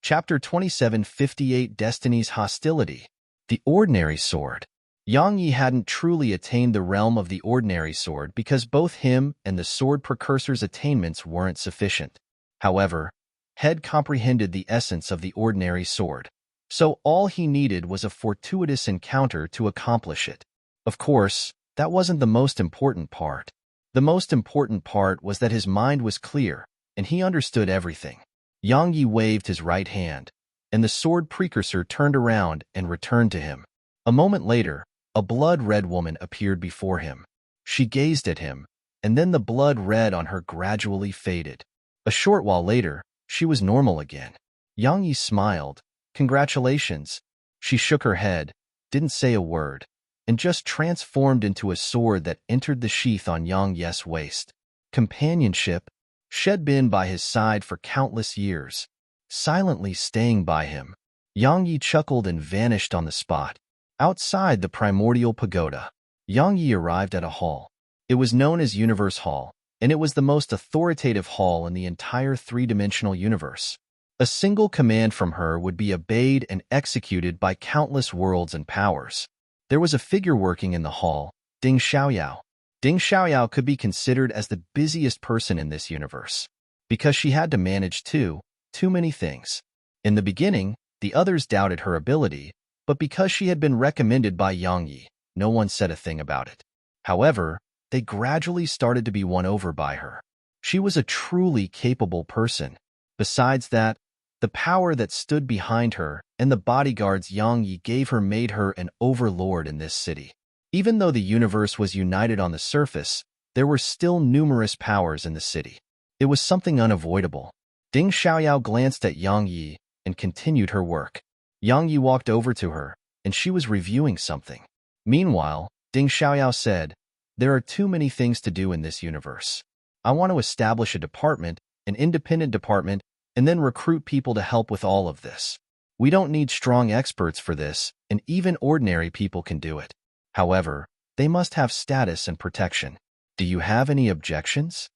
Chapter 2758 Destiny's Hostility. The ordinary sword. Yang Yi hadn't truly attained the realm of the ordinary sword because both him and the sword precursor's attainments weren't sufficient. However, Head comprehended the essence of the ordinary sword, so all he needed was a fortuitous encounter to accomplish it. Of course, that wasn't the most important part. The most important part was that his mind was clear, and he understood everything. Yang Yi waved his right hand, and the sword precursor turned around and returned to him. A moment later, a blood-red woman appeared before him. She gazed at him, and then the blood red on her gradually faded. A short while later, she was normal again. Yang Yi smiled. "Congratulations." She shook her head, didn't say a word, and just transformed into a sword that entered the sheath on Yang Yi's waist. Companionship? Shed been by his side for countless years, silently staying by him. Yang Yi chuckled and vanished on the spot. Outside the primordial pagoda, Yang Yi arrived at a hall. It was known as Universe Hall, and it was the most authoritative hall in the entire three-dimensional universe. A single command from her would be obeyed and executed by countless worlds and powers. There was a figure working in the hall, Ding Xiaoyao. Ding Xiaoyao could be considered as the busiest person in this universe, because she had to manage too many things. In the beginning, the others doubted her ability, but because she had been recommended by Yang Yi, no one said a thing about it. However, they gradually started to be won over by her. She was a truly capable person. Besides that, the power that stood behind her and the bodyguards Yang Yi gave her made her an overlord in this city. Even though the universe was united on the surface, there were still numerous powers in the city. It was something unavoidable. Ding Xiaoyao glanced at Yang Yi and continued her work. Yang Yi walked over to her, and she was reviewing something. Meanwhile, Ding Xiaoyao said, "There are too many things to do in this universe. I want to establish a department, an independent department, and then recruit people to help with all of this. We don't need strong experts for this, and even ordinary people can do it. However, they must have status and protection. Do you have any objections?"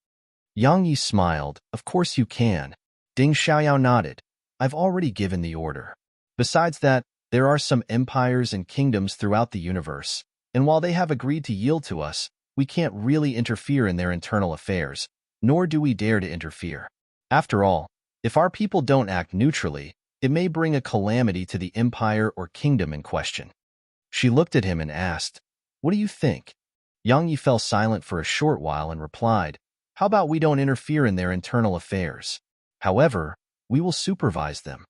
Yang Yi smiled. "Of course you can." Ding Xiaoyao nodded. "I've already given the order. Besides that, there are some empires and kingdoms throughout the universe, and while they have agreed to yield to us, we can't really interfere in their internal affairs, nor do we dare to interfere. After all, if our people don't act neutrally, it may bring a calamity to the empire or kingdom in question." She looked at him and asked, "What do you think?" Yang Yi fell silent for a short while and replied, "How about we don't interfere in their internal affairs? However, we will supervise them.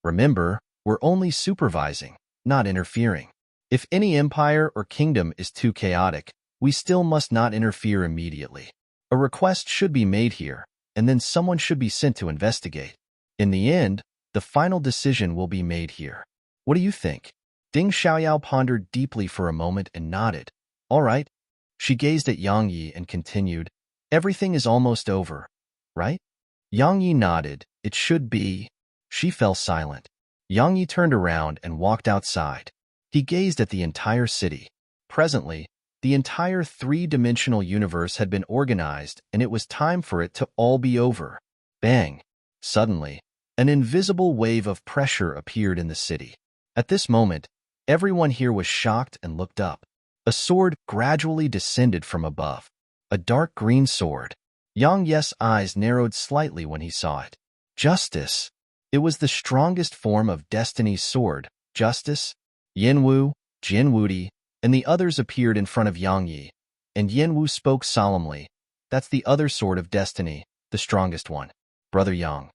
Remember, we're only supervising, not interfering. If any empire or kingdom is too chaotic, we still must not interfere immediately. A request should be made here, and then someone should be sent to investigate. In the end, the final decision will be made here. What do you think?" Ding Xiaoyao pondered deeply for a moment and nodded. "All right." She gazed at Yang Yi and continued, "Everything is almost over, right?" Yang Yi nodded. "It should be." She fell silent. Yang Yi turned around and walked outside. He gazed at the entire city. Presently, the entire three-dimensional universe had been organized, and it was time for it to all be over. Bang! Suddenly, an invisible wave of pressure appeared in the city. At this moment, everyone here was shocked and looked up. A sword gradually descended from above. A dark green sword. Yang Yi's eyes narrowed slightly when he saw it. Justice. It was the strongest form of Destiny's sword. Justice. Yanwu, Jinwudi, and the others appeared in front of Yang Yi, and Yanwu spoke solemnly. "That's the other sword of destiny, the strongest one. Brother Yang."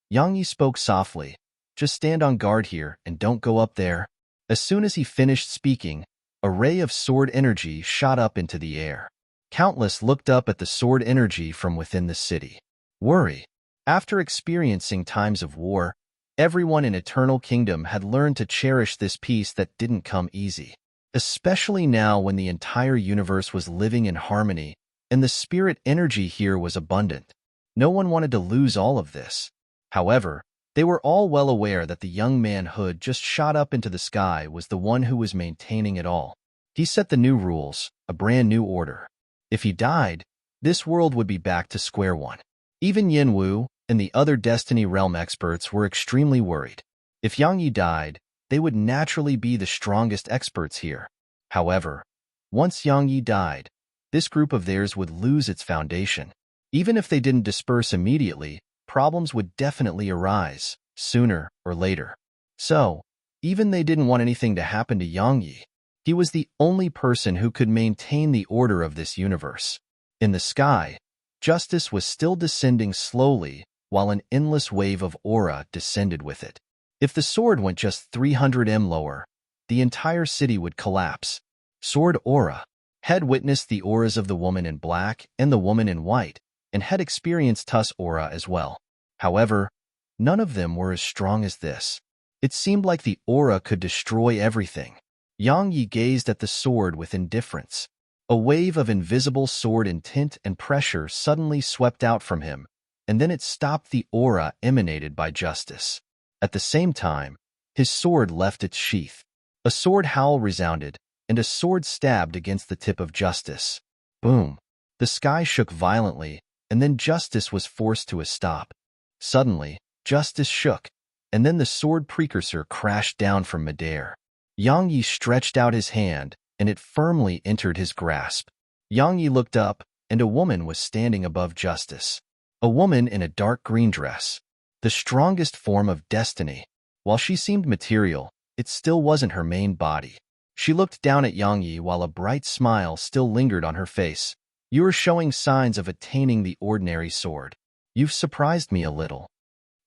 Yang Yi spoke softly. "Just stand on guard here and don't go up there." As soon as he finished speaking, a ray of sword energy shot up into the air. Countless looked up at the sword energy from within the city. Worry. After experiencing times of war, everyone in Eternal Kingdom had learned to cherish this peace that didn't come easy. Especially now when the entire universe was living in harmony, and the spirit energy here was abundant. No one wanted to lose all of this. However, they were all well aware that the young man Hood just shot up into the sky was the one who was maintaining it all. He set the new rules, a brand new order. If he died, this world would be back to square one. Even Yanwu and the other Destiny Realm experts were extremely worried. If Yang Yi died, they would naturally be the strongest experts here. However, once Yang Yi died, this group of theirs would lose its foundation. Even if they didn't disperse immediately, problems would definitely arise, sooner or later. So, even they didn't want anything to happen to Yang Yi. He was the only person who could maintain the order of this universe. In the sky, justice was still descending slowly, while an endless wave of aura descended with it. If the sword went just 300 m lower, the entire city would collapse. Sword aura. Had witnessed the auras of the woman in black and the woman in white, and had experienced Tuss aura as well. However, none of them were as strong as this. It seemed like the aura could destroy everything. Yang Yi gazed at the sword with indifference. A wave of invisible sword intent and pressure suddenly swept out from him, and then it stopped the aura emanated by justice. At the same time, his sword left its sheath. A sword howl resounded, and a sword stabbed against the tip of justice. Boom! The sky shook violently, and then justice was forced to a stop. Suddenly, justice shook, and then the sword precursor crashed down from midair. Yang Yi stretched out his hand, and it firmly entered his grasp. Yang Yi looked up, and a woman was standing above justice. A woman in a dark green dress. The strongest form of destiny. While she seemed material, it still wasn't her main body. She looked down at Yang Yi while a bright smile still lingered on her face. You are showing signs of attaining the ordinary sword. You've surprised me a little.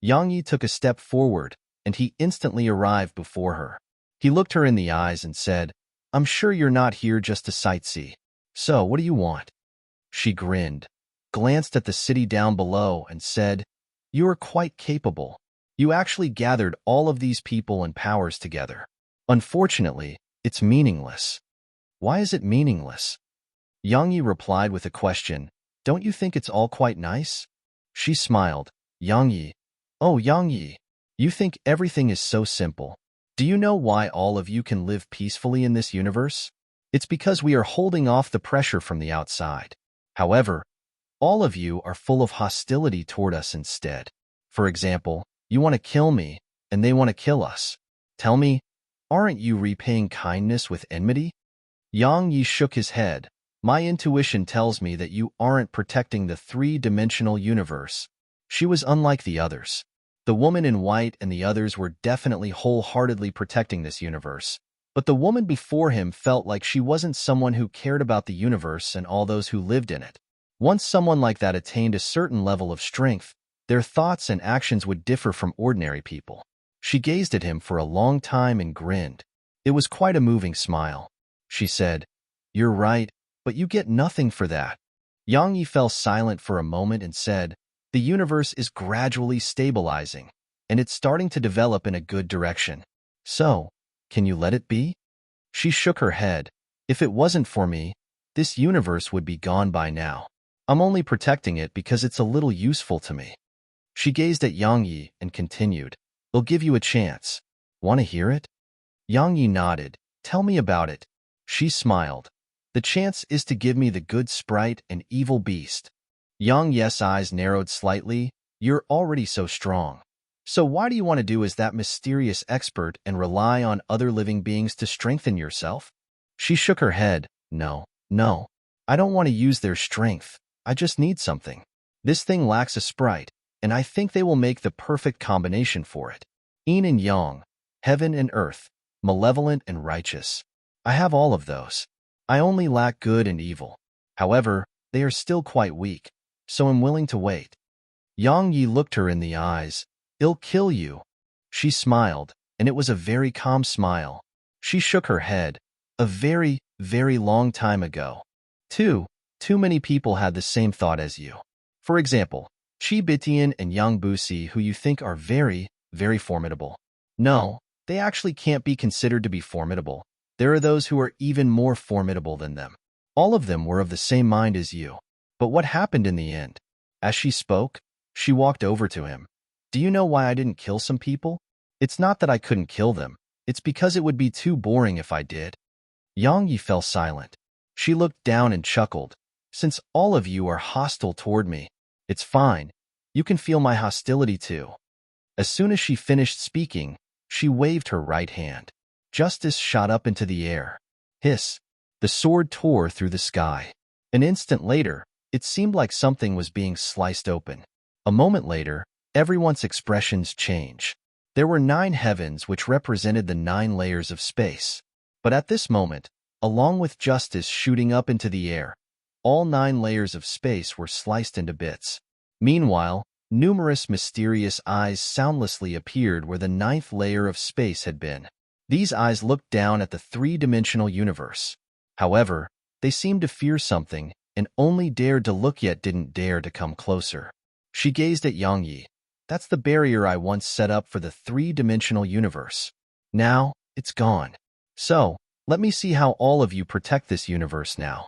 Yang Yi took a step forward, and he instantly arrived before her. He looked her in the eyes and said, I'm sure you're not here just to sightsee. So, what do you want? She grinned, glanced at the city down below, and said, You are quite capable. You actually gathered all of these people and powers together. Unfortunately, it's meaningless. Why is it meaningless? Yang Yi replied with a question. Don't you think it's all quite nice? She smiled. Yang Yi. Oh, Yang Yi. You think everything is so simple. Do you know why all of you can live peacefully in this universe? It's because we are holding off the pressure from the outside. However, all of you are full of hostility toward us instead. For example, you want to kill me, and they want to kill us. Tell me, aren't you repaying kindness with enmity? Yang Yi shook his head. My intuition tells me that you aren't protecting the three-dimensional universe. She was unlike the others. The woman in white and the others were definitely wholeheartedly protecting this universe. But the woman before him felt like she wasn't someone who cared about the universe and all those who lived in it. Once someone like that attained a certain level of strength, their thoughts and actions would differ from ordinary people. She gazed at him for a long time and grinned. It was quite a moving smile. She said, You're right, but you get nothing for that. Yang Yi fell silent for a moment and said, The universe is gradually stabilizing, and it's starting to develop in a good direction. So, can you let it be? She shook her head. If it wasn't for me, this universe would be gone by now. I'm only protecting it because it's a little useful to me. She gazed at Yang Yi and continued, They'll give you a chance. Want to hear it? Yang Yi nodded. Tell me about it. She smiled. The chance is to give me the good sprite and evil beast. Yang Yi's eyes narrowed slightly. You're already so strong. So why do you want to do as that mysterious expert and rely on other living beings to strengthen yourself? She shook her head. No. I don't want to use their strength. I just need something. This thing lacks a sprite, and I think they will make the perfect combination for it. Yin and yang, heaven and earth, malevolent and righteous. I have all of those. I only lack good and evil. However, they are still quite weak, so I'm willing to wait. Yang Yi looked her in the eyes. It'll kill you. She smiled, and it was a very calm smile. She shook her head. A very, very long time ago. Too many people had the same thought as you. For example, Chi Bitian and Yang Busi, who you think are very, very formidable. No, they actually can't be considered to be formidable. There are those who are even more formidable than them. All of them were of the same mind as you. But what happened in the end? As she spoke, she walked over to him. Do you know why I didn't kill some people? It's not that I couldn't kill them. It's because it would be too boring if I did. Yang Yi fell silent. She looked down and chuckled. Since all of you are hostile toward me, it's fine. You can feel my hostility too. As soon as she finished speaking, she waved her right hand. Justice shot up into the air. Hiss! The sword tore through the sky. An instant later, it seemed like something was being sliced open. A moment later, everyone's expressions changed. There were 9 heavens which represented the 9 layers of space. But at this moment, along with justice shooting up into the air, all 9 layers of space were sliced into bits. Meanwhile, numerous mysterious eyes soundlessly appeared where the 9th layer of space had been. These eyes looked down at the 3-dimensional universe. However, they seemed to fear something and only dared to look yet didn't dare to come closer. She gazed at Yang Yi. That's the barrier I once set up for the 3-dimensional universe. Now, it's gone. So, let me see how all of you protect this universe now.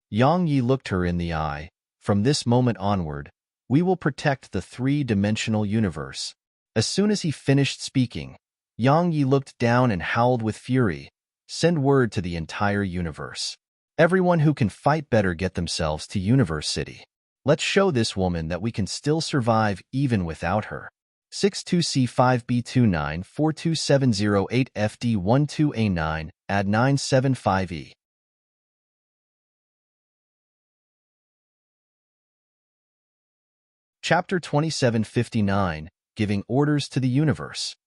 Yang Yi looked her in the eye. From this moment onward, We will protect the three-dimensional universe. As soon as he finished speaking, Yang Yi looked down and howled with fury. Send word to the entire universe. Everyone who can fight better get themselves to Universe City. Let's show this woman that we can still survive even without her. 62C5B29427008FD12A9, add 975E. Chapter 2759, Giving Orders to the Universe.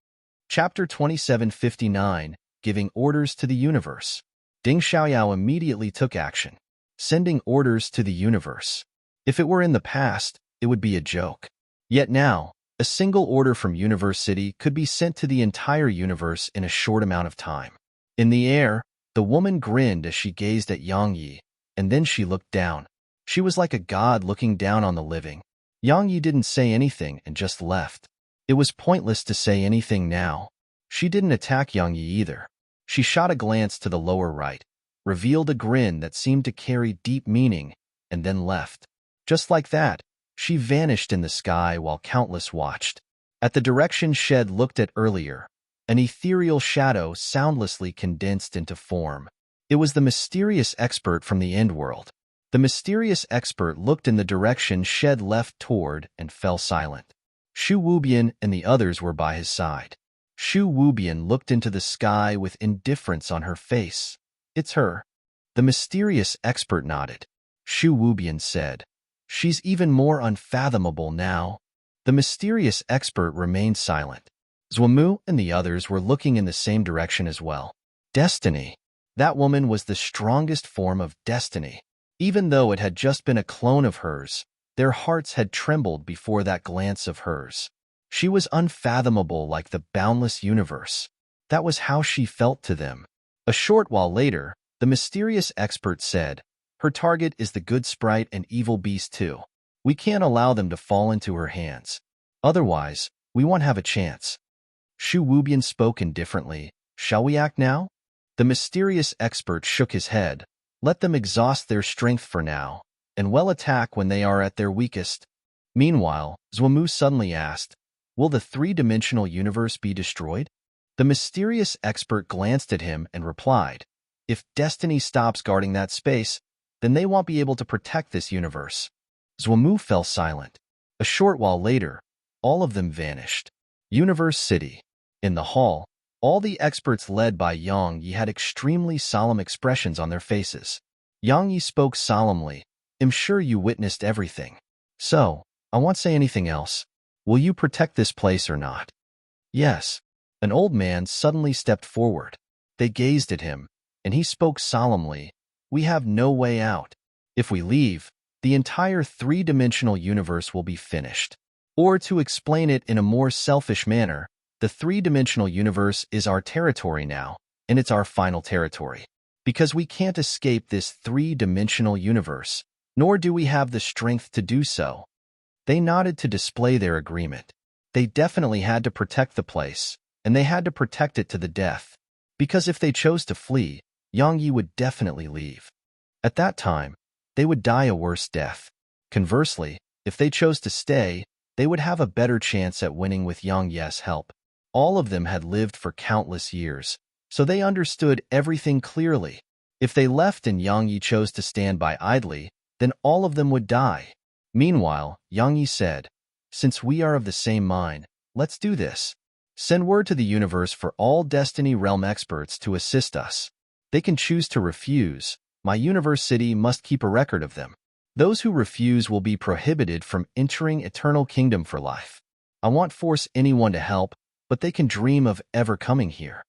Chapter 2759, Giving Orders to the Universe. Ding Xiaoyao immediately took action, sending orders to the universe. If it were in the past, it would be a joke. Yet now, a single order from Universe City could be sent to the entire universe in a short amount of time. In the air, the woman grinned as she gazed at Yang Yi, and then she looked down. She was like a god looking down on the living. Yang Yi didn't say anything and just left. It was pointless to say anything now. She didn't attack Yang Yi either. She shot a glance to the lower right, revealed a grin that seemed to carry deep meaning, and then left. Just like that, she vanished in the sky while countless watched. At the direction Shed looked at earlier, an ethereal shadow soundlessly condensed into form. It was the mysterious expert from the End World. The mysterious expert looked in the direction Shed left toward and fell silent. Shu Wubian and the others were by his side. Shu Wubian looked into the sky with indifference on her face. It's her. The mysterious expert nodded. Shu Wubian said, she's even more unfathomable now. The mysterious expert remained silent. Zhuamu and the others were looking in the same direction as well. Destiny. That woman was the strongest form of destiny. Even though it had just been a clone of hers, their hearts had trembled before that glance of hers. She was unfathomable like the boundless universe. That was how she felt to them. A short while later, the mysterious expert said, her target is the good sprite and evil beast too. We can't allow them to fall into her hands. Otherwise, we won't have a chance. Shu Wubian spoke indifferently. Shall we act now? The mysterious expert shook his head. Let them exhaust their strength for now, and well attack when they are at their weakest. Meanwhile, Zhuamu suddenly asked, will the three-dimensional universe be destroyed? The mysterious expert glanced at him and replied, if Destiny stops guarding that space, then they won't be able to protect this universe. Zhuamu fell silent. A short while later, all of them vanished. Universe City. In the hall, all the experts led by Yang Yi had extremely solemn expressions on their faces. Yang Yi spoke solemnly, I'm sure you witnessed everything. So, I won't say anything else. Will you protect this place or not? Yes. An old man suddenly stepped forward. They gazed at him, and he spoke solemnly, we have no way out. If we leave, the entire three-dimensional universe will be finished. Or to explain it in a more selfish manner, the three-dimensional universe is our territory now, and it's our final territory. Because we can't escape this three-dimensional universe, nor do we have the strength to do so. They nodded to display their agreement. They definitely had to protect the place, and they had to protect it to the death. Because if they chose to flee, Yang Yi would definitely leave. At that time, they would die a worse death. Conversely, if they chose to stay, they would have a better chance at winning with Yang Yi's help. All of them had lived for countless years, so they understood everything clearly. If they left and Yang Yi chose to stand by idly, then all of them would die. Meanwhile, Yang Yi said, since we are of the same mind, let's do this. Send word to the universe for all Destiny Realm experts to assist us. They can choose to refuse. My Universe City must keep a record of them. Those who refuse will be prohibited from entering Eternal Kingdom for life. I won't force anyone to help, but they can dream of ever coming here.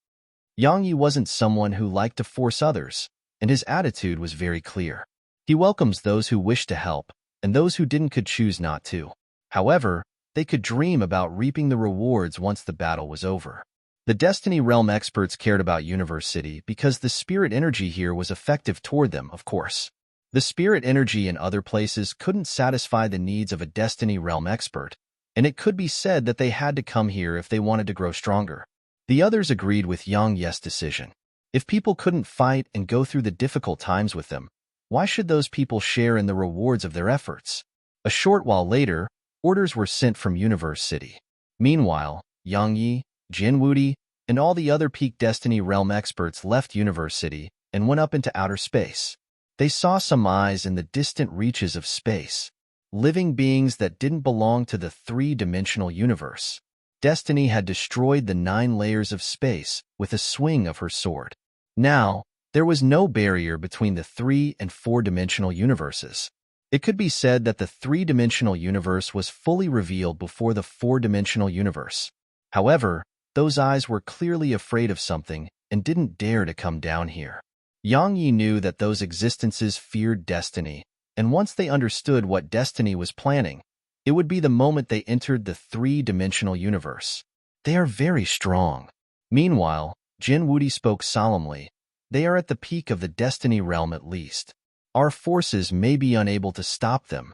Yang Yi wasn't someone who liked to force others, and his attitude was very clear. He welcomes those who wish to help, and those who didn't could choose not to. However, they could dream about reaping the rewards once the battle was over. The Destiny Realm experts cared about Universe City because the spirit energy here was effective toward them, of course. The spirit energy in other places couldn't satisfy the needs of a Destiny Realm expert, and it could be said that they had to come here if they wanted to grow stronger. The others agreed with Yang Yi's decision. If people couldn't fight and go through the difficult times with them, why should those people share in the rewards of their efforts? A short while later, Orders were sent from Universe City. Meanwhile, Yang Yi, Jin Wudi, and all the other Peak Destiny Realm experts left Universe City and went up into outer space. They saw some eyes in the distant reaches of space, living beings that didn't belong to the three-dimensional universe. Destiny had destroyed the 9 layers of space with a swing of her sword. Now, there was no barrier between the 3- and 4-dimensional universes. It could be said that the 3-dimensional universe was fully revealed before the 4-dimensional universe. However, those eyes were clearly afraid of something and didn't dare to come down here. Yang Yi knew that those existences feared Destiny, and once they understood what Destiny was planning, it would be the moment they entered the 3-dimensional universe. They are very strong. Meanwhile, Jin Wudi spoke solemnly. They are at the peak of the Destiny realm at least. Our forces may be unable to stop them.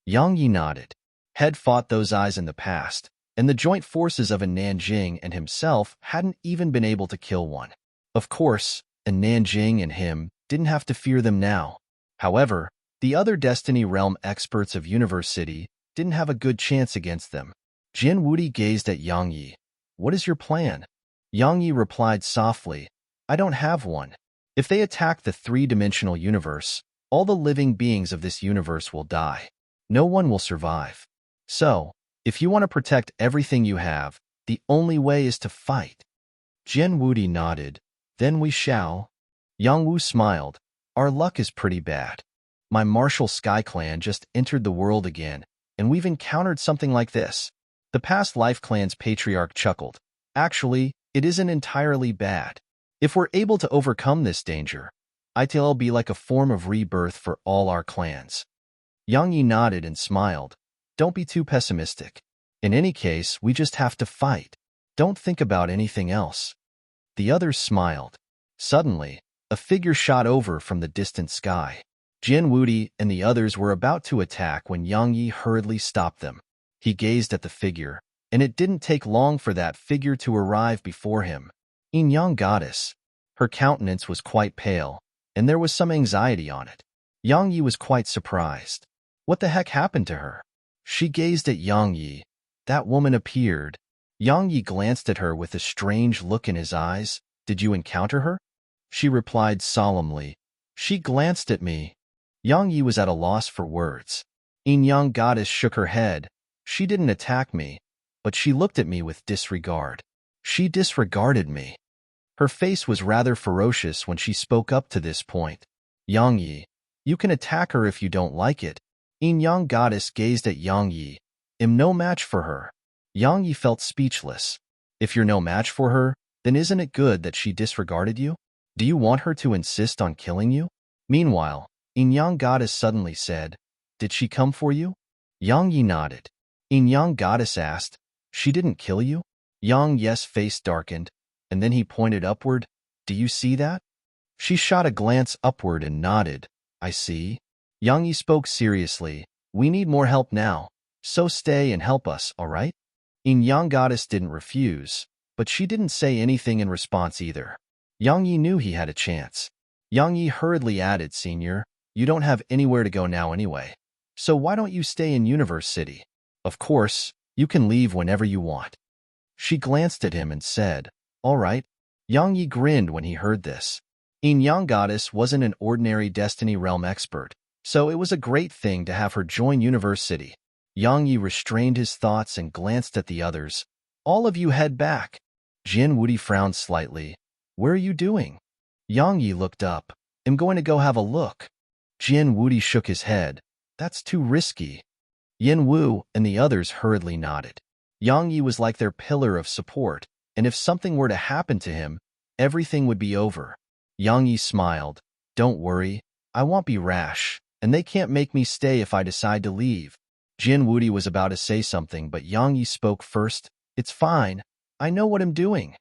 Yang Yi nodded. Had fought those eyes in the past, and the joint forces of a Nanjing and himself hadn't even been able to kill one. Of course, a Nanjing and him didn't have to fear them now. However, the other Destiny Realm experts of Universe City didn't have a good chance against them. Jin Wudi gazed at Yang Yi. What is your plan? Yang Yi replied softly, I don't have one. If they attack the 3-dimensional universe, all the living beings of this universe will die. No one will survive. So, if you want to protect everything you have, the only way is to fight. Jin Wudi nodded. Then we shall. Yang Wu smiled. Our luck is pretty bad. My martial Sky Clan just entered the world again, and we've encountered something like this. The past Life Clan's patriarch chuckled. Actually, it isn't entirely bad. If we're able to overcome this danger, it'll be like a form of rebirth for all our clans. Yang Yi nodded and smiled. Don't be too pessimistic. In any case, we just have to fight. Don't think about anything else. The others smiled. Suddenly, a figure shot over from the distant sky. Jin Wudi and the others were about to attack when Yang Yi hurriedly stopped them. He gazed at the figure, and it didn't take long for that figure to arrive before him. Young Goddess. Her countenance was quite pale, and there was some anxiety on it. Yang Yi was quite surprised. What the heck happened to her? She gazed at Yang Yi. That woman appeared. Yang Yi glanced at her with a strange look in his eyes. Did you encounter her? She replied solemnly. She glanced at me. Yang Yi was at a loss for words. Young Goddess shook her head. She didn't attack me, but she looked at me with disregard. She disregarded me. Her face was rather ferocious when she spoke up to this point. Yang Yi, you can attack her if you don't like it. Young Goddess gazed at Yang Yi. I'm no match for her. Yang Yi felt speechless. If you're no match for her, then isn't it good that she disregarded you? Do you want her to insist on killing you? Meanwhile, Young Goddess suddenly said, Did she come for you? Yang Yi nodded. Young Goddess asked, She didn't kill you? Yang Yi's face darkened, and then he pointed upward. Do you see that? She shot a glance upward and nodded. I see. Yang Yi spoke seriously. We need more help now, so stay and help us, all right? Young Goddess didn't refuse, but she didn't say anything in response either. Yang Yi knew he had a chance. Yang Yi hurriedly added, Senior, you don't have anywhere to go now anyway, so why don't you stay in Universe City? Of course, you can leave whenever you want. She glanced at him and said, All right. Yang Yi grinned when he heard this. Young Goddess wasn't an ordinary Destiny Realm expert, so it was a great thing to have her join Universe City. Yang Yi restrained his thoughts and glanced at the others. All of you head back. Jin Wudi frowned slightly. Where are you doing? Yang Yi looked up. I'm going to go have a look. Jin Wudi shook his head. That's too risky. Yin Wu and the others hurriedly nodded. Yang Yi was like their pillar of support, and if something were to happen to him, everything would be over. Yang Yi smiled. Don't worry, I won't be rash, and they can't make me stay if I decide to leave. Jin Wudi was about to say something, but Yang Yi spoke first. It's fine. I know what I'm doing.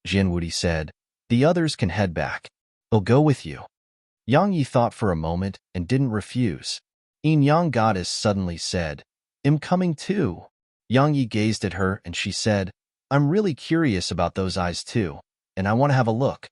Jin Wudi said. The others can head back. I'll go with you. Yang Yi thought for a moment and didn't refuse. Young Goddess suddenly said, I'm coming too. Yang Yi gazed at her and she said, I'm really curious about those eyes too, and I want to have a look.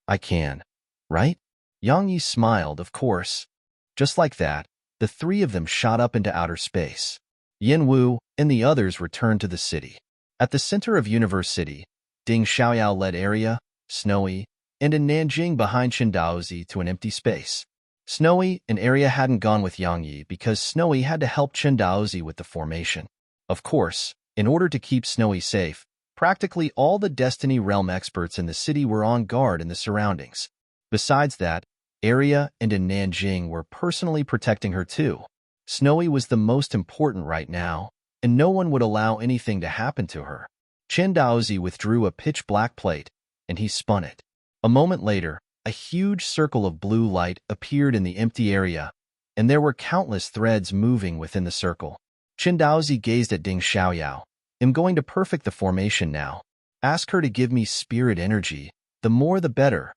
I can, right? Yang Yi smiled, of course. Just like that, the three of them shot up into outer space. Yin Wu and the others returned to the city. At the center of Universe City, Ding Xiaoyao led Area, Snowy, and in Nanjing behind Qindaozi to an empty space. Snowy and Area hadn't gone with Yang Yi because Snowy had to help Qindaozi with the formation. Of course, in order to keep Snowy safe, practically all the Destiny Realm experts in the city were on guard in the surroundings. Besides that, Area and in Nanjing were personally protecting her too. Snowy was the most important right now, and no one would allow anything to happen to her. Qindaozi withdrew a pitch-black plate, and he spun it. A moment later, a huge circle of blue light appeared in the empty area, and there were countless threads moving within the circle. Qindaozi gazed at Ding Xiaoyao. I'm going to perfect the formation now. Ask her to give me spirit energy. The more the better.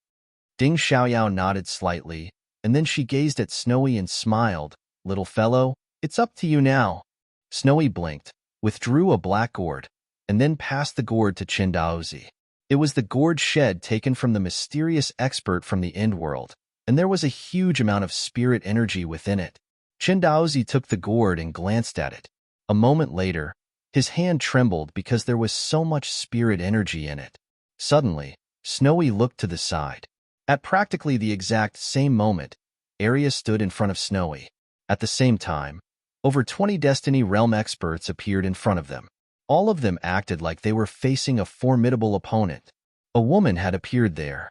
Ding Xiaoyao nodded slightly, and then she gazed at Snowy and smiled. Little fellow, it's up to you now. Snowy blinked, withdrew a black gourd, and then passed the gourd to Qindaozi. It was the gourd shed taken from the mysterious expert from the end world, and there was a huge amount of spirit energy within it. Qindaozi took the gourd and glanced at it. A moment later, his hand trembled because there was so much spirit energy in it. Suddenly, Snowy looked to the side. At practically the exact same moment, Area stood in front of Snowy. At the same time, over 20 Destiny Realm experts appeared in front of them. All of them acted like they were facing a formidable opponent. A woman had appeared there.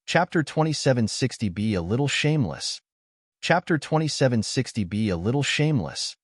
Chapter 2760b A Little Shameless. Chapter 2760b A Little Shameless.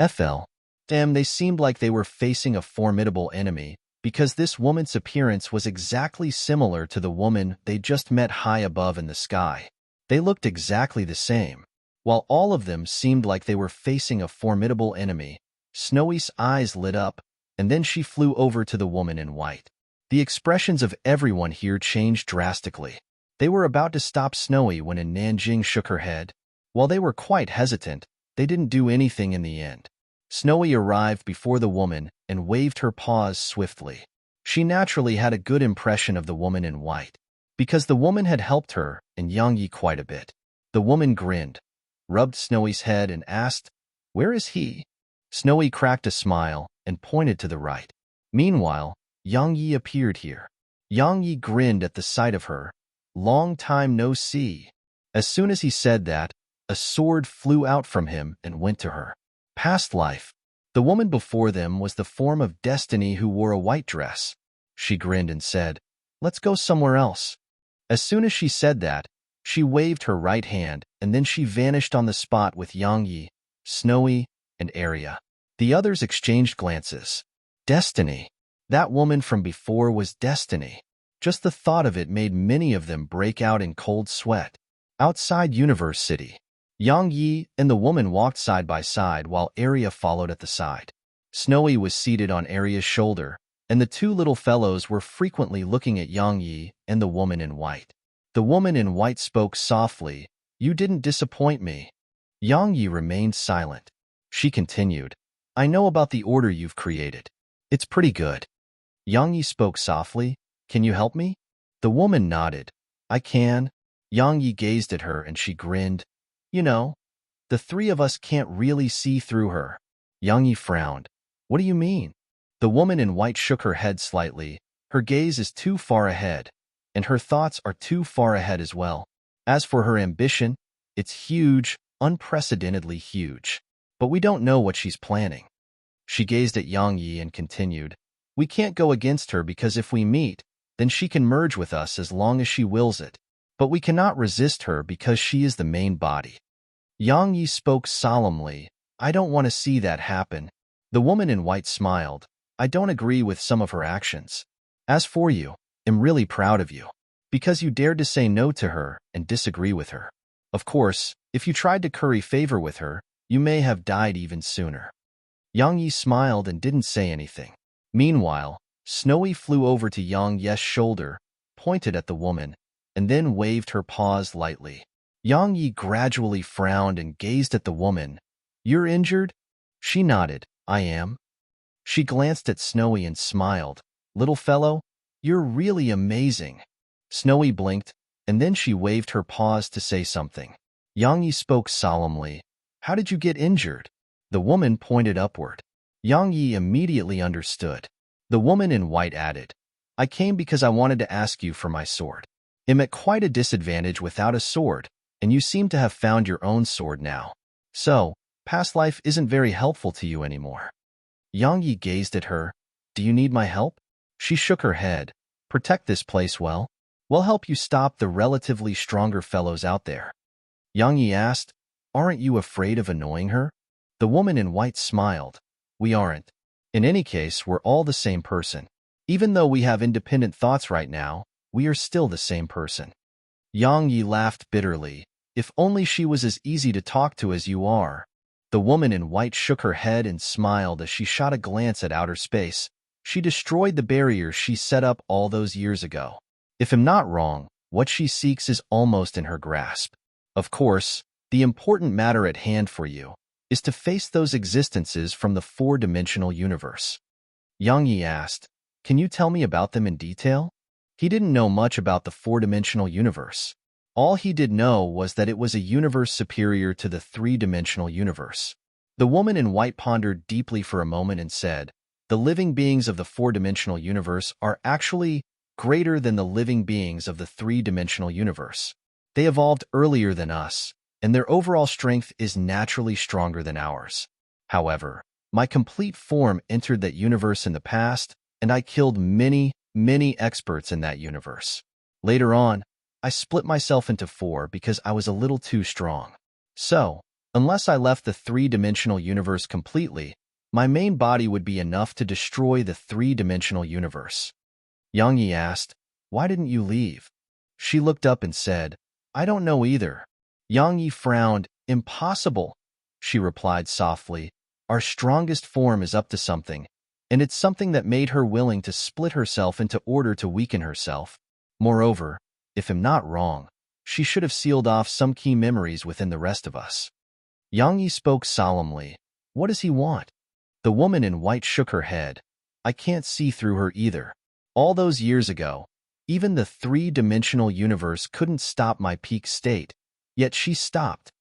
FL. Damn, they seemed like they were facing a formidable enemy, because this woman's appearance was exactly similar to the woman they just met high above in the sky. They looked exactly the same. While all of them seemed like they were facing a formidable enemy, Snowy's eyes lit up, and then she flew over to the woman in white. The expressions of everyone here changed drastically. They were about to stop Snowy when Nanjing shook her head. While they were quite hesitant, they didn't do anything in the end. Snowy arrived before the woman and waved her paws swiftly. She naturally had a good impression of the woman in white, because the woman had helped her and Yang Yi quite a bit. The woman grinned, rubbed Snowy's head and asked, "Where is he?" Snowy cracked a smile and pointed to the right. Meanwhile, Yang Yi appeared here. Yang Yi grinned at the sight of her. "Long time no see." As soon as he said that, a sword flew out from him and went to her. Past life. The woman before them was the form of Destiny who wore a white dress. She grinned and said, "Let's go somewhere else." As soon as she said that, she waved her right hand, and then she vanished on the spot with Yang Yi, Snowy, and Area. The others exchanged glances. Destiny. That woman from before was Destiny. Just the thought of it made many of them break out in cold sweat. Outside Universe City, Yang Yi and the woman walked side by side while Area followed at the side. Snowy was seated on Area's shoulder, and the two little fellows were frequently looking at Yang Yi and the woman in white. The woman in white spoke softly, "You didn't disappoint me." Yang Yi remained silent. She continued, "I know about the order you've created. It's pretty good." Yang Yi spoke softly, "Can you help me?" The woman nodded. "I can." Yang Yi gazed at her and she grinned. "You know, the three of us can't really see through her." Yang Yi frowned. "What do you mean?" The woman in white shook her head slightly. "Her gaze is too far ahead, and her thoughts are too far ahead as well. As for her ambition, it's huge, unprecedentedly huge. But we don't know what she's planning." She gazed at Yang Yi and continued, "We can't go against her because if we meet, then she can merge with us as long as she wills it. But we cannot resist her because she is the main body." Yang Yi spoke solemnly, "I don't want to see that happen." The woman in white smiled. "I don't agree with some of her actions. As for you, I'm really proud of you, because you dared to say no to her and disagree with her. Of course, if you tried to curry favor with her, you may have died even sooner." Yang Yi smiled and didn't say anything. Meanwhile, Snowy flew over to Yang Yi's shoulder, pointed at the woman, and then waved her paws lightly. Yang Yi gradually frowned and gazed at the woman. "You're injured?" She nodded. "I am." She glanced at Snowy and smiled. "Little fellow, you're really amazing." Snowy blinked, and then she waved her paws to say something. Yang Yi spoke solemnly. How did you get injured? The woman pointed upward. Yang Yi immediately understood. The woman in white added, I came because I wanted to ask you for my sword. I'm at quite a disadvantage without a sword, and you seem to have found your own sword now. So, past life isn't very helpful to you anymore. Yang Yi gazed at her. Do you need my help? She shook her head. Protect this place well. We'll help you stop the relatively stronger fellows out there. Yang Yi asked, Aren't you afraid of annoying her? The woman in white smiled. We aren't. In any case, we're all the same person. Even though we have independent thoughts right now, we are still the same person. Yang Yi laughed bitterly. If only she was as easy to talk to as you are. The woman in white shook her head and smiled as she shot a glance at outer space. She destroyed the barriers she set up all those years ago. If I'm not wrong, what she seeks is almost in her grasp. Of course, the important matter at hand for you is to face those existences from the four-dimensional universe. Yang Yi asked, Can you tell me about them in detail? He didn't know much about the four-dimensional universe. All he did know was that it was a universe superior to the three-dimensional universe. The woman in white pondered deeply for a moment and said, The living beings of the four-dimensional universe are actually greater than the living beings of the three-dimensional universe. They evolved earlier than us, and their overall strength is naturally stronger than ours. However, my complete form entered that universe in the past, and I killed many experts in that universe. Later on, I split myself into four because I was a little too strong. So, unless I left the three-dimensional universe completely, my main body would be enough to destroy the three-dimensional universe. Yang Yi asked, Why didn't you leave? She looked up and said, I don't know either. Yang Yi frowned. Impossible, she replied softly. Our strongest form is up to something, and it's something that made her willing to split herself into order to weaken herself. Moreover, if I'm not wrong, she should have sealed off some key memories within the rest of us. Yang Yi spoke solemnly. What does he want? The woman in white shook her head. I can't see through her either. All those years ago, even the three-dimensional universe couldn't stop my peak state, yet she stopped.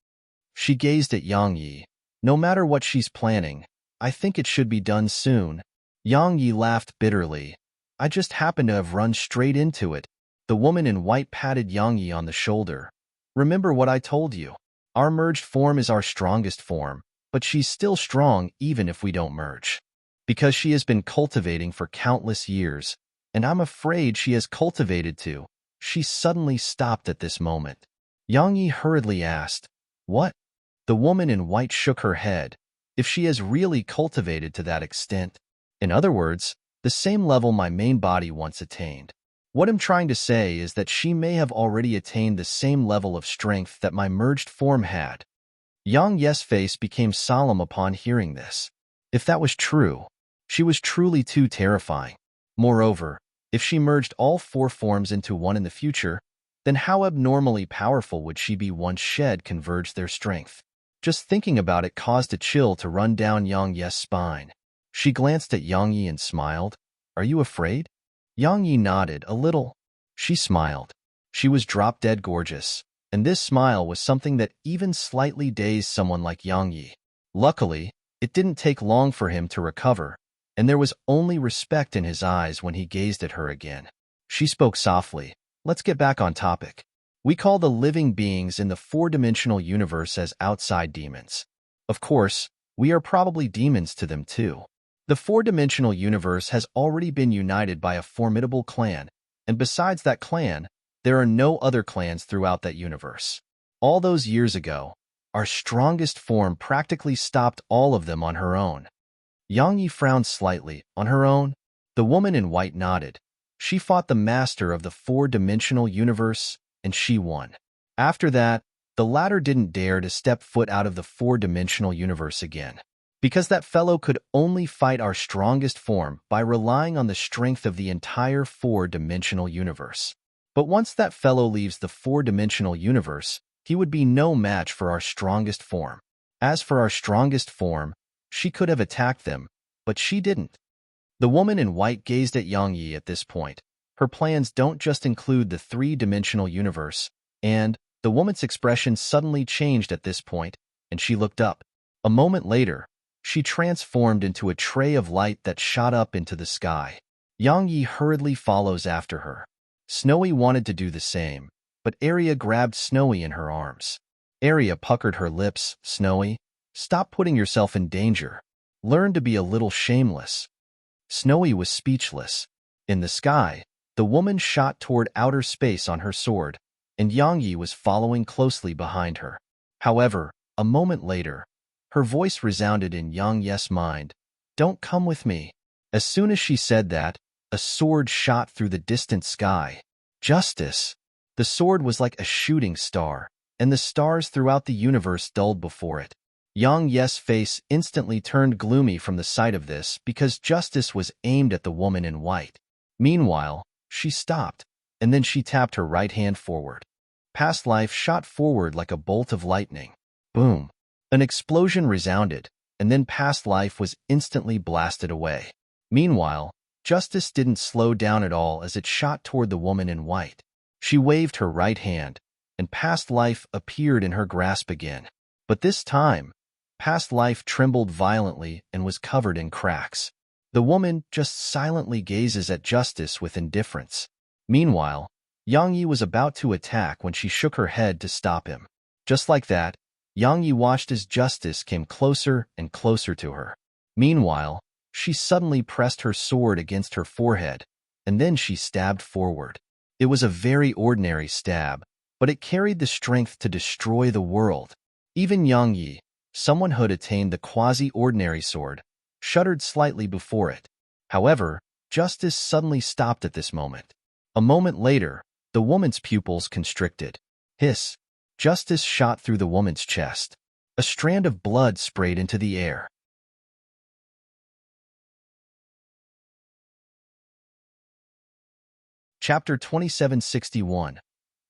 She gazed at Yang Yi. No matter what she's planning, I think it should be done soon. Yang Yi laughed bitterly. I just happened to have run straight into it. The woman in white patted Yang Yi on the shoulder. Remember what I told you. Our merged form is our strongest form, but she's still strong even if we don't merge. Because she has been cultivating for countless years, and I'm afraid she has cultivated too. She suddenly stopped at this moment. Yang Yi hurriedly asked, What? The woman in white shook her head. If she has really cultivated to that extent. In other words, the same level my main body once attained. What I'm trying to say is that she may have already attained the same level of strength that my merged form had. Yang Yi's face became solemn upon hearing this. If that was true, she was truly too terrifying. Moreover, if she merged all four forms into one in the future, then how abnormally powerful would she be once Shed converged their strength? Just thinking about it caused a chill to run down Yang Yi's spine. She glanced at Yang Yi and smiled. Are you afraid? Yang Yi nodded a little. She smiled. She was drop-dead gorgeous, and this smile was something that even slightly dazed someone like Yang Yi. Luckily, it didn't take long for him to recover, and there was only respect in his eyes when he gazed at her again. She spoke softly. Let's get back on topic. We call the living beings in the four-dimensional universe as outside demons. Of course, we are probably demons to them too. The four-dimensional universe has already been united by a formidable clan, and besides that clan, there are no other clans throughout that universe. All those years ago, our strongest form practically stopped all of them on her own. Yang Yi frowned slightly. On her own? The woman in white nodded. She fought the master of the four-dimensional universe, and she won. After that, the latter didn't dare to step foot out of the four-dimensional universe again. Because that fellow could only fight our strongest form by relying on the strength of the entire four-dimensional universe. But once that fellow leaves the four-dimensional universe, he would be no match for our strongest form. As for our strongest form, she could have attacked them, but she didn't. The woman in white gazed at Yang Yi at this point. Her plans don't just include the three-dimensional universe, and the woman's expression suddenly changed at this point, and she looked up. A moment later, she transformed into a tray of light that shot up into the sky. Yang Yi hurriedly follows after her. Snowy wanted to do the same, but Arya grabbed Snowy in her arms. Arya puckered her lips. Snowy, stop putting yourself in danger. Learn to be a little shameless. Snowy was speechless. In the sky, the woman shot toward outer space on her sword, and Yang Yi was following closely behind her. However, a moment later, her voice resounded in Yang Yi's mind. Don't come with me. As soon as she said that, a sword shot through the distant sky. Justice! The sword was like a shooting star, and the stars throughout the universe dulled before it. Yang Yi's face instantly turned gloomy from the sight of this because justice was aimed at the woman in white. Meanwhile, she stopped, and then she tapped her right hand forward. Past life shot forward like a bolt of lightning. Boom! An explosion resounded, and then past life was instantly blasted away. Meanwhile, justice didn't slow down at all as it shot toward the woman in white. She waved her right hand, and past life appeared in her grasp again. But this time, past life trembled violently and was covered in cracks. The woman just silently gazes at justice with indifference. Meanwhile, Yang Yi was about to attack when she shook her head to stop him. Just like that, Yang Yi watched as justice came closer and closer to her. Meanwhile, she suddenly pressed her sword against her forehead, and then she stabbed forward. It was a very ordinary stab, but it carried the strength to destroy the world. Even Yang Yi, someone who had attained the quasi-ordinary sword, shuddered slightly before it. However, justice suddenly stopped at this moment. A moment later, the woman's pupils constricted. Hiss! Justice shot through the woman's chest. A strand of blood sprayed into the air. Chapter 2761.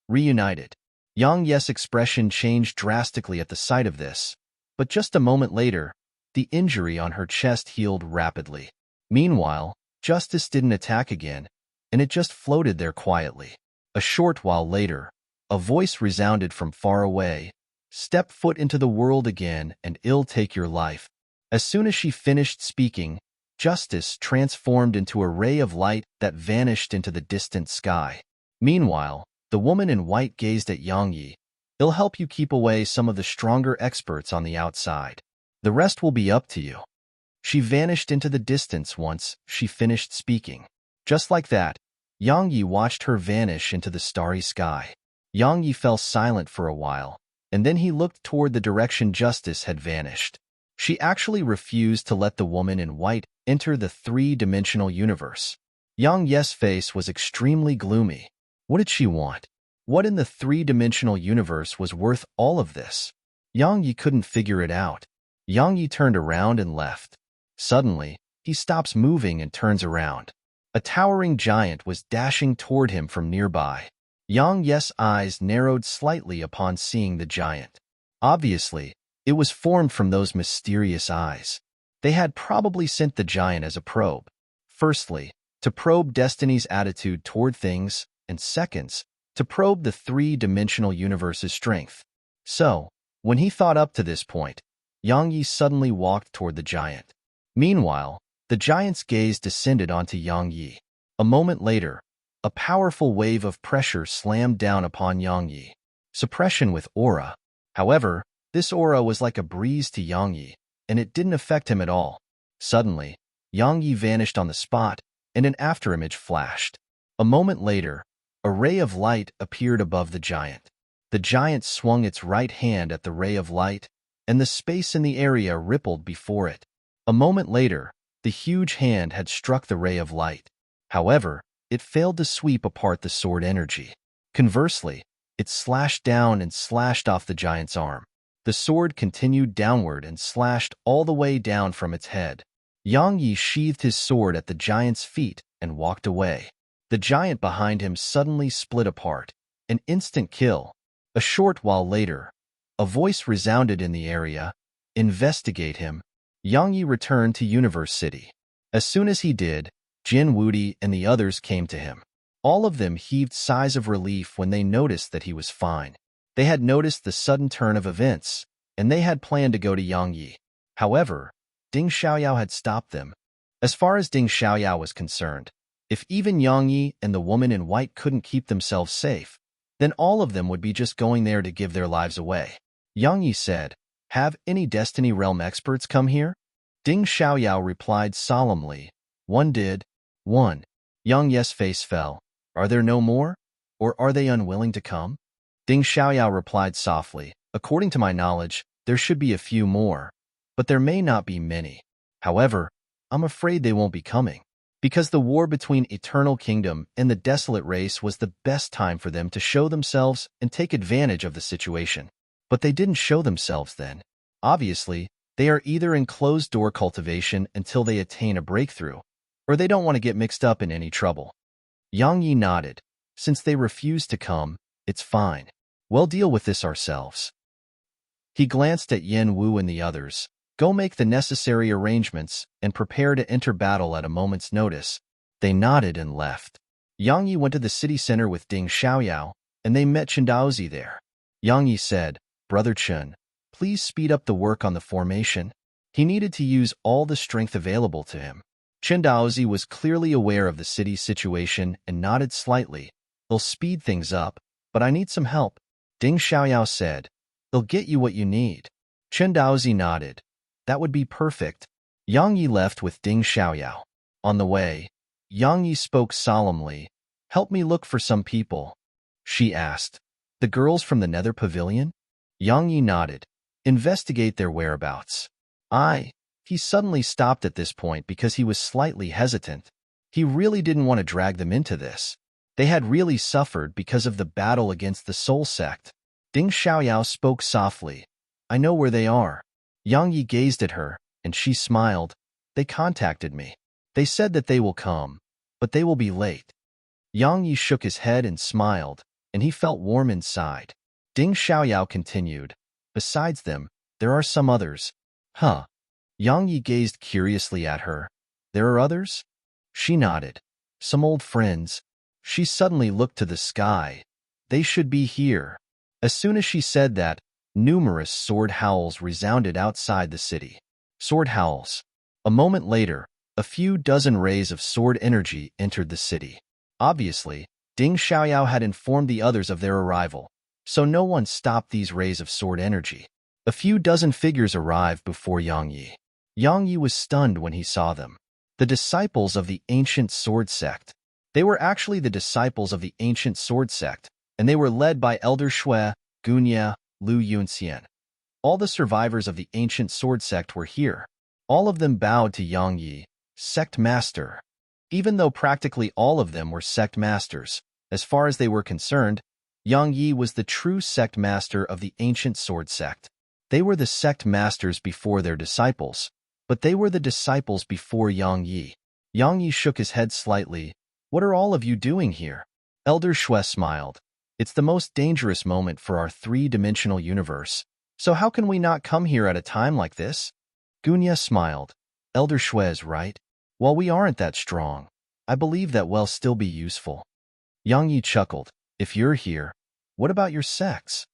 Reunited. Yang Yi's expression changed drastically at the sight of this, but just a moment later, the injury on her chest healed rapidly. Meanwhile, justice didn't attack again, and it just floated there quietly. A short while later, a voice resounded from far away. Step foot into the world again, and it'll take your life. As soon as she finished speaking, justice transformed into a ray of light that vanished into the distant sky. Meanwhile, the woman in white gazed at Yang Yi. It'll help you keep away some of the stronger experts on the outside. The rest will be up to you. She vanished into the distance once she finished speaking. Just like that, Yang Yi watched her vanish into the starry sky. Yang Yi fell silent for a while, and then he looked toward the direction justice had vanished. She actually refused to let the woman in white enter the three-dimensional universe. Yang Yi's face was extremely gloomy. What did she want? What in the three-dimensional universe was worth all of this? Yang Yi couldn't figure it out. Yang Yi turned around and left. Suddenly, he stops moving and turns around. A towering giant was dashing toward him from nearby. Yang Yi's eyes narrowed slightly upon seeing the giant. Obviously, it was formed from those mysterious eyes. They had probably sent the giant as a probe. Firstly, to probe Destiny's attitude toward things, and seconds, to probe the three-dimensional universe's strength. So, when he thought up to this point, Yang Yi suddenly walked toward the giant. Meanwhile, the giant's gaze descended onto Yang Yi. A moment later, a powerful wave of pressure slammed down upon Yang Yi. Suppression with aura. However, this aura was like a breeze to Yang Yi, and it didn't affect him at all. Suddenly, Yang Yi vanished on the spot, and an afterimage flashed. A moment later, a ray of light appeared above the giant. The giant swung its right hand at the ray of light, and the space in the area rippled before it. A moment later, the huge hand had struck the ray of light. However, it failed to sweep apart the sword energy. Conversely, it slashed down and slashed off the giant's arm. The sword continued downward and slashed all the way down from its head. Yang Yi sheathed his sword at the giant's feet and walked away. The giant behind him suddenly split apart. An instant kill. A short while later, a voice resounded in the area. Investigate him. Yang Yi returned to Universe City. As soon as he did, Jin Wudi and the others came to him. All of them heaved sighs of relief when they noticed that he was fine. They had noticed the sudden turn of events, and they had planned to go to Yangyi. However, Ding Xiaoyao had stopped them. As far as Ding Xiaoyao was concerned, if even Yangyi and the woman in white couldn't keep themselves safe, then all of them would be just going there to give their lives away. Yangyi said, "Have any Destiny Realm experts come here?" Ding Xiaoyao replied solemnly, "One did." "One." Yang Ye's face fell. "Are there no more? Or are they unwilling to come?" Ding Xiaoyao replied softly, "According to my knowledge, there should be a few more, but there may not be many. However, I'm afraid they won't be coming, because the war between Eternal Kingdom and the Desolate Race was the best time for them to show themselves and take advantage of the situation. But they didn't show themselves then. Obviously, they are either in closed-door cultivation until they attain a breakthrough, or they don't want to get mixed up in any trouble." Yang Yi nodded. "Since they refuse to come, it's fine. We'll deal with this ourselves." He glanced at Yen Wu and the others. "Go make the necessary arrangements and prepare to enter battle at a moment's notice." They nodded and left. Yang Yi went to the city center with Ding Xiaoyao, and they met Chen Daozi there. Yang Yi said, "Brother Chen, please speed up the work on the formation." He needed to use all the strength available to him. Chen Daozi was clearly aware of the city's situation and nodded slightly. "They'll speed things up, but I need some help." Ding Xiaoyao said, "They'll get you what you need." Chen Daozi nodded. "That would be perfect." Yang Yi left with Ding Xiaoyao. On the way, Yang Yi spoke solemnly. "Help me look for some people," she asked. "The girls from the Nether Pavilion?" Yang Yi nodded. "Investigate their whereabouts." He suddenly stopped at this point because he was slightly hesitant. He really didn't want to drag them into this. They had really suffered because of the battle against the Soul Sect. Ding Xiaoyao spoke softly. "I know where they are." Yang Yi gazed at her, and she smiled. "They contacted me. They said that they will come, but they will be late." Yang Yi shook his head and smiled, and he felt warm inside. Ding Xiaoyao continued, "Besides them, there are some others." "Huh?" Yang Yi gazed curiously at her. "There are others?" She nodded. "Some old friends." She suddenly looked to the sky. "They should be here." As soon as she said that, numerous sword howls resounded outside the city. Sword howls. A moment later, a few dozen rays of sword energy entered the city. Obviously, Ding Xiaoyao had informed the others of their arrival, so no one stopped these rays of sword energy. A few dozen figures arrived before Yang Yi. Yang Yi was stunned when he saw them. The disciples of the ancient sword sect. They were actually the disciples of the ancient sword sect, and they were led by Elder Shui, Gunya, Lu Yunxian. All the survivors of the ancient sword sect were here. All of them bowed to Yang Yi, sect master. Even though practically all of them were sect masters, as far as they were concerned, Yang Yi was the true sect master of the ancient sword sect. They were the sect masters before their disciples, but they were the disciples before Yang Yi. Yang Yi shook his head slightly. "What are all of you doing here?" Elder Shui smiled. "It's the most dangerous moment for our three-dimensional universe. So how can we not come here at a time like this?" Gunya smiled. "Elder Shui is right. While we aren't that strong, I believe that we'll still be useful." Yang Yi chuckled. "If you're here, what about your sects?"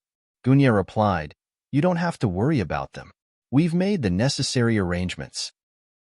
Gunya replied, "You don't have to worry about them. We've made the necessary arrangements."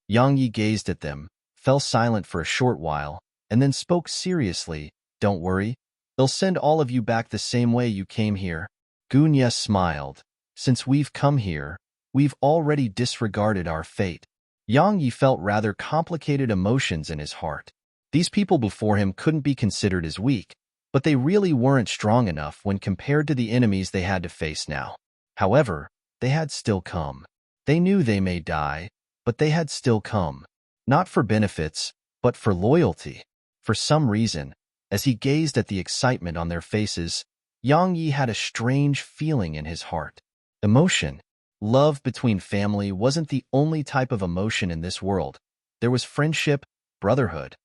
Yang Yi gazed at them, fell silent for a short while, and then spoke seriously. "Don't worry. They'll send all of you back the same way you came here." Gunya smiled. "Since we've come here, we've already disregarded our fate." Yang Yi felt rather complicated emotions in his heart. These people before him couldn't be considered as weak, but they really weren't strong enough when compared to the enemies they had to face now. However, they had still come. They knew they may die, but they had still come. Not for benefits, but for loyalty. For some reason, as he gazed at the excitement on their faces, Yang Yi had a strange feeling in his heart. Emotion. Love between family wasn't the only type of emotion in this world. There was friendship, brotherhood.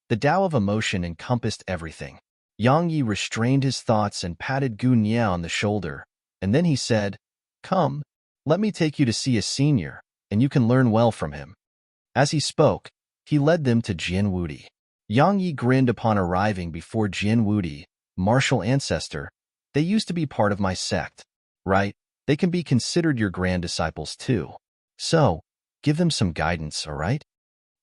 The Tao of emotion encompassed everything. Yang Yi restrained his thoughts and patted Gunya on the shoulder, and then he said, "Come, let me take you to see a senior, and you can learn well from him." As he spoke, he led them to Jian Wudi. Yang Yi grinned upon arriving before Jin Wudi, martial ancestor. They used to be part of my sect, right? They can be considered your grand disciples too. So, give them some guidance, all right?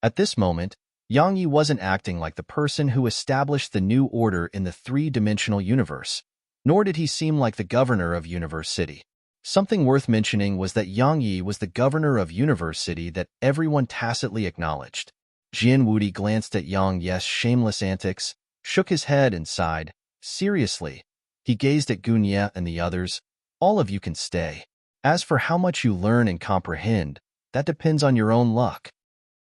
At this moment, Yang Yi wasn't acting like the person who established the new order in the three-dimensional universe, nor did he seem like the governor of Universe City. Something worth mentioning was that Yang Yi was the governor of Universe City that everyone tacitly acknowledged. Jin Wudi glanced at Yang Yi's shameless antics, shook his head and sighed. Seriously, he gazed at Gunye and the others. All of you can stay. As for how much you learn and comprehend, that depends on your own luck.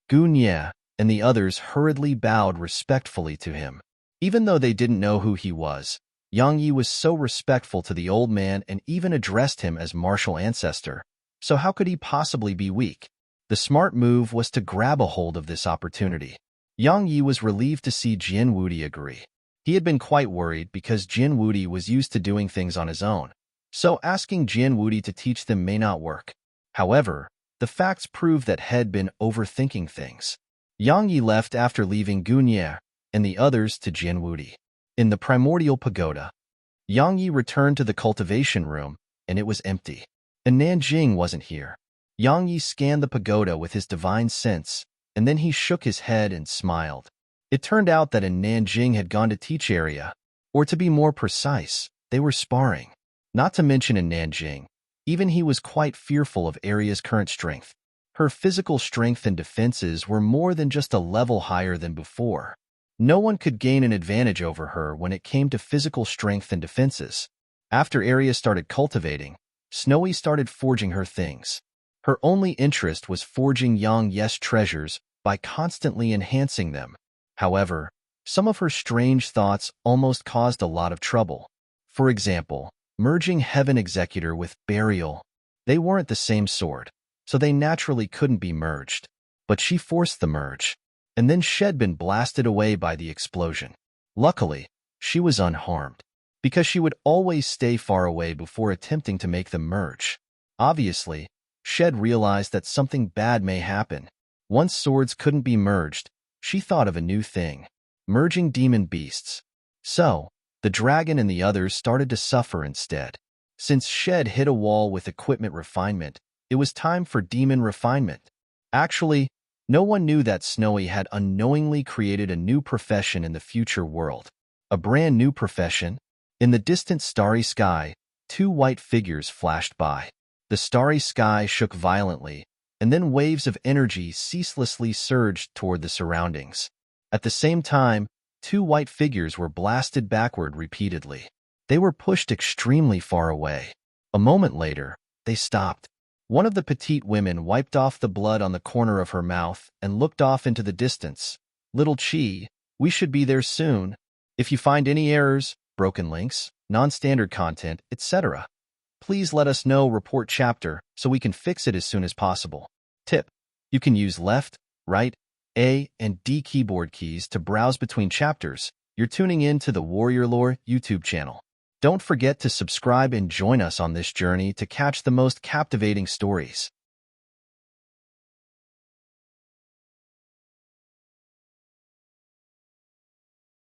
Gunye and the others hurriedly bowed respectfully to him. Even though they didn't know who he was, Yang Yi was so respectful to the old man and even addressed him as martial ancestor. So how could he possibly be weak? The smart move was to grab a hold of this opportunity. Yang Yi was relieved to see Jin Wudi agree. He had been quite worried because Jin Wudi was used to doing things on his own, so asking Jin Wudi to teach them may not work. However, the facts proved that he had been overthinking things. Yang Yi left after leaving Gunye and the others to Jin Wudi. In the primordial pagoda, Yang Yi returned to the cultivation room, and it was empty. And Nanjing wasn't here. Yang Yi scanned the pagoda with his divine sense, and then he shook his head and smiled. It turned out that Nanjing had gone to teach area, or to be more precise, they were sparring. Not to mention Nanjing, even he was quite fearful of Aria's current strength. Her physical strength and defenses were more than just a level higher than before. No one could gain an advantage over her when it came to physical strength and defenses. After Aria started cultivating, Snowy started forging her things. Her only interest was forging Yang Yi's treasures by constantly enhancing them. However, some of her strange thoughts almost caused a lot of trouble. For example, merging Heaven Executor with Burial. They weren't the same sword, so they naturally couldn't be merged. But she forced the merge, and then she'd been blasted away by the explosion. Luckily, she was unharmed, because she would always stay far away before attempting to make them merge. Obviously, Shed realized that something bad may happen. Once swords couldn't be merged, she thought of a new thing, merging demon beasts. So, the dragon and the others started to suffer instead. Since Shed hit a wall with equipment refinement, it was time for demon refinement. Actually, no one knew that Snowy had unknowingly created a new profession in the future world. A brand new profession? In the distant starry sky, two white figures flashed by. The starry sky shook violently, and then waves of energy ceaselessly surged toward the surroundings. At the same time, two white figures were blasted backward repeatedly. They were pushed extremely far away. A moment later, they stopped. One of the petite women wiped off the blood on the corner of her mouth and looked off into the distance. Little Chi, we should be there soon. If you find any errors, broken links, non-standard content, etc., please let us know. Report chapter so we can fix it as soon as possible. Tip: you can use left, right, A, and D keyboard keys to browse between chapters. You're tuning in to the Warrior Lore YouTube channel. Don't forget to subscribe and join us on this journey to catch the most captivating stories.